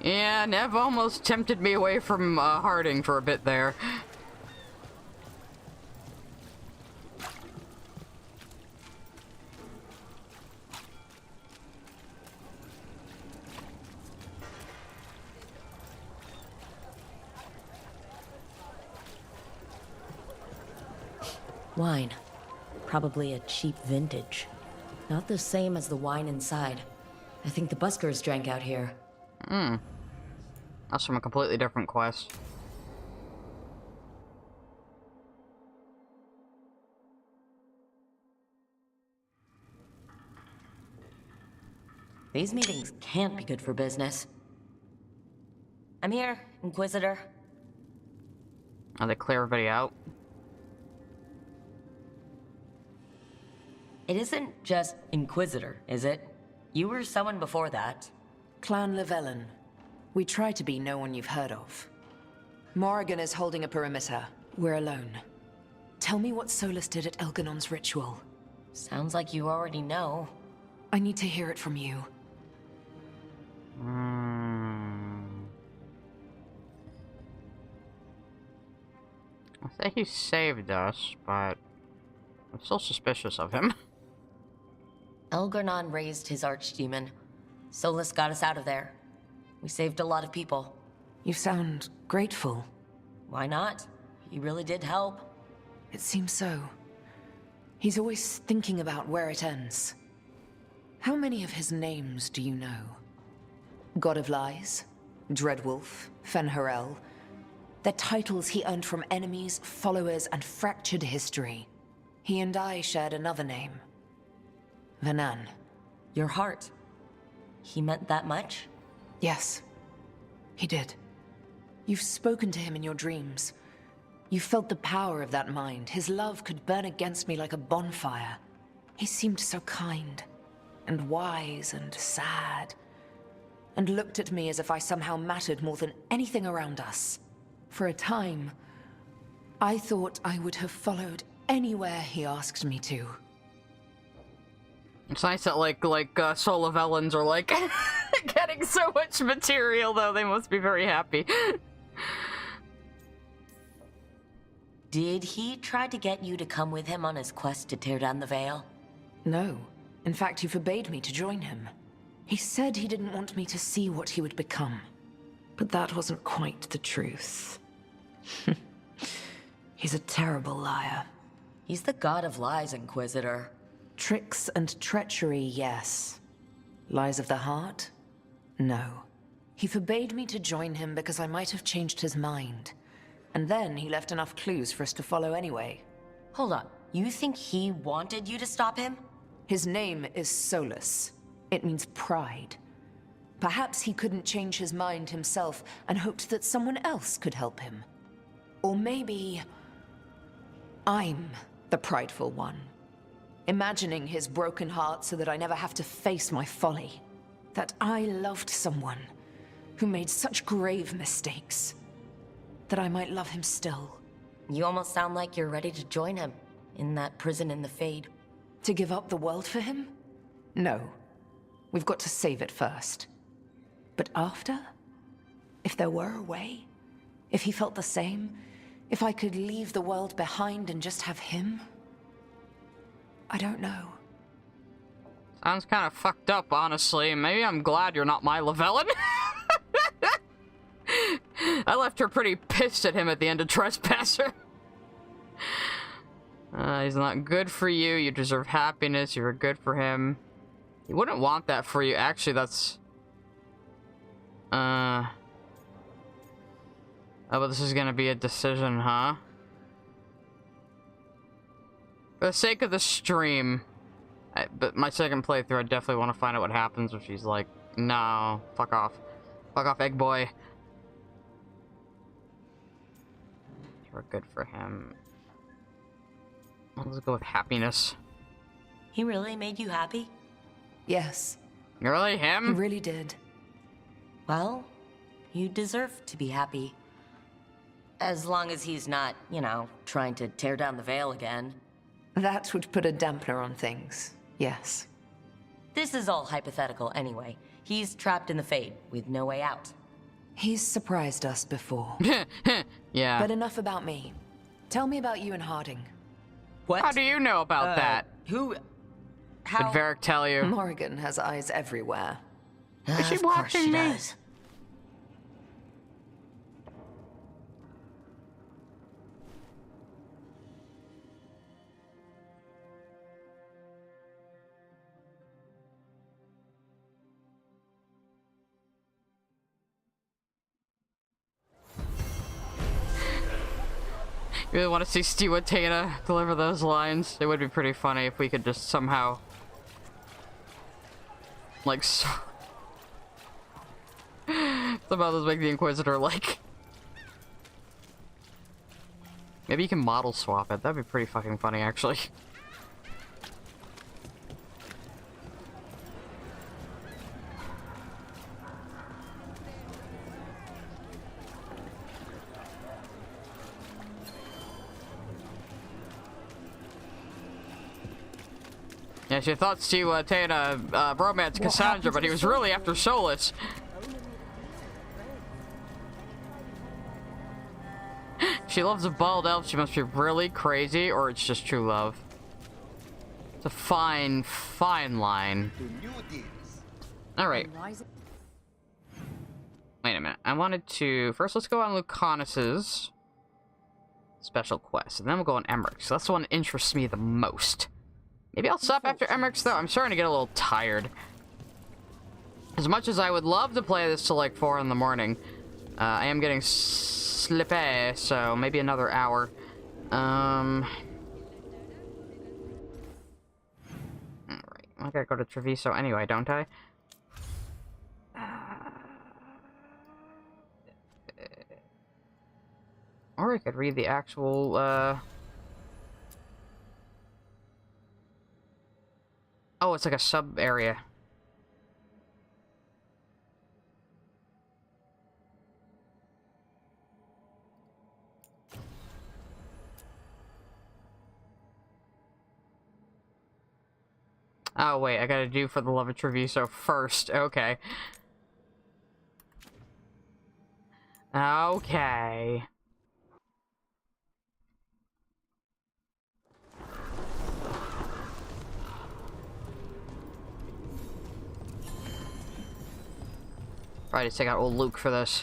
Yeah, Nev almost tempted me away from Harding for a bit there. Wine. Probably a cheap vintage. Not the same as the wine inside. I think the buskers drank out here. Hmm. That's from a completely different quest. These meetings can't be good for business. I'm here, Inquisitor. Oh, they clear everybody out? It isn't just Inquisitor, is it? You were someone before that. Clan Llewellyn. We try to be no one you've heard of. Morrigan is holding a perimeter. We're alone. Tell me what Solus did at Elganon's ritual. Sounds like you already know. I need to hear it from you. I say he saved us, but I'm still suspicious of him. Elganon raised his archdemon. Solus got us out of there. We saved a lot of people. You sound grateful. Why not? He really did help. It seems so. He's always thinking about where it ends. How many of his names do you know? God of Lies, Dreadwolf, Fen'Harel. They're titles he earned from enemies, followers, and fractured history. He and I shared another name. Vanan. Your heart. He meant that much? Yes, he did. You've spoken to him in your dreams. You felt the power of that mind. His love could burn against me like a bonfire. He seemed so kind, and wise, and sad, and looked at me as if I somehow mattered more than anything around us. For a time, I thought I would have followed anywhere he asked me to. It's nice that Solivellans are like getting so much material, though. They must be very happy. Did he try to get you to come with him on his quest to tear down the Veil? No. In fact, he forbade me to join him. He said he didn't want me to see what he would become. But that wasn't quite the truth. He's a terrible liar. He's the god of lies, Inquisitor. Tricks and treachery, yes. Lies of the heart? No. He forbade me to join him because I might have changed his mind. And then he left enough clues for us to follow anyway. Hold on. You think he wanted you to stop him? His name is Solus. It means pride. Perhaps he couldn't change his mind himself and hoped that someone else could help him. Or maybe I'm the prideful one, imagining his broken heart so that I never have to face my folly. That I loved someone who made such grave mistakes, that I might love him still. You almost sound like you're ready to join him in that prison in the Fade. To give up the world for him? No. We've got to save it first. But after? If there were a way? If he felt the same? If I could leave the world behind and just have him? I don't know. Sounds kind of fucked up, honestly. Maybe I'm glad you're not my Llewellyn. I left her pretty pissed at him at the end of Trespasser. He's not good for you. You deserve happiness. You were good for him. He wouldn't want that for you. Actually, that's... Oh, but this is gonna be a decision, huh? For the sake of the stream... but my second playthrough, I definitely want to find out what happens if she's like, no, fuck off. Fuck off, egg boy. We're good for him. Let's go with happiness. He really made you happy? Yes. Really, him? He really did. Well, you deserve to be happy. As long as he's not, you know, trying to tear down the Veil again. That would put a dampener on things, yes. This is all hypothetical anyway. He's trapped in the Fade, with no way out. He's surprised us before. Yeah. But enough about me. Tell me about you and Harding. What? How do you know about that? Who? Did Varric tell you? Morrigan has eyes everywhere. Is she watching me? Does. You really want to see Stu and Tana deliver those lines? It would be pretty funny if we could just somehow... like, somehow just make the Inquisitor, like... Maybe you can model swap it. That'd be pretty fucking funny, actually. Yeah, she thought to Tana romance Cassandra, but he was really after Solus. She loves a bald elf. She must be really crazy, or it's just true love. It's a fine, fine line. Alright. Wait a minute. I wanted to... First, let's go on Lucanus's special quest, and then we'll go on Emmerich's. So that's the one that interests me the most. Maybe I'll stop after Emmerich's, though. I'm starting to get a little tired. As much as I would love to play this till like 4 in the morning, I am getting sleepy, so maybe another hour. Alright, I gotta go to Treviso anyway, don't I? Or I could read the actual, Oh, it's like a sub-area. Oh, wait, I gotta do For the Love of Treviso first. Okay. Okay. Probably just take out old Luke for this.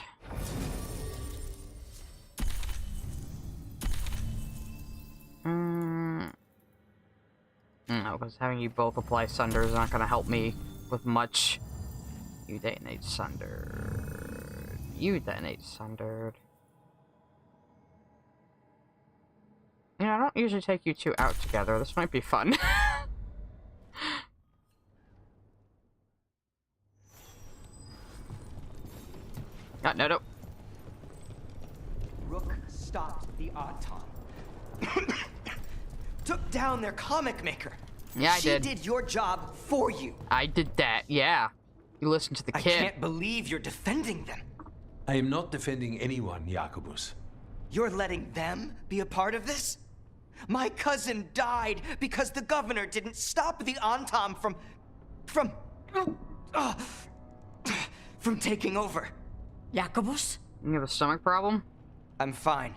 No, because having you both apply Sunder is not going to help me with much. You detonate Sundered. You detonate Sundered. You know, I don't usually take you two out together. This might be fun. No. Rook stopped the Auton. Took down their comic maker. Yeah, I did. She did your job for you. I did that, yeah. You listened to the kid. I can't believe you're defending them. I am not defending anyone, Jacobus. You're letting them be a part of this? My cousin died because the governor didn't stop the Antam from taking over. Jacobus? You have a stomach problem? I'm fine.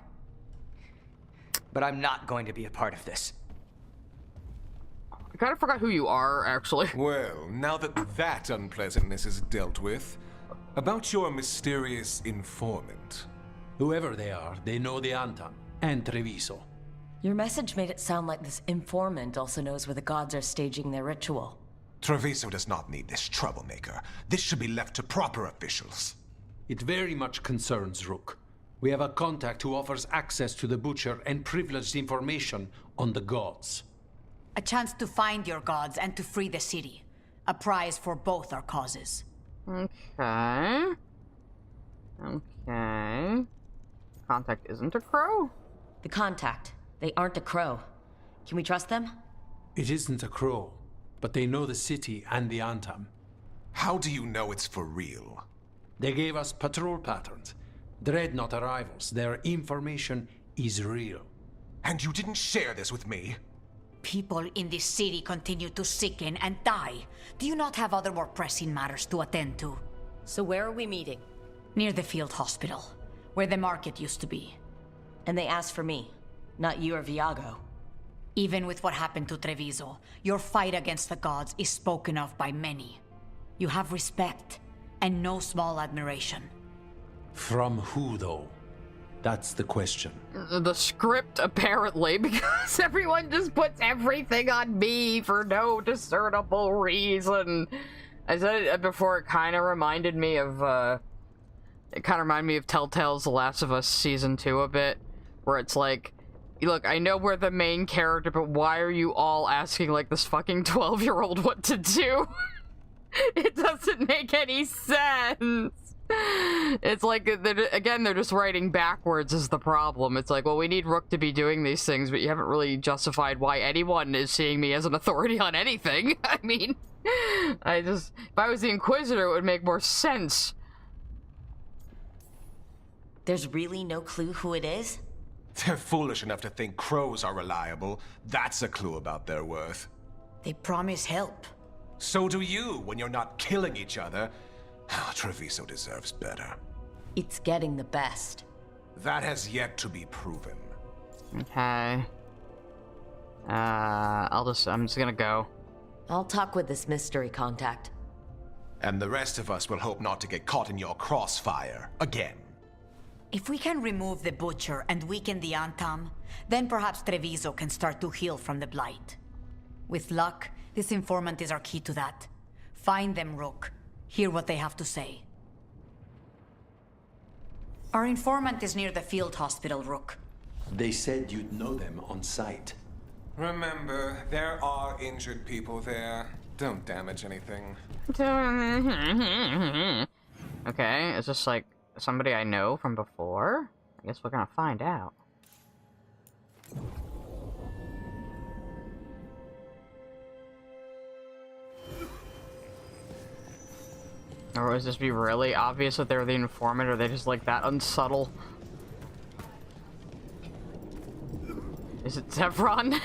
But I'm not going to be a part of this. I kind of forgot who you are, actually. Well, now that unpleasantness is dealt with, about your mysterious informant. Whoever they are, they know the Antam and Treviso. Your message made it sound like this informant also knows where the gods are staging their ritual. Treviso does not need this troublemaker. This should be left to proper officials. It very much concerns Rook. We have a contact who offers access to the Butcher and privileged information on the gods. A chance to find your gods and to free the city. A prize for both our causes. Okay. Contact isn't a crow? The contact. They aren't a crow. Can we trust them? It isn't a crow, but they know the city and the Antam. How do you know it's for real? They gave us patrol patterns. Dreadnought arrivals. Their information is real. And you didn't share this with me? People in this city continue to sicken and die. Do you not have other more pressing matters to attend to? So where are we meeting? Near the field hospital, where the market used to be. And they asked for me, not you or Viago. Even with what happened to Treviso, your fight against the gods is spoken of by many. You have respect, and no small admiration. From who, though? That's the question. The script, apparently, because everyone just puts everything on me for no discernible reason. I said it before, it kind of reminded me of, Telltale's The Last of Us Season 2 a bit, where it's like, look, I know we're the main character, but why are you all asking, like, this fucking 12-year-old what to do? It doesn't make any sense. It's like, they're just writing backwards is the problem. It's like, well, we need Rook to be doing these things, but you haven't really justified why anyone is seeing me as an authority on anything. I mean, if I was the Inquisitor, it would make more sense. There's really no clue who it is? They're foolish enough to think crows are reliable. That's a clue about their worth. They promise help. So do you when you're not killing each other. Treviso deserves better. It's getting the best. That has yet to be proven. Okay. I'm just gonna go. I'll talk with this mystery contact. And the rest of us will hope not to get caught in your crossfire again. If we can remove the Butcher and weaken the Antam, then perhaps Treviso can start to heal from the Blight. With luck, this informant is our key to that. Find them, Rook. Hear what they have to say. Our informant is near the field hospital, Rook. They said you'd know them on sight. Remember, there are injured people there. Don't damage anything. Okay, is this like somebody I know from before? I guess we're gonna find out. Or is this be really obvious that they're the informant, or are they just like that unsubtle? Is it Zevron?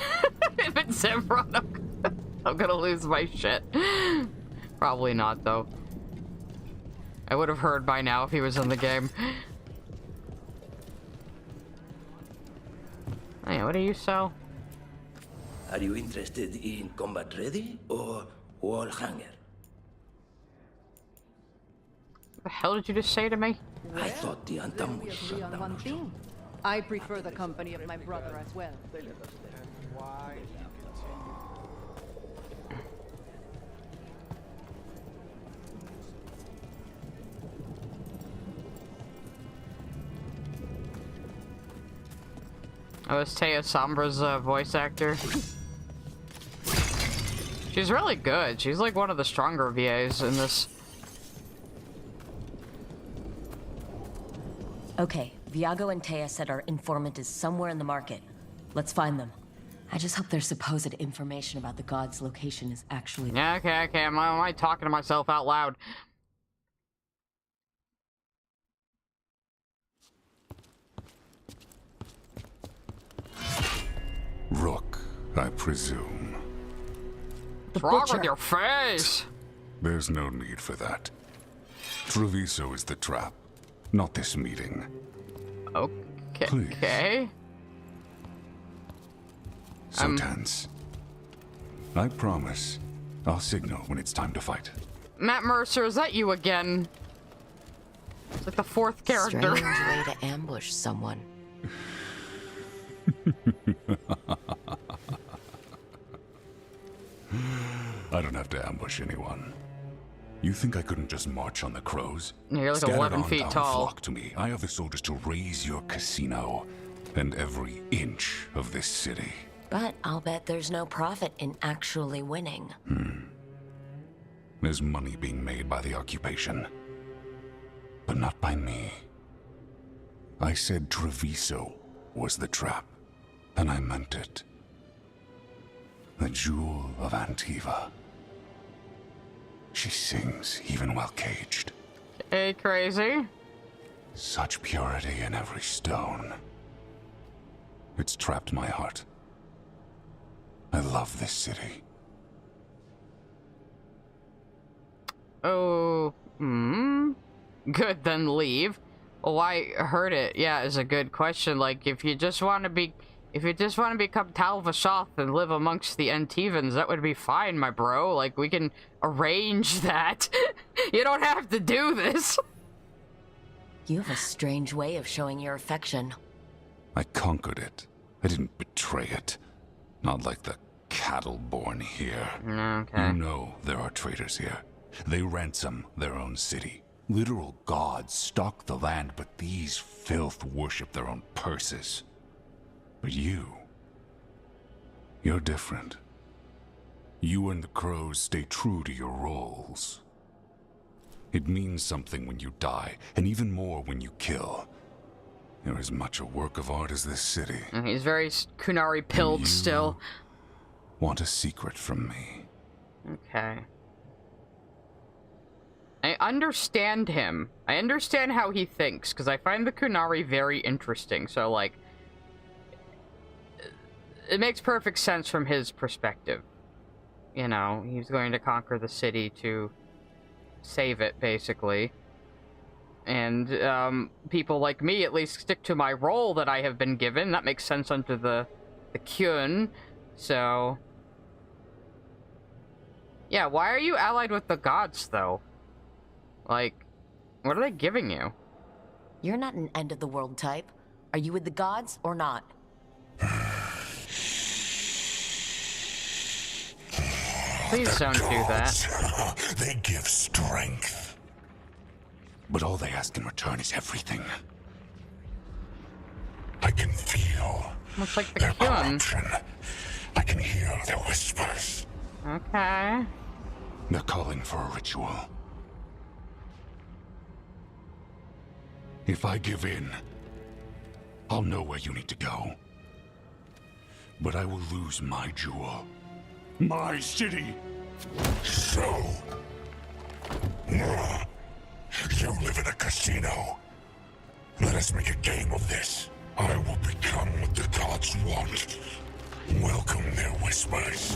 If it's Zevron, I'm gonna lose my shit. Probably not, though. I would have heard by now if he was in the game. Hey, what do you sell? Are you interested in combat ready or wall hanger? What the hell did you just say to me? I thought the Antam was shut on down. one thing. I prefer the company of my brother as well. Oh, it's Taya Sombra's voice actor. She's really good. She's like one of the stronger VAs in this. Okay, Viago and Taya said our informant is somewhere in the market. Let's find them. I just hope their supposed information about the god's location is actually... Yeah, okay. Am I talking to myself out loud? Rook, I presume. What's wrong with your face? There's no need for that. Treviso is the trap, not this meeting. Okay. Please. Okay. So tense. I promise, I'll signal when it's time to fight. Matt Mercer, is that you again? It's like the fourth character. Strange way to ambush someone. I don't have to ambush anyone. You think I couldn't just march on the crows? You're like 11 feet tall. Flock to me. I have the soldiers to raise your casino and every inch of this city. But I'll bet there's no profit in actually winning. There's money being made by the occupation, but not by me. I said Treviso was the trap, and I meant it. The jewel of Antiva. She sings even while caged. Hey, crazy. Such purity in every stone. It's trapped my heart. I love this city. Oh, good, then leave. Oh, I heard it. Yeah, is a good question. Like, if you just want to become Tal'Vashoth and live amongst the Antivans, that would be fine, my bro. Like, we can arrange that. You don't have to do this. You have a strange way of showing your affection. I conquered it. I didn't betray it. Not like the cattle born here. Okay. You know there are traitors here. They ransom their own city. Literal gods stalk the land, but these filth worship their own purses. But you're different. You and the crows stay true to your roles. It means something when you die, and even more when you kill. You're as much a work of art as this city. He's very Kunari pilled still. Want a secret from me? Okay. I understand him. I understand how he thinks, because I find the Kunari very interesting. So, like, it makes perfect sense from his perspective. you know, he's going to conquer the city to save it, basically. And people like me at least stick to my role that I have been given. That makes sense under the Kyun. So yeah, why are you allied with the gods though? Like, what are they giving you? You're not an end of the world type. Are you with the gods or not? Please don't do that. They give strength. But all they ask in return is everything. I can feel looks like the their Kyun. corruption. I can hear their whispers. Okay. They're calling for a ritual. If I give in, I'll know where you need to go. But I will lose my jewel. My city. So... You live in a casino. Let us make a game of this. I will become what the gods want. Welcome their whispers.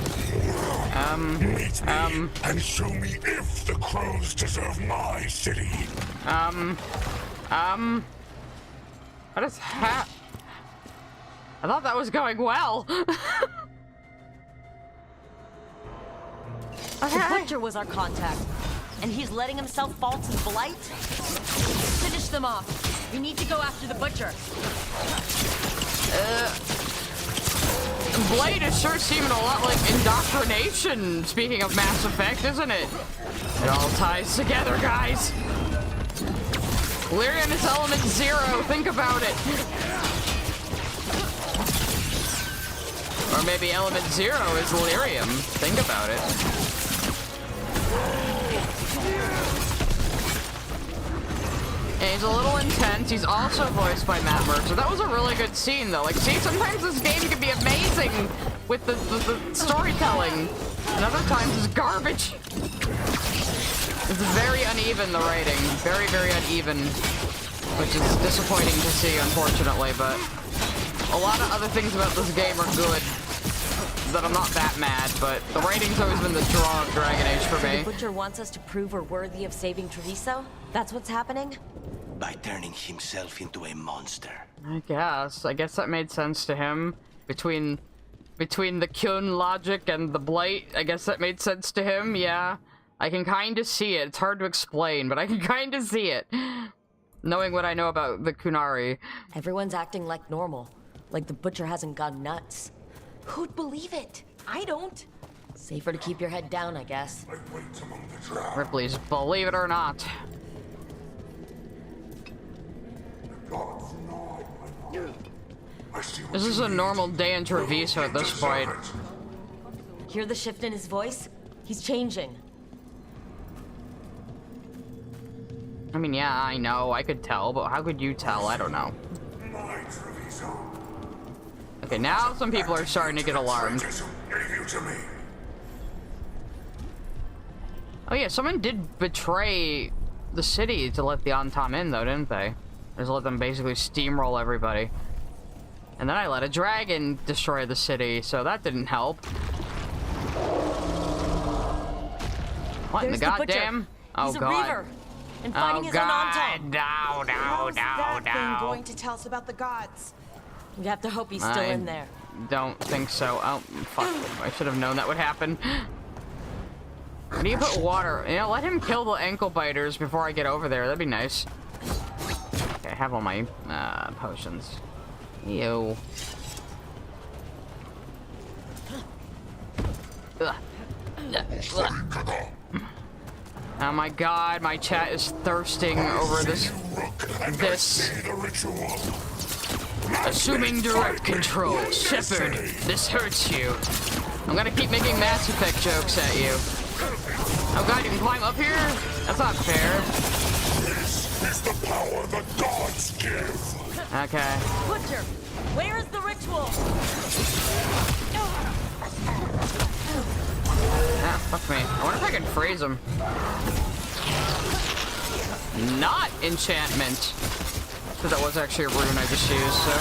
Meet me and show me if the crows deserve my city. What is that? I thought that was going well. The Butcher was our contact, and he's letting himself fall to Blight? Finish them off. We need to go after the Butcher. Blight is sure seeming a lot like indoctrination, speaking of Mass Effect, isn't it? It all ties together, guys. Lyrium is element 0, think about it. Or maybe element 0 is Lyrium, think about it. And he's a little intense. He's also voiced by Matt Mercer. That was a really good scene, though. Like, see, sometimes this game can be amazing with the storytelling, and other times it's garbage. It's very uneven, the writing. Very, very uneven, which is disappointing to see, unfortunately, but a lot of other things about this game are good. That I'm not that mad, but the writing's always been the draw of Dragon Age for me. The Butcher wants us to prove we're worthy of saving Treviso? That's what's happening? By turning himself into a monster. I guess that made sense to him. Between the Kyun logic and the Blight, I guess that made sense to him, yeah. I can kinda see it. It's hard to explain, but I can kinda see it. Knowing what I know about the Kunari. Everyone's acting like normal. Like the Butcher hasn't gone nuts. Who'd believe it? I don't. Safer to keep your head down, I guess. Ripley's believe it or not. This is a normal day in Treviso at this point. Hear the shift in his voice? He's changing. I mean, yeah, I know. I could tell, but how could you tell? I don't know. Okay, now some people are starting to get alarmed. Oh yeah, someone did betray the city to let the Antam in, though, didn't they? Just let them basically steamroll everybody. And then I let a dragon destroy the city, so that didn't help. What in the goddamn? He's a Reaver, and fighting his own Antam. No. How's that thing going to tell us about the gods? We have to hope he's still in there. Don't think so. Oh, fuck. I should have known that would happen. How do you put water? You know, let him kill the ankle biters before I get over there. That'd be nice. Okay, I have all my potions. Ew. Ugh. Oh my god, my chat is thirsting over this. Assuming direct control. Shepard, this hurts you. I'm gonna keep making Mass Effect jokes at you. Oh god, you can climb up here? That's not fair. This is the power the gods give. Okay. Butcher, where's the ritual? Ah, fuck me. I wonder if I can freeze him. Not enchantment. So that was actually a rune I just used, so.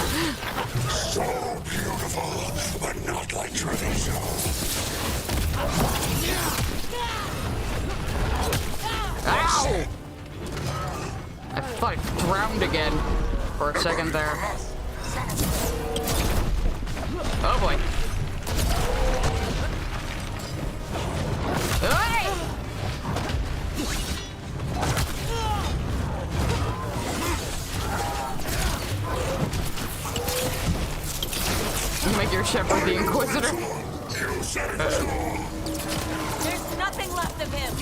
So beautiful, but not like Treviso. Ow! I thought I drowned again for a second there. Oh boy. Hey! You make your shepherd the Inquisitor. There's nothing left of him.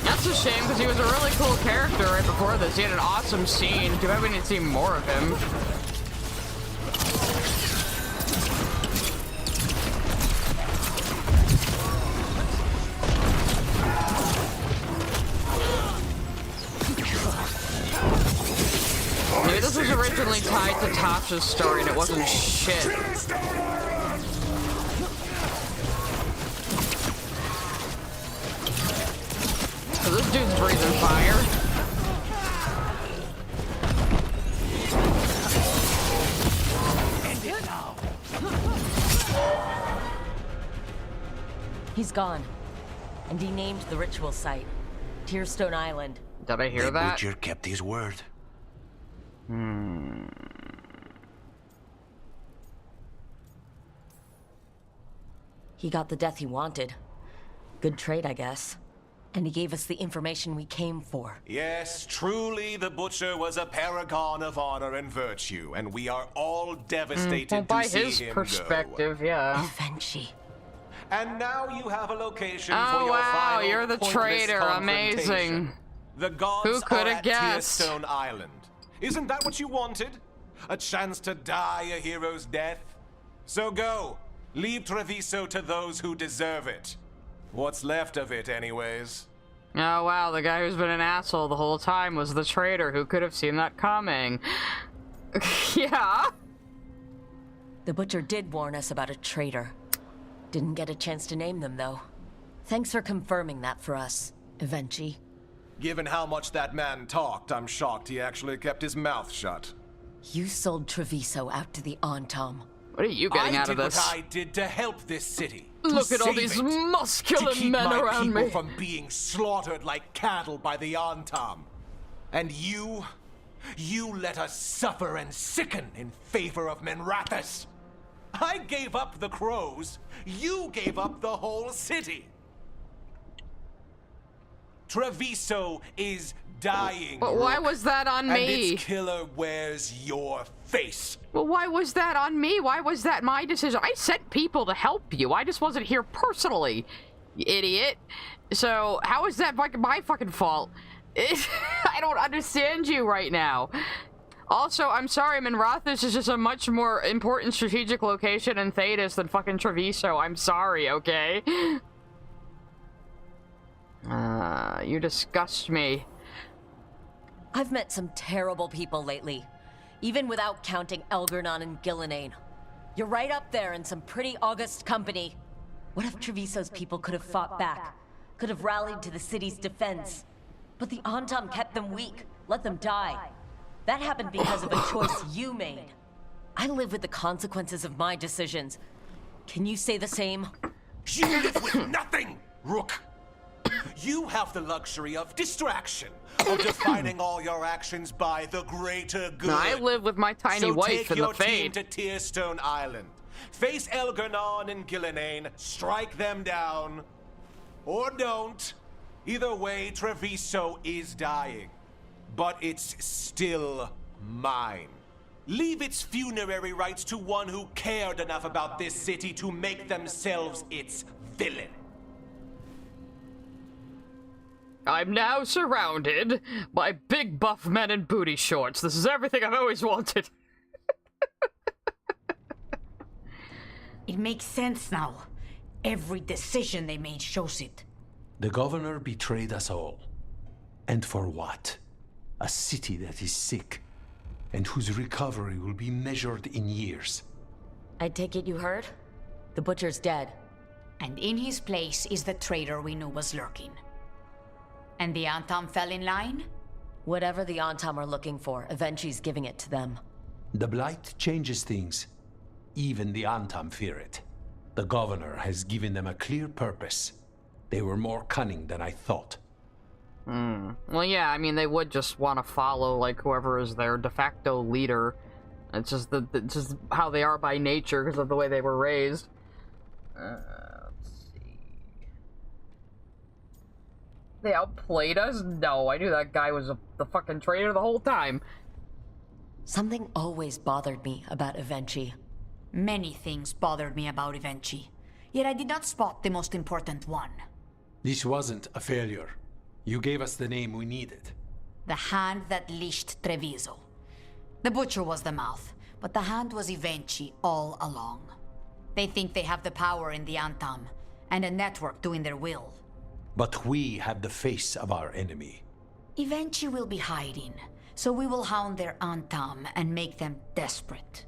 That's a shame because he was a really cool character right before this. He had an awesome scene. Too bad we didn't see more of him. Maybe this was originally tied to Tasha's story and it wasn't shit. So this dude's breathing fire. He's gone. And he named the ritual site. Tearstone Island. Did I hear the that? Butcher kept his word. He got the death he wanted. Good trade, I guess. And he gave us the information we came for. Yes, truly the Butcher was a paragon of honor and virtue, and we are all devastated well, by to see his him perspective, yeah. Eventually. And now you have a location Oh, for your wow, final you're the pointless traitor. confrontation. Amazing. The gods Who could are have at guessed? Tearstone Island. Isn't that what you wanted? A chance to die a hero's death? So go. Leave Treviso to those who deserve it. What's left of it, anyways. Oh, wow, the guy who's been an asshole the whole time was the traitor. Who could have seen that coming? Yeah. The Butcher did warn us about a traitor. Didn't get a chance to name them, though. Thanks for confirming that for us, Evenchi. Given how much that man talked, I'm shocked he actually kept his mouth shut. You sold Treviso out to the Antom. What are you getting out of this? I did what I did to help this city. Look at all these muscular to keep men my around people me. from being slaughtered like cattle by the Antom. And you let us suffer and sicken in favor of Minrathous. I gave up the crows. You gave up the whole city. Treviso is dying. But why was that on and me? its killer wears your face. Well, why was that on me? Why was that my decision? I sent people to help you. I just wasn't here personally, you idiot. So how is that my fucking fault? I don't understand you right now. Also, I'm sorry, Minrathous is just a much more important strategic location in Thedas than fucking Treviso. I'm sorry, okay? You disgust me. I've met some terrible people lately, even without counting Elgernon and Gillenane. You're right up there in some pretty august company. What if Treviso's people could have fought back? Could have rallied to the city's defense? But the Antom kept them weak, let them die. That happened because of a choice you made. I live with the consequences of my decisions. Can you say the same? You live with nothing, Rook. You have the luxury of distraction, of defining all your actions by the greater good. No, I live with my tiny wife in the Fade. So take your team to Tearstone Island. Face Elgernon and Gillenane, strike them down. Or don't. Either way, Treviso is dying. But it's still mine. Leave its funerary rites to one who cared enough about this city to make themselves its villain. I'm now surrounded by big buff men in booty shorts. This is everything I've always wanted. It makes sense now. Every decision they made shows it. The governor betrayed us all. And for what? A city that is sick, and whose recovery will be measured in years. I take it you heard? The Butcher's dead. And in his place is the traitor we knew was lurking. And the Antom fell in line? Whatever the Antom are looking for, Evenchi's giving it to them. The Blight changes things. even the Antam fear it. The governor has given them a clear purpose. They were more cunning than I thought. Well, yeah, I mean, they would just want to follow, like, whoever is their de facto leader. It's just just how they are by nature because of the way they were raised. Let's see. They outplayed us? No, I knew that guy was the fucking traitor the whole time. Something always bothered me about Evenchi. Many things bothered me about Evenchi, yet I did not spot the most important one. This wasn't a failure. You gave us the name we needed. The hand that leashed Treviso. The butcher was the mouth, but the hand was Evenchi all along. They think they have the power in the Antam, and a network doing their will. But we have the face of our enemy. Evenchi will be hiding, so we will hound their Antam and make them desperate.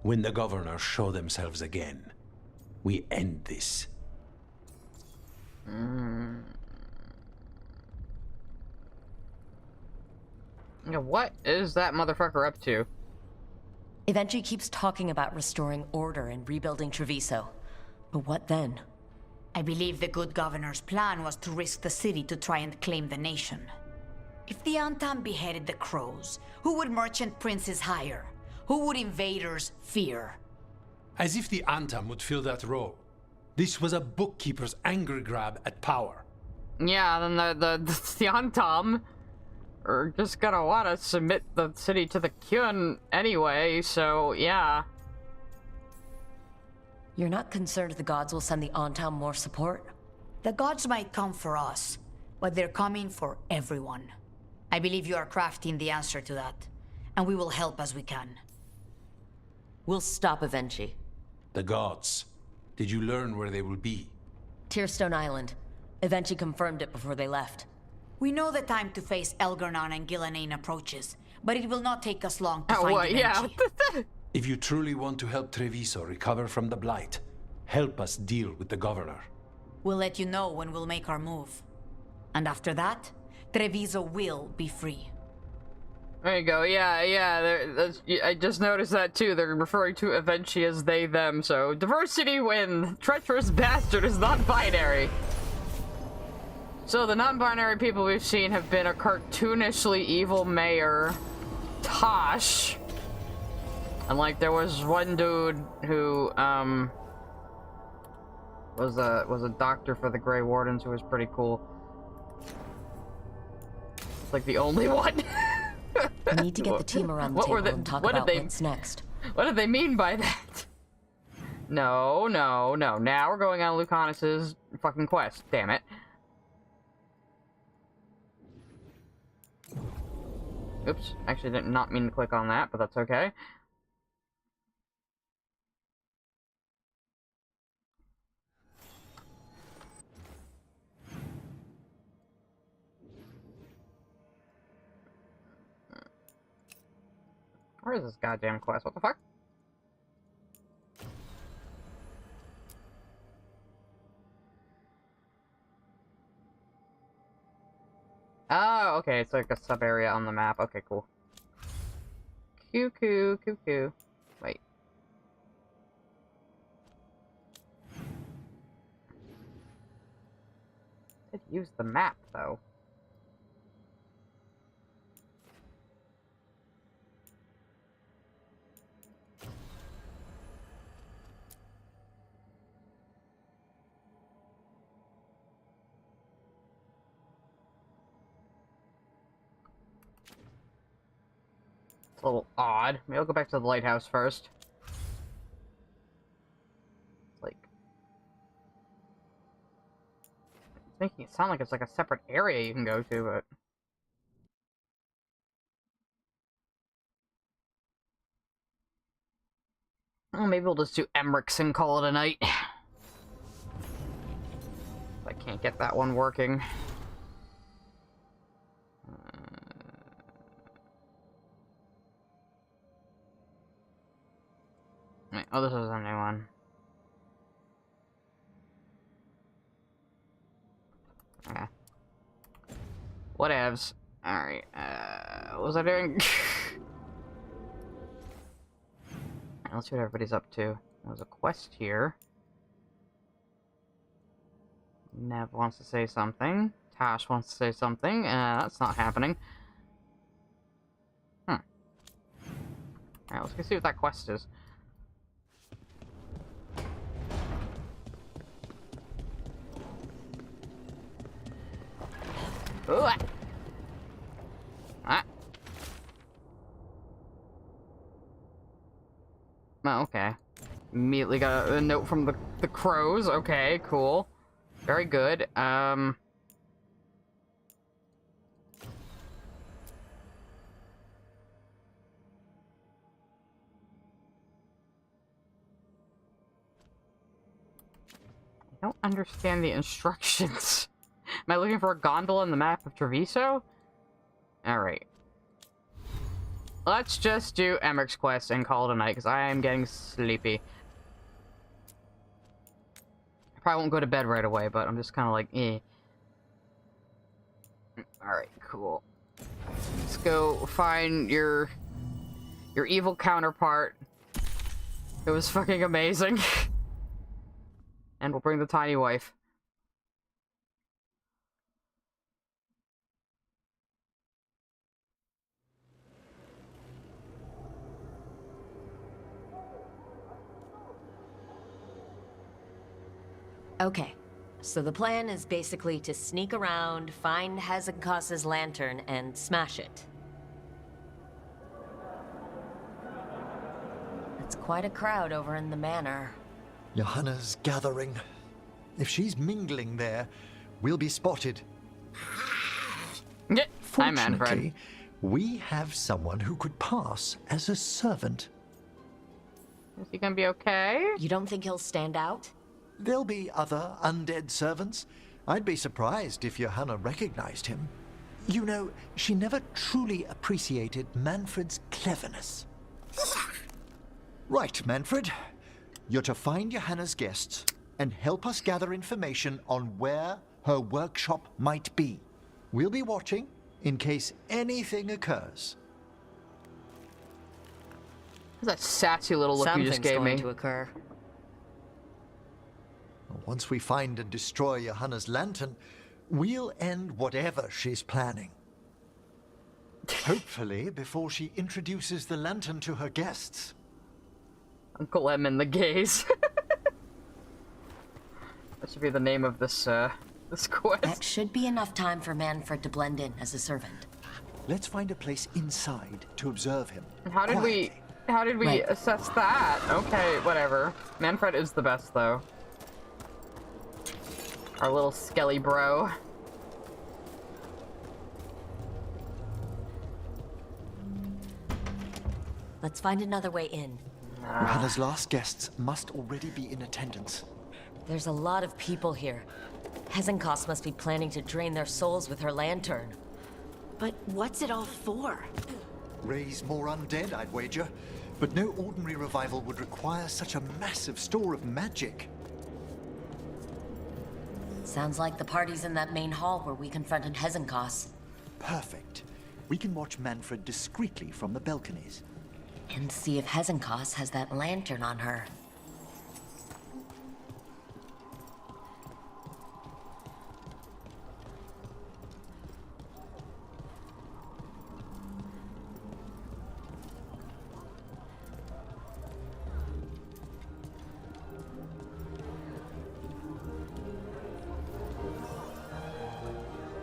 When the governors show themselves again, we end this. Yeah, what is that motherfucker up to? Evenchi keeps talking about restoring order and rebuilding Treviso. But what then? I believe the good governor's plan was to risk the city to try and claim the nation. If the Antam beheaded the crows, who would merchant princes hire? Who would invaders fear? As if the Antam would fill that role. This was a bookkeeper's angry grab at power. Yeah, then the Antam are just gonna want to submit the city to the Kyun anyway, so yeah. You're not concerned the gods will send the Antam more support? The gods might come for us, but they're coming for everyone. I believe you are crafting the answer to that, and we will help as we can. We'll stop Evenchi. The gods. Did you learn where they will be? Tearstone Island. Evenchi confirmed it before they left. We know the time to face Elgar'nan and Ghilanane approaches, but it will not take us long to find Evenchi. Yeah. If you truly want to help Treviso recover from the Blight, help us deal with the governor. We'll let you know when we'll make our move. And after that, Treviso will be free. There you go. Yeah. I just noticed that too. They're referring to Evenchi as they, them. So diversity win. Treacherous bastard is non-binary. So the non-binary people we've seen have been a cartoonishly evil mayor, Tosh, and like there was one dude who was a doctor for the Grey Wardens who was pretty cool. It's like the only one. We need to get the team around the table and talk about what's next. What did they mean by that? No. Now we're going on Lucanus's fucking quest. Damn it. Oops. Actually, did not mean to click on that, but that's okay. Where is this goddamn quest? What the fuck? Oh, okay, it's like a sub-area on the map. Okay, cool. Cuckoo. Wait. I did use the map, though. It's a little odd. Maybe I'll go back to the lighthouse first. Like... It's making it sound like it's like a separate area you can go to, but... Oh, maybe we'll just do Emmerich and call it a night. I can't get that one working. Wait, oh, this is a new one. Okay. Whatevs. Alright, what was I doing? Let's see what everybody's up to. There's a quest here. Nev wants to say something. Tash wants to say something. That's not happening. Alright, let's go see what that quest is. Ooh, Oh, okay. Immediately got a note from the crows. Okay, cool. Very good. I don't understand the instructions. Am I looking for a gondola in the map of Treviso? Alright. Let's just do Emmerich's quest and call it a night, because I am getting sleepy. I probably won't go to bed right away, but I'm just kind of like, eh. Alright, cool. Let's go find your evil counterpart. It was fucking amazing. And we'll bring the tiny wife. Okay, so the plan is basically to sneak around, find Hezekiah's lantern, and smash it. It's quite a crowd over in the manor. Johanna's gathering. If she's mingling there, we'll be spotted. Hi, Manfred. Fortunately, we have someone who could pass as a servant. Is he gonna be okay? You don't think he'll stand out? There'll be other undead servants. I'd be surprised if Johanna recognized him. You know, she never truly appreciated Manfred's cleverness. Right, Manfred. You're to find Johanna's guests and help us gather information on where her workshop might be. We'll be watching in case anything occurs. That sassy little look you just gave me. Something's going to occur. Once we find and destroy Johanna's lantern, we'll end whatever she's planning. Hopefully, before she introduces the lantern to her guests. Uncle M and the gays. That should be the name of this quest. That should be enough time for Manfred to blend in as a servant. Let's find a place inside to observe him. How did we assess that? Okay, whatever. Manfred is the best, though. Our little skelly bro. Let's find another way in. Johanna's last guests must already be in attendance. There's a lot of people here. Hezekiah must be planning to drain their souls with her lantern. But what's it all for? Raise more undead, I'd wager. But no ordinary revival would require such a massive store of magic. Sounds like the party's in that main hall where we confronted Hezekiah. Perfect. We can watch Manfred discreetly from the balconies. And see if Hezekiah has that lantern on her.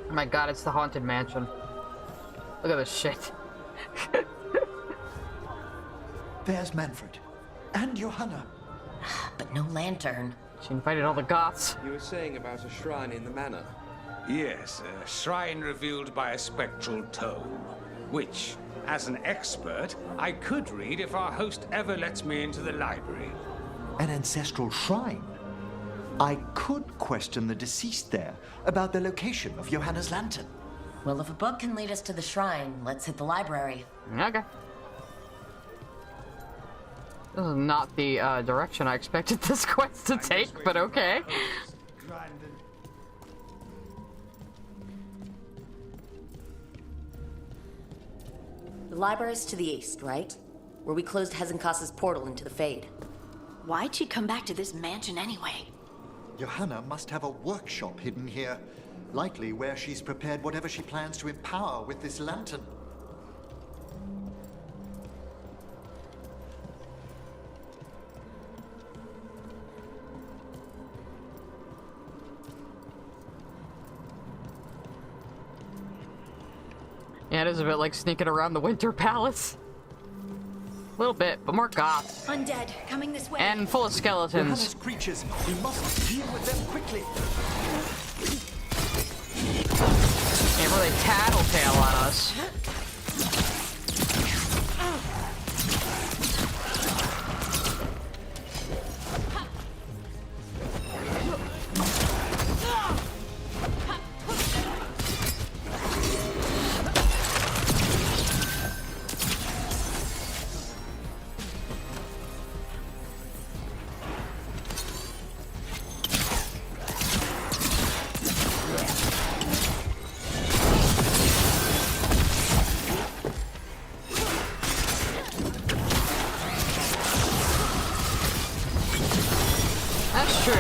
Oh my god, it's the Haunted Mansion. Look at this shit. There's Manfred. And Johanna. But no lantern. She invited all the goths. You were saying about a shrine in the manor. Yes, a shrine revealed by a spectral tome, which, as an expert, I could read if our host ever lets me into the library. An ancestral shrine? I could question the deceased there about the location of Johanna's lantern. Well, if a book can lead us to the shrine, let's hit the library. Okay. This is not the direction I expected this quest to take, but okay. The library's to the east, right? where we closed Hezenkas's portal into the Fade. Why'd she come back to this mansion anyway? Johanna must have a workshop hidden here. Likely where she's prepared whatever she plans to empower with this lantern. Yeah, it is a bit like sneaking around the Winter Palace. A little bit, but more goth. Undead, coming this way. And full of skeletons. Johanna's creatures. We must deal with them quickly. Yeah, really tattletale on us. That's true.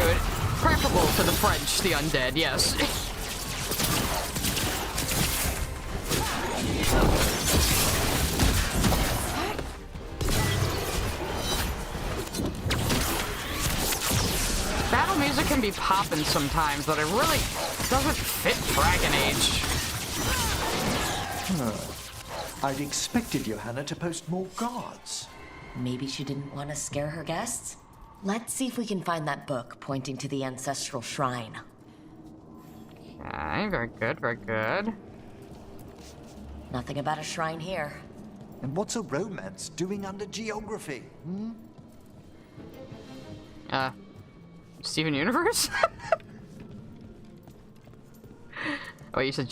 Preferable to the French, the undead, yes. Battle music can be poppin' sometimes, but it really doesn't fit Dragon Age. I'd expected Johanna to post more guards. Maybe she didn't want to scare her guests? Let's see if we can find that book pointing to the ancestral shrine. Okay, very good, very good. Nothing about a shrine here. And what's a romance doing under geography? Steven Universe? Oh, you said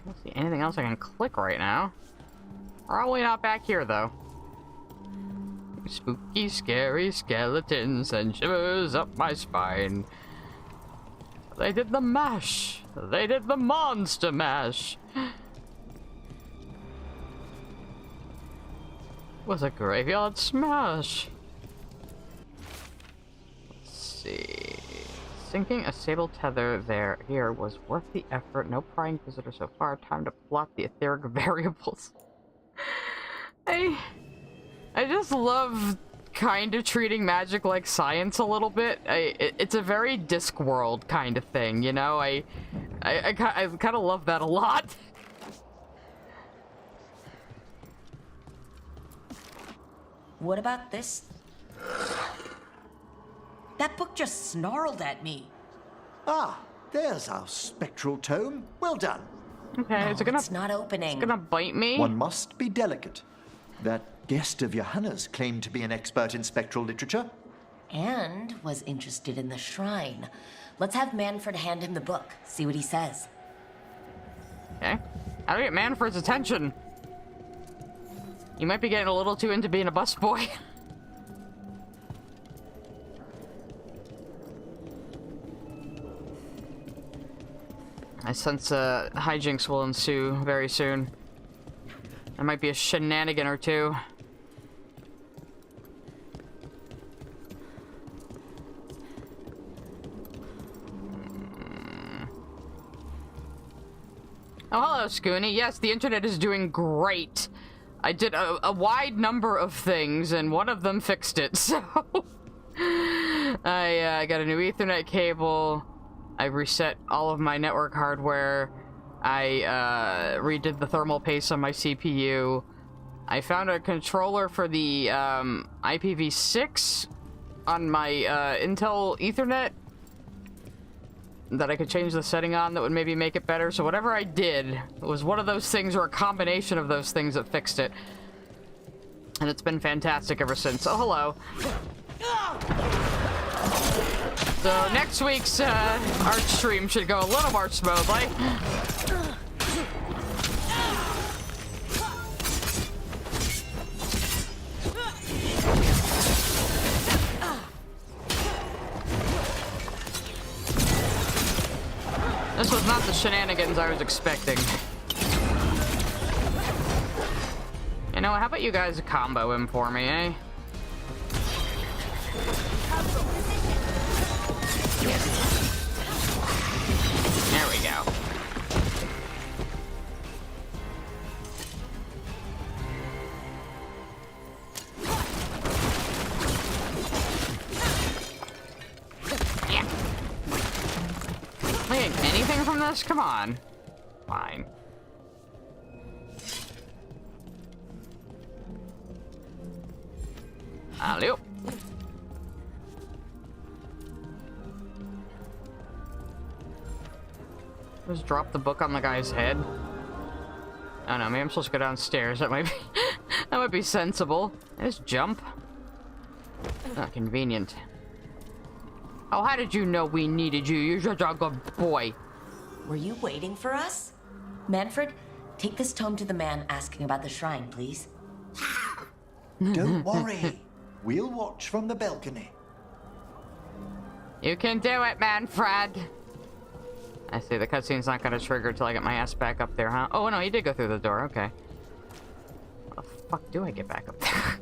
don't see anything else I can click right now. Probably not back here, though. Spooky, scary skeletons and shivers up my spine. They did the mash. They did the monster mash. Was a graveyard smash. Let's see. Sinking a sable tether here was worth the effort. No prying visitor so far. Time to plot the etheric variables. I just love kind of treating magic like science a little bit. It's a very Discworld kind of thing, you know? I kind of love that a lot. What about this? That book just snarled at me. Ah, there's our spectral tome. Well done. Okay, No, is it gonna? it's not opening. It's gonna bite me. One must be delicate. That guest of Johanna's claimed to be an expert in spectral literature. And was interested in the shrine. Let's have Manfred hand him the book, see what he says. Okay. How do I get Manfred's attention? You might be getting a little too into being a busboy. I sense hijinks will ensue very soon. There might be a shenanigan or two. Oh, hello, Scoony. Yes, the internet is doing great. I did a wide number of things, and one of them fixed it, so... I got a new Ethernet cable. I reset all of my network hardware. I redid the thermal paste on my CPU. I found a controller for the IPv6 on my Intel Ethernet that I could change the setting on that would maybe make it better. So whatever I did, it was one of those things or a combination of those things that fixed it. And it's been fantastic ever since. Oh, hello. So next week's art stream should go a little more smoothly. This was not the shenanigans I was expecting. You know, how about you guys combo him for me, eh? There we go. Yeah. Am I getting anything from this? Come on. Fine. Alley-oop. Just drop the book on the guy's head. I don't know, maybe I'm supposed to go downstairs. That might be that might be sensible. Just jump. Not convenient. Oh, how did you know we needed you? You're such a good boy. Were you waiting for us? Manfred, take this tome to the man asking about the shrine, please. Don't worry. We'll watch from the balcony. You can do it, Manfred. I see, the cutscene's not gonna trigger till I get my ass back up there, huh? Oh, no, he did go through the door, okay. How the fuck do I get back up there?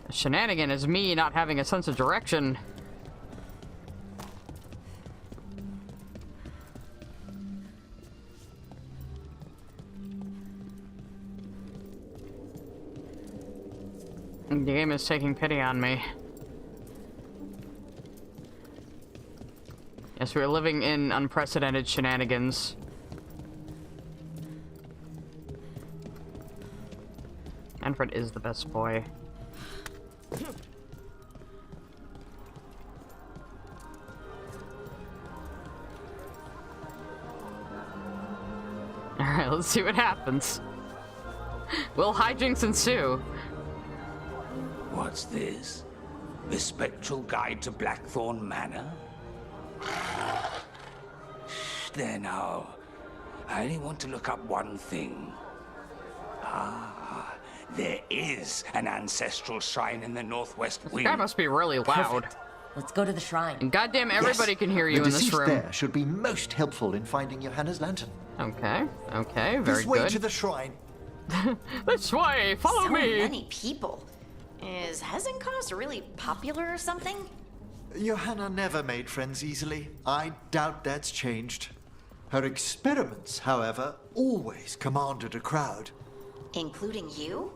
The shenanigan is me not having a sense of direction. The game is taking pity on me. Yes, we're living in unprecedented shenanigans. Manfred is the best boy. Alright, let's see what happens. Will hijinks ensue? What's this? The Spectral Guide to Blackthorn Manor? There now. I only want to look up one thing. Ah, there is an ancestral shrine in the northwest wing. This guy must be really loud. Perfect. Let's go to the shrine. And goddamn, everybody can hear you in this room. The deceased there should be most helpful in finding Johanna's lantern. Okay, okay, very This way good. to the shrine. This way, follow so me. many people. Is Hezenkos really popular or something? Johanna never made friends easily. I doubt that's changed. Her experiments, however, always commanded a crowd. Including you?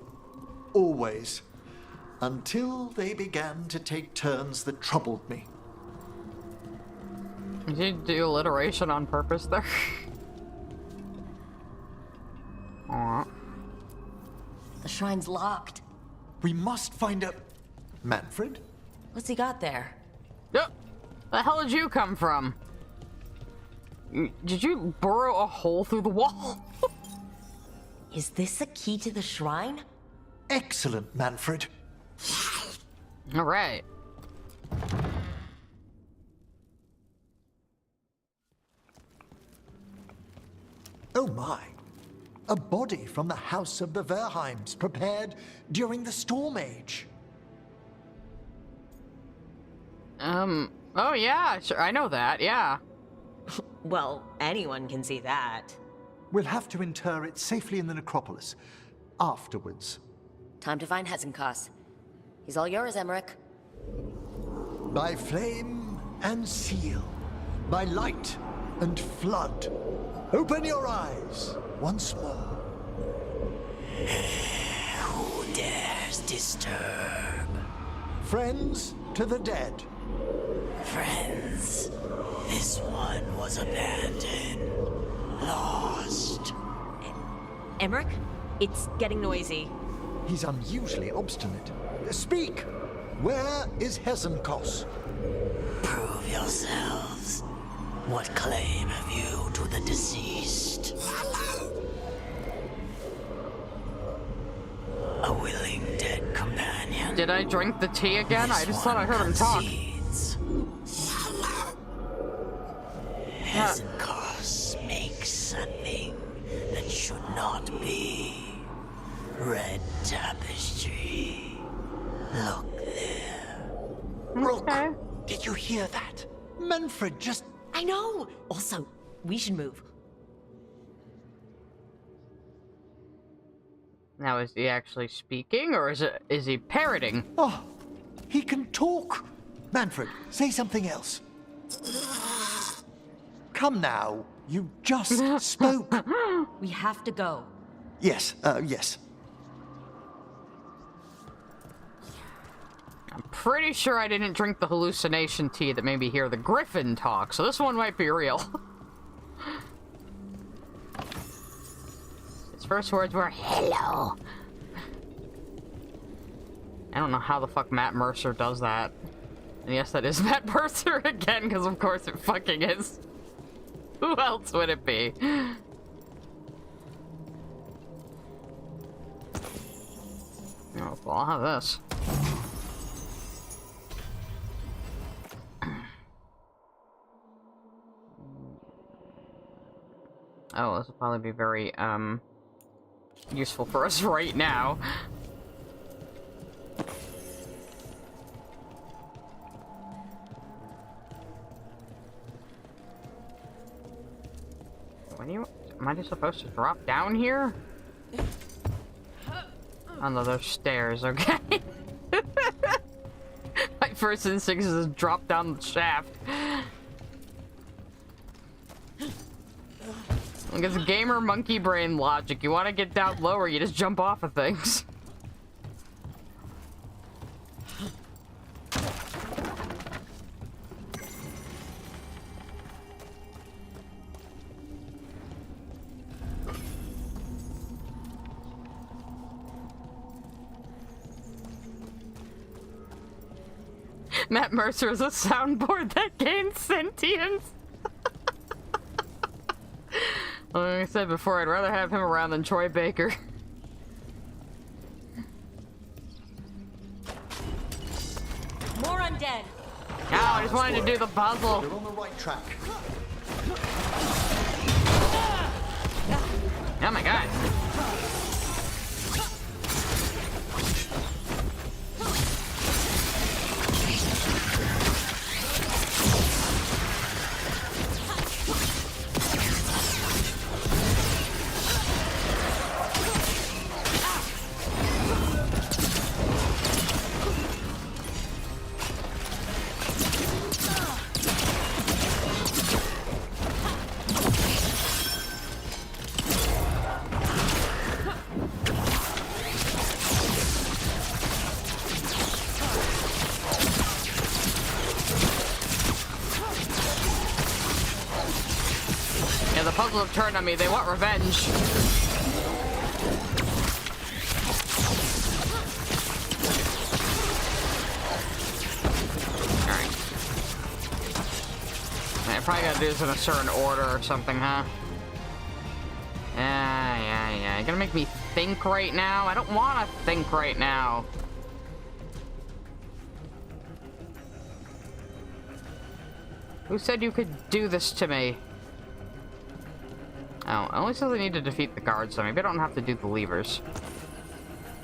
Always. Until they began to take turns that troubled me. Did you do alliteration on purpose there? Aw. The shrine's locked. We must find a... Manfred? What's he got there? Yep. The hell did you come from? Did you burrow a hole through the wall? Is this a key to the shrine? Excellent, Manfred. All right. Oh my. A body from the house of the Verheims, prepared during the Storm Age. Oh yeah, sure, I know that, yeah. Well, anyone can see that. We'll have to inter it safely in the necropolis. Afterwards. Time to find Hezenkos. He's all yours, Emmerich. By flame and seal. By light and flood. Open your eyes once more. Who dares disturb? Friends to the dead. Friends, this one was abandoned. Lost. Emmerich, it's getting noisy. He's unusually obstinate. Speak! Where is Hezenkos? Prove yourselves. What claim have you to the deceased? A willing dead companion. Did I drink the tea again? I just thought I heard him talk. Hezenkos makes something that should not be. Red tapestry. Look there. Rook, Okay. Did hear that? Manfred just... I know! Also, we should move. Now, is he actually speaking, or is he parroting? Oh, he can talk. Manfred, say something else. Come now, you just spoke. We have to go. Yes, yes. I'm pretty sure I didn't drink the hallucination tea that made me hear the griffin talk, so this one might be real. His first words were, hello. I don't know how the fuck Matt Mercer does that. And yes, that is Matt Mercer again, because of course it fucking is. Who else would it be? Oh, well, I'll have this. Oh, this will probably be very, useful for us right now. When am I just supposed to drop down here? Oh no, there's stairs, okay. My first instinct is to drop down the shaft. Like, it's gamer monkey brain logic. You want to get down lower, you just jump off of things. Matt Mercer is a soundboard that gains sentience. Like I said before, I'd rather have him around than Troy Baker. More undead. No, I just wanted to do the puzzle. You're on the right track. Oh my god. Yeah, the puzzle have turned on me. They want revenge. Alright. I probably gotta do this in a certain order or something, huh? Yeah. You're gonna make me think right now? I don't wanna think right now. Who said you could do this to me? Oh, it only says I need to defeat the guards, so maybe I don't have to do the levers.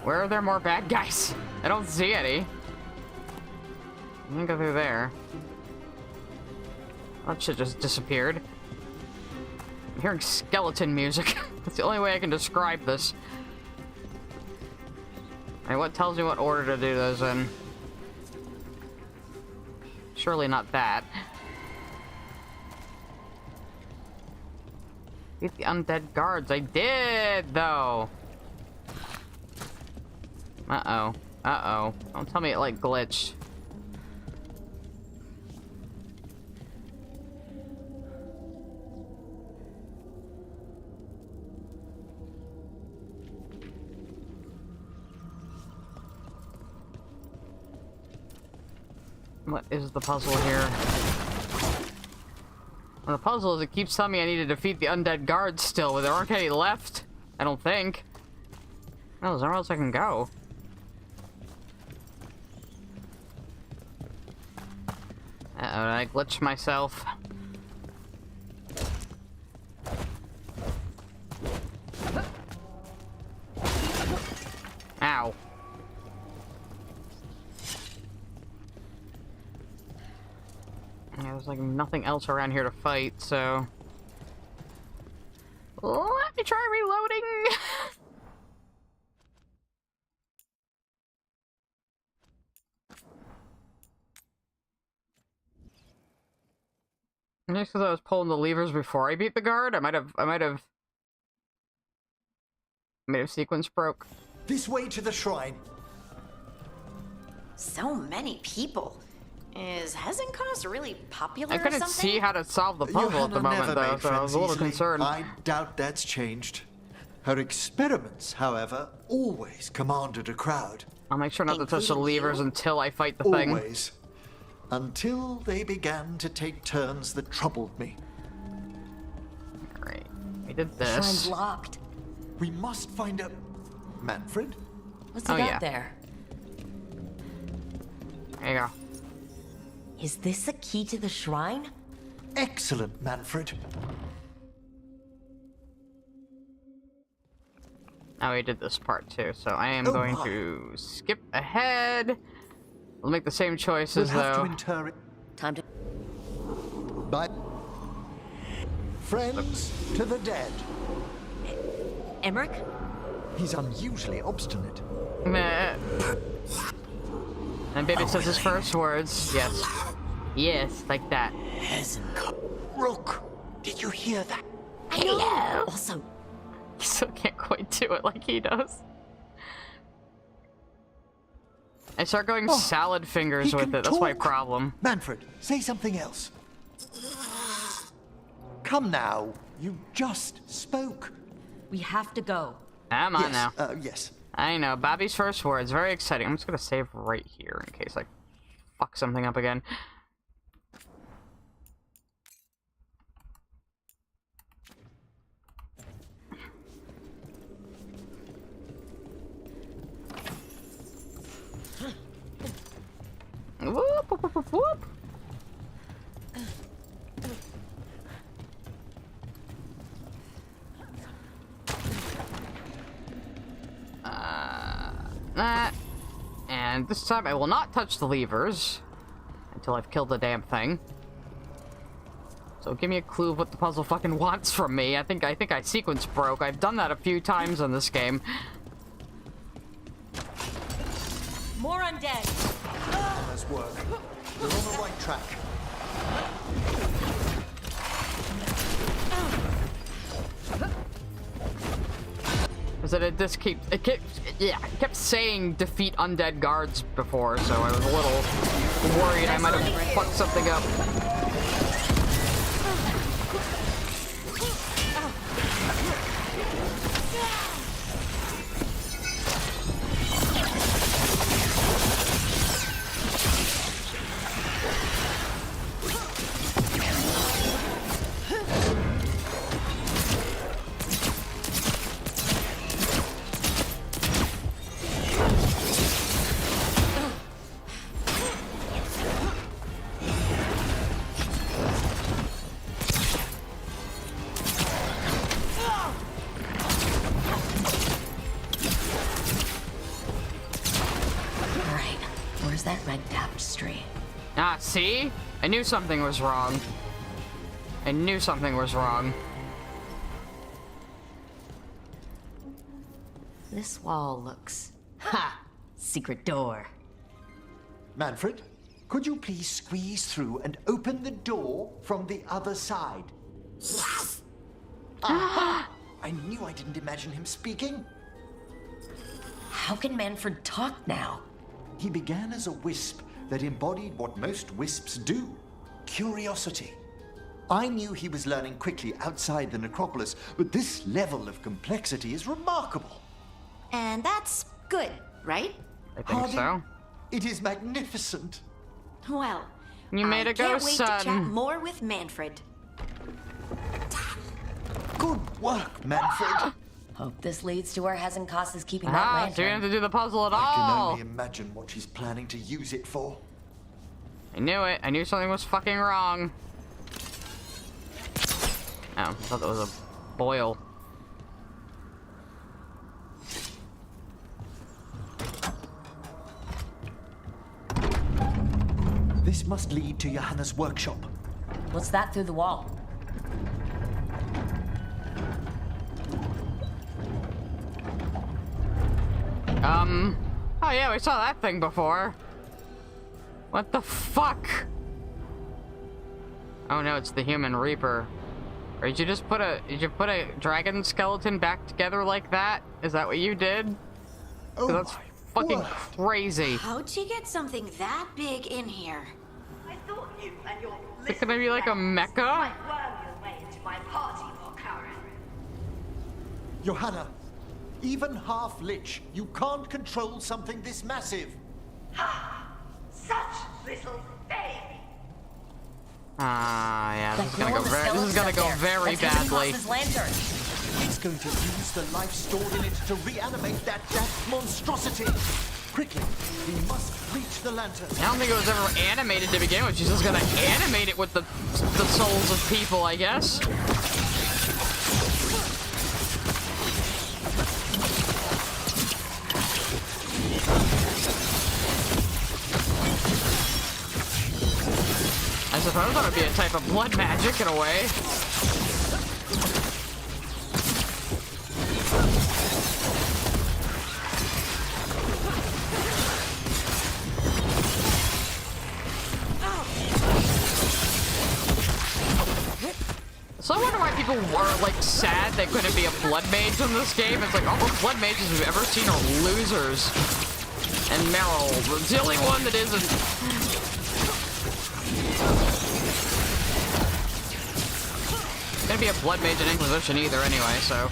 Where are there more bad guys? I don't see any. I'm gonna go through there. That shit just disappeared. I'm hearing skeleton music. That's the only way I can describe this. Alright, what tells me what order to do those in? Surely not that. Beat the undead guards. I did, though. Uh-oh. Uh-oh. Don't tell me it, like, glitched. What is the puzzle here? Well, the puzzle is it keeps telling me I need to defeat the undead guards still, but there aren't any left. I don't think. Oh, is there else I can go? Uh-oh, did I glitch myself? Ow. Yeah, there's like nothing else around here to fight, so... Let me try reloading! Just because I was pulling the levers before I beat the guard, I might have sequence broke. This way to the shrine. So many people. Is Hezenkos really popular I couldn't or something? see how to solve the puzzle at the moment, though, so I was a little concerned. I doubt that's changed. Her experiments, however, always commanded a crowd. I'll make sure not to touch the levers until I fight the thing. Always. Until they began to take turns that troubled me. Alright, we did this. Shrine's locked. We must find a... Manfred? What's it got there? There you go. Is this a key to the shrine? Excellent, Manfred. Now we did this part too, so I am going to skip ahead. We'll make the same choices though. Time to... Bye. Friends to the dead. Emmerich? He's unusually obstinate. Meh. And baby says his first words. Yes. Yes, like that. Rook, did you hear that? I know. Also, he still can't quite do it like he does. I start going salad fingers with it. That's my problem. Manfred, say something else. Come now. You just spoke. we have to go. Come on now. Yes. I know. Bobby's first words. Very exciting. I'm just gonna save right here in case I fuck something up again. Whoop, whoop, whoop, whoop, whoop. That. And this time I will not touch the levers until I've killed the damn thing. So give me a clue of what the puzzle fucking wants from me. I think I sequence broke. I've done that a few times in this game. More undead. Nice work. You're on the right track. Is that it just kept saying defeat undead guards before, so I was a little worried I might have fucked something up. Ah, see? I knew something was wrong. I knew something was wrong. This wall looks... Ha! Secret door. Manfred, could you please squeeze through and open the door from the other side? Yes! Aha! I knew I didn't imagine him speaking. How can Manfred talk now? He began as a wisp that embodied what most wisps do, curiosity. I knew he was learning quickly outside the necropolis, but this level of complexity is remarkable. And that's good, right? I think so. It is magnificent. Well, you made a can't ghost, wait son. to chat more with Manfred. Good work, Manfred. Hope this leads to where Hezenkos is keeping that Ah, lantern. so you didn't have to do the puzzle at I all. can only imagine what she's planning to use it for. I knew it. I knew something was fucking wrong. Oh, I thought that was a boil. This must lead to Johanna's workshop. What's that through the wall? Oh yeah, we saw that thing before. What the fuck? Oh no, it's the Human Reaper. Or did you just put a dragon skeleton back together like that? Is that what you did? Oh, that's fucking crazy. How'd you get something that big in here? I thought you and your Is it gonna be like a mecha? might worm your way into my party, Volkara. Johanna, even half-lich, you can't control something this massive. Ha! Such little baby. Ah, yeah, this is gonna go very badly. It's going to use the life stored in it to reanimate that daft monstrosity. Quickly, we must reach the lantern. I don't think it was ever animated to begin with. She's just gonna animate it with the souls of people, I guess. I suppose that would be a type of blood magic in a way. So I wonder why people were like sad they couldn't be a blood mage in this game. It's like all the blood mages we've ever seen are losers. And Meryl, the only one that isn't. Gonna be a blood mage in Inquisition either anyway, so.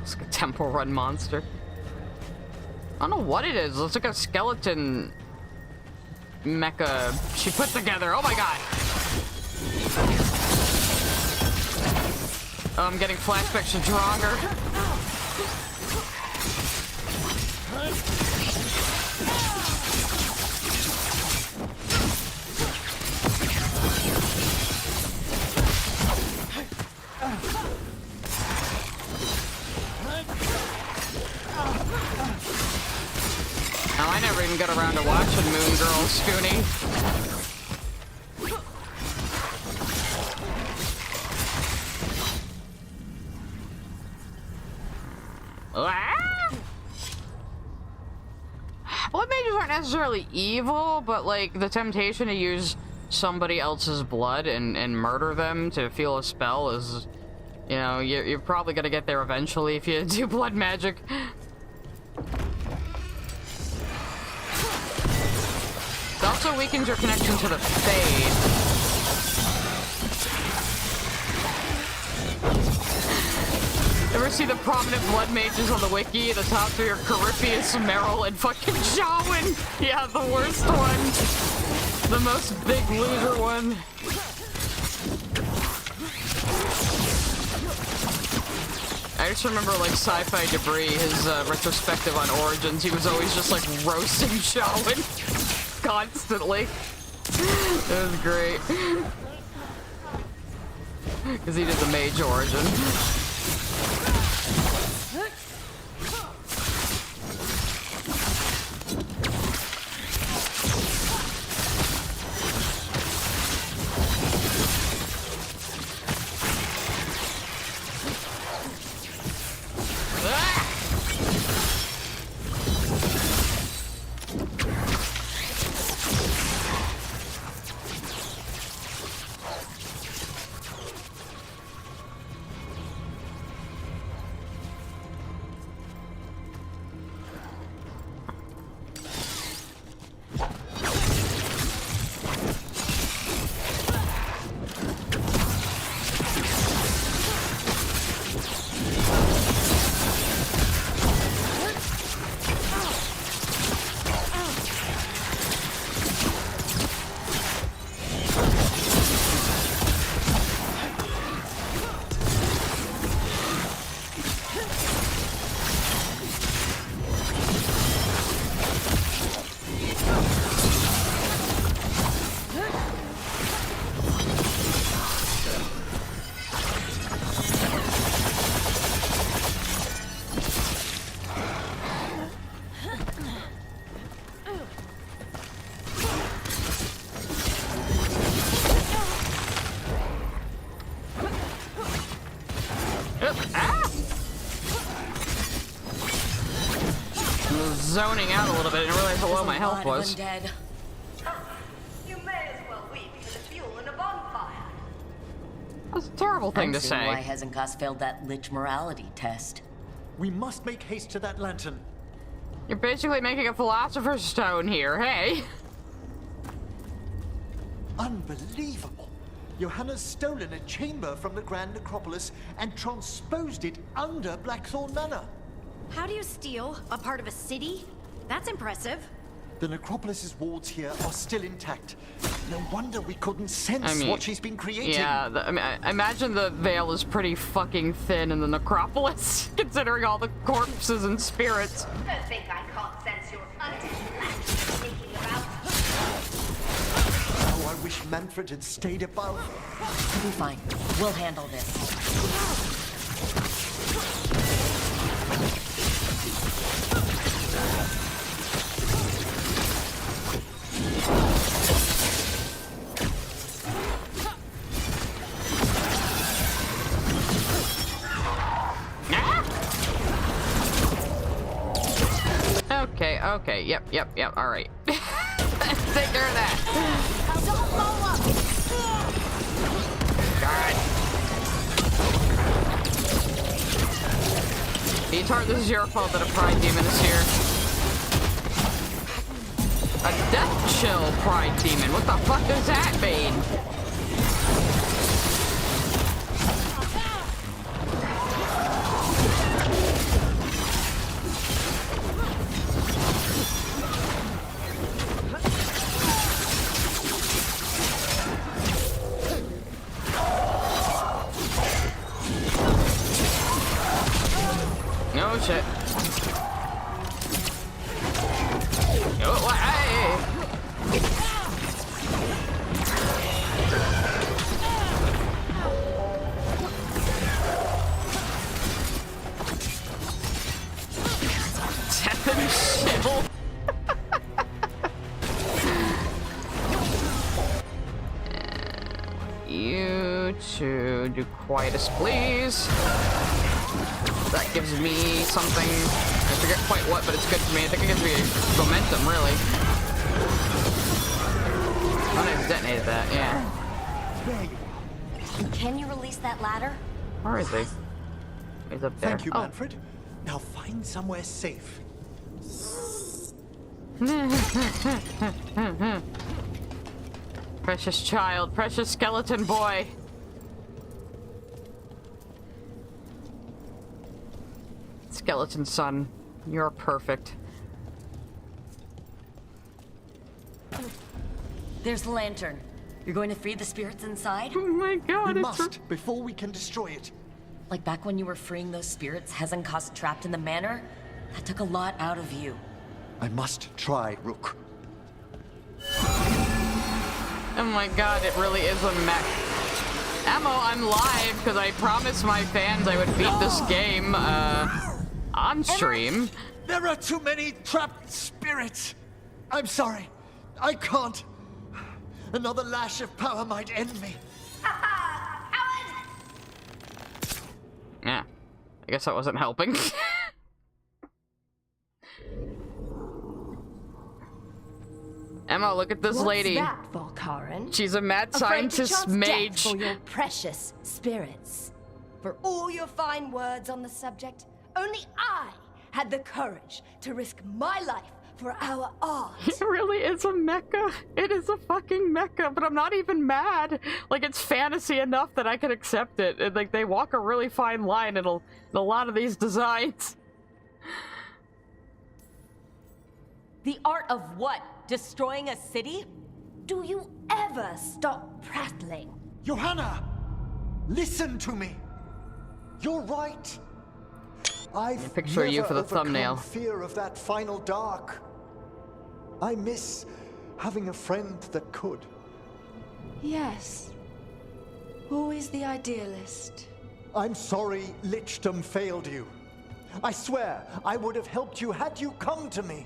It's like a Temple Run monster. I don't know what it is. It looks like a skeleton mecha she put together. Oh my god! Oh, I'm getting flashbacks to Draugr. Oh, I never even got around to watching Moon Girl Scoonie. Blood mages aren't necessarily evil, but like the temptation to use somebody else's blood and murder them to feel a spell is, you know, you're probably gonna get there eventually if you do blood magic. It also weakens your connection to the Fade. Ever see the prominent blood mages on the wiki? The top three are Corypheus, Meryl, and fucking Shawan. Yeah, the worst one. The most big loser one. I just remember like Sci-Fi Debris, his retrospective on Origins. He was always just like roasting Shawan constantly. It was great. Because he did the mage origin. zoning out a little bit and realized how low my health was. Dead. You may as well weep for the fuel in a bonfire. That's a terrible thing to seeing say. Why Hezenkos failed that lich morality test? We must make haste to that lantern. You're basically making a philosopher's stone here, hey? Unbelievable! Johanna's stolen a chamber from the Grand Necropolis and transposed it under Blackthorn Manor. How do you steal a part of a city? That's impressive. The Necropolis's walls here are still intact. No wonder we couldn't sense what she's been creating. Yeah, I imagine the veil is pretty fucking thin in the Necropolis, considering all the corpses and spirits. Don't think I can't sense your undead flesh sneaking about. Oh, I wish Manfred had stayed above. We'll be fine. We'll handle this. Okay, yep, alright. Take care of that. Don't blow up! God. Etar, this is your fault that a pride demon is here. A death chill pride demon? What the fuck does that mean? Oh shit. Oh, what? Hey! Death and shill. You two do quietus, please. That gives me something. I forget quite what, but it's good for me. I think it gives me momentum, really. When I detonated that, yeah. Can you release that ladder? Where is he? He's up there. Thank you, Manfred. Now find somewhere safe. Precious child, precious skeleton boy. Skeleton son, you're perfect. There's the lantern. You're going to free the spirits inside? Oh my god, we must, before we can destroy it. Like back when you were freeing those spirits Hezenkos trapped in the manor? That took a lot out of you. I must try, Rook. Oh my god, it really is a mech. Ammo, I'm live because I promised my fans I would beat this game, on stream. There are too many trapped spirits. I'm sorry. I can't. Another lash of power might end me. Yeah. I guess that wasn't helping. Emma, look at this lady. What's that, Volkaren? She's a mad scientist mage. For your precious spirits. For all your fine words on the subject, only I had the courage to risk my life for our art. It really is a mecha. It is a fucking mecha, but I'm not even mad. Like, it's fantasy enough that I can accept it. And, like, they walk a really fine line in a lot of these designs. The art of what? Destroying a city? Do you ever stop prattling? Johanna! Listen to me! You're right. I've picture you for the thumbnail. Fear of that final dark. I miss having a friend that could. Yes. Always the idealist. I'm sorry Lichdom failed you. I swear I would have helped you had you come to me.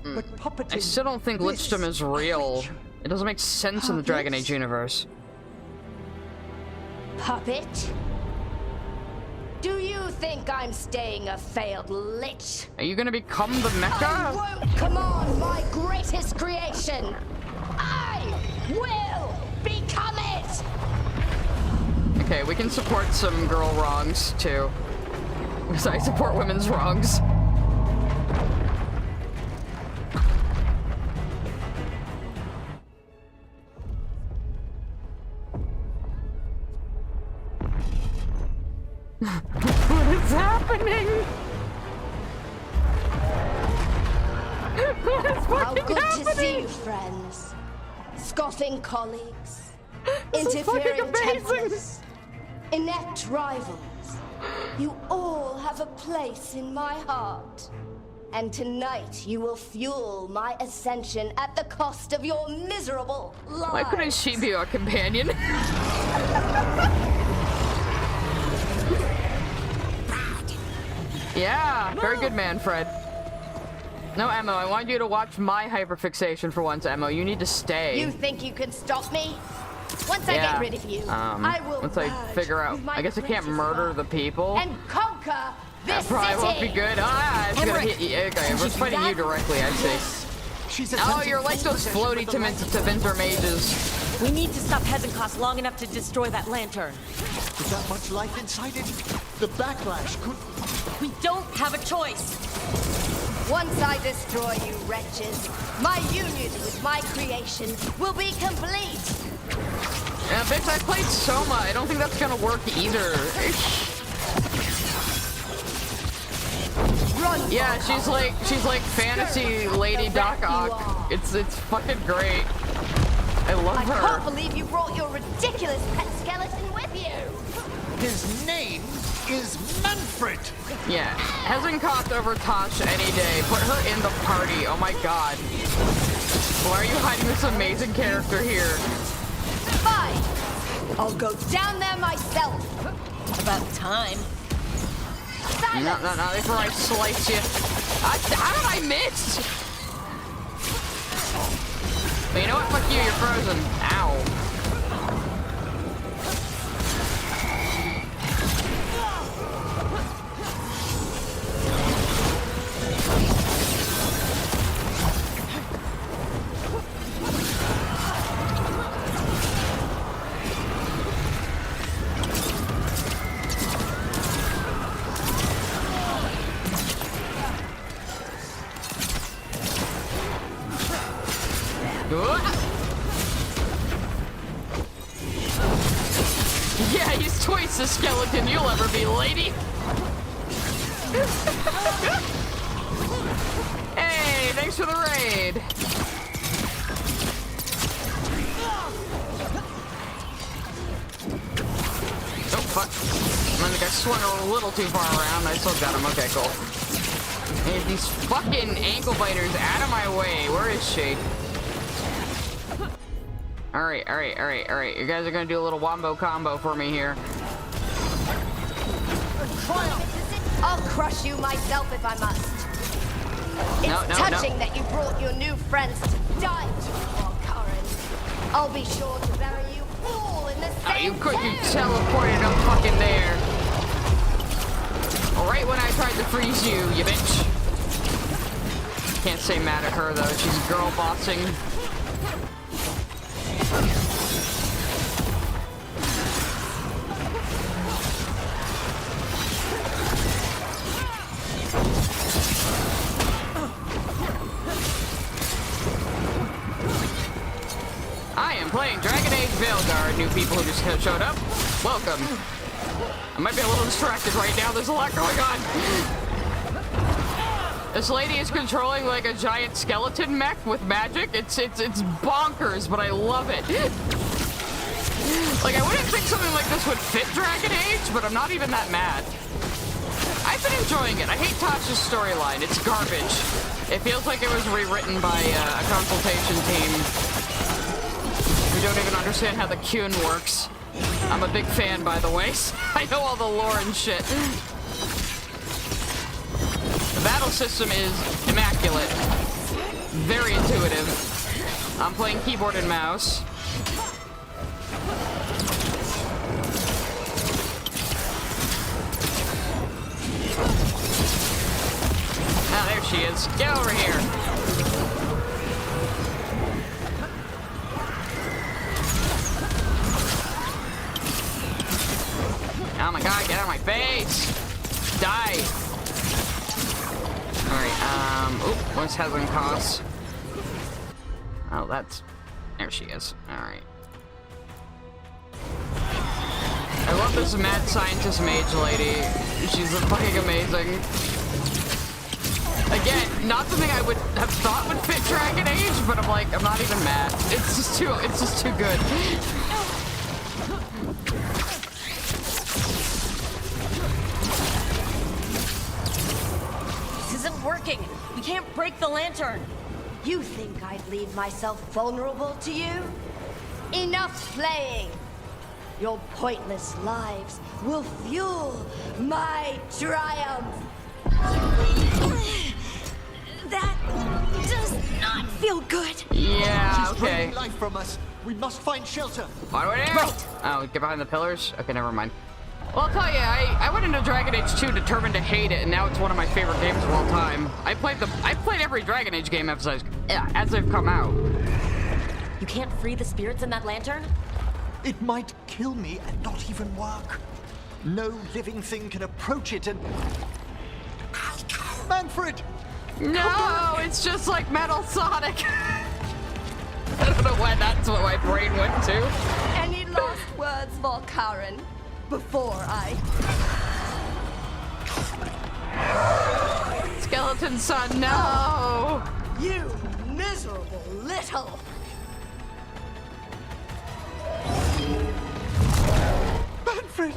But puppeting, I still don't think Lichdom is real. It doesn't make sense in the Dragon Age universe. Puppet? Do you think I'm staying a failed lich? Are you gonna become the Mecha? I won't command my greatest creation. I will become it! Okay, we can support some girl wrongs, too. Because I support women's wrongs. What is happening? What is How good happening? to see you, friends. Scoffing colleagues. This is fucking Interfering amazing. tempers. Inept rivals. You all have a place in my heart. And tonight you will fuel my ascension at the cost of your miserable lives. Why couldn't she be our companion? Yeah, very good, Manfred. No, Emma, I want you to watch my hyperfixation for once, Emma. You need to stay. You think you can stop me? Once I get rid of you, I will once I figure out. I guess I can't murder the people. and conquer That this probably city. won't be good. Ah, it's gonna hit you. Okay, we're fighting you directly, I see. Oh, you're like those floaty to Winter mages. We need to stop Hezenkos long enough to destroy that lantern. With that much life inside it, the backlash could... We don't have a choice. Once I destroy you wretches, my union with my creation will be complete. Yeah, bitch, I played Soma. I don't think that's gonna work either. Run, Yeah, she's like fantasy Lady Doc Ock. It's fucking great. I love I her. can't believe you brought your ridiculous pet skeleton with you. His name is Manfred. Yeah, Hezenkos over Tosh any day. Put her in the party. Oh my god. Why are you hiding this amazing character here? Fine. I'll go down there myself. About time. No, before I slice you. How did I miss? But you know what? Fuck you, you're frozen. Ow. Yeah, he's twice the skeleton you'll ever be, lady. Hey, thanks for the raid. Oh, fuck. I think I swung a little too far around. I still got him. Okay, cool. Hey, these fucking ankle biters out of my way. Where is she? Alright. You guys are gonna do a little wombo combo for me here. I'll crush you myself if I must. It's touching that you brought your new friends to die to your current. I'll be sure to bury you all in the same You teleported up fucking there. Right when I tried to freeze you, you bitch. Can't say mad at her though, she's girl bossing. I am playing Dragon Age Veilguard. New people who just showed up, welcome. I might be a little distracted right now, there's a lot going on. This lady is controlling like a giant skeleton mech with magic. It's bonkers, but I love it. Like, I wouldn't think something like this would fit Dragon Age, but I'm not even that mad. I've been enjoying it. I hate Tasha's storyline. It's garbage. It feels like it was rewritten by a consultation team who don't even understand how the Kyun works. I'm a big fan, by the way. I know all the lore and shit. The battle system is immaculate. Very intuitive. I'm playing keyboard and mouse. she is. Get over here. Oh my god, get out of my face! Die! Alright, oop, what's Headland cost? Oh, that's... There she is. Alright. I love this mad scientist mage lady. She's fucking amazing. Again, not something I would have thought would fit Dragon Age, but I'm like, I'm not even mad. It's just too good. This isn't working. We can't break the lantern. You think I'd leave myself vulnerable to you? Enough playing! Your pointless lives will fuel my triumph! That does not feel good. Yeah, She's okay. draining life from us. We must find shelter. What do we do? Right. Oh, get behind the pillars? Okay, never mind. Well, I'll tell you, I went into Dragon Age 2 determined to hate it, and now it's one of my favorite games of all time. I played every Dragon Age game as they've come out. You can't free the spirits in that lantern? It might kill me and not even work. No living thing can approach it and... Manfred! No, it's just like Metal Sonic. I don't know why that's what my brain went to. Any last words for Karen before I... Skeleton son, no! You miserable little... Manfred!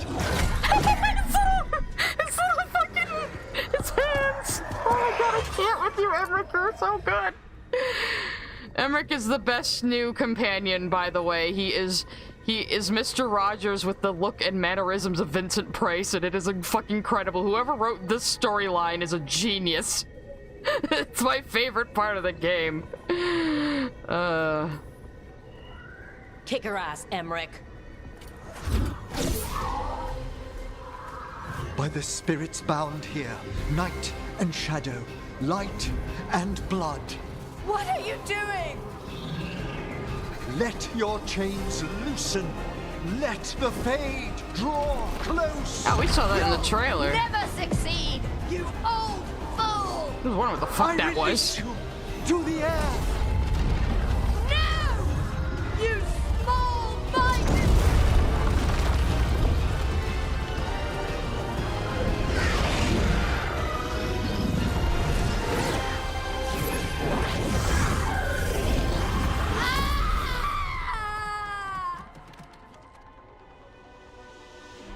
It's little fucking... His hands! Oh my god, I can't with you, Emmerich, you're so good! Emmerich is the best new companion, by the way. He is Mr. Rogers with the look and mannerisms of Vincent Price, and it is fucking incredible. Whoever wrote this storyline is a genius. It's my favorite part of the game. Kick her ass, Emmerich. By the spirits bound here, night and shadow, light and blood. What are you doing? Let your chains loosen. Let the fade draw close. Oh, we saw that in the trailer. Never succeed, you old fool! I was wondering what the fuck that was. You to the air. No! You small-minded...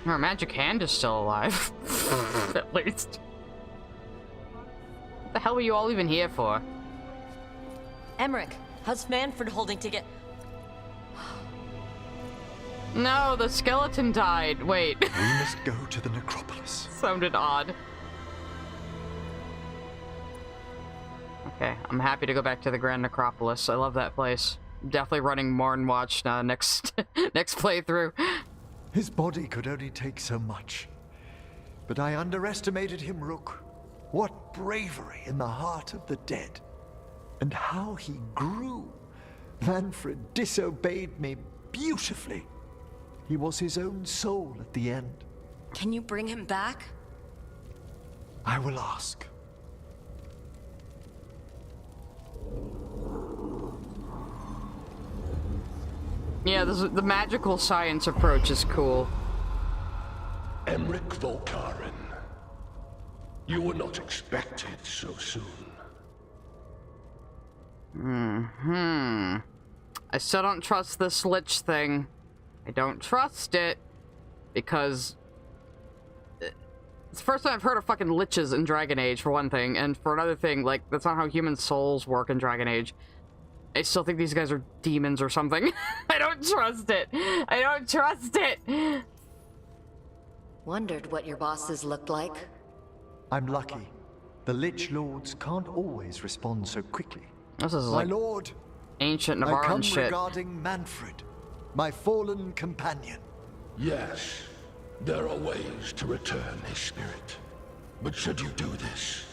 Our magic hand is still alive. At least. What the hell were you all even here for? Emmerich, how's Manfred holding together? No, the skeleton died. Wait. We must go to the necropolis. Sounded odd. Okay, I'm happy to go back to the Grand Necropolis. I love that place. Definitely running Marnwatch next next playthrough. His body could only take so much. But I underestimated him, Rook. What bravery in the heart of the dead. And how he grew. Manfred disobeyed me beautifully. He was his own soul at the end. Can you bring him back? I will ask. Yeah, the magical science approach is cool. Emmerich Volkaren. You were not expected so soon. I still don't trust this Lich thing. I don't trust it because it's the first time I've heard of fucking liches in Dragon Age, for one thing, and for another thing, like, that's not how human souls work in Dragon Age. I still think these guys are demons or something. I don't trust it. I don't trust it. Wondered what your bosses looked like. I'm lucky. The Lich Lords can't always respond so quickly. This is My like lord, ancient I come Navarran shit. regarding Manfred, my fallen companion. Yes, there are ways to return his spirit. But should you do this,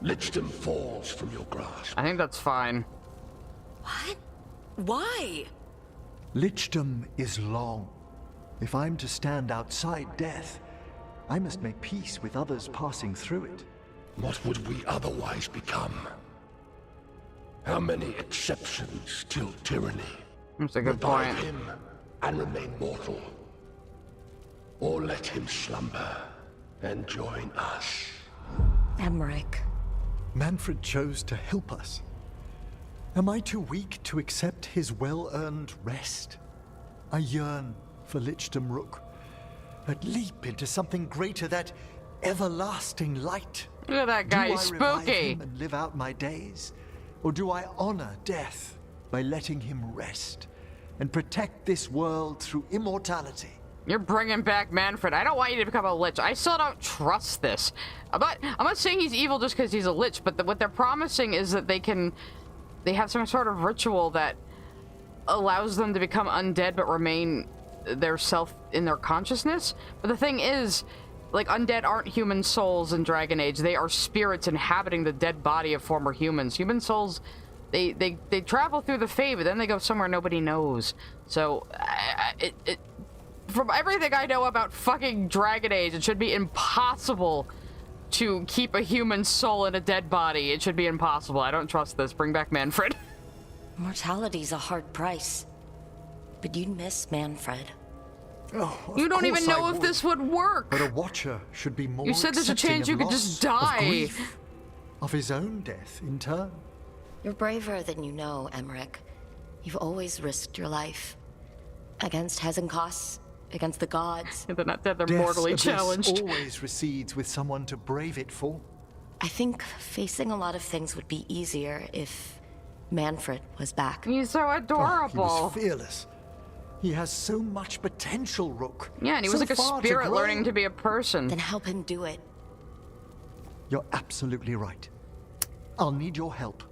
Lichdom falls from your grasp. I think that's fine. What? Why? Lichdom is long. If I'm to stand outside death, I must make peace with others passing through it. What would we otherwise become? How many exceptions till tyranny? That's a good Revive point. him and remain mortal. Or let him slumber and join us. Emmerich. Manfred chose to help us. Am I too weak to accept his well-earned rest? I yearn for Lichdom Rook, but leap into something greater, that everlasting light. Look at that guy, he's Do I revive spooky. him and live out my days? Or do I honor death by letting him rest and protect this world through immortality? You're bringing back Manfred. I don't want you to become a lich. I still don't trust this. I'm not saying he's evil just because he's a lich, but what they're promising is that they have some sort of ritual that allows them to become undead but remain their self in their consciousness. But the thing is, like, undead aren't human souls in Dragon Age. They are spirits inhabiting the dead body of former humans. Human souls, they travel through the Fae, but then they go somewhere nobody knows. So, from everything I know about fucking Dragon Age, it should be impossible to keep a human soul in a dead body. It should be impossible. I don't trust this. Bring back Manfred. Mortality's a hard price. But you'd miss Manfred. Oh, You don't even know if this would work. But a watcher should be more You said there's a accepting chance of you could loss, just of die. grief, of his own death in turn. You're braver than you know, Emmerich. You've always risked your life. Against Hezenkos, against the gods. They're not dead, they're Death's mortally abyss challenged. always recedes with someone to brave it for. I think facing a lot of things would be easier if Manfred was back. He's so Oh, adorable. he was fearless. He has so much potential, Rook. Yeah, and he was So like a far to spirit grow. learning to be a person. Then help him do it. You're absolutely right. I'll need your help.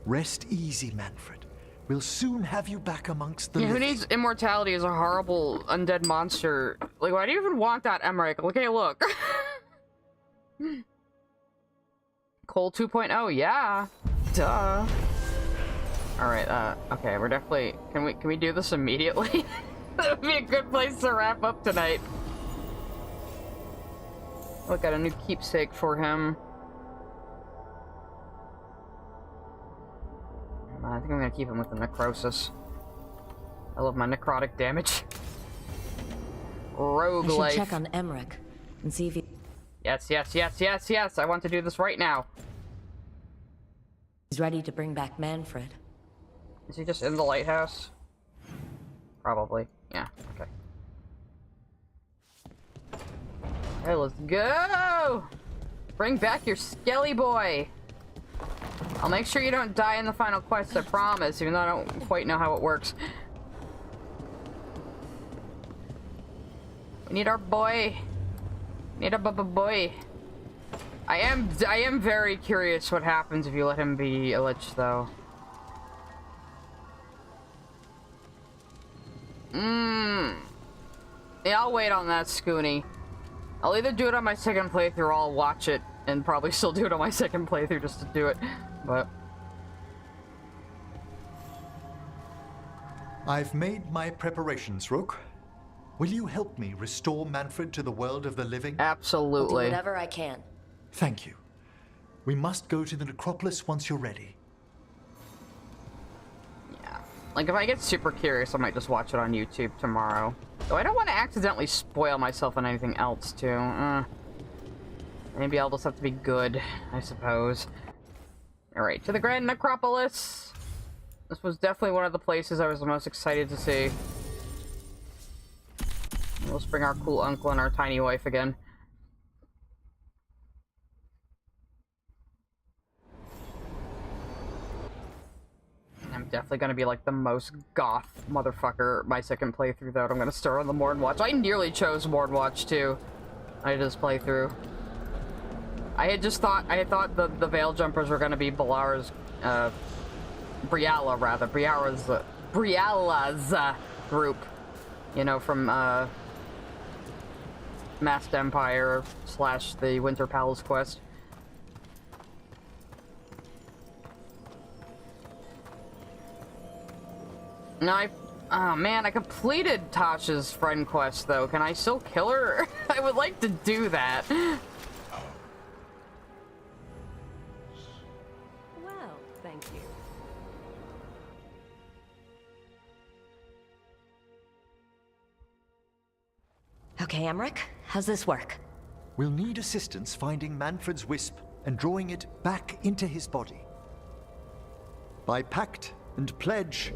Rest easy, Manfred. We'll soon have you back amongst the Yeah, who living. needs immortality as a horrible undead monster? Like, why do you even want that, Emmerich? Okay, look. Cole 2.0, yeah. Duh. Alright, okay, we're definitely... Can we do this immediately? That would be a good place to wrap up tonight. Look, got a new keepsake for him. I think I'm gonna keep him with the necrosis. I love my necrotic damage. Rogue I should life. check on Emmerich and see if he... Yes, yes, yes, yes, yes. I want to do this right now. He's ready to bring back Manfred. Is he just in the lighthouse? Probably. Yeah, okay. Alright, let's go! Bring back your skelly boy! I'll make sure you don't die in the final quest, I promise, even though I don't quite know how it works. We need our boy. Need a boy. I am very curious what happens if you let him be a lich, though. Yeah, I'll wait on that, Scoony. I'll either do it on my second playthrough or I'll watch it and probably still do it on my second playthrough just to do it, but... I've made my preparations, Rook. Will you help me restore Manfred to the world of the living? Absolutely. I'll do whatever I can. Thank you. We must go to the necropolis once you're ready. Yeah. Like, if I get super curious, I might just watch it on YouTube tomorrow. Though I don't want to accidentally spoil myself on anything else, too. Maybe I'll just have to be good, I suppose. Alright, to the Grand Necropolis! This was definitely one of the places I was the most excited to see. Let's bring our cool uncle and our tiny wife again. I'm definitely gonna be like the most goth motherfucker my second playthrough though. I'm gonna start on the Mordwatch. I nearly chose Mordwatch too. I did this playthrough. I had thought the Veil Jumpers were gonna be Briala's group. You know, from Masked Empire / the Winter Palace quest. No, oh man, I completed Tasha's friend quest though. Can I still kill her? I would like to do that. Well, thank you. Okay, Emmerich, how's this work? We'll need assistance finding Manfred's wisp and drawing it back into his body. By pact and pledge,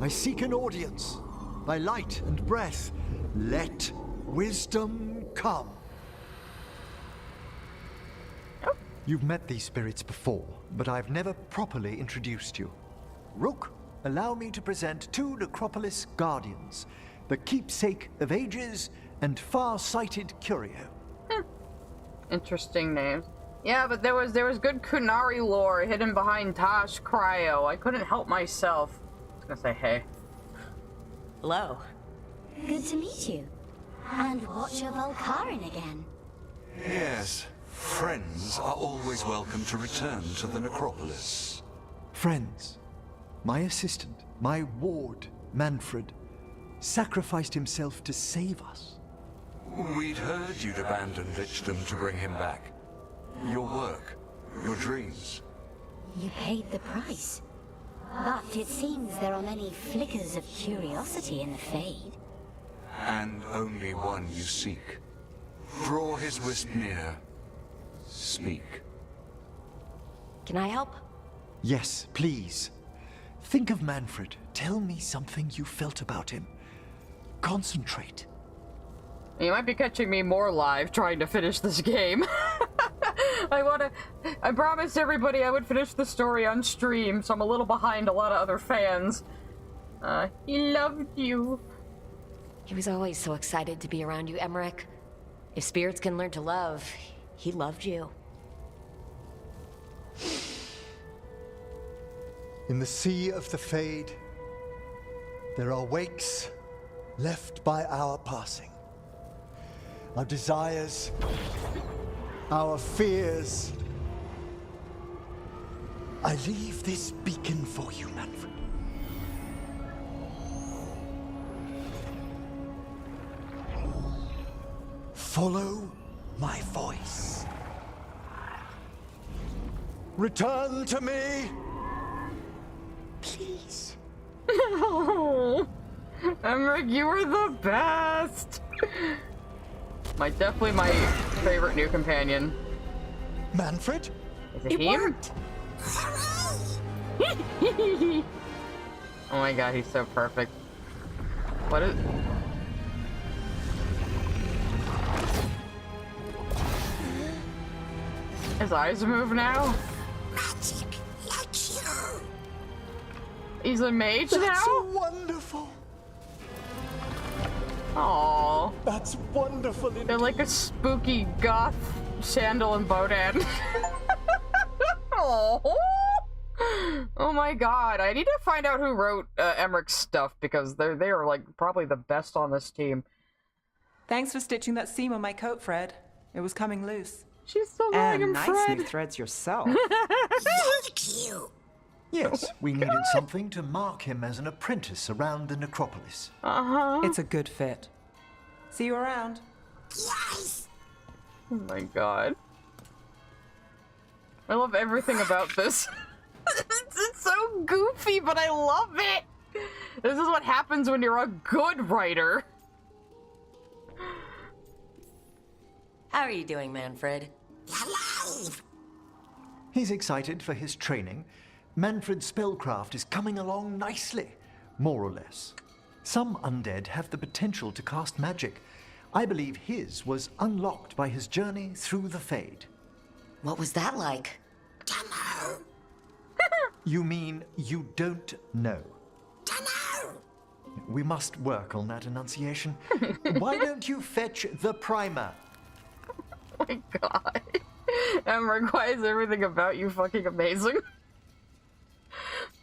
I seek an audience. By light and breath, let wisdom come. You've met these spirits before, but I've never properly introduced you. Rook, allow me to present two Necropolis guardians, the keepsake of ages and far-sighted curio. Interesting names. Yeah, but there was good Kunari lore hidden behind Tosh Cryo. I couldn't help myself. I was gonna say hey. Hello. Good to meet you. And Watcher Volkaren again. Yes, friends are always welcome to return to the Necropolis. Friends, my assistant, my ward, Manfred, sacrificed himself to save us. We'd heard you'd abandoned Lichdom to bring him back. Your work, your dreams. You paid the price. But it seems there are many flickers of curiosity in the Fade. And only one you seek. Draw his wisp near. Speak. Can I help? Yes, please. Think of Manfred. Tell me something you felt about him. Concentrate. You might be catching me more live trying to finish this game. I promised everybody I would finish the story on stream, so I'm a little behind a lot of other fans. He loved you. He was always so excited to be around you, Emmerich. If spirits can learn to love, he loved you. In the sea of the Fade, there are wakes left by our passing. Our desires, our fears. I leave this beacon for you, Manfred. Follow my voice. Return to me. Please. No. Emmerich, you were the best. Definitely my favorite new companion. Manfred? Is it him? Oh my god, he's so perfect. What is... His eyes move now? Magic like you. He's a mage That's now? Wonderful. Aww. That's wonderful. They're like a spooky goth Sandal and Bodan. Aww. Oh my god. I need to find out who wrote Emmerich's stuff because they are like probably the best on this team. Thanks for stitching that seam on my coat, Fred. It was coming loose. She's still calling him nice Fred. new threads yourself. Thank you. Yes, we needed something to mark him as an apprentice around the Necropolis. Uh-huh. It's a good fit. See you around. Yes. Oh my god. I love everything about this. It's so goofy, but I love it. This is what happens when you're a good writer. How are you doing, Manfred? Alive. He's excited for his training. Manfred's spellcraft is coming along nicely, more or less. Some undead have the potential to cast magic. I believe his was unlocked by his journey through the Fade. What was that like? Dunno. You mean you don't know? Dunno. We must work on that enunciation. Why don't you fetch the primer? Oh my god. Emmerich, why is everything about you fucking amazing?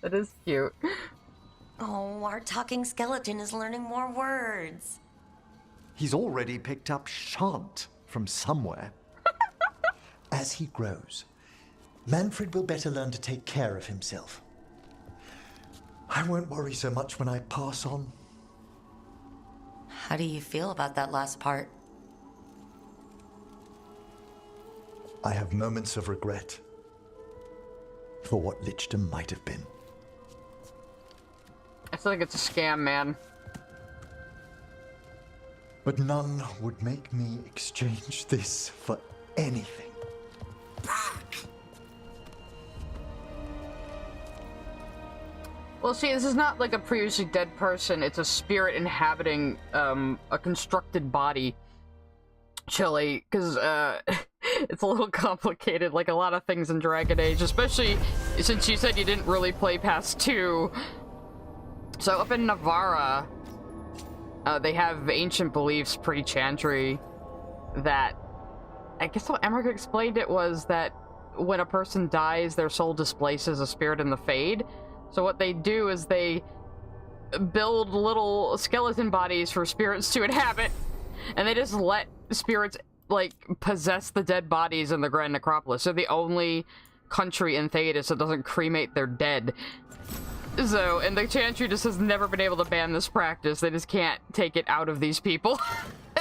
That is cute. Oh, our talking skeleton is learning more words. He's already picked up shan't from somewhere. As he grows, Manfred will better learn to take care of himself. I won't worry so much when I pass on. How do you feel about that last part? I have moments of regret for what Lichdom might have been. I still think it's a scam, man. But none would make me exchange this for anything. Well, see, this is not like a previously dead person. It's a spirit inhabiting a constructed body. Chili, because it's a little complicated, like a lot of things in Dragon Age, especially since you said you didn't really play past 2. So up in Navarra, they have ancient beliefs pre-Chantry that, I guess what Emmerich explained it was that when a person dies, their soul displaces a spirit in the Fade. So what they do is they build little skeleton bodies for spirits to inhabit, and they just let spirits, like, possess the dead bodies in the Grand Necropolis. They're the only country in Thedas that doesn't cremate their dead. So, and the Chantry just has never been able to ban this practice. They just can't take it out of these people,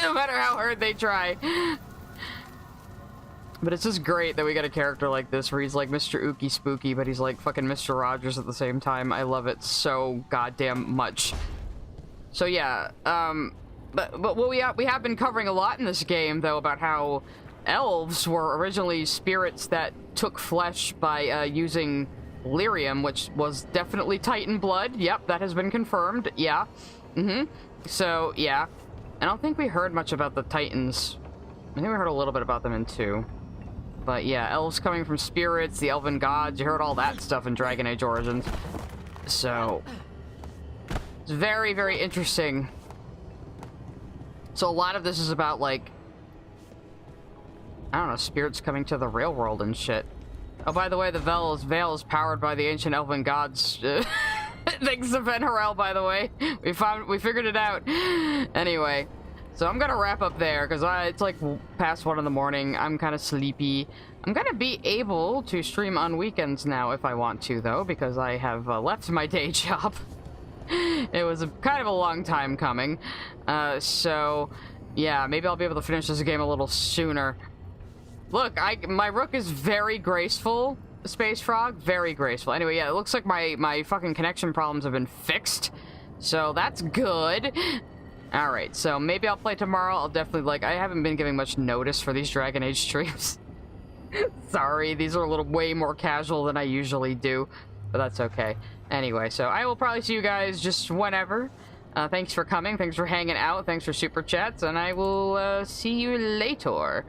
no matter how hard they try. But it's just great that we got a character like this where he's like Mr. Ookie Spooky, but he's like fucking Mr. Rogers at the same time. I love it so goddamn much. So yeah, but what we have been covering a lot in this game, though, about how elves were originally spirits that took flesh by using lyrium, which was definitely Titan blood. Yep, that has been confirmed. Yeah. So, yeah. I don't think we heard much about the Titans. I think we heard a little bit about them in 2. But yeah, elves coming from spirits, the elven gods, you heard all that stuff in Dragon Age Origins. So, it's very, very interesting. So a lot of this is about, like, I don't know, spirits coming to the real world and shit. Oh, by the way, the veil is powered by the ancient elven gods. Thanks to Venharel, by the way. We figured it out. Anyway, so I'm gonna wrap up there, because it's like past 1 in the morning. I'm kind of sleepy. I'm gonna be able to stream on weekends now if I want to, though, because I have left my day job. It was kind of a long time coming. So, yeah, maybe I'll be able to finish this game a little sooner. Look, my rook is very graceful, Space Frog. Very graceful. Anyway, yeah, it looks like my fucking connection problems have been fixed. So that's good. Alright, so maybe I'll play tomorrow. I'll definitely, like, I haven't been giving much notice for these Dragon Age streams. Sorry, these are a little way more casual than I usually do. But that's okay. Anyway, so I will probably see you guys just whenever. Thanks for coming. Thanks for hanging out. Thanks for super chats. And I will see you later.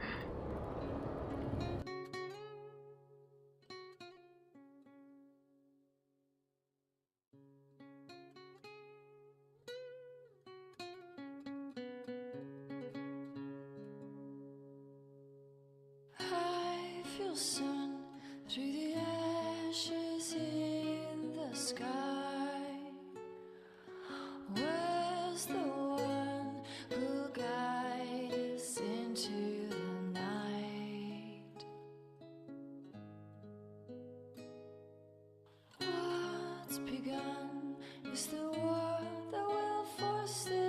I feel sun through the ashes in the sky. Where's the one who guides us into the night? What's begun is the war that will force this